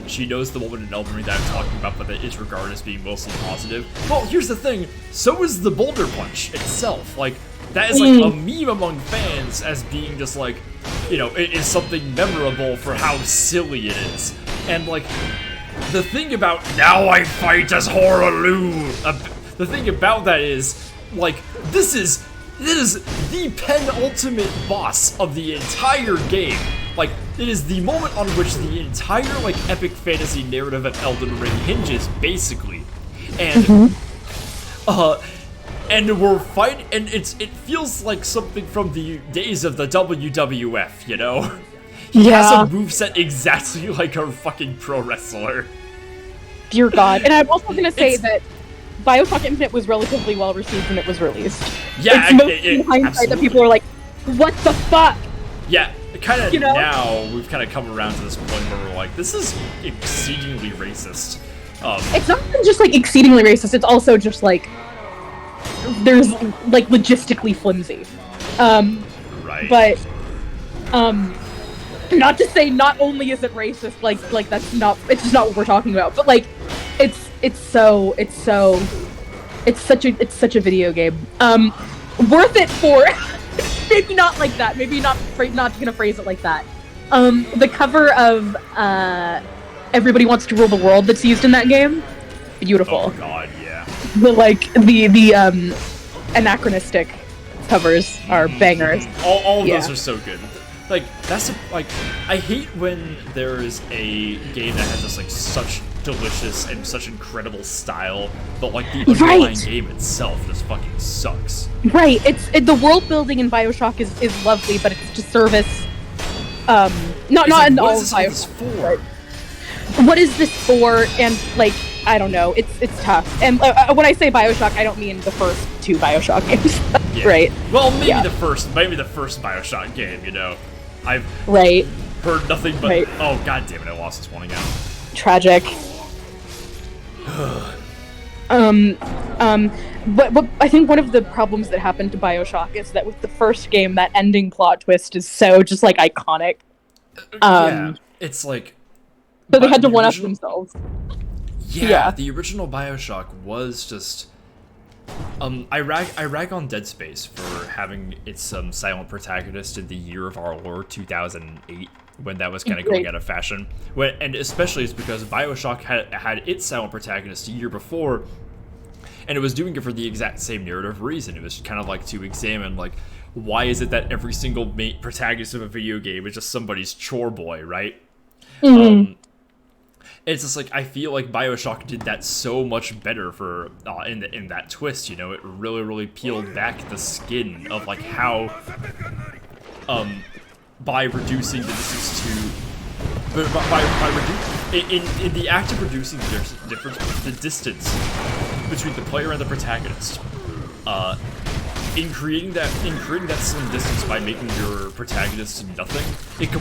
S1: she knows the woman in Elden Ring that I'm talking about, but that is regarded as being mostly positive. Well, here's the thing, so is the boulder punch itself. Like, that is like a meme among fans as being just like, you know, it is something memorable for how silly it is. And like, the thing about now I fight as Horalu, the thing about that is, like, this is the penultimate boss of the entire game. Like, it is the moment on which the entire, like, epic fantasy narrative of Elden Ring hinges, basically. And, and we're fighting, and it feels like something from the days of the WWF, you know? He has a moveset exactly like a fucking pro wrestler.
S5: Dear God. And I'm also gonna say that Bioshock Infinite was relatively well received when it was released.
S1: Yeah,
S5: it's mostly in hindsight that people are like, what the fuck?
S1: Yeah, kind of, you know? Now we've kind of come around to this point where we're like, this is exceedingly racist.
S5: It's not even just like exceedingly racist, it's also just like, there's like logistically flimsy.
S1: Right.
S5: But, not to say not only is it racist, like that's not, it's just not what we're talking about, but like, it's such a video game. Worth it for, maybe not like that, maybe not gonna phrase it like that. The cover of, Everybody Wants to Rule the World that's used in that game, beautiful.
S1: Oh god, yeah.
S5: The anachronistic covers are bangers.
S1: All of those are so good. Like, that's like, I hate when there is a game that has just like such delicious and such incredible style, but like the underlying game itself just fucking sucks.
S5: Right. The world building in BioShock is lovely, but it's to service not in all of BioShock. What is this for? And like, I don't know. It's tough. And when I say BioShock, I don't mean the first 2 BioShock games.
S1: Yeah.
S5: Right.
S1: Well, maybe the first BioShock game, you know. I've heard nothing but oh god damn it, I lost this one again.
S5: Tragic. But I think one of the problems that happened to BioShock is that with the first game, that ending plot twist is so just like iconic.
S1: Yeah, it's like.
S5: So they had to one-up themselves.
S1: Yeah, the original BioShock was just. I rag on Dead Space for having its silent protagonist in the year of our Lord 2008, when that was kind of going out of fashion. And especially it's because BioShock had its silent protagonist a year before, and it was doing it for the exact same narrative reason. It was kind of like to examine, like, why is it that every single main protagonist of a video game is just somebody's chore boy, right? It's just like, I feel like BioShock did that so much better for in that twist, you know. It really peeled back the skin of like how by reducing the distance to in the act of reducing the distance between the player and the protagonist, in creating that slim distance by making your protagonist nothing, it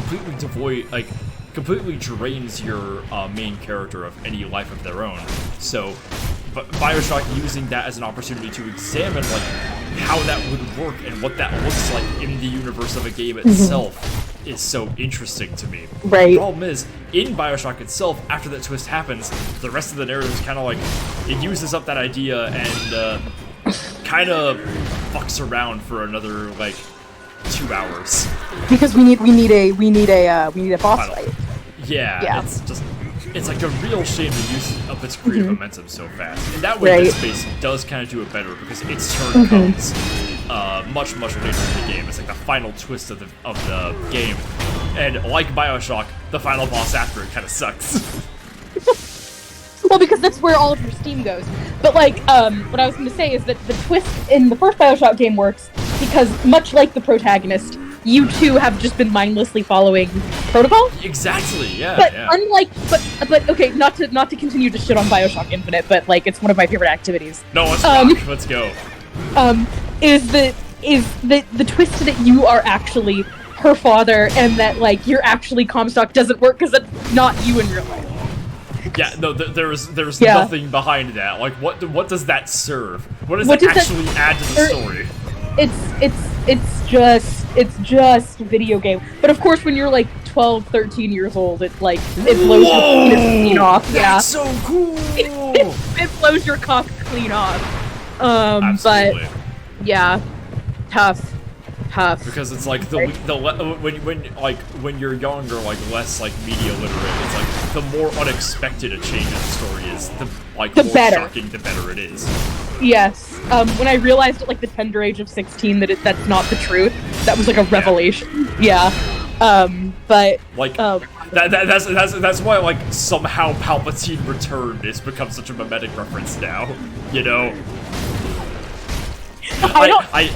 S1: completely drains your main character of any life of their own. So, but BioShock using that as an opportunity to examine like how that would work and what that looks like in the universe of a game itself is so interesting to me.
S5: Right.
S1: The problem is, in BioShock itself, after that twist happens, the rest of the narrative is kind of like, it uses up that idea and kind of fucks around for another like 2 hours.
S5: Because we need a boss fight.
S1: Yeah, it's like a real shame to use up its creative momentum so fast. And that way, Dead Space does kind of do it better because its turn comes much later in the game. It's like the final twist of the game, and like BioShock, the final boss after it kind of sucks.
S5: Well, because that's where all of your steam goes. But like, what I was going to say is that the twist in the first BioShock game works because, much like the protagonist, you two have just been mindlessly following protocol.
S1: Exactly. Yeah.
S5: But unlike, but okay, not to continue to shit on BioShock Infinite, but like it's one of my favorite activities.
S1: No, let's go.
S5: Is the twist that you are actually her father and that like you're actually Comstock doesn't work because it's not you in real life.
S1: Yeah, no, there's nothing behind that. Like, what does that serve? What does it actually add to the story?
S5: it's just video game. But of course, when you're like 12, 13 years old, it blows your penis clean off.
S1: That's so cool.
S5: It blows your cock clean off.
S1: Absolutely.
S5: But yeah, tough.
S1: Because it's like when you're younger, like less like media literate, it's like the more unexpected a change in the story is, the more
S5: better.
S1: shocking, the better it is.
S5: Yes. When I realized at like the tender age of 16 that that's not the truth, that was like a revelation. Yeah. But
S1: like that's why like somehow Palpatine returned has become such a mimetic reference now. You know.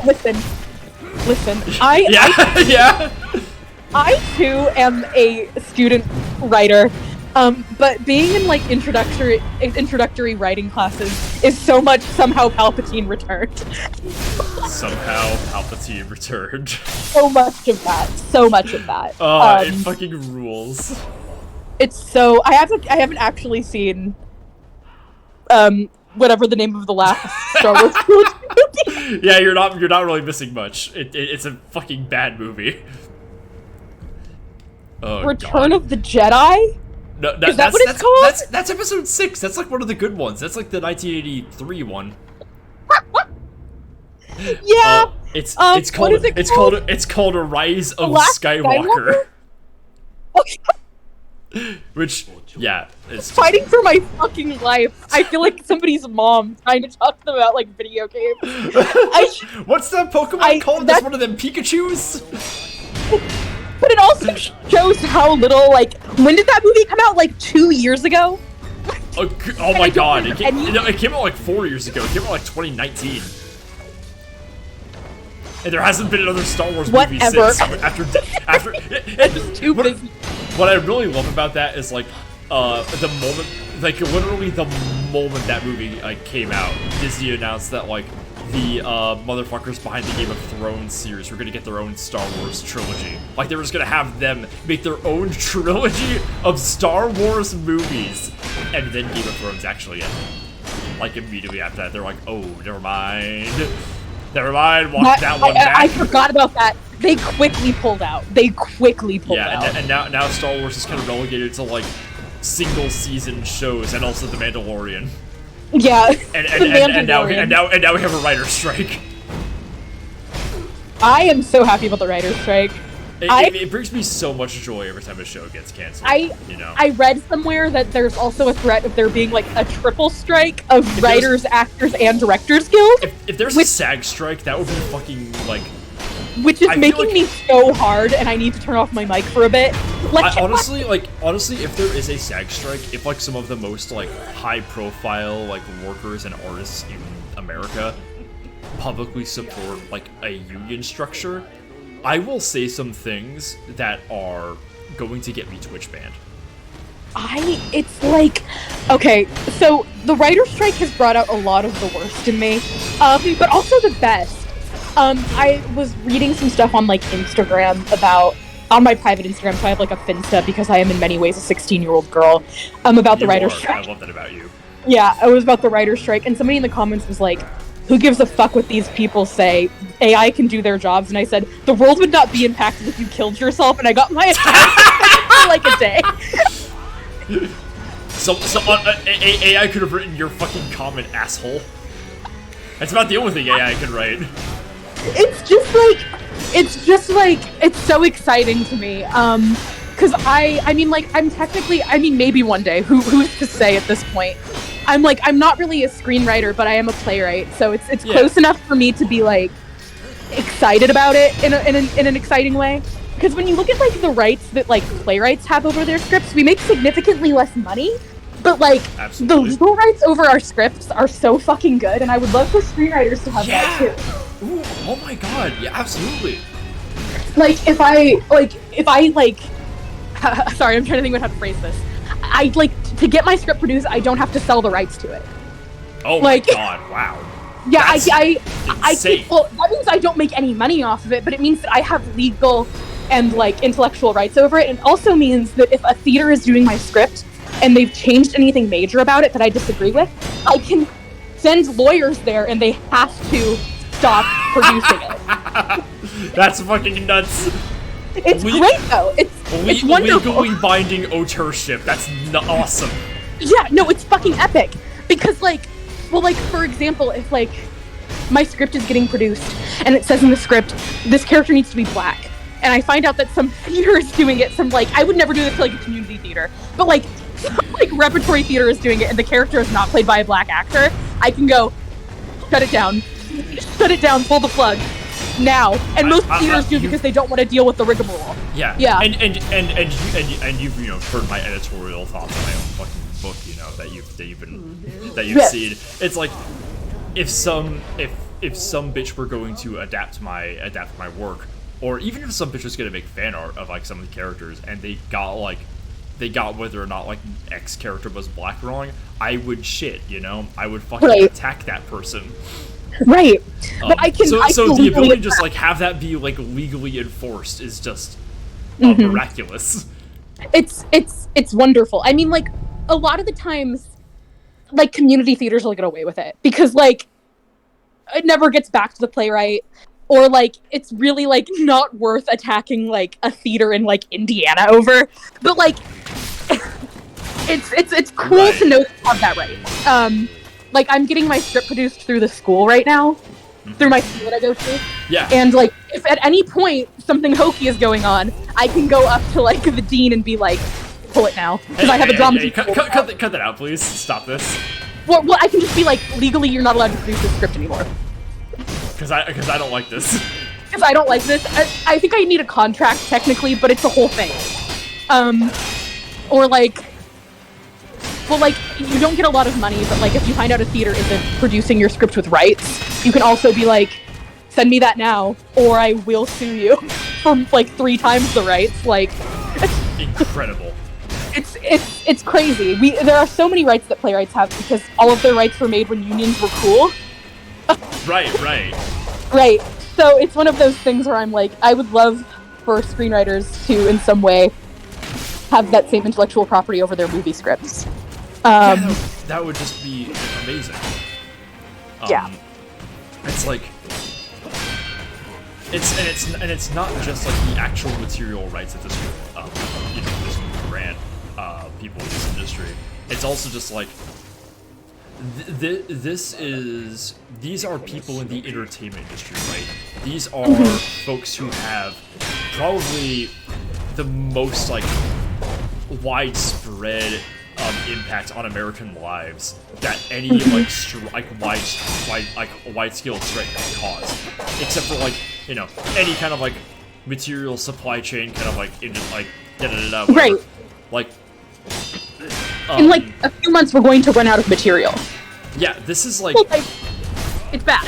S5: Listen. I too am a student writer. But being in like introductory writing classes is somehow Palpatine returned.
S1: Somehow Palpatine returned.
S5: So much of that.
S1: It fucking rules.
S5: It's so I haven't actually seen whatever the name of the last Star Wars movie.
S1: Yeah, you're not really missing much. It's a fucking bad movie. Oh,
S5: Return
S1: God.
S5: of the Jedi?
S1: No,
S5: is that what it's called?
S1: That's episode 6. That's like one of the good ones. That's like the 1983 one.
S5: Yeah.
S1: It's
S5: called?
S1: It's called A Rise of
S5: Last
S1: Skywalker.
S5: Okay.
S1: Which, yeah, it's
S5: Fighting for my fucking life. I feel like somebody's mom trying to talk to them about like video games.
S1: What's that Pokemon called? That's one of them Pikachus.
S5: But it also shows how little, like, when did that movie come out? Like 2 years ago?
S1: Oh my God! It came out like 4 years ago. It came out like 2019. And there hasn't been another Star Wars movie since. After
S5: It's too busy.
S1: What I really love about that is like the moment, like literally the moment that movie like came out, Disney announced that like the motherfuckers behind the Game of Thrones series were gonna get their own Star Wars trilogy. Like they were just gonna have them make their own trilogy of Star Wars movies, and then Game of Thrones actually ended. Like immediately after that, they're like, oh, never mind. Walk that one back.
S5: I forgot about that. They quickly pulled out. out.
S1: Yeah, and now Star Wars is kind of relegated to like single season shows, and also The Mandalorian.
S5: Yeah,
S1: and now we have a writer's strike.
S5: I am so happy about the writer's strike.
S1: It brings me so much joy every time a show gets canceled.
S5: I read somewhere that there's also a threat of there being like a triple strike of writers, actors, and directors guild.
S1: If there's a SAG strike, that would be fucking like.
S5: Which is making me so hard, and I need to turn off my mic for a bit. Like,
S1: honestly, if there is a SAG strike, if like some of the most like high-profile like workers and artists in America publicly support like a union structure, I will say some things that are going to get me Twitch banned.
S5: It's like, okay, so the writer's strike has brought out a lot of the worst in me, but also the best. I was reading some stuff on like Instagram on my private Instagram, so I have like a Finsta because I am in many ways a 16-year-old girl, about the writer's strike.
S1: I love that about you.
S5: Yeah, it was about the writer's strike, and somebody in the comments was like, who gives a fuck what these people say? AI can do their jobs. And I said, the world would not be impacted if you killed yourself, and I got my account for like a day.
S1: So AI could have written your fucking comment, asshole. That's about the only thing AI could write.
S5: It's just like, it's so exciting to me. Cause I mean, like, maybe one day, who's to say at this point? I'm not really a screenwriter, but I am a playwright, so it's close enough for me to be like excited about it in an exciting way. Because when you look at like the rights that like playwrights have over their scripts, we make significantly less money, but like the legal rights over our scripts are so fucking good, and I would love for screenwriters to have that too.
S1: Ooh, oh my god, yeah, absolutely.
S5: Like if I sorry, I'm trying to think about how to phrase this. I like to get my script produced, I don't have to sell the rights to it.
S1: Oh like, my god, wow.
S5: Yeah,
S1: That's insane.
S5: well, that means I don't make any money off of it, but it means that I have legal and like intellectual rights over it. And it also means that if a theater is doing my script and they've changed anything major about it that I disagree with, I can send lawyers there and they have to stop producing it.
S1: That's fucking nuts.
S5: It's great though. It's wonderful.
S1: Legally binding authorship. That's awesome.
S5: Yeah, no, it's fucking epic. Because like, well, like for example, if like my script is getting produced and it says in the script this character needs to be black, and I find out that some theater is doing it, some like I would never do this to like a community theater, but like some like repertory theater is doing it, and the character is not played by a black actor, I can go shut it down, pull the plug. Now, and most theaters do because they don't want to deal with the rigmarole.
S1: Yeah,
S5: yeah.
S1: And you've heard my editorial thoughts on my own fucking book, that you've seen. It's like if some bitch were going to adapt my work, or even if some bitch was gonna make fan art of like some of the characters, and they got whether or not like X character was black wrong, I would shit, I would fucking attack that person.
S5: Right, but I can.
S1: So the ability to just like have that be like legally enforced is just miraculous.
S5: It's wonderful. I mean, like a lot of the times, like community theaters will get away with it because like it never gets back to the playwright, or like it's really like not worth attacking like a theater in like Indiana over. But like it's cool to know you have that right. Like, I'm getting my script produced through the school right now, through my school that I go to.
S1: Yeah.
S5: And, like, if at any point something hokey is going on, I can go up to, like, the dean and be like, pull it now. Because I have a drama team.
S1: Cut that out, please. Stop this.
S5: Well, I can just be like, legally, you're not allowed to produce this script anymore.
S1: Because I don't like this.
S5: Because I don't like this. I think I need a contract, technically, but it's a whole thing. Or, like... Well, like, you don't get a lot of money, but, like, if you find out a theater isn't producing your script with rights, you can also be like, send me that now, or I will sue you for, like, 3 times the rights, like...
S1: Incredible.
S5: It's crazy. There are so many rights that playwrights have because all of their rights were made when unions were cool.
S1: Right.
S5: Right. So it's one of those things where I'm like, I would love for screenwriters to, in some way, have that same intellectual property over their movie scripts.
S1: That would just be amazing.
S5: Yeah.
S1: It's like it's not just like the actual material rights that this this grant people in this industry. It's also just like these are people in the entertainment industry, right? These are folks who have probably the most like widespread impact on American lives that any wide-scale strike can cause, except for like any kind of like material supply chain kind of like whatever.
S5: Right.
S1: Like
S5: in like a few months, we're going to run out of material.
S1: Yeah, this is like
S5: it's bad.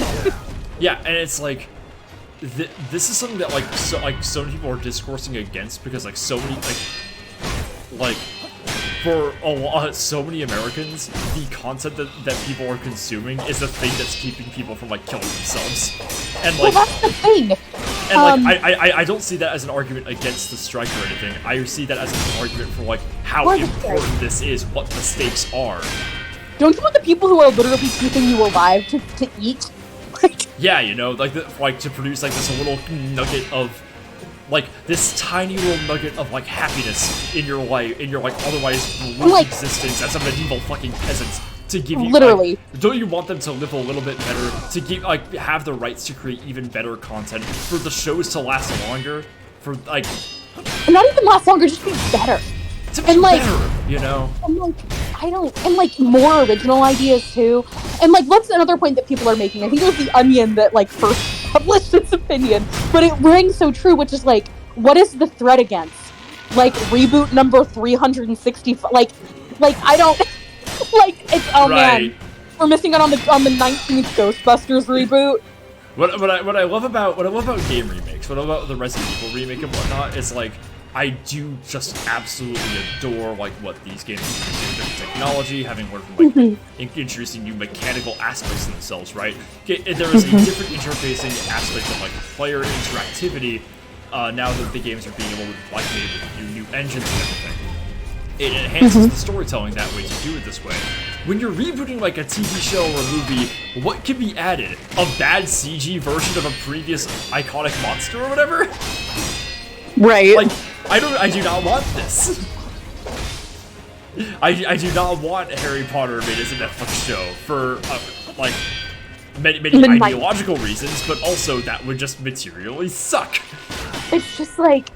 S1: Yeah, and it's like this is something that so many people are discoursing against because like so many like for so many Americans, the content that people are consuming is the thing that's keeping people from like killing themselves. And like,
S5: well, that's the thing.
S1: And like, I don't see that as an argument against the strike or anything. I see that as an argument for like how important this is, what the stakes are.
S5: Don't you want the people who are literally keeping you alive to eat?
S1: Yeah, like to produce like this little nugget of. Like this tiny little nugget of like happiness in your life, in your like otherwise bleak existence as a medieval fucking peasant, to give you
S5: literally.
S1: Don't you want them to live a little bit better, to have the rights to create even better content, for the shows to last longer, for like
S5: not even last longer, just be better.
S1: To be better,
S5: And like I don't, and like more original ideas too. And like what's another point that people are making? I think it was The Onion that like first published its opinion, but it rings so true, which is like, what is the threat against? Like reboot number 365? Like I don't like it's man, we're missing out on the 19th Ghostbusters reboot.
S1: What I love about game remakes, what I love about the Resident Evil remake and whatnot, is like I do just absolutely adore like what these games do with different technology, having learned from like introducing new mechanical aspects to themselves, right? There is a different interfacing aspect of like player interactivity now that the games are being able to like made with new engines and everything. It enhances the storytelling that way to do it this way. when you're rebooting like a TV show or a movie, what can be added? A bad CG version of a previous iconic monster or whatever?
S5: Right.
S1: Like, I do not want this. I do not want Harry Potter made as a Netflix show for, like, many ideological reasons, but also that would just materially suck.
S5: It's just like,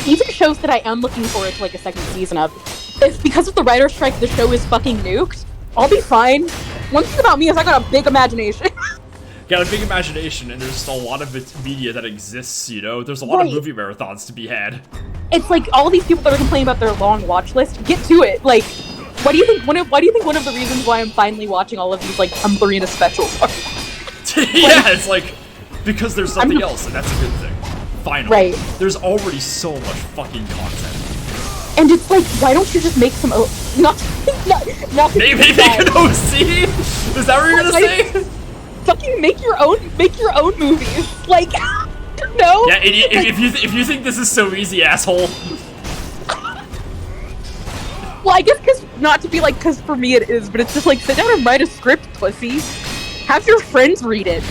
S5: even shows that I am looking forward to like a second season of, if because of the writer's strike the show is fucking nuked, I'll be fine. One thing about me is I got a big imagination.
S1: Got a big imagination, and there's just a lot of media that exists, you know? There's a lot of movie marathons to be had.
S5: It's like all these people that are complaining about their long watch list, get to it. Like, why do you think one of the reasons why I'm finally watching all of these like Tumblrina specials are?
S1: Yeah, it's like, because there's something else, and that's a good thing. Finally.
S5: Right.
S1: There's already so much fucking content.
S5: And it's like, why don't you just make some not
S1: Maybe make an OC? Is that what you're gonna say?
S5: Fucking make your own movies. Like, no.
S1: Yeah, if you think this is so easy, asshole.
S5: Well, I guess because for me it is, but it's just like, sit down and write a script, pussy. Have your friends read it.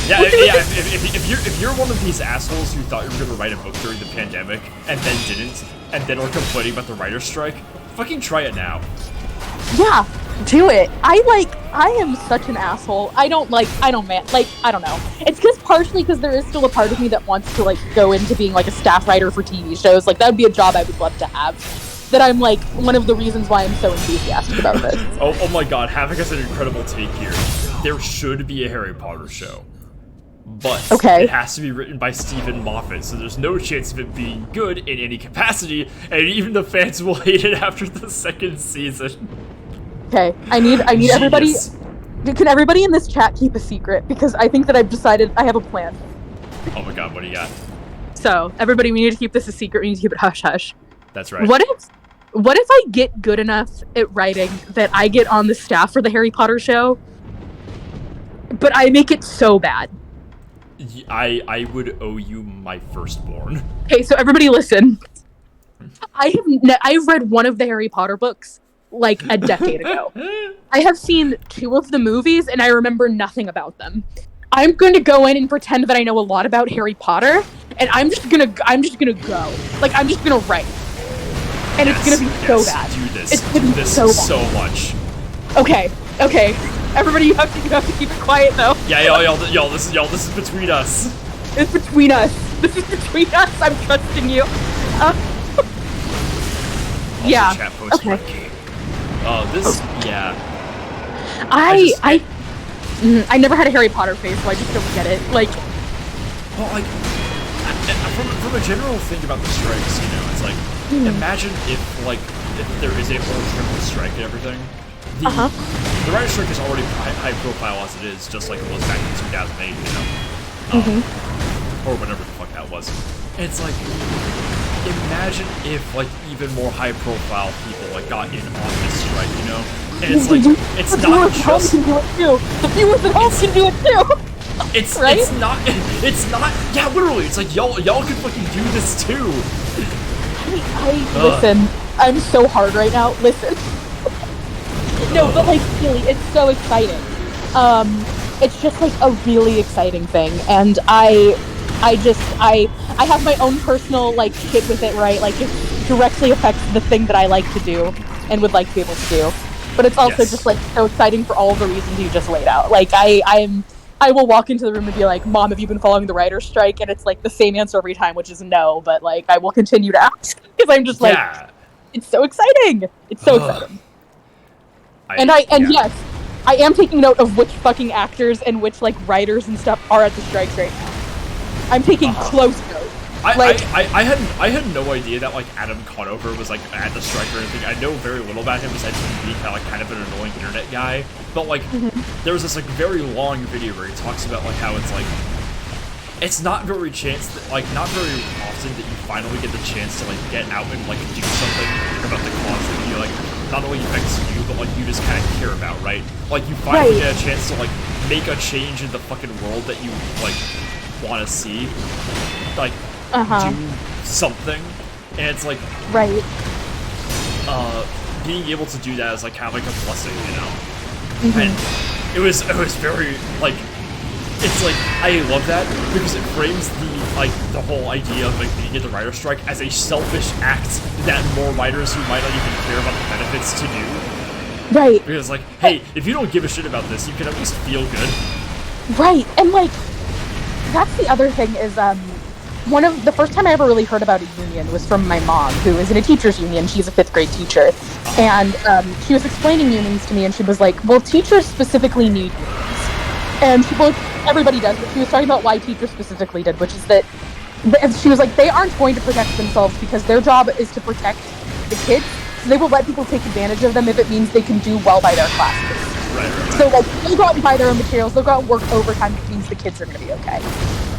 S1: Yeah, if you're one of these assholes who thought you were gonna write a book during the pandemic and then didn't, and then are complaining about the writer's strike, fucking try it now.
S5: Yeah, do it. I am such an asshole. I don't know. It's partially because there is still a part of me that wants to like go into being like a staff writer for TV shows. Like that would be a job I would love to have. That I'm like one of the reasons why I'm so enthusiastic about this.
S1: Oh my god, Havoc has an incredible take here. There should be a Harry Potter show. But it has to be written by Stephen Moffat, so there's no chance of it being good in any capacity, and even the fans will hate it after the second season.
S5: Okay, I need everybody. Can everybody in this chat keep a secret? Because I think that I've decided I have a plan.
S1: Oh my god, what do you got?
S5: So, everybody, we need to keep this a secret. We need to keep it hush hush.
S1: That's right.
S5: What if I get good enough at writing that I get on the staff for the Harry Potter show, but I make it so bad?
S1: I would owe you my firstborn.
S5: Okay, so everybody listen. I've read one of the Harry Potter books like a decade ago. I have seen 2 of the movies and I remember nothing about them. I'm going to go in and pretend that I know a lot about Harry Potter, and I'm just gonna go. Like I'm just gonna write. And it's gonna be so bad.
S1: Do this.
S5: It's gonna be so
S1: much.
S5: Okay. Everybody, you have to keep it quiet though.
S1: Yeah, y'all, this is between us.
S5: It's between us. This is between us. I'm trusting you. Yeah.
S1: Chat post okay. Yeah.
S5: I never had a Harry Potter phase, so I just don't get it. Like,
S1: well, like, from a general thing about the strikes, you know, it's like, imagine if there is a whole triple strike and everything. The writer's strike is already high profile as it is, just like it was back in 2008, you know? Or whatever the fuck that was. And it's like, imagine if, like, even more high profile people, like, got in on this strike, you know? And it's like, it's not just...
S5: The viewers at home can do it too!
S1: It's not, yeah, literally, it's like, y'all can fucking do this too!
S5: Listen, I'm so hard right now, listen. No, but like, really, it's so exciting. It's just like a really exciting thing, and I have my own personal like shit with it, right? Like it directly affects the thing that I like to do and would like to be able to do. But it's also just like so exciting for all the reasons you just laid out. Like I will walk into the room and be like, "Mom, have you been following the writer's strike?" And it's like the same answer every time, which is no. But like I will continue to ask because I'm just like, it's so exciting. It's so exciting. Yes, I am taking note of which fucking actors and which like writers and stuff are at the strikes right now. I'm taking close notes.
S1: I had no idea that like Adam Conover was like at the strike or anything. I know very little about him besides being kind of an annoying internet guy. But like there was this like very long video where he talks about like how it's like it's not very often that you finally get the chance to like get out and like do something about the cause that you like not only affects you but like you just kind of care about, right? Like you finally get a chance to like make a change in the fucking world that you like want to see, like do something, and it's like being able to do that is like kind of like a blessing, you know. And it was very like, it's like I love that because it frames the whole idea of like being at the writer's strike as a selfish act that more writers who might not even care about the benefits to do.
S5: Right.
S1: Because like, hey, if you don't give a shit about this, you can at least feel good.
S5: Right, and like, that's the other thing is, one of the first time I ever really heard about a union was from my mom, who is in a teachers union. She's a 5th grade teacher, and she was explaining unions to me, and she was like, well, teachers specifically need unions. And people, everybody does, but she was talking about why teachers specifically did, which is that, she was like, they aren't going to protect themselves because their job is to protect the kids, so they will let people take advantage of them if it means they can do well by their classes.
S1: Right.
S5: So, like, they'll go out and buy their own materials, they'll go out and work overtime, which means the kids are going to be okay.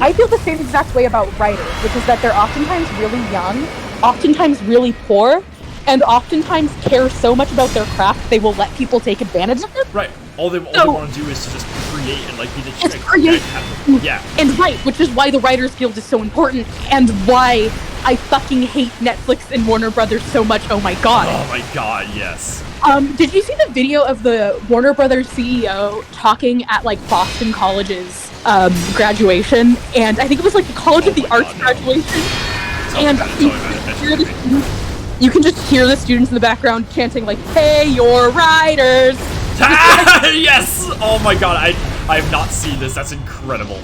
S5: I feel the same exact way about writers, which is that they're oftentimes really young, oftentimes really poor, and oftentimes care so much about their craft they will let people take advantage of them.
S1: Right. All they want to do is to just create and like be the
S5: Just create.
S1: Yeah.
S5: And right, which is why the Writers Guild is so important, and why I fucking hate Netflix and Warner Brothers so much. Oh my god.
S1: Oh my god, yes.
S5: Did you see the video of the Warner Brothers CEO talking at like Boston College's graduation? And I think it was like the College of the Arts graduation. And you can just hear the students in the background chanting like, "Hey, you're writers!"
S1: Yes! Oh my god, I have not seen this. That's incredible.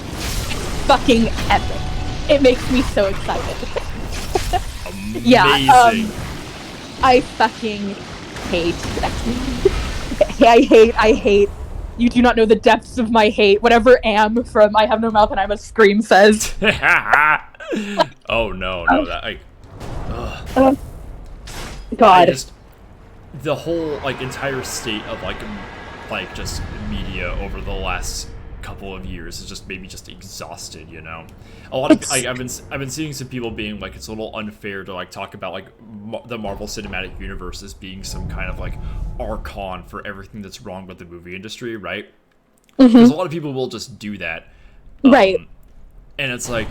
S5: Fucking epic. It makes me so excited.
S1: Amazing.
S5: Yeah, I fucking hate. I hate. You do not know the depths of my hate. Whatever Am from I Have No Mouth and I'm a Scream says.
S1: Oh no, that
S5: God.
S1: The whole like entire state of like just media over the last couple of years is just maybe just exhausted, you know. A lot of I've been seeing some people being like it's a little unfair to like talk about like the Marvel Cinematic Universe as being some kind of like archon for everything that's wrong with the movie industry, right? Because a lot of people will just do that,
S5: Right.
S1: And it's like,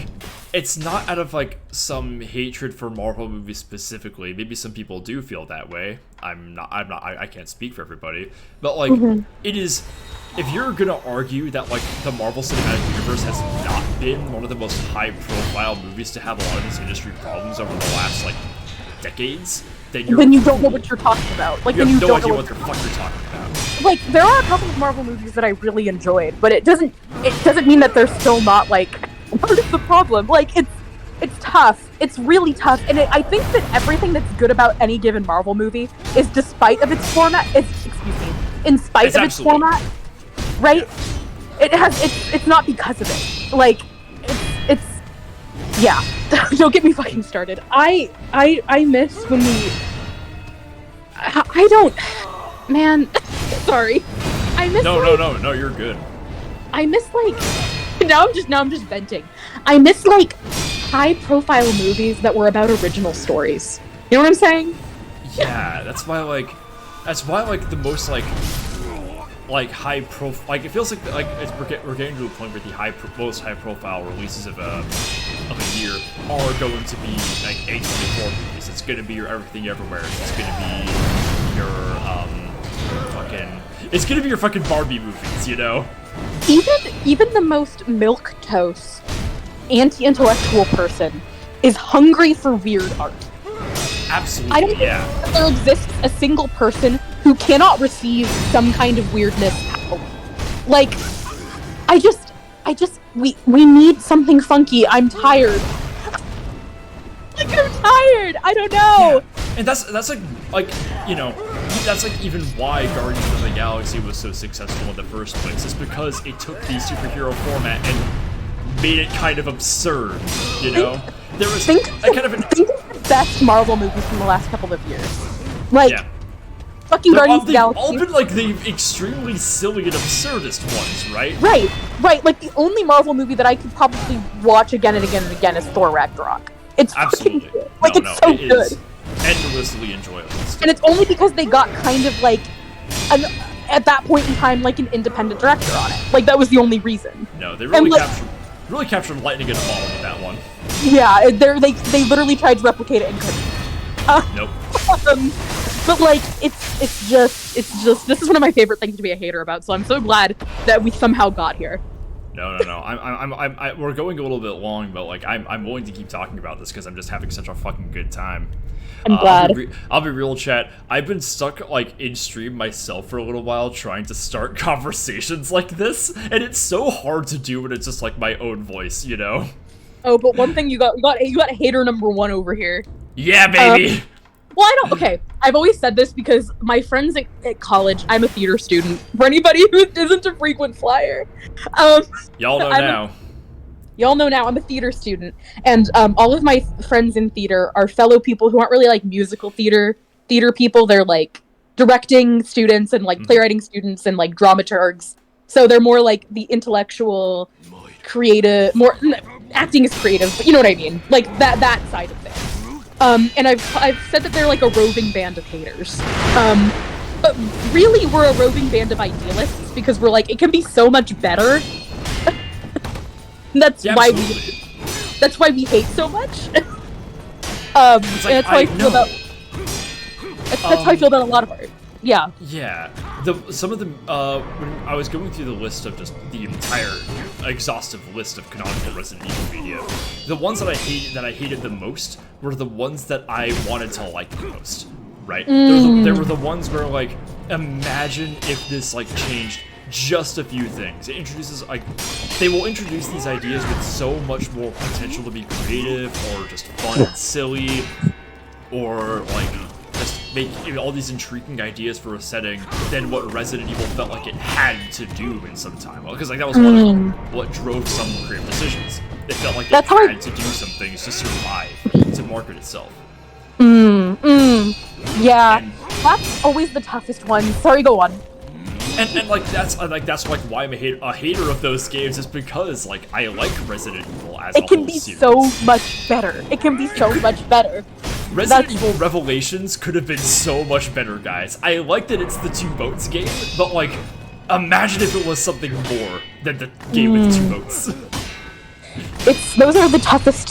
S1: it's not out of like some hatred for Marvel movies specifically. Maybe some people do feel that way. I can't speak for everybody. But like, it is, if you're gonna argue that like the Marvel Cinematic Universe has not been one of the most high profile movies to have a lot of these industry problems over the last like decades, then you don't know
S5: what you're talking about. Like,
S1: you
S5: then
S1: have
S5: you
S1: no
S5: don't know
S1: idea what the fuck you're talking about.
S5: Like, there are a couple of Marvel movies that I really enjoyed, but it doesn't mean that they're still not like part of the problem. Like, it's tough. It's really tough, and I think that everything that's good about any given Marvel movie is despite of its format. In spite of its format, right?
S1: Yeah.
S5: It's not because of it. Like, it's yeah. Don't get me fucking started. I miss when we. I don't. Man, sorry. I miss.
S1: No, you're good.
S5: I miss like. Now I'm just venting. I miss like high-profile movies that were about original stories. You know what I'm saying?
S1: Yeah, that's why the most like high profile, like it feels like we're getting to a point where the most high profile releases of a year are going to be like A24 movies. It's gonna be your Everything Everywhere. It's gonna be your fucking Barbie movies, you know?
S5: Even the most milquetoast, anti-intellectual person is hungry for weird art.
S1: Absolutely,
S5: I don't think that there exists a single person who cannot receive some kind of weirdness out. Like, we need something funky. I'm tired. Like, I'm tired. I don't know.
S1: Yeah. And that's like you know, that's like even why Guardians of the Galaxy was so successful in the first place. It's because it took the superhero format and made it kind of absurd. You know, there was
S5: think of the best Marvel movies from the last couple of years. Like, fucking Guardians of the Galaxy.
S1: All been like the extremely silly and absurdist ones, right?
S5: Right. Like, the only Marvel movie that I could probably watch again and again and again is Thor Ragnarok. It's
S1: absolutely
S5: good. Like, it's so good.
S1: Is endlessly enjoyable.
S5: And it's only because they got kind of like at that point in time, like an independent director on it. Like, that was the only reason.
S1: No, they really captured lightning in a bottle with that one.
S5: Yeah, they literally tried to replicate it and couldn't.
S1: Nope.
S5: But like, it's just this is one of my favorite things to be a hater about. So I'm so glad that we somehow got here.
S1: No. We're going a little bit long, but like, I'm willing to keep talking about this because I'm just having such a fucking good time.
S5: I'm glad.
S1: I'll be real, chat. I've been stuck like in stream myself for a little while trying to start conversations like this, and it's so hard to do when it's just like my own voice, you know.
S5: Oh, but one thing you got hater number 1 over here.
S1: Yeah, baby.
S5: Well, I don't. Okay, I've always said this because my friends at college. I'm a theater student. For anybody who isn't a frequent flyer,
S1: y'all know now.
S5: Y'all know now I'm a theater student, and all of my friends in theater are fellow people who aren't really like musical theater people. They're like directing students and like playwriting students and like dramaturgs. So they're more like the intellectual, creative, more acting is creative, but you know what I mean, like that side of things. And I've said that they're like a roving band of haters. But really, we're a roving band of idealists because we're like, it can be so much better. That's why we hate so much. And that's how I feel about. That's how I feel about a lot of art. Yeah.
S1: Yeah. Some of them. When I was going through the list of just the entire exhaustive list of canonical Resident Evil media, the ones that I hated the most were the ones that I wanted to like the most. Right. There were the ones where like, imagine if this like changed just a few things. It introduces like, they will introduce these ideas with so much more potential to be creative or just fun and silly, or like just make all these intriguing ideas for a setting than what Resident Evil felt like it had to do in some time. Because like that was what drove some creative decisions. It felt like it had to do some things to survive, to market itself.
S5: Yeah, and that's always the toughest one. Sorry, go on.
S1: And like that's why I'm a hater of those games, is because like I like Resident Evil as a whole series. It can be
S5: so much better. It can be so much better.
S1: Resident Evil Revelations could have been so much better, guys. I like that it's the 2 votes game, but like, imagine if it was something more than the game with 2 votes.
S5: Those are the toughest,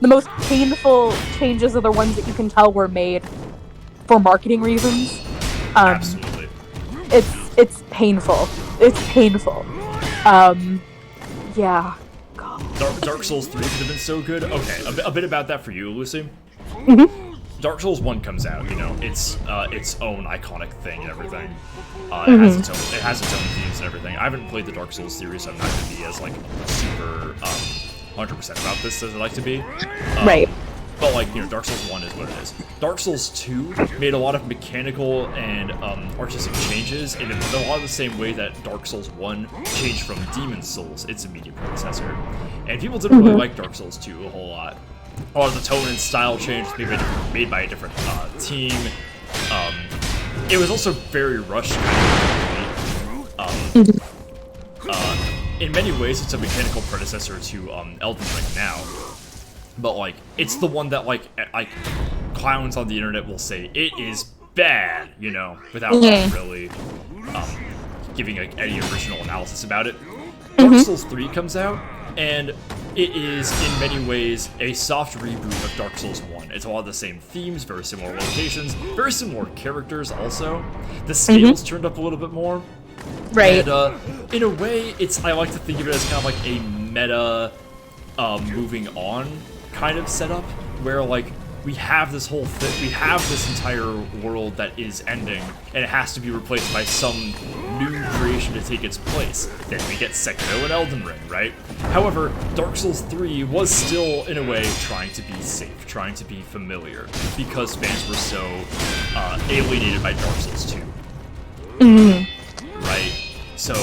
S5: the most painful changes are the ones that you can tell were made for marketing reasons.
S1: Absolutely.
S5: It's painful. It's painful. Yeah. God.
S1: Dark Souls 3 could have been so good. Okay, a bit about that for you, Lucy. Dark Souls 1 comes out, you know, it's its own iconic thing and everything. It has its own themes and everything. I haven't played the Dark Souls series, so I'm not going to be as like super 100% about this as I'd like to be.
S5: Right.
S1: But like, you know, Dark Souls 1 is what it is. Dark Souls 2 made a lot of mechanical and artistic changes in a lot of the same way that Dark Souls 1 changed from Demon Souls, its immediate predecessor. And people didn't really like Dark Souls 2 a whole lot. A lot of the tone and style changes made by a different team. It was also very rushed. In many ways, it's a mechanical predecessor to Elden Ring now. But like, it's the one that like clowns on the internet will say it is bad, you know, without really giving like any original analysis about it. Dark Souls 3 comes out, and it is in many ways a soft reboot of Dark Souls 1. It's a lot of the same themes, very similar locations, very similar characters also. The scale's turned up a little bit more.
S5: Right.
S1: And in a way, I like to think of it as kind of like a meta moving on kind of setup, where like we have this whole thing, we have this entire world that is ending, and it has to be replaced by some new creation to take its place. Then we get Sekiro and Elden Ring, right? However, Dark Souls 3 was still, in a way, trying to be safe, trying to be familiar, because fans were so alienated by Dark Souls 2. Right? So,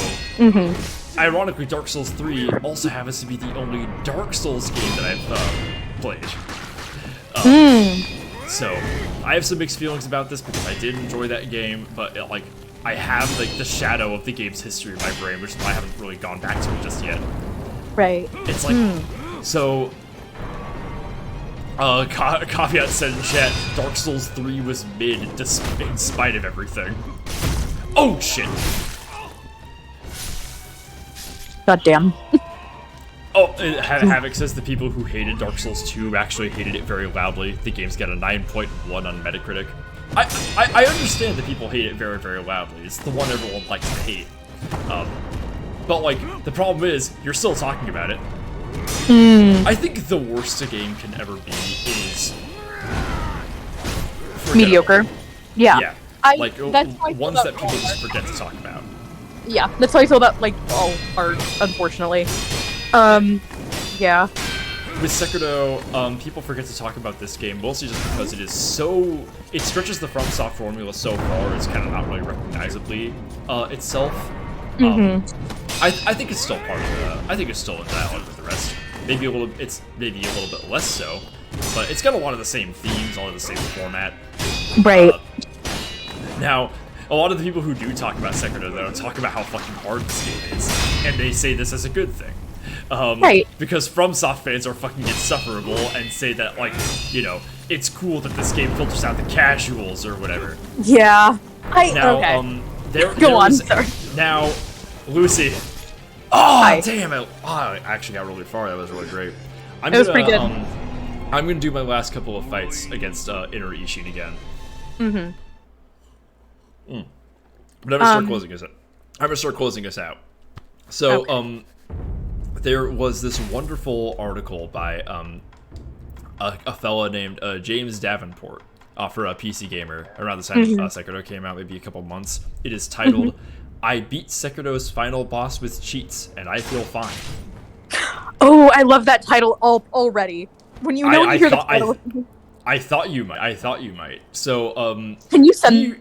S1: ironically, Dark Souls 3 also happens to be the only Dark Souls game that I've played. So, I have some mixed feelings about this because I did enjoy that game, but like, I have like the shadow of the game's history in my brain, which is why I haven't really gone back to it just yet.
S5: Right.
S1: It's like, so, Caveat said in chat, Dark Souls 3 was mid in spite of everything. Oh shit!
S5: God damn.
S1: Oh, Havoc says the people who hated Dark Souls 2 actually hated it very loudly. The game's got a 9.1 on Metacritic. I understand that people hate it very, very loudly. It's the one everyone likes to hate. But, like, the problem is, you're still talking about it. I think the worst a game can ever be is...
S5: mediocre. Yeah.
S1: That's ones that people just forget to talk about.
S5: Yeah, that's why I feel that, like, all are, unfortunately. Yeah.
S1: With Sekiro, people forget to talk about this game, mostly just because it is so... It stretches the FromSoft formula so far, it's kind of not really recognizably itself. I think it's still part of the... I think it's still in dialogue with the rest. Maybe a little... It's maybe a little bit less so, but it's got a lot of the same themes, a lot of the same format.
S5: Right.
S1: Now, a lot of the people who do talk about Sekiro, though, talk about how fucking hard this game is, and they say this as a good thing.
S5: Right.
S1: Because FromSoft fans are fucking insufferable and say that, like, you know, it's cool that this game filters out the casuals or whatever.
S5: Yeah.
S1: Now,
S5: okay. Go on, sorry.
S1: Now, Lucy. Oh,
S5: Hi.
S1: damn it. Oh, I actually got really far. That was really great.
S5: It was pretty good.
S1: I'm gonna do my last couple of fights against Inner Ishin again. But I'm gonna start closing us out. I'm gonna start closing us out. So,
S5: Okay.
S1: There was this wonderful article by a fella named James Davenport for a PC Gamer around the time Sekiro came out, maybe a couple months. It is titled, I beat Sekiro's final boss with cheats, and I feel fine.
S5: Oh, I love that title already. When you know you hear the title.
S1: I thought you might. So,
S5: can you send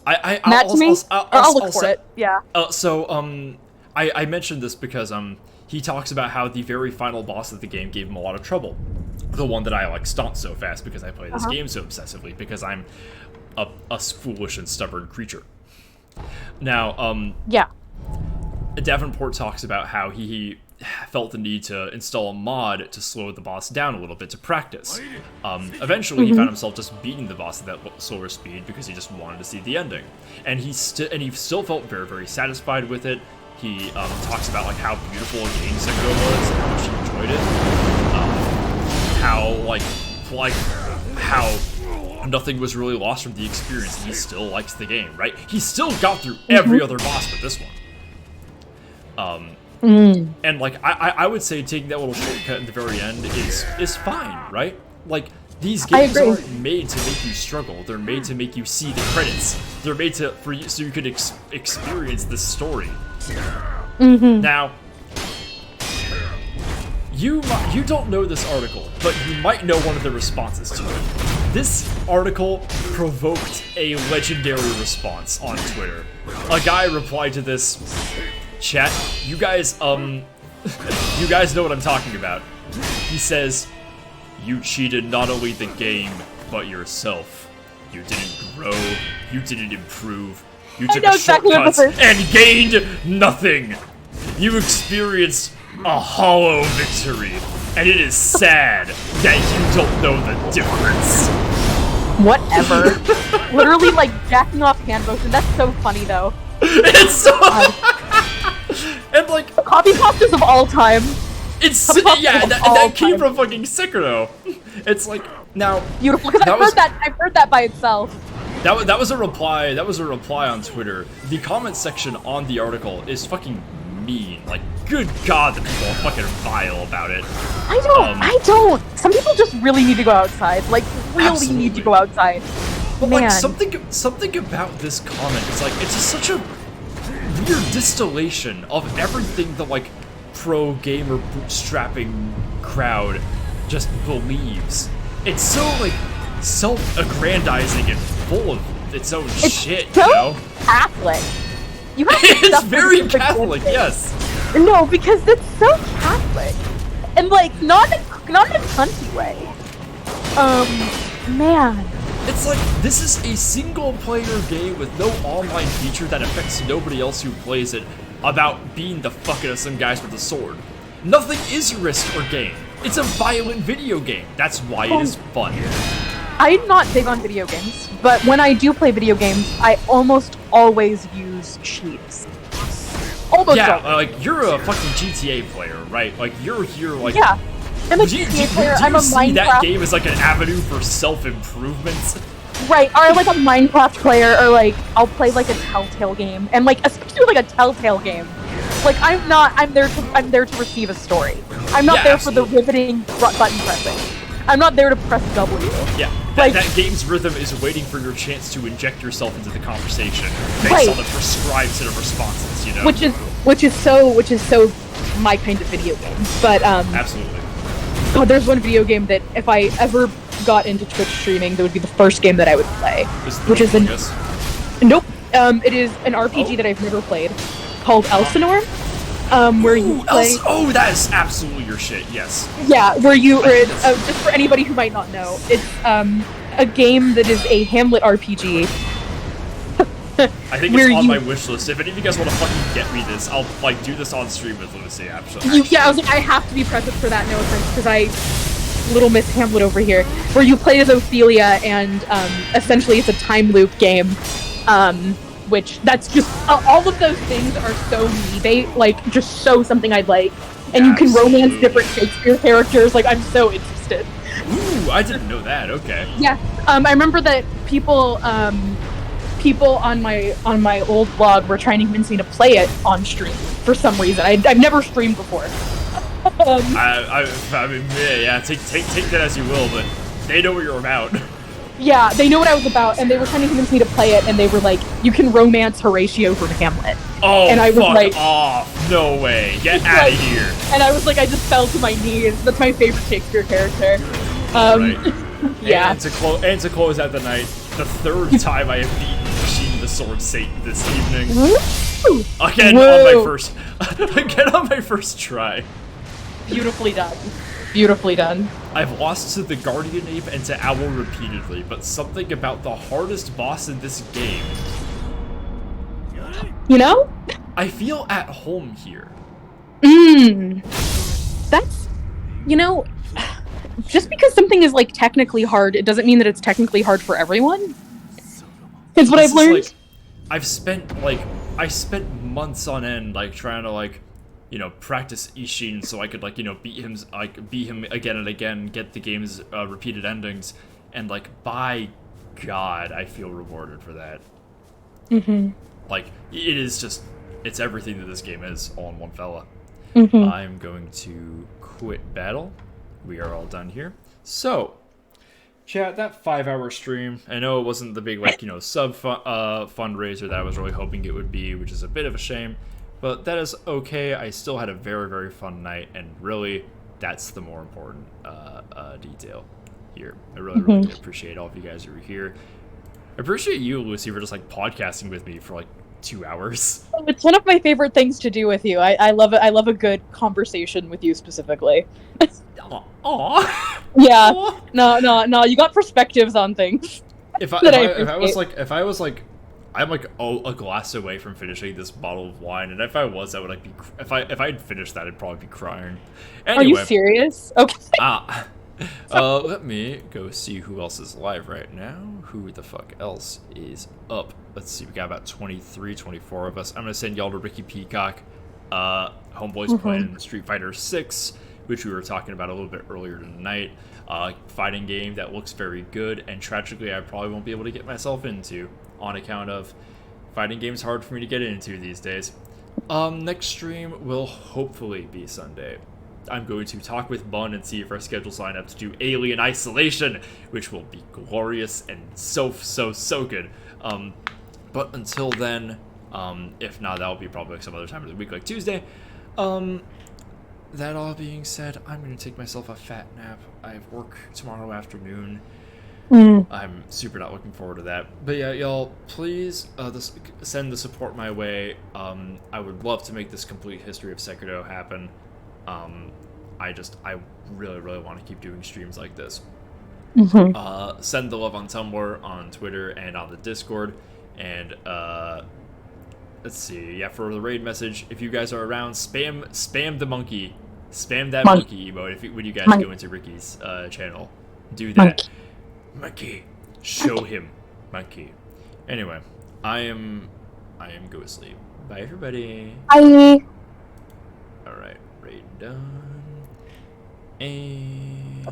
S5: that to me? I'll look for it. Yeah.
S1: I mentioned this because he talks about how the very final boss of the game gave him a lot of trouble. The one that I like stomped so fast because I play this game so obsessively because I'm a foolish and stubborn creature. Now,
S5: yeah.
S1: Davenport talks about how he felt the need to install a mod to slow the boss down a little bit to practice. Eventually, he found himself just beating the boss at that slower speed because he just wanted to see the ending, and he still felt very, very satisfied with it. He talks about like how beautiful a game Sekiro was and how much he enjoyed it. How nothing was really lost from the experience, and he still likes the game, right? He still got through every other boss but this one. And like I would say taking that little shortcut in the very end is fine, right? Like these games aren't made to make you struggle. They're made to make you see the credits. They're made for you so you could experience the story. Now, you don't know this article, but you might know one of the responses to it. This article provoked a legendary response on Twitter. A guy replied to this. Chat, you guys know what I'm talking about. He says, you cheated not only the game, but yourself. You didn't grow, you didn't improve, you took a shortcut and gained nothing. You experienced a hollow victory, and it is sad that you don't know the difference.
S5: Whatever. Literally like jacking off hand motion. That's so funny though.
S1: It's so... And like...
S5: Copy pastas of all time.
S1: It's... Yeah, that came from fucking Sekiro. It's like, now...
S5: Beautiful, because I've heard that by itself.
S1: That was a reply on Twitter. The comment section on the article is fucking mean. Like, good god, the people are fucking vile about it.
S5: I don't. Some people just really need to go outside. Like, really need to go outside.
S1: But like, something about this comment is like, it's just such a weird distillation of everything the like pro gamer bootstrapping crowd just believes. It's so like self-aggrandizing and full of its own shit,
S5: so
S1: you know?
S5: Catholic. You have to
S1: it's very Catholic, yes.
S5: No, because it's so Catholic, and like not in a cunty way. Man.
S1: It's like, this is a single-player game with no online feature that affects nobody else who plays it about being the fuck out of some guys with a sword. Nothing is risk or gain. It's a violent video game. That's why it is fun.
S5: I'm not big on video games, but when I do play video games, I almost always use cheats. Almost always.
S1: Like, you're a fucking GTA player, right? Like, you're here, like...
S5: Yeah. I'm a GTA player, I'm a Minecraft...
S1: Do you see that game as like an avenue for self-improvement?
S5: Right, or like a Minecraft player, or like I'll play like a Telltale game, and like especially like a Telltale game. Like I'm there to receive a story. I'm not there for the riveting button pressing. I'm not there to press W.
S1: Yeah, that game's rhythm is waiting for your chance to inject yourself into the conversation based on the prescribed set of responses, you know.
S5: Which is so my kind of video game. But
S1: absolutely.
S5: Oh, there's one video game that if I ever got into Twitch streaming, that would be the first game that I would play. Which is nope. It is an RPG that I've never played, called Elsinore. Where you play.
S1: Oh, that is absolutely your shit. Yes.
S5: Yeah, where you just for anybody who might not know, it's a game that is a Hamlet RPG.
S1: I think it's on my wish list. If any of you guys want to fucking get me this, I'll like do this on stream with Lucy. Actually.
S5: Yeah, I was like, I have to be present for that. No offense, because I little Miss Hamlet over here, where you play as Ophelia, and essentially it's a time loop game. Which that's just all of those things are so me. They like just show something I'd like, and you can romance different Shakespeare characters. Like I'm so interested.
S1: Ooh, I didn't know that. Okay.
S5: Yeah, I remember that people on my old blog were trying to convince me to play it on stream for some reason. I've never streamed before.
S1: I mean, yeah. Take that as you will, but they know what you're about.
S5: Yeah, they know what I was about, and they were trying to convince me to play it, and they were like, you can romance Horatio from Hamlet.
S1: Oh,
S5: and I was
S1: fuck
S5: like,
S1: off. No way. Get out of here.
S5: And I was like, I just fell to my knees. That's my favorite Shakespeare character.
S1: Right.
S5: Yeah.
S1: And to close out the night, the third time I have beaten Machine the Sword Satan this evening.
S5: Woo!
S1: Again on my first try.
S5: Beautifully done. Beautifully done.
S1: I've lost to the Guardian Ape and to Owl repeatedly, but something about the hardest boss in this game.
S5: You know?
S1: I feel at home here.
S5: That's, you know, just because something is like technically hard, it doesn't mean that it's technically hard for everyone. Is what I've learned.
S1: I spent months on end like trying to like, you know, practice Ishin so I could like, you know, beat him again and again, get the game's repeated endings, and like by God, I feel rewarded for that. Like it is just, it's everything that this game is all in one fella. I'm going to quit battle. We are all done here. So, chat, that 5-hour stream, I know it wasn't the big like, you know, fundraiser that I was really hoping it would be, which is a bit of a shame. But that is okay. I still had a very, very fun night, and really, that's the more important detail here. I really, really appreciate all of you guys who are here. I appreciate you, Lucy, for just like podcasting with me for like 2 hours.
S5: It's one of my favorite things to do with you. I love it. I love a good conversation with you specifically.
S1: Aww.
S5: Yeah.
S1: Aww.
S5: No. You got perspectives on things.
S1: If I was like. I'm like a glass away from finishing this bottle of wine, and if I was, I would like be. If I'd finished that, I'd probably be crying. Anyway,
S5: are you serious? Okay.
S1: Let me go see who else is live right now. Who the fuck else is up? Let's see. We got about 23, 24 of us. I'm gonna send y'all to Ricky Peacock. Homeboy's playing Street Fighter 6, which we were talking about a little bit earlier tonight. Fighting game that looks very good, and tragically, I probably won't be able to get myself into, on account of fighting games hard for me to get into these days. Next stream will hopefully be Sunday. I'm going to talk with Bun and see if our schedules line up to do Alien Isolation, which will be glorious and so good. But until then, if not, that'll be probably some other time of the week, like Tuesday. That all being said, I'm going to take myself a fat nap. I have work tomorrow afternoon. I'm super not looking forward to that. But yeah, y'all, please send the support my way. I would love to make this complete history of Sekiro happen. I really, really want to keep doing streams like this. Send the love on Tumblr, on Twitter, and on the Discord. And let's see, yeah, for the raid message, if you guys are around, spam the monkey. Spam that monkey emote when you guys go into Ricky's channel. Do that. Monkey. Show him. Monkey. Anyway, I am going to sleep. Bye, everybody.
S5: Bye.
S1: Alright, raid done. And...